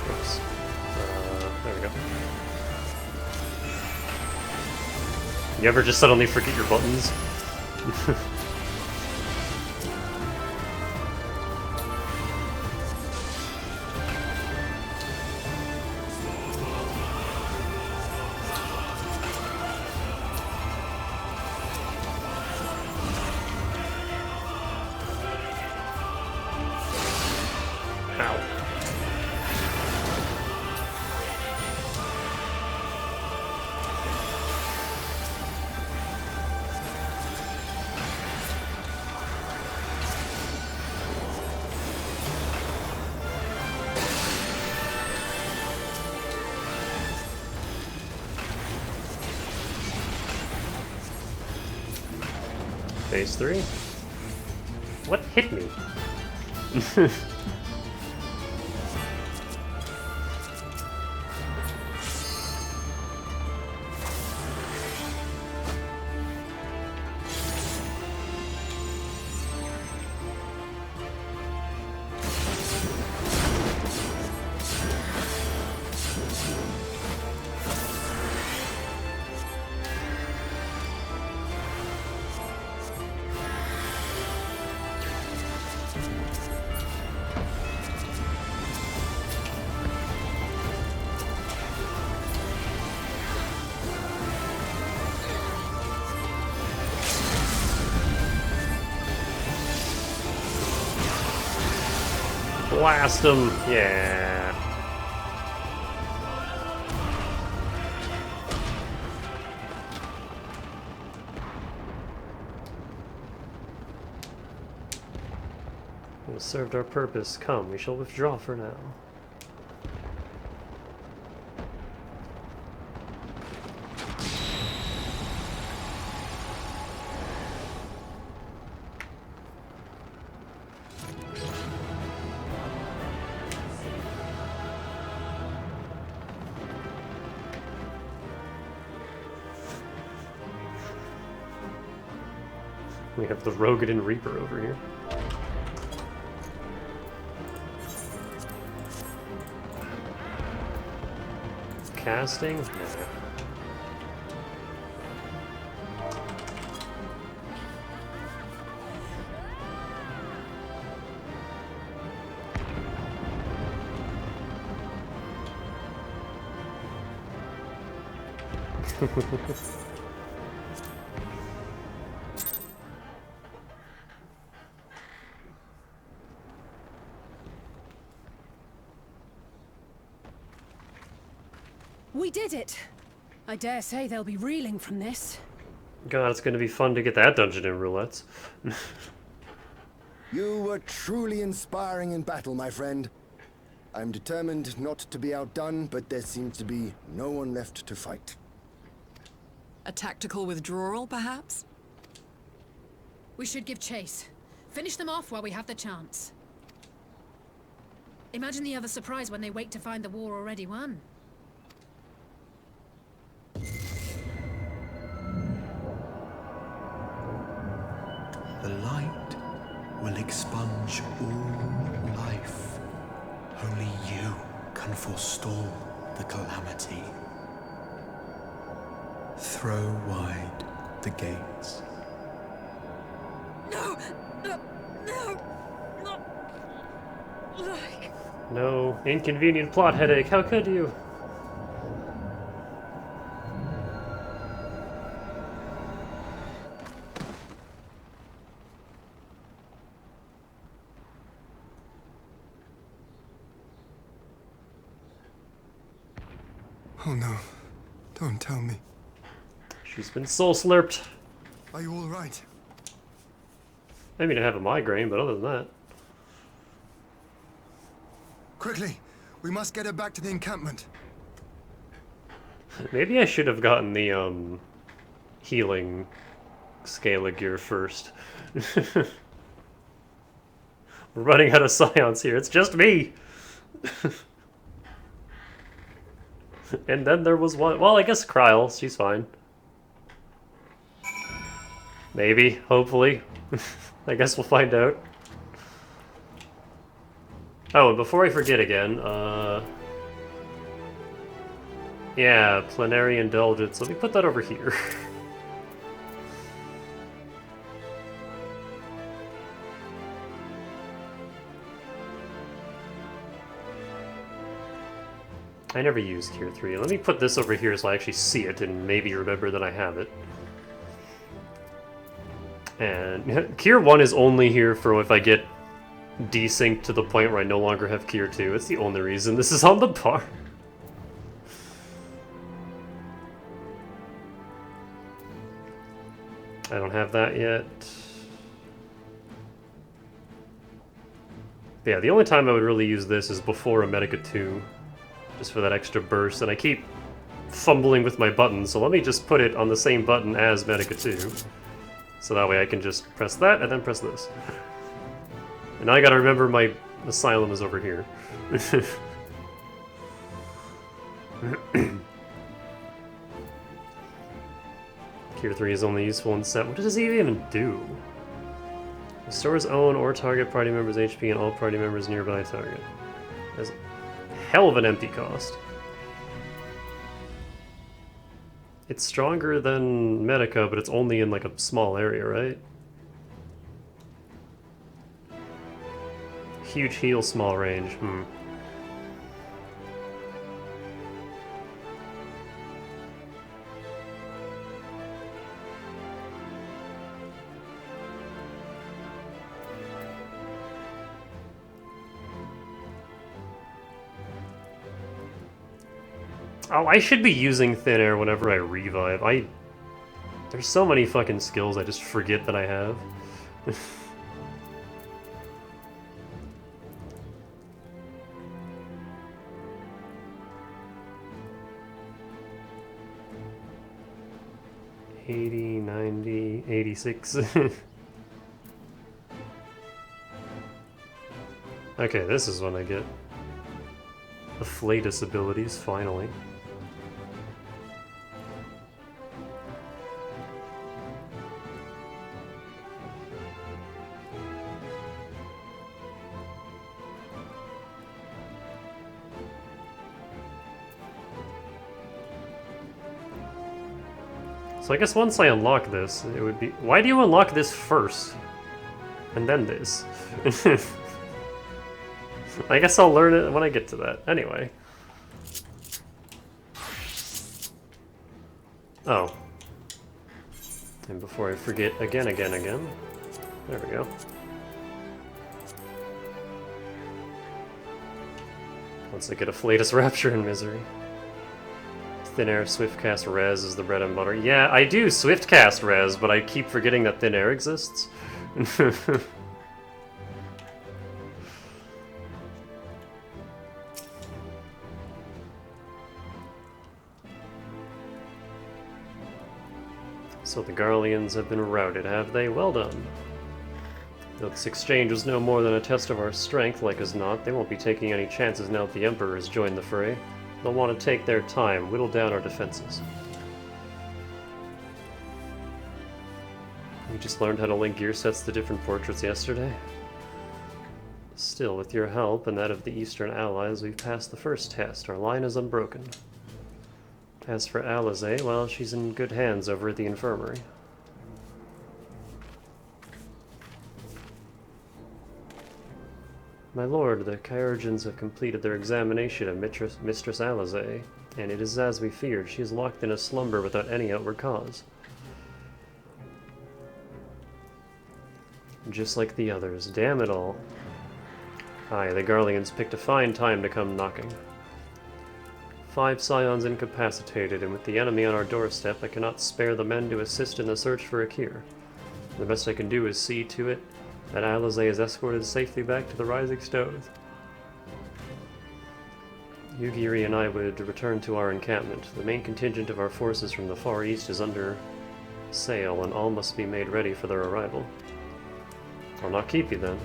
Oops. There we go. You ever just suddenly forget your buttons? Ow. Phase 3? What hit me? Blast him! Yeah. We have served our purpose. Come, we shall withdraw for now. We have the Rogadin Reaper over here. Casting? No. We did it! I dare say they'll be reeling from this. God, it's gonna be fun to get that dungeon in roulettes. You were truly inspiring in battle, my friend. I'm determined not to be outdone, but there seems to be no one left to fight. A tactical withdrawal, perhaps? We should give chase. Finish them off while we have the chance. Imagine the other surprise when they wake to find the war already won. The light will expunge all life. Only you can forestall the calamity. Throw wide the gates. No! No! No! No! No, inconvenient plot headache, how could you? Oh no, don't tell me. She's been soul-slurped. Are you all right? I mean, I have a migraine, but other than that. Quickly, we must get her back to the encampment. Maybe I should have gotten the, healing Scala gear first. We're running out of scions here, it's just me! And then there was one, well, I guess Kryl, she's fine. Maybe, hopefully. I guess we'll find out. Oh, and before I forget again, yeah, plenary indulgence. Let me put that over here. I never used Tier 3. Let me put this over here so I actually see it and maybe remember that I have it. And Tier 1 is only here for if I get desynced to the point where I no longer have Tier 2. It's the only reason this is on the bar. I don't have that yet. But yeah, the only time I would really use this is before a Medica 2. Just for that extra burst, and I keep fumbling with my buttons, so let me just put it on the same button as Medica 2. So that way I can just press that, and then press this. And now I gotta remember my asylum is over here. Tier 3 is only useful in set. What does it even do? Restores own or target party members' HP and all party members nearby target. That's hell of an empty cost. It's stronger than Medica, but it's only in like a small area, right? Huge heal, small range. Oh, I should be using thin air whenever I revive. There's so many fucking skills I just forget that I have. $80, $90, $86. Okay, this is when I get the Flatus abilities, finally. So I guess once I unlock this, it would be... Why do you unlock this first? And then this? I guess I'll learn it when I get to that. Anyway. Oh. And before I forget again. There we go. Once I get a Flatus Rapture in Misery. Thin Air Swift Cast Res is the bread and butter. Yeah, I do Swift Cast Res, but I keep forgetting that Thin Air exists. So the Garleans have been routed, have they? Well done. Though this exchange was no more than a test of our strength, like as not, they won't be taking any chances now that the Emperor has joined the fray. They'll want to take their time, whittle down our defenses. We just learned how to link gear sets to different portraits yesterday. Still, with your help and that of the Eastern allies, we've passed the first test. Our line is unbroken. As for Alizé, well, she's in good hands over at the infirmary. My lord, the Chirurgeons have completed their examination of Mistress Alizé, and it is as we feared. She is locked in a slumber without any outward cause. Just like the others. Damn it all. Aye, the Garleans picked a fine time to come knocking. 5 scions incapacitated, and with the enemy on our doorstep, I cannot spare the men to assist in the search for a cure. The best I can do is see to it that Alizé is escorted safely back to the Rising Stones. Yugiri and I would return to our encampment. The main contingent of our forces from the Far East is under sail, and all must be made ready for their arrival. I'll not keep you then.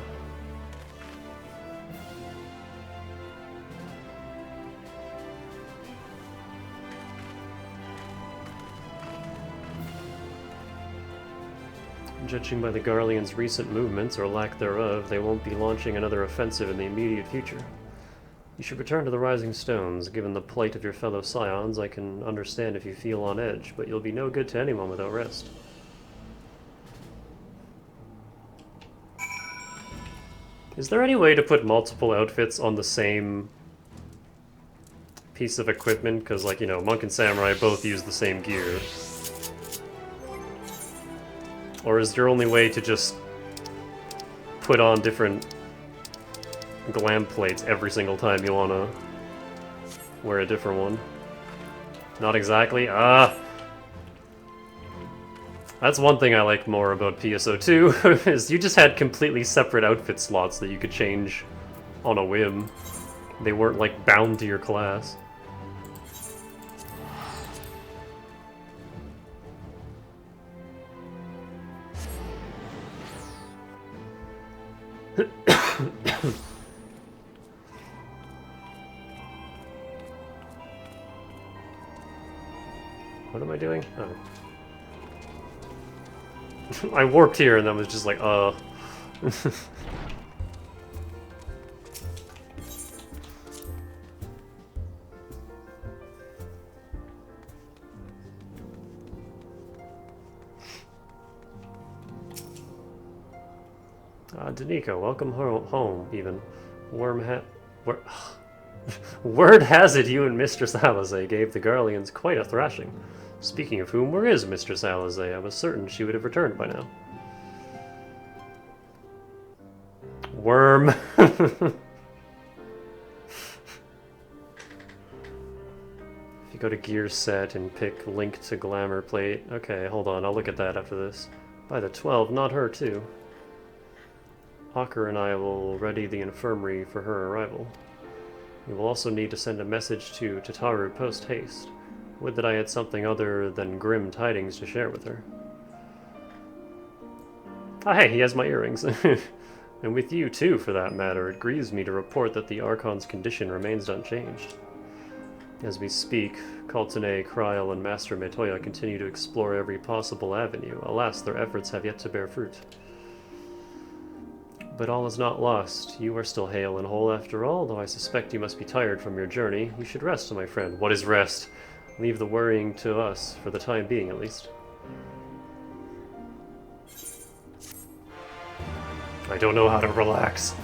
Judging by the Garleans' recent movements, or lack thereof, they won't be launching another offensive in the immediate future. You should return to the Rising Stones. Given the plight of your fellow scions, I can understand if you feel on edge, but you'll be no good to anyone without rest. Is there any way to put multiple outfits on the same piece of equipment? Because, like, you know, Monk and Samurai both use the same gear. Or is your only way to just put on different glam plates every single time you want to wear a different one? Not exactly. That's one thing I like more about PSO2, is you just had completely separate outfit slots that you could change on a whim. They weren't, like, bound to your class. What am I doing? Oh. I warped here and then was just like, Danica, welcome home, even. Word has it you and Mistress Alizé gave the Garleans quite a thrashing. Speaking of whom, where is Mistress Alizé? I was certain she would have returned by now. Worm! If you Go to gear set and pick link to glamour plate. Okay, hold on, I'll look at that after this. By the 12, not her too. Hawker and I will ready the infirmary for her arrival. You will also need to send a message to Tataru post-haste. Would that I had something other than grim tidings to share with her. Ah, hey, he has my earrings. And with you too, for that matter. It grieves me to report that the Archon's condition remains unchanged. As we speak, Kaltene, Kryl, and Master Metoya continue to explore every possible avenue. Alas, their efforts have yet to bear fruit. But all is not lost. You are still hale and whole after all, though I suspect you must be tired from your journey. You should rest, my friend. What is rest? Leave the worrying to us, for the time being at least. I don't know how to relax.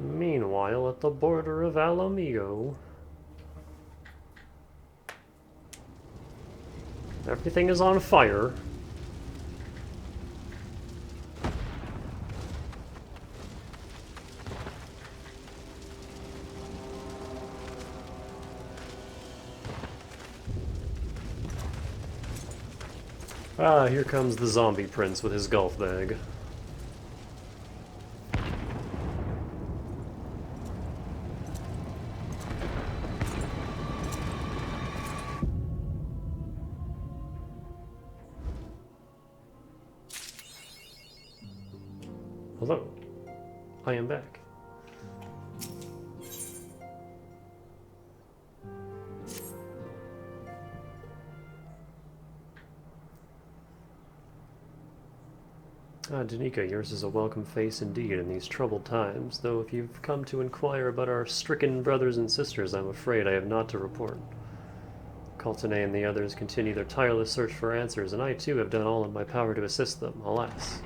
Meanwhile, at the border of Alamigo, everything is on fire. Ah, here comes the zombie prince with his golf bag. Hello, I am back. Ah, Danica, yours is a welcome face indeed in these troubled times, though if you've come to inquire about our stricken brothers and sisters, I'm afraid I have not to report. Kaltene and the others continue their tireless search for answers, and I too have done all in my power to assist them, alas.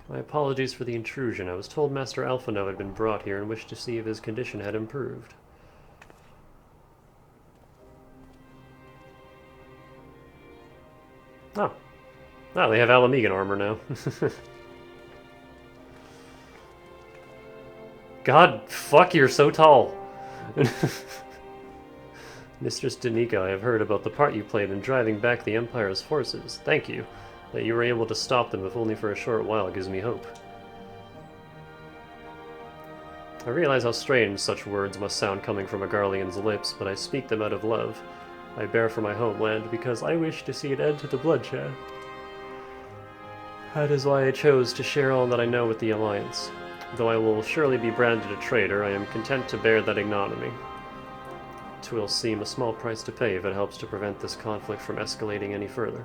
My apologies for the intrusion. I was told Master Alphino had been brought here and wished to see if his condition had improved. Oh. Oh, they have Alamigan armor now. God, fuck, you're so tall. Mistress Danica, I have heard about the part you played in driving back the Empire's forces. Thank you. That you were able to stop them, if only for a short while, gives me hope. I realize how strange such words must sound coming from a Garlean's lips, but I speak them out of love. I bear for my homeland because I wish to see an end to the bloodshed. That is why I chose to share all that I know with the Alliance. Though I will surely be branded a traitor, I am content to bear that ignominy. 'Twill seem a small price to pay if it helps to prevent this conflict from escalating any further.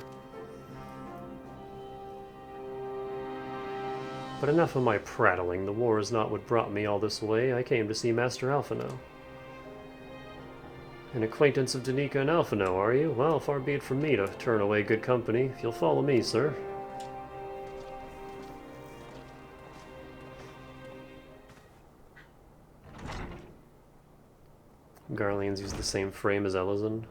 But enough of my prattling. The war is not what brought me all this way. I came to see Master Alphino. An acquaintance of Danica and Alphino, are you? Well, far be it from me to turn away good company. If you'll follow me, sir. Garleans use the same frame as Elizon.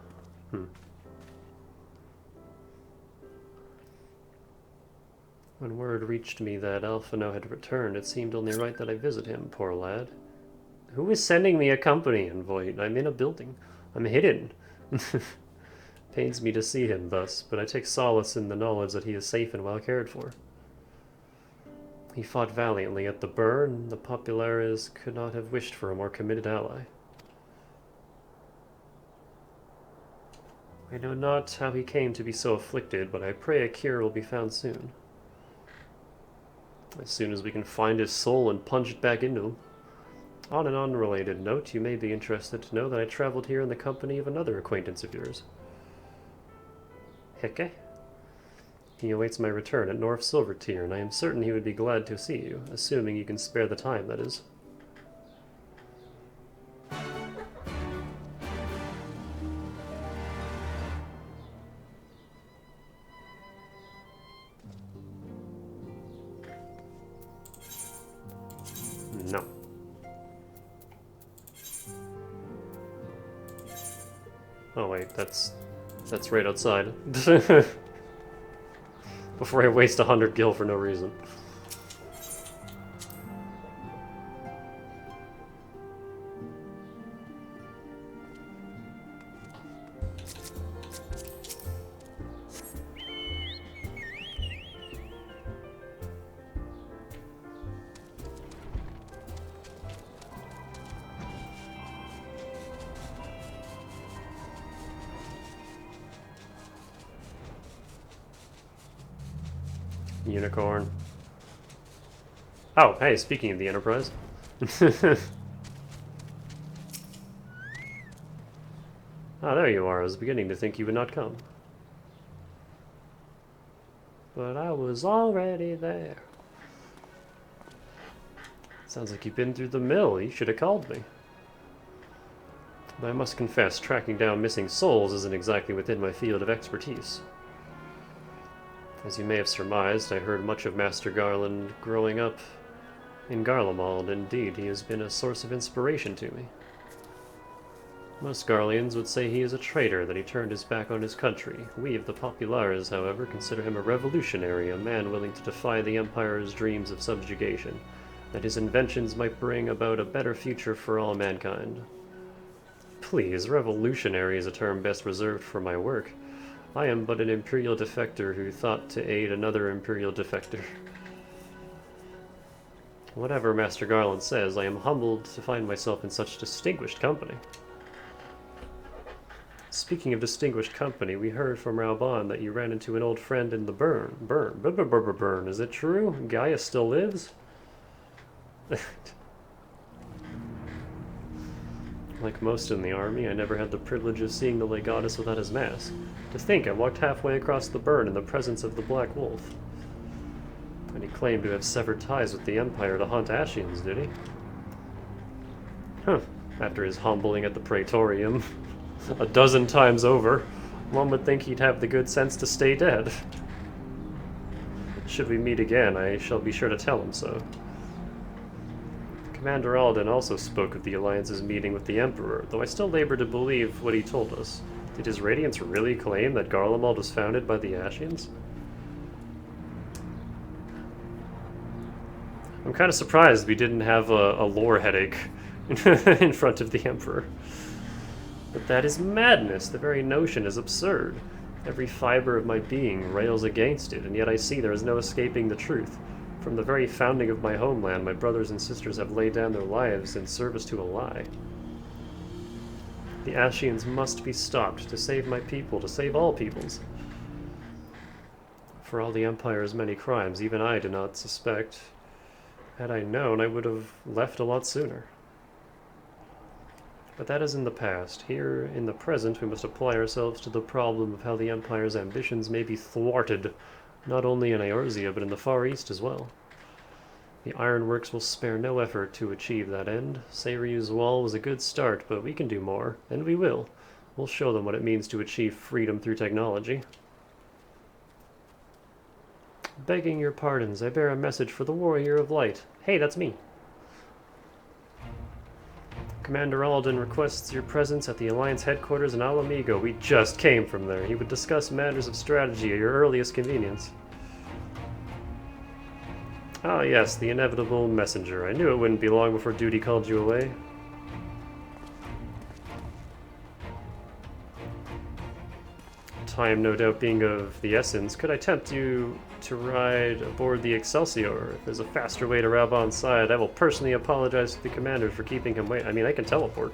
When word reached me that Alphino had returned, it seemed only right that I visit him, poor lad. Who is sending me a company envoy? I'm in a building. I'm hidden. Pains me to see him thus, but I take solace in the knowledge that he is safe and well cared for. He fought valiantly at the burn, and the Populares could not have wished for a more committed ally. I know not how he came to be so afflicted, but I pray a cure will be found soon. As soon as we can find his soul and punch it back into him. On an unrelated note, you may be interested to know that I traveled here in the company of another acquaintance of yours. Heke? He awaits my return at North Silvertier, and I am certain he would be glad to see you, assuming you can spare the time, that is. No. Oh wait, that's right outside. before I waste 100 gil for no reason. Unicorn. Oh, hey, speaking of the Enterprise. Ah, there you are. I was beginning to think you would not come. But I was already there. Sounds like you've been through the mill. You should have called me. But I must confess, tracking down missing souls isn't exactly within my field of expertise. As you may have surmised, I heard much of Master Garland growing up in Garlemald. Indeed, he has been a source of inspiration to me. Most Garleans would say he is a traitor, that he turned his back on his country. We of the Populares, however, consider him a revolutionary, a man willing to defy the Empire's dreams of subjugation, that his inventions might bring about a better future for all mankind. Please, revolutionary is a term best reserved for my work. I am but an Imperial defector who thought to aid another Imperial defector. Whatever Master Garland says, I am humbled to find myself in such distinguished company. Speaking of distinguished company, we heard from Raubon that you ran into an old friend in the burn. Is it true? Gaia still lives? Like most in the army, I never had the privilege of seeing the Legatus without his mask. To think, I walked halfway across the burn in the presence of the Black Wolf. And he claimed to have severed ties with the Empire to hunt Ashians, did he? Huh. After his humbling at the Praetorium a dozen times over, one would think he'd have the good sense to stay dead. Should we meet again, I shall be sure to tell him so. Commander Alden also spoke of the Alliance's meeting with the Emperor, though I still labor to believe what he told us. Did His Radiance really claim that Garlemald was founded by the Ashians? I'm kind of surprised we didn't have a lore headache in front of the Emperor. But that is madness. The very notion is absurd. Every fiber of my being rails against it, and yet I see there is no escaping the truth. From the very founding of my homeland, my brothers and sisters have laid down their lives in service to a lie. The Ashians must be stopped to save my people, to save all peoples. For all the Empire's many crimes, even I do not suspect. Had I known, I would have left a lot sooner. But that is in the past. Here, in the present, we must apply ourselves to the problem of how the Empire's ambitions may be thwarted, not only in Eorzea, but in the Far East as well. The Ironworks will spare no effort to achieve that end. Seiryu's wall was a good start, but we can do more, and we will. We'll show them what it means to achieve freedom through technology. Begging your pardons, I bear a message for the Warrior of Light. Hey, that's me. Commander Alden requests your presence at the Alliance headquarters in Alamigo. We just came from there. He would discuss matters of strategy at your earliest convenience. Ah, yes, the inevitable messenger. I knew it wouldn't be long before duty called you away. Time, no doubt, being of the essence. Could I tempt you to ride aboard the Excelsior? If there's a faster way to Raubon's side, I will personally apologize to the commander for keeping him waiting. I mean, I can teleport.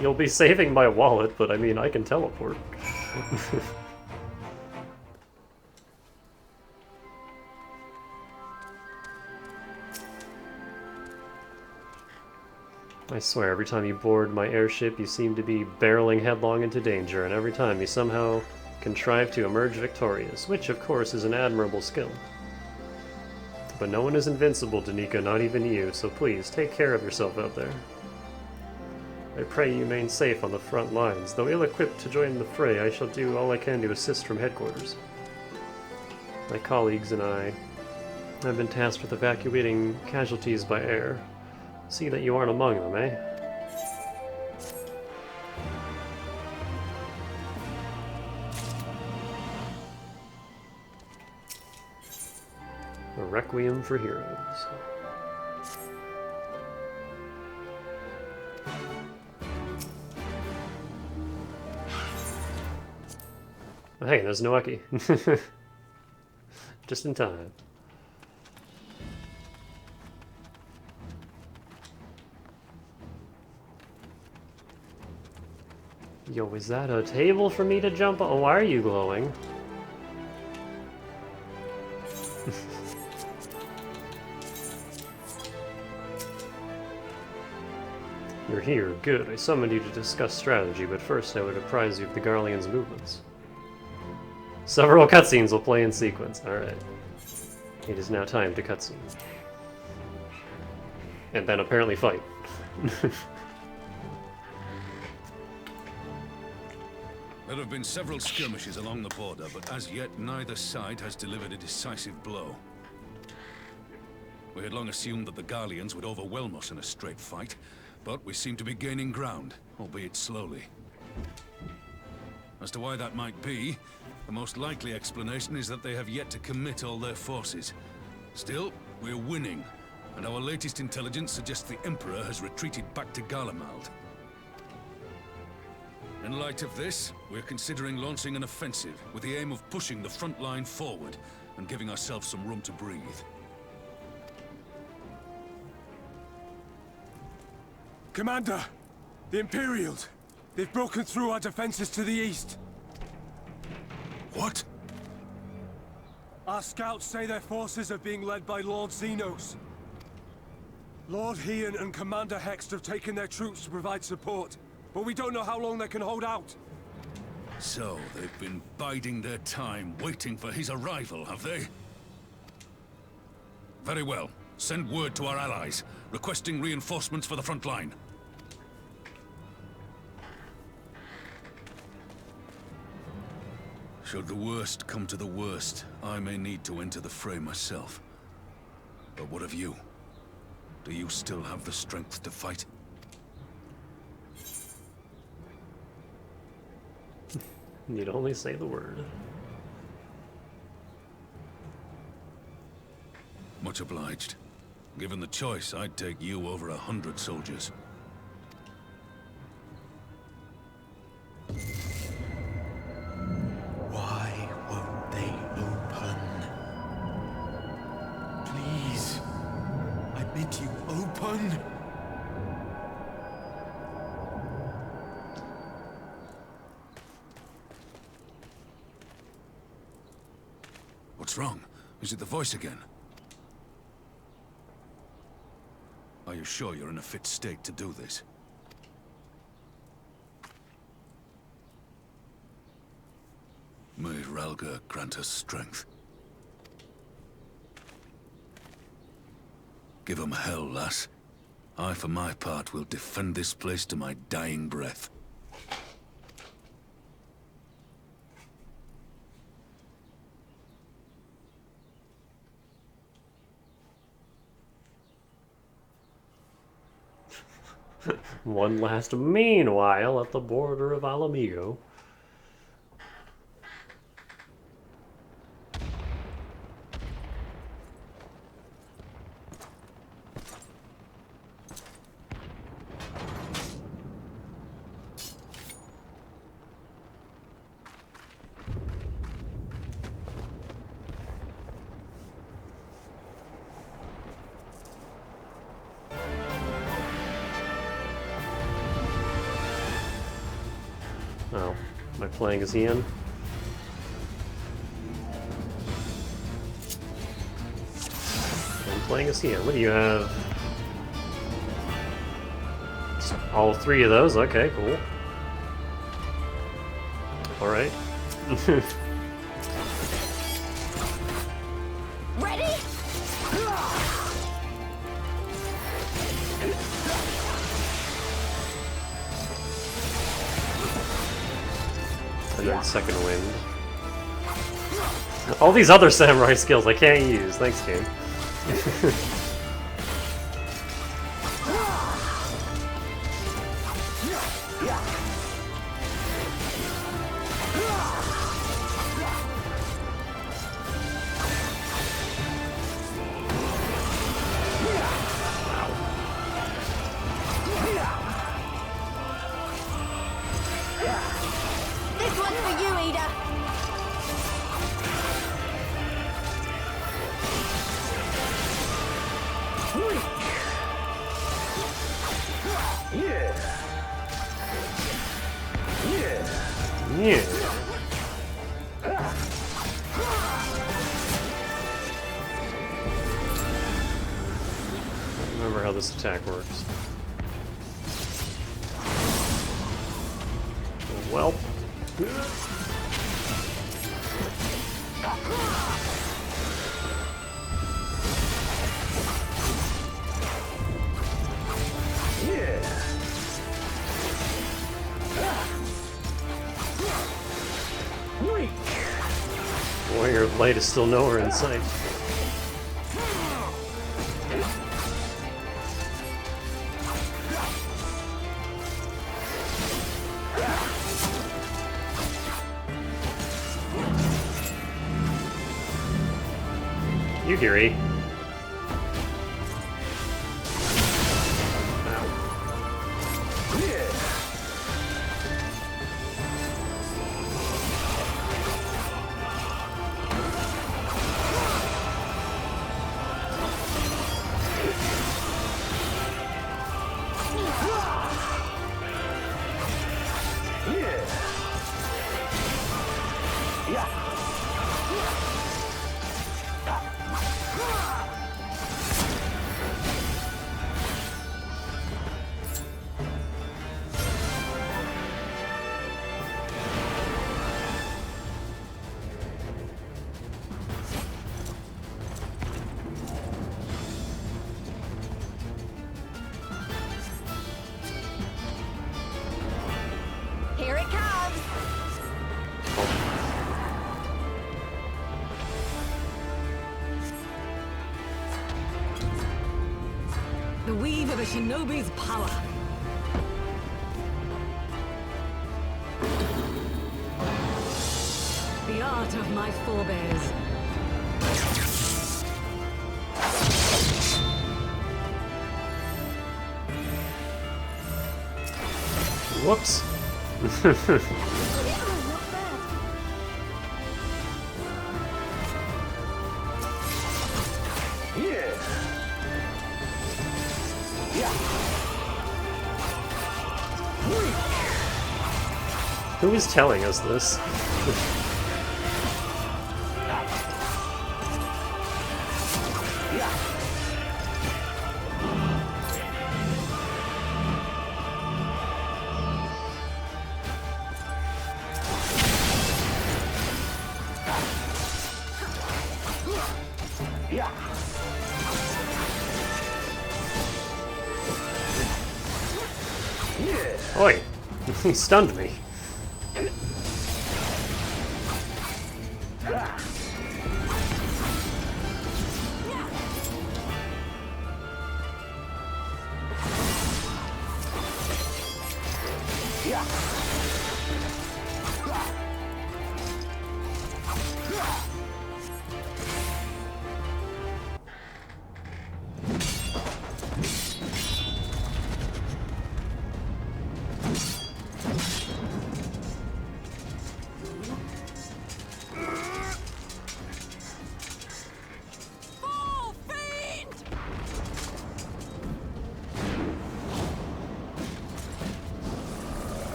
You'll be saving my wallet, but I mean, I can teleport. I swear, every time you board my airship, you seem to be barreling headlong into danger, and every time you somehow contrive to emerge victorious, which, of course, is an admirable skill. But no one is invincible, Danica, not even you, so please, take care of yourself out there. I pray you remain safe on the front lines. Though ill-equipped to join the fray, I shall do all I can to assist from headquarters. My colleagues and I have been tasked with evacuating casualties by air. See that you aren't among them, eh? Requiem for Heroes. Oh, hey, there's Noeki. Just in time. Yo, is that a table for me to jump on? Why are you glowing? You're here. Good. I summoned you to discuss strategy, but first I would apprise you of the Garleon's movements. Several cutscenes will play in sequence. Alright. It is now time to cutscene. And then apparently fight. There have been several skirmishes along the border, but as yet neither side has delivered a decisive blow. We had long assumed that the Garleons would overwhelm us in a straight fight, but we seem to be gaining ground, albeit slowly. As to why that might be, the most likely explanation is that they have yet to commit all their forces. Still, we're winning, and our latest intelligence suggests the Emperor has retreated back to Garlemald. In light of this, we're considering launching an offensive with the aim of pushing the front line forward and giving ourselves some room to breathe. Commander! The Imperials! They've broken through our defenses to the east. What? Our scouts say their forces are being led by Lord Xenos. Lord Heian and Commander Hext have taken their troops to provide support, but we don't know how long they can hold out. So, they've been biding their time, waiting for his arrival, have they? Very well. Send word to our allies, requesting reinforcements for the front line. Should the worst come to the worst, I may need to enter the fray myself. But what of you? Do you still have the strength to fight? Need only say the word. Much obliged. Given the choice, I'd take you over 100 soldiers. Why won't they open? Please, I bid you open. What's wrong? Is it the voice again? Are you sure you're in a fit state to do this? May Ralga grant us strength. Give 'em hell, lass. I, for my part, will defend this place to my dying breath. One last meanwhile at the border of Alamigo. Oh, am I playing as Ian? I'm playing as Ian. What do you have? Just all three of those? Okay, cool. Alright. Ready? And then second wind. All these other samurai skills I can't use. Thanks, game. leader. Yeah. Remember how this attack works. Well. Warrior of Light is still nowhere in sight. Yugiri. Here it comes. The weave of a shinobi's power. The art of my forebears. Whoops. Who is telling us this? Oi! He stunned me.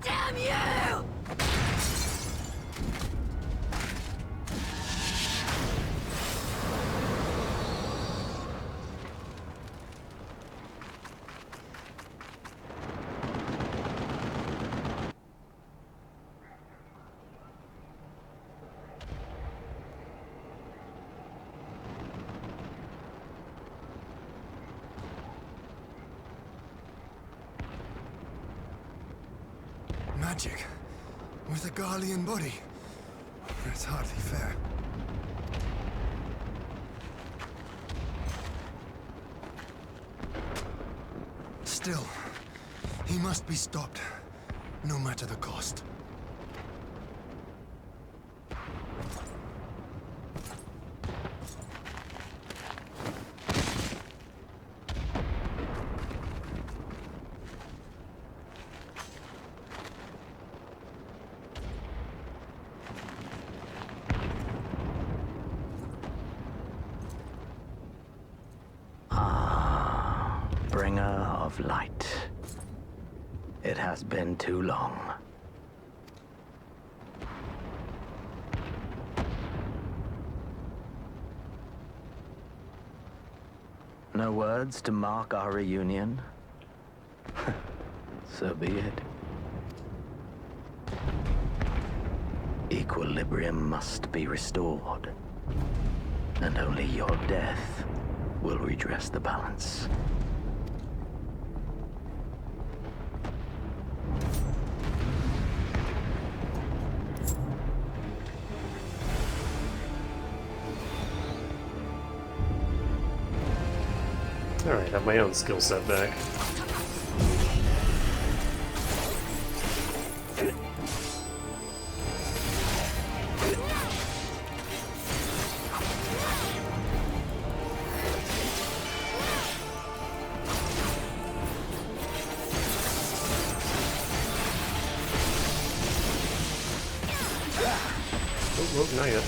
Damn you! Magic with a Garlean body. That's hardly fair. Still, he must be stopped, no matter the cost. bringer of light. It has been too long. No words to mark our reunion? So be it. Equilibrium must be restored, and only your death will redress the balance. Alright, I have my own skill set back. Oh, not yet.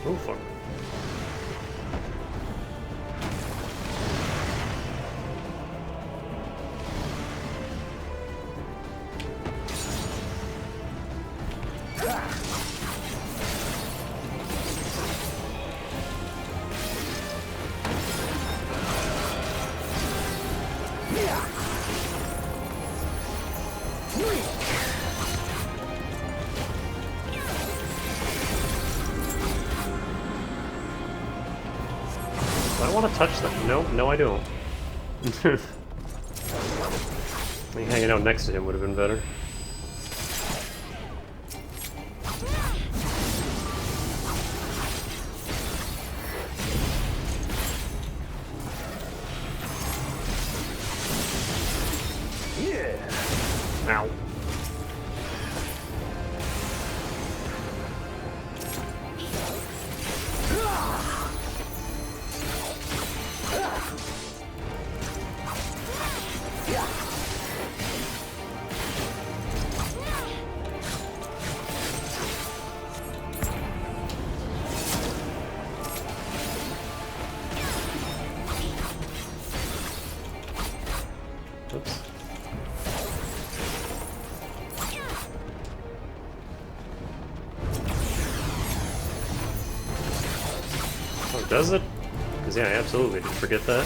Oh, fuck. I want to touch them. No, I don't. I think hanging out next to him would have been better. Ow. Oops. Oh, does it? Because yeah, I absolutely did forget that.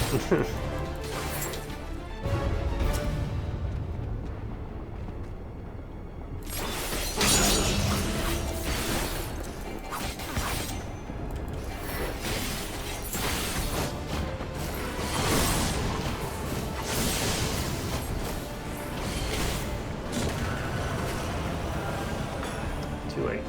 Too late.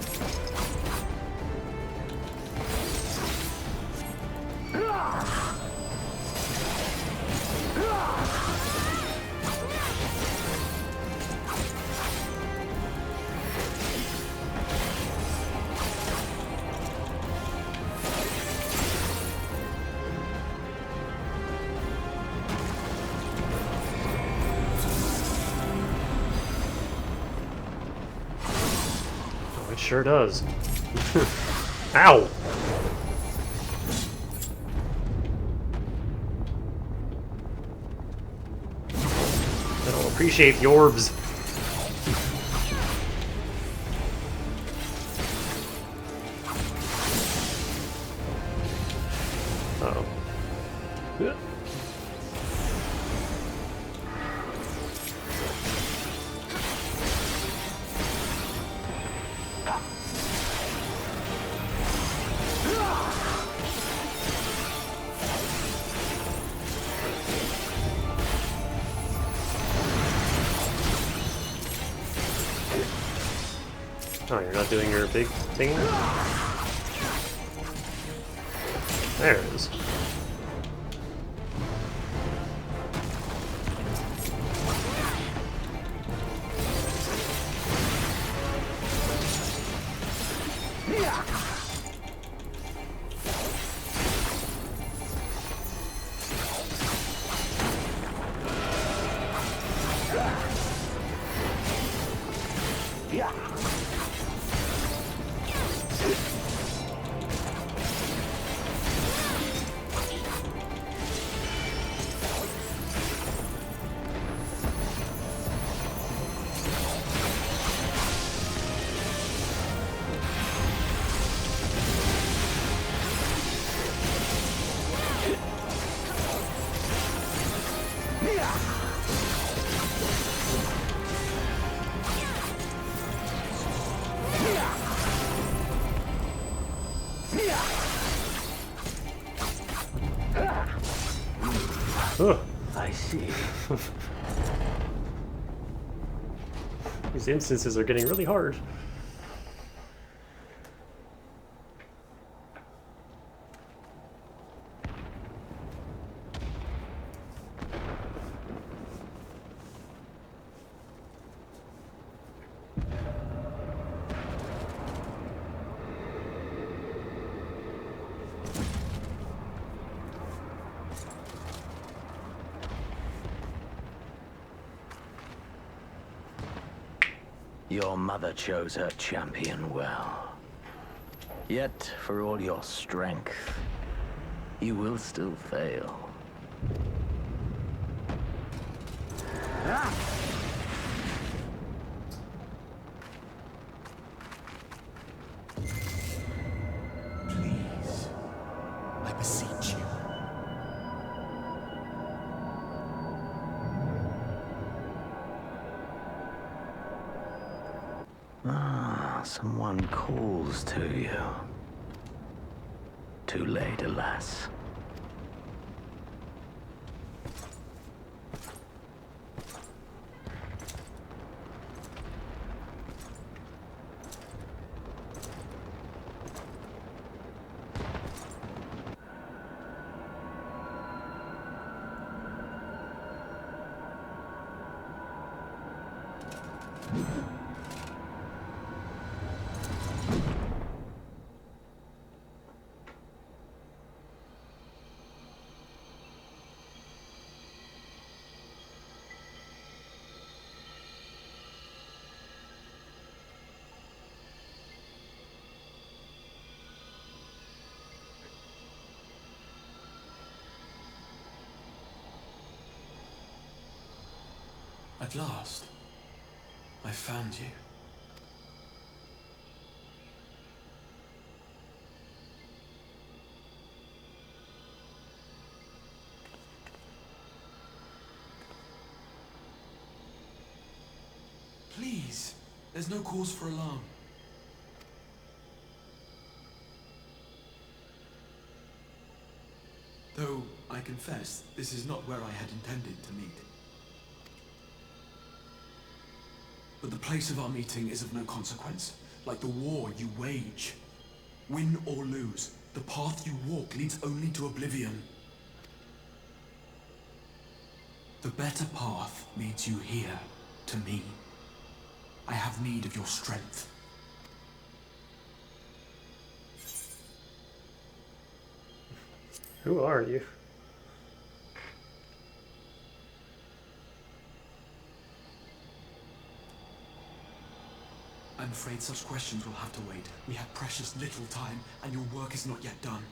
It sure does. Ow! I don't appreciate the orbs. Uh-oh. Yeah. Oh, you're not doing your big thing? There it is. I see. These instances are getting really hard. Your mother chose her champion well. Yet, for all your strength, you will still fail. Please, I beseech you. Someone calls to you. Too late, alas. At last, I found you. Please, there's no cause for alarm. Though, I confess, this is not where I had intended to meet. But the place of our meeting is of no consequence, like the war you wage. Win or lose, the path you walk leads only to oblivion. The better path leads you here, to me. I have need of your strength. Who are you? I'm afraid such questions will have to wait. We have precious little time, and your work is not yet done.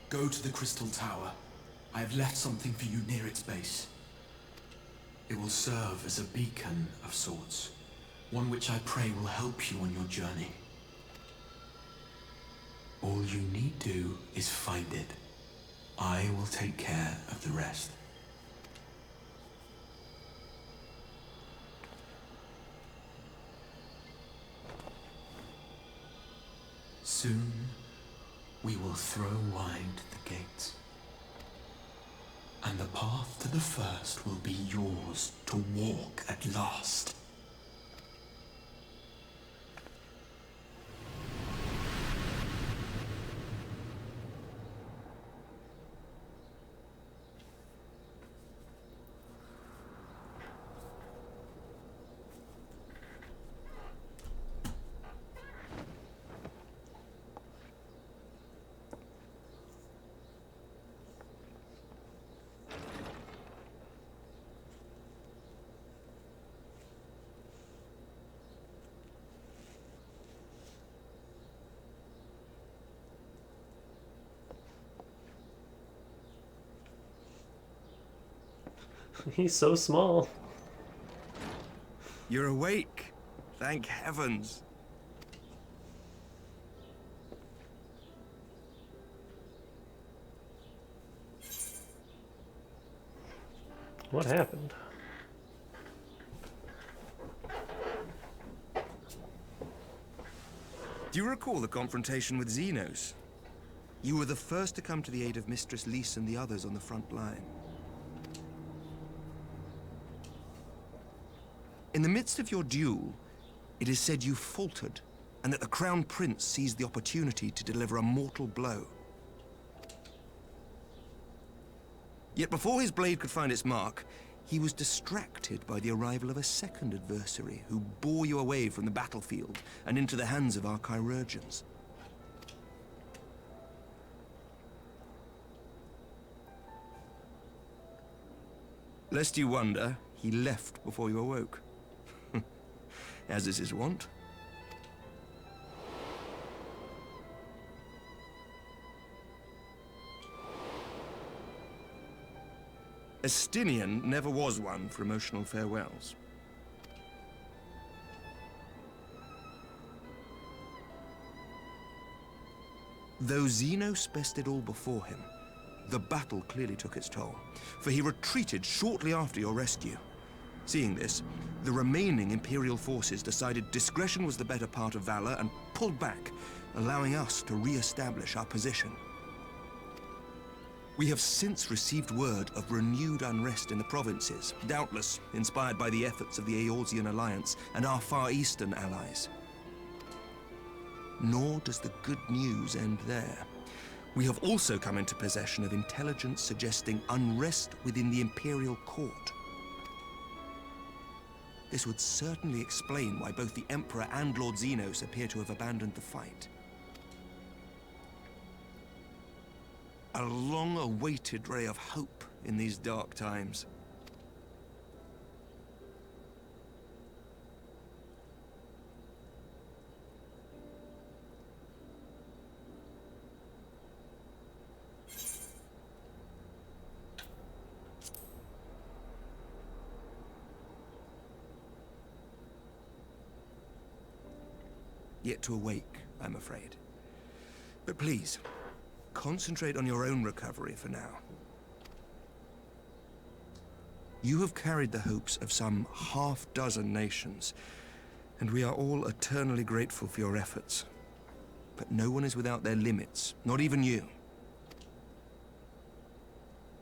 Go to the Crystal Tower. I have left something for you near its base. It will serve as a beacon of sorts, one which I pray will help you on your journey. All you need do is find it. I will take care of the rest. Soon, we will throw wide the gates. And the path to the first will be yours to walk at last. He's so small. You're awake. Thank heavens. What happened? Do you recall the confrontation with Xenos? You were the first to come to the aid of Mistress Lys and the others on the front line. In the midst of your duel, it is said you faltered, and that the Crown Prince seized the opportunity to deliver a mortal blow. Yet before his blade could find its mark, he was distracted by the arrival of a second adversary who bore you away from the battlefield and into the hands of our chirurgeons. Lest you wonder, he left before you awoke. As is his wont. Estinian never was one for emotional farewells. Though Xenos bested all before him, the battle clearly took its toll, for he retreated shortly after your rescue. Seeing this, the remaining Imperial forces decided discretion was the better part of valor and pulled back, allowing us to re-establish our position. We have since received word of renewed unrest in the provinces, doubtless inspired by the efforts of the Eorzean Alliance and our Far Eastern allies. Nor does the good news end there. We have also come into possession of intelligence suggesting unrest within the Imperial Court. This would certainly explain why both the Emperor and Lord Xenos appear to have abandoned the fight. A long-awaited ray of hope in these dark times. Yet to awake, I'm afraid. But please, concentrate on your own recovery for now. You have carried the hopes of some half-dozen nations, and we are all eternally grateful for your efforts. But no one is without their limits, not even you.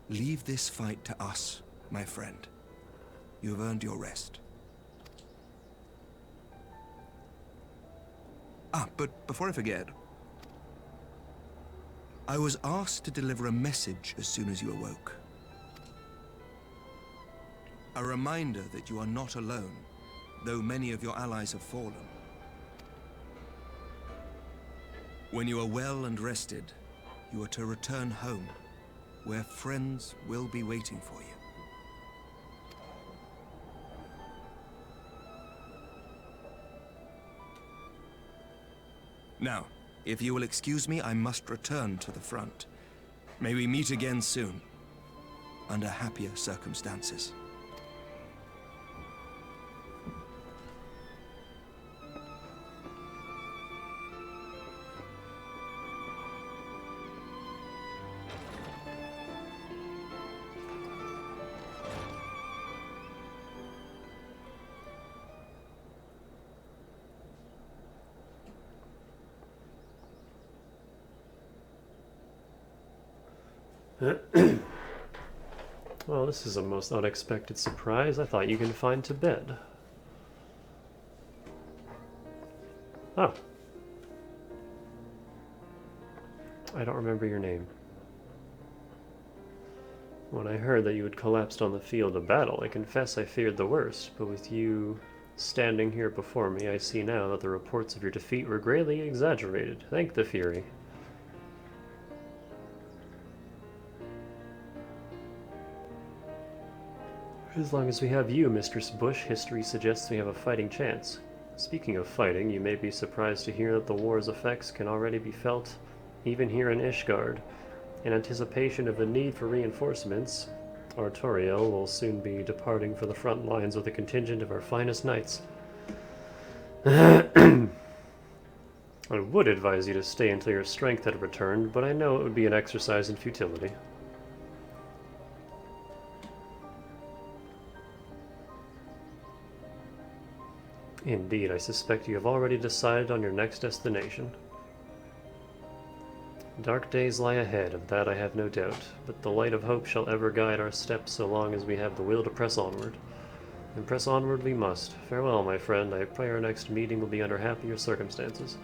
Leave this fight to us, my friend. You have earned your rest. But before I forget, I was asked to deliver a message as soon as you awoke. A reminder that you are not alone, though many of your allies have fallen. When you are well and rested, you are to return home, where friends will be waiting for you. Now, if you will excuse me, I must return to the front. May we meet again soon, under happier circumstances. Well, this is a most unexpected surprise. I thought you confined to bed. Oh. I don't remember your name. When I heard that you had collapsed on the field of battle, I confess I feared the worst, but with you standing here before me, I see now that the reports of your defeat were greatly exaggerated. Thank the Fury. As long as we have you, Mistress Bush, history suggests we have a fighting chance. Speaking of fighting, you may be surprised to hear that the war's effects can already be felt even here in Ishgard. In anticipation of the need for reinforcements, Artoriel will soon be departing for the front lines with a contingent of our finest knights. I would advise you to stay until your strength had returned, but I know it would be an exercise in futility. Indeed, I suspect you have already decided on your next destination. Dark days lie ahead, of that I have no doubt, but the light of hope shall ever guide our steps so long as we have the will to press onward. And press onward we must. Farewell, my friend. I pray our next meeting will be under happier circumstances.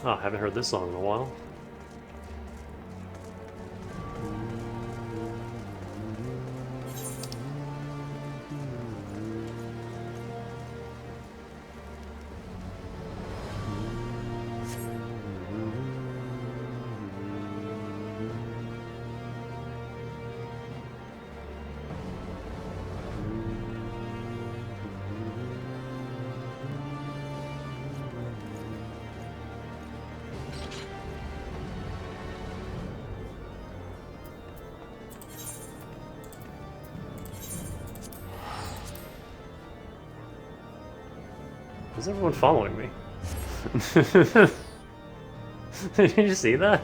Ah, haven't heard this song in a while. Is everyone following me? Did you see that?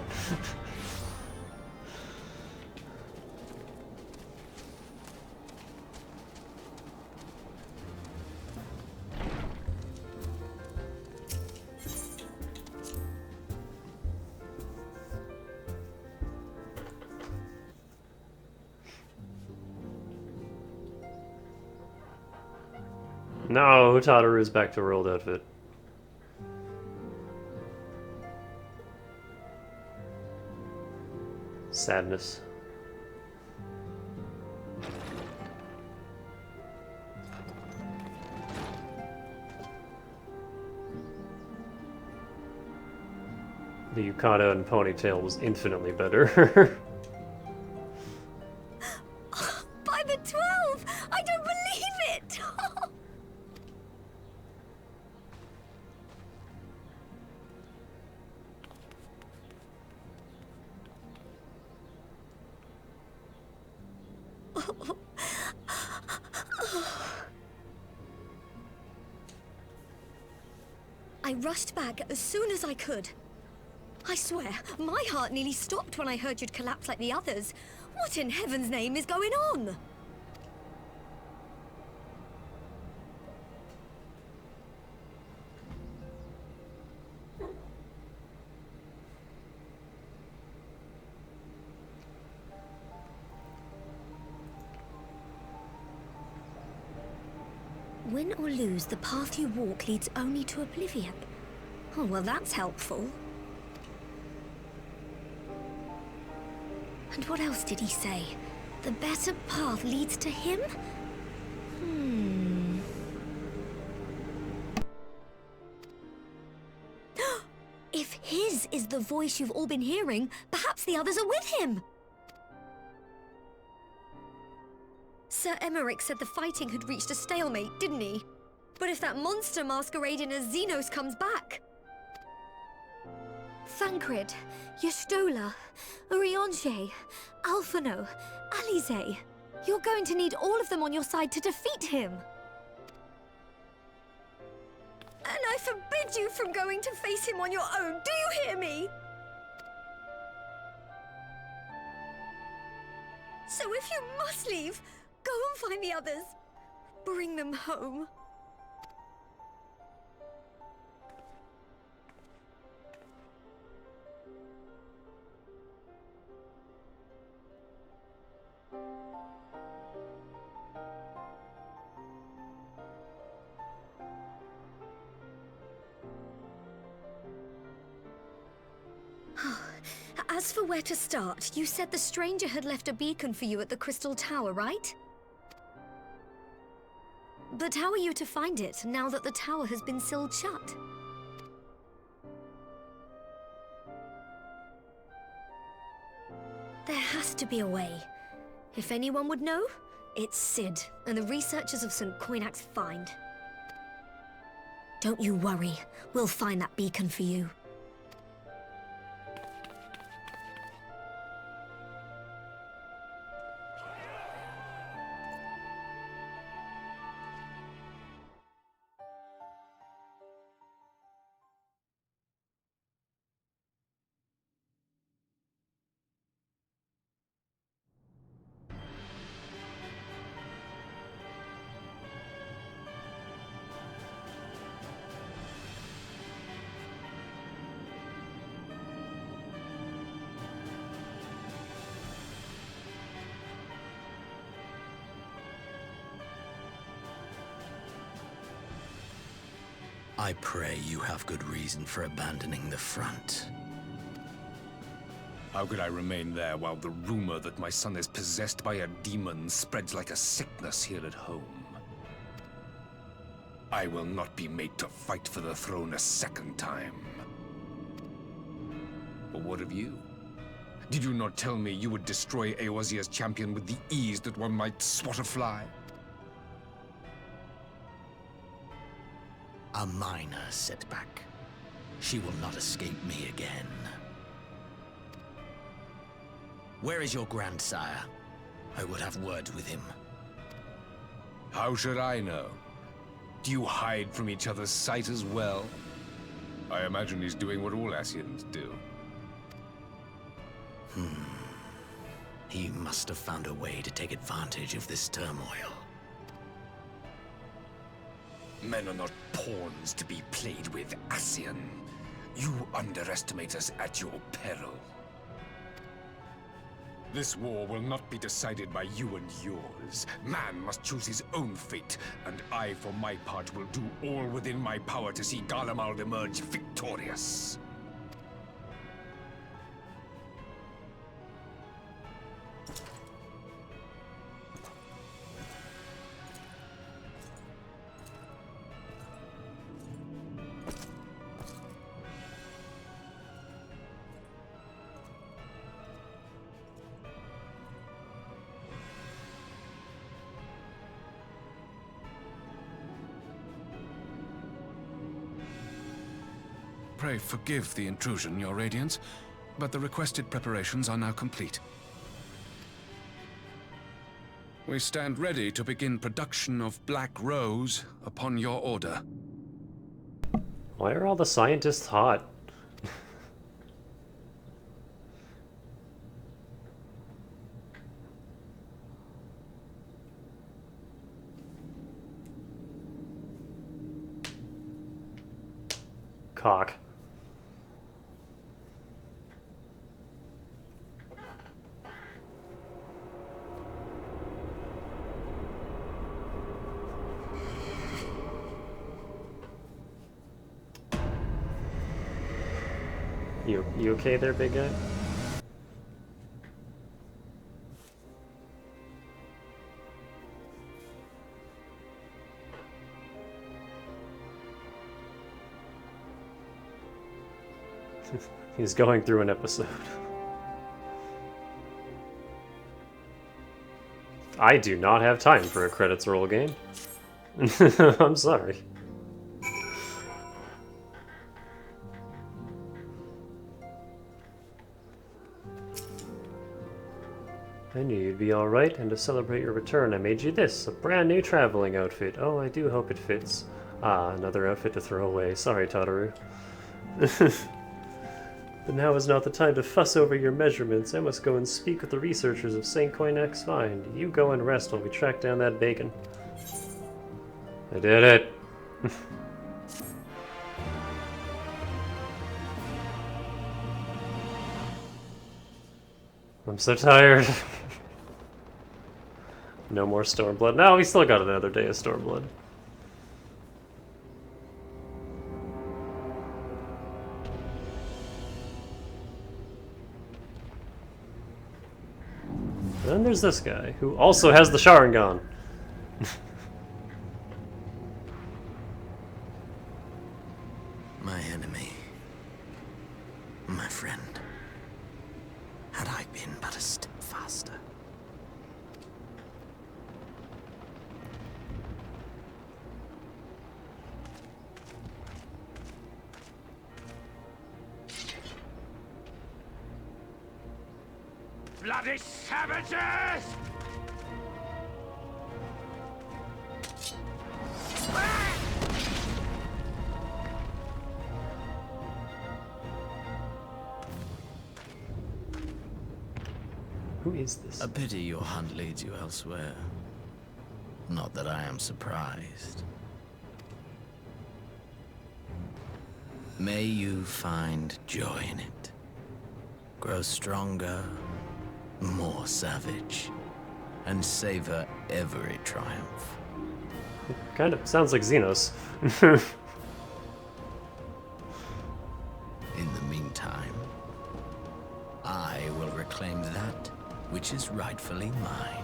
No, Tataru's back to her old outfit. Sadness. The yukata and ponytail was infinitely better. By the 12! I don't believe it! I rushed back as soon as I could. I swear, my heart nearly stopped when I heard you'd collapse like the others. What in heaven's name is going on? Win or lose, the path you walk leads only to oblivion. Oh, well, that's helpful. And what else did he say? The better path leads to him? If his is the voice you've all been hearing, perhaps the others are with him! Sir Emmerich said the fighting had reached a stalemate, didn't he? But if that monster masquerading as Xenos comes back... Thancred, Yestola, Urianger, Alphino, Alize. You're going to need all of them on your side to defeat him. And I forbid you from going to face him on your own, do you hear me? So if you must leave, go and find the others. Bring them home. As for where to start, you said the stranger had left a beacon for you at the Crystal Tower, right? But how are you to find it, now that the tower has been sealed shut? There has to be a way. If anyone would know, it's Sid and the researchers of St. Coinac's find. Don't you worry. We'll find that beacon for you. I pray you have good reason for abandoning the front. How could I remain there while the rumor that my son is possessed by a demon spreads like a sickness here at home? I will not be made to fight for the throne a second time. But what of you? Did you not tell me you would destroy Eorzea's champion with the ease that one might swat a fly? A minor setback. She will not escape me again. Where is your grandsire? I would have words with him. How should I know? Do you hide from each other's sight as well? I imagine he's doing what all Asians do. He must have found a way to take advantage of this turmoil. Men are not pawns to be played with, Asian. You underestimate us at your peril. This war will not be decided by you and yours. Man must choose his own fate, and I, for my part, will do all within my power to see Garlemald emerge victorious. Pray forgive the intrusion, Your Radiance, but the requested preparations are now complete. We stand ready to begin production of Black Rose upon your order. Why are all the scientists hot? Cock. You okay there, big guy? He's going through an episode. I do not have time for a credits roll game. I'm sorry. I knew you'd be alright, and to celebrate your return I made you this, a brand new traveling outfit. Oh, I do hope it fits. Ah, another outfit to throw away. Sorry, Tataru. But now is not the time to fuss over your measurements. I must go and speak with the researchers of St. Coinac's find. You go and rest while we track down that bacon. I did it! I'm so tired. No more Stormblood. No, we still got another day of Stormblood. Then there's this guy, who also has the Sharingan. My enemy. My friend. Had I been but a bloody savages! Who is this? A pity your hunt leads you elsewhere. Not that I am surprised. May you find joy in it. Grow stronger, more savage, and savor every triumph. It kind of sounds like Xenos. In the meantime, I will reclaim that which is rightfully mine.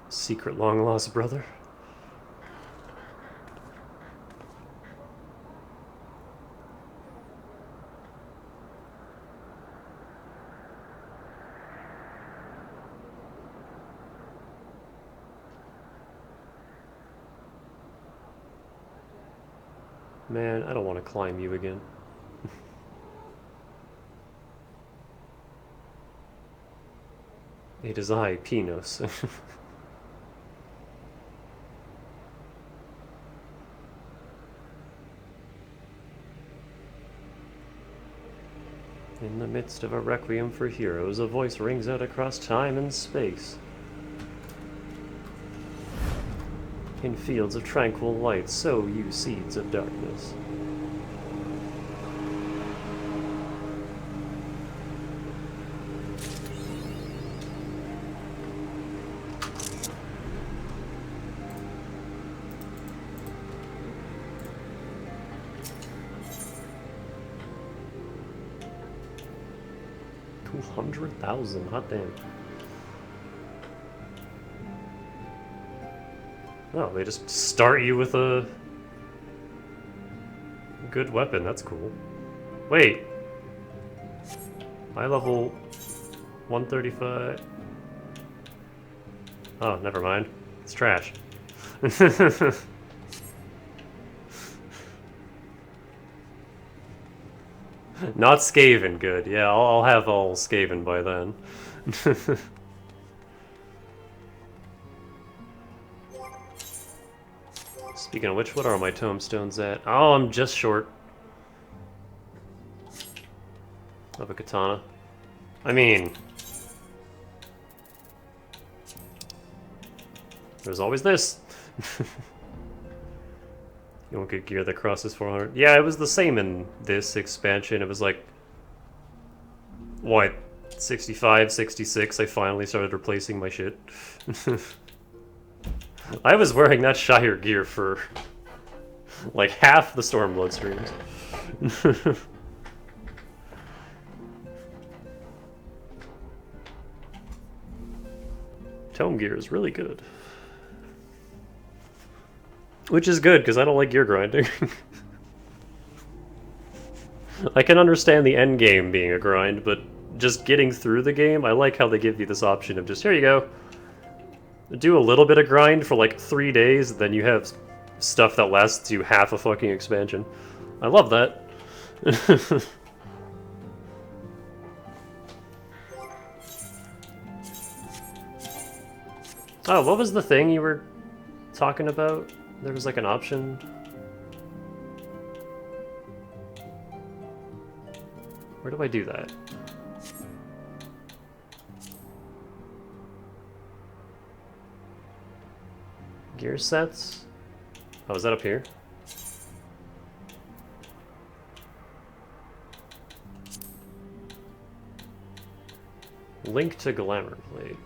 Secret long-lost brother. Man, I don't want to climb you again. It is I, Pinos. In the midst of a requiem for heroes, a voice rings out across time and space. In fields of tranquil light, sow you seeds of darkness. $200,000, hot damn. Oh, they just start you with a good weapon. That's cool. Wait. High level 135. Oh, never mind. It's trash. Not Skaven, good. Yeah, I'll have all Skaven by then. Speaking of which, what are my tombstones at? Oh, I'm just short of a katana. I mean, there's always this. You won't get gear that crosses 400. Yeah, it was the same in this expansion. It was like, what, 65, 66, I finally started replacing my shit. I was wearing that Shire gear for like half the Stormblood streams. Tome gear is really good. Which is good, because I don't like gear grinding. I can understand the end game being a grind, but just getting through the game, I like how they give you this option of just, here you go. Do a little bit of grind for like 3 days, then you have stuff that lasts you half a fucking expansion. I love that. Oh, what was the thing you were talking about? There was like an option. Where do I do that? Gear sets? Oh, is that up here? Link to Glamour Blade.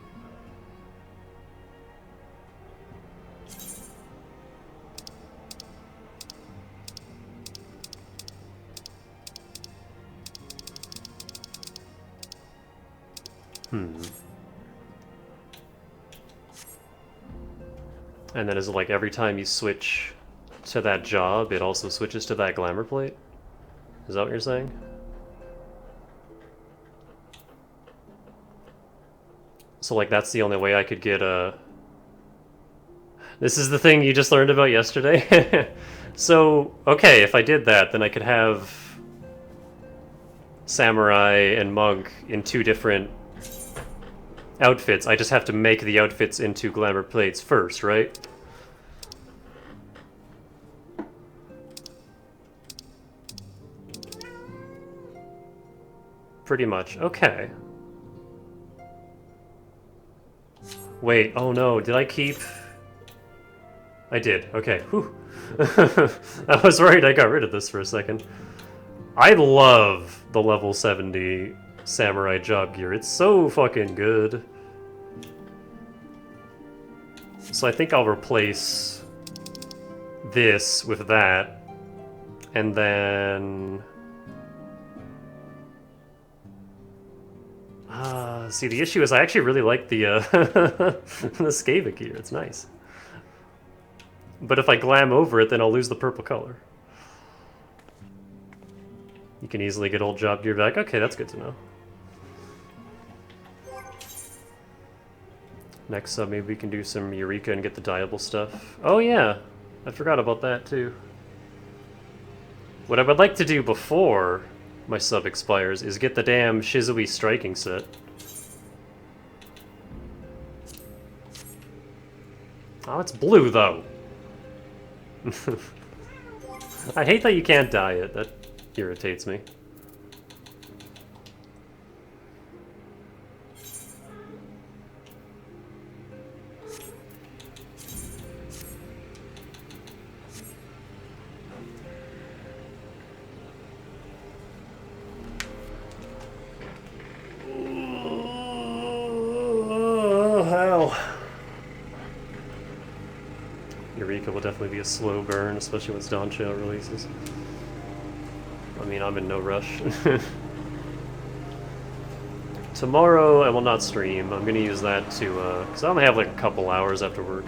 And then is it like every time you switch to that job, it also switches to that glamour plate? Is that what you're saying? So, like, that's the only way I could get a... This is the thing you just learned about yesterday? So, okay, if I did that, then I could have Samurai and Monk in 2 different outfits. I just have to make the outfits into glamour plates first, right? Pretty much. Okay. Wait, oh no, did I keep... I did, okay. Whew. I was worried I got rid of this for a second. I love the level 70 Samurai job gear. It's so fucking good. So I think I'll replace this with that. And then... see, the issue is I actually really like the, the Skaven gear. It's nice. But if I glam over it, then I'll lose the purple color. You can easily get old job gear back. Okay, that's good to know. Next up, maybe we can do some Eureka and get the dyeable stuff. Oh yeah, I forgot about that too. What I would like to do before my sub expires is get the damn Shizui striking set. Oh, it's blue though. I hate that you can't dye it. That irritates me. Oh, hell. Eureka will definitely be a slow burn, especially once Dawn Trail releases. I mean, I'm in no rush. Tomorrow I will not stream. I'm gonna use that to, because I only have like a couple hours after work.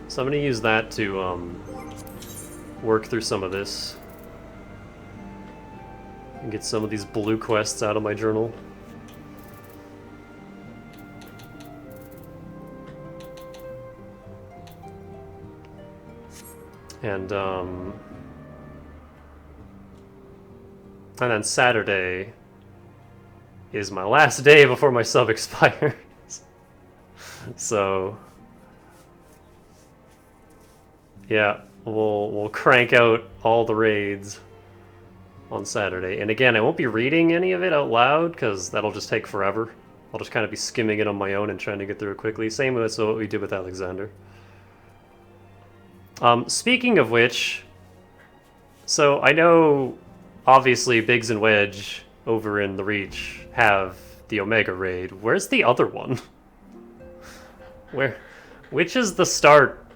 So I'm gonna use that to, work through some of this. And get some of these blue quests out of my journal. And then Saturday is my last day before my sub expires. So yeah, we'll crank out all the raids on Saturday. And again, I won't be reading any of it out loud because that'll just take forever. I'll just kind of be skimming it on my own and trying to get through it quickly. Same with what we did with Alexander. Speaking of which, so I know obviously Biggs and Wedge over in the Reach have the Omega raid. Where's the other one? Which is the start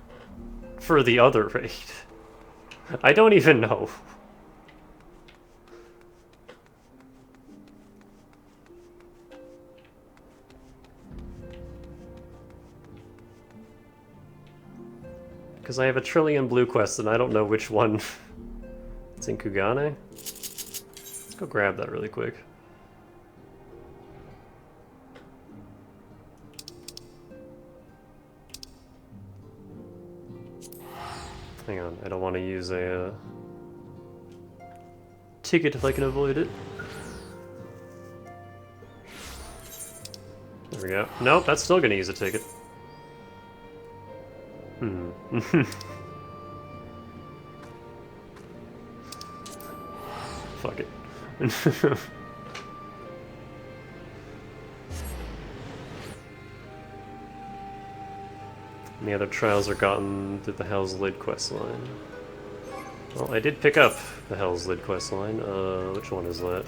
for the other raid? I don't even know. Because I have a trillion blue quests and I don't know which one. It's in Kugane? Let's go grab that really quick. Hang on, I don't want to use a ticket if I can avoid it. There we go. Nope, that's still going to use a ticket. Fuck it. Any other trials are gotten through the Hell's Lid quest line? Well, I did pick up the Hell's Lid quest line. Which one is that?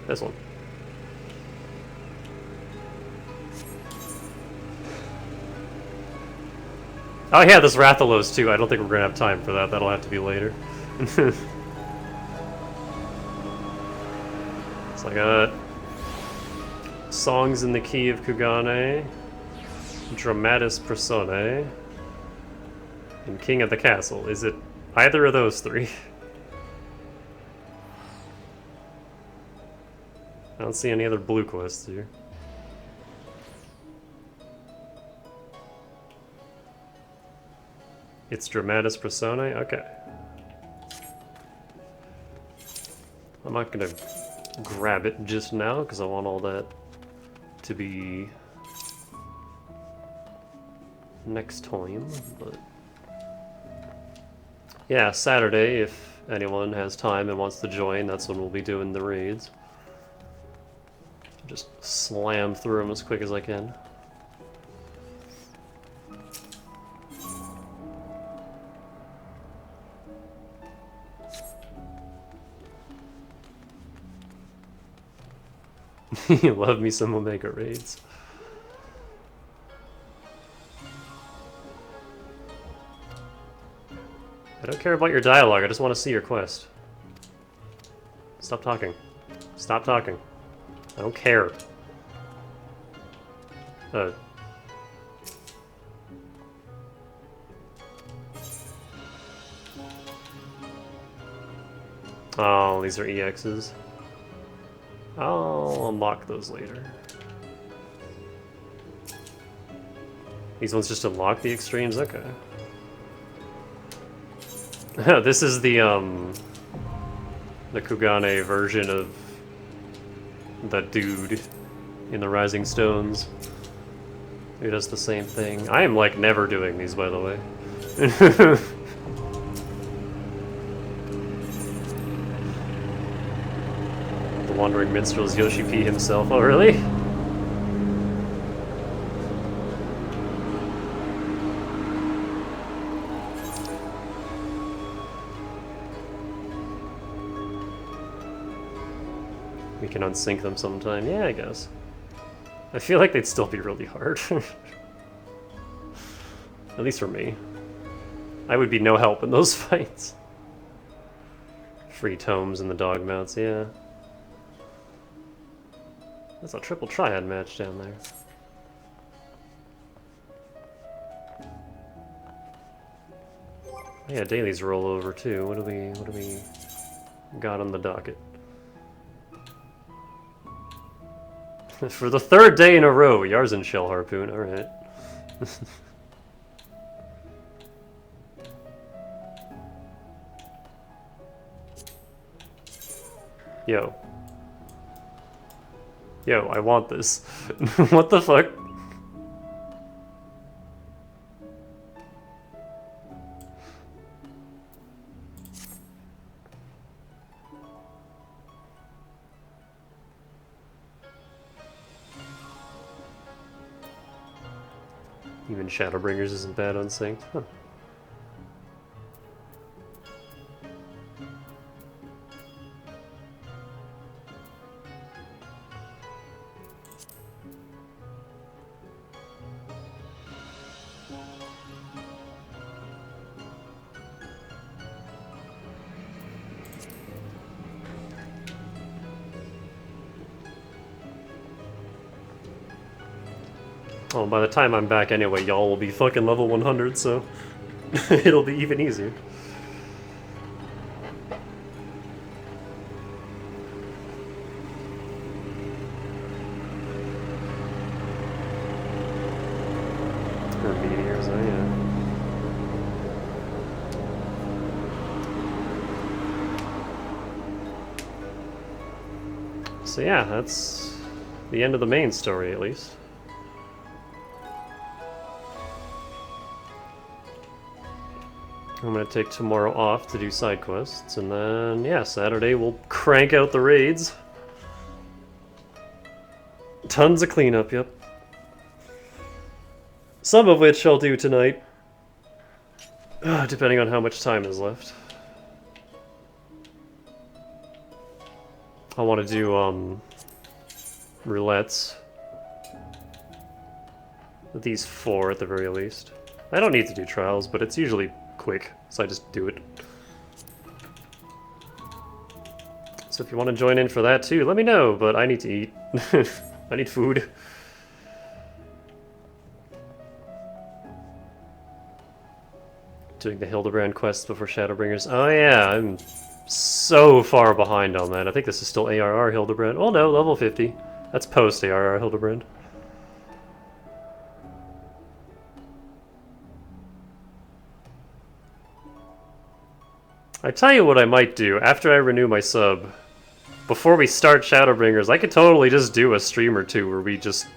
This one. Oh yeah, this Rathalos too. I don't think we're gonna have time for that. That'll have to be later. So I got Songs in the Key of Kugane, Dramatis Personae, and King of the Castle. Is it either of those three? I don't see any other blue quests here. It's Dramatis Personae? Okay. I'm not gonna grab it just now because I want all that to be next time, but yeah, Saturday, if anyone has time and wants to join, that's when we'll be doing the raids. Just slam through them as quick as I can. You love me some Omega raids. I don't care about your dialogue, I just want to see your quest. Stop talking. Stop talking. I don't care. Oh, these are EXs. I'll unlock those later. These ones just unlock the extremes? Okay. This is the Kugane version of that dude in the Rising Stones who does the same thing. I am like never doing these, by the way. The Wandering Minstrel's Yoshi P himself. Oh, really? We can unsync them sometime. Yeah, I guess. I feel like they'd still be really hard. At least for me. I would be no help in those fights. Free tomes and the dog mounts, yeah. That's a triple triad match down there. Yeah, dailies roll over too. What do we got on the docket? For the third day in a row, Yarzen Shell Harpoon, alright. Yo. Yo, I want this. What the fuck? Even Shadowbringers isn't bad unsynced. Huh. Oh, by the time I'm back anyway, y'all will be fucking level 100, so it'll be even easier. Or meteors, oh yeah. So yeah, that's the end of the main story, at least. I'm gonna take tomorrow off to do side quests, and then, yeah, Saturday we'll crank out the raids. Tons of cleanup, yep. Some of which I'll do tonight, depending on how much time is left. I want to do, roulettes. These 4 at the very least. I don't need to do trials, but it's usually quick, so I just do it. So if you want to join in for that too, let me know, but I need to eat. I need food. Doing the Hildebrand quests before Shadowbringers. Oh yeah, I'm so far behind on that. I think this is still ARR Hildebrand. Oh no, level 50. That's post ARR Hildebrand. I tell you what I might do after I renew my sub. Before we start Shadowbringers, I could totally just do a stream or two where we just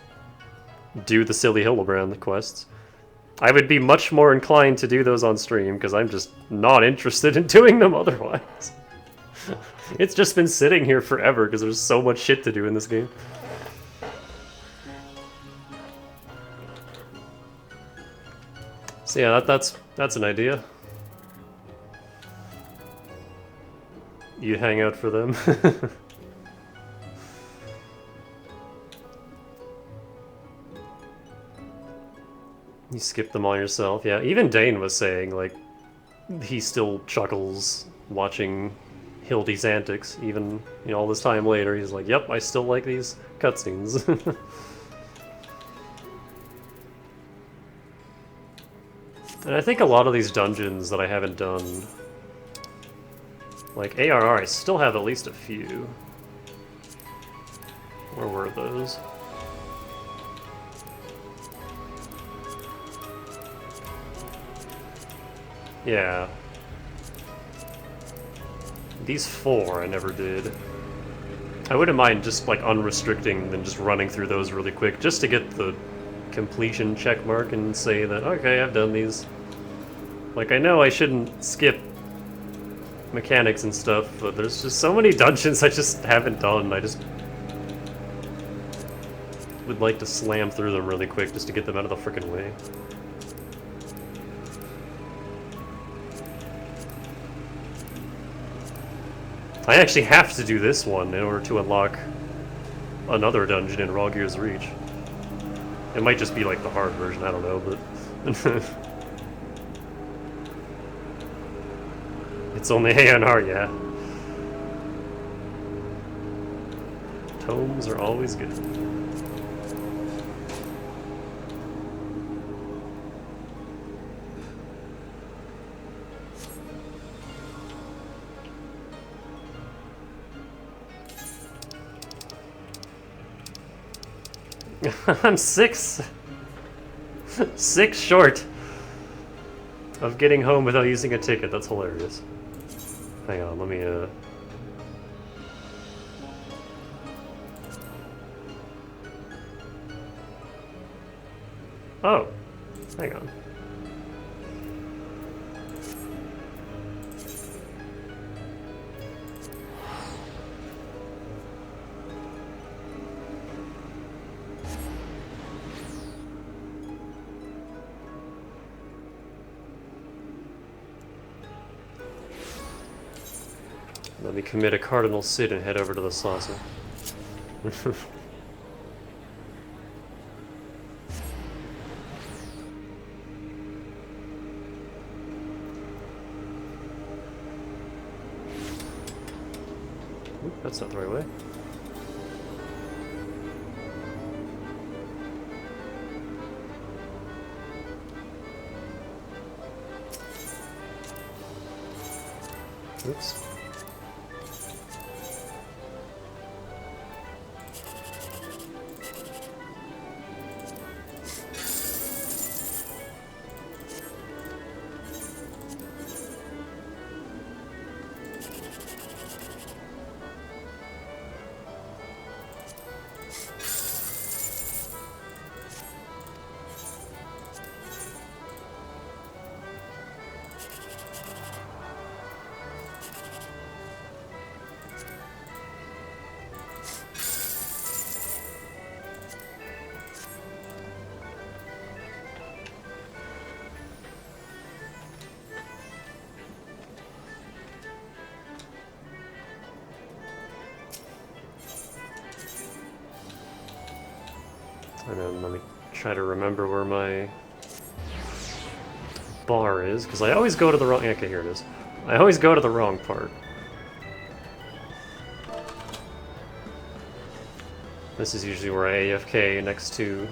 do the silly Hildebrand quests. I would be much more inclined to do those on stream because I'm just not interested in doing them otherwise. It's just been sitting here forever because there's so much shit to do in this game. So yeah, that's an idea. You hang out for them. You skip them all yourself. Yeah, even Dane was saying, like, he still chuckles watching Hildy's antics, even, you know, all this time later. He's like, yep, I still like these cutscenes. And I think a lot of these dungeons that I haven't done, like ARR, I still have at least a few. Where were those? Yeah. These 4 I never did. I wouldn't mind just like unrestricting and just running through those really quick just to get the completion check mark and say that, okay, I've done these. Like, I know I shouldn't skip mechanics and stuff, but there's just so many dungeons I just haven't done. I just would like to slam through them really quick just to get them out of the frickin' way. I actually have to do this one in order to unlock another dungeon in Rawgear's Reach. It might just be like the hard version, I don't know, but... It's only ANR, yeah. Tomes are always good. I'm 6 short of getting home without using a ticket. That's hilarious. Hang on, let me Oh, hang on. Let me commit a cardinal sin and head over to the saucer. Oop, that's not the right way. Oops. And then let me try to remember where my bar is, because I always go to the wrong... Okay, here it is. I always go to the wrong part. This is usually where I AFK next to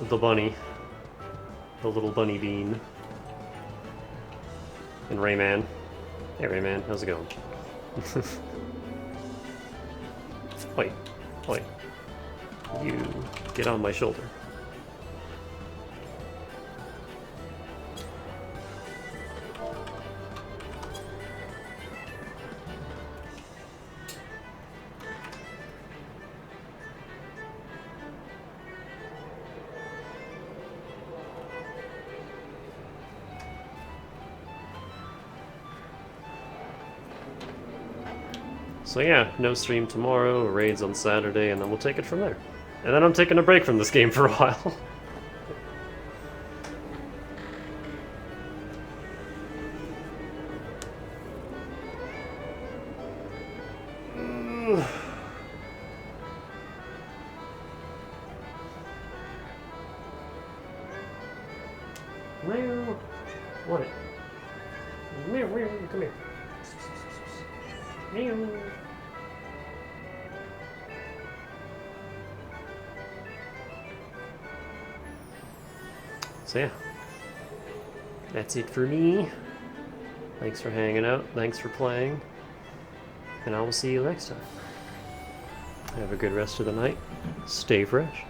the bunny. The little bunny bean. And Rayman. Hey Rayman, how's it going? Wait, wait. You get on my shoulder. So yeah, no stream tomorrow, raids on Saturday, and then we'll take it from there. And then I'm taking a break from this game for a while. What? Come here. So yeah, that's it for me. Thanks for hanging out, thanks for playing, and I will see you next time. Have a good rest of the night, stay fresh.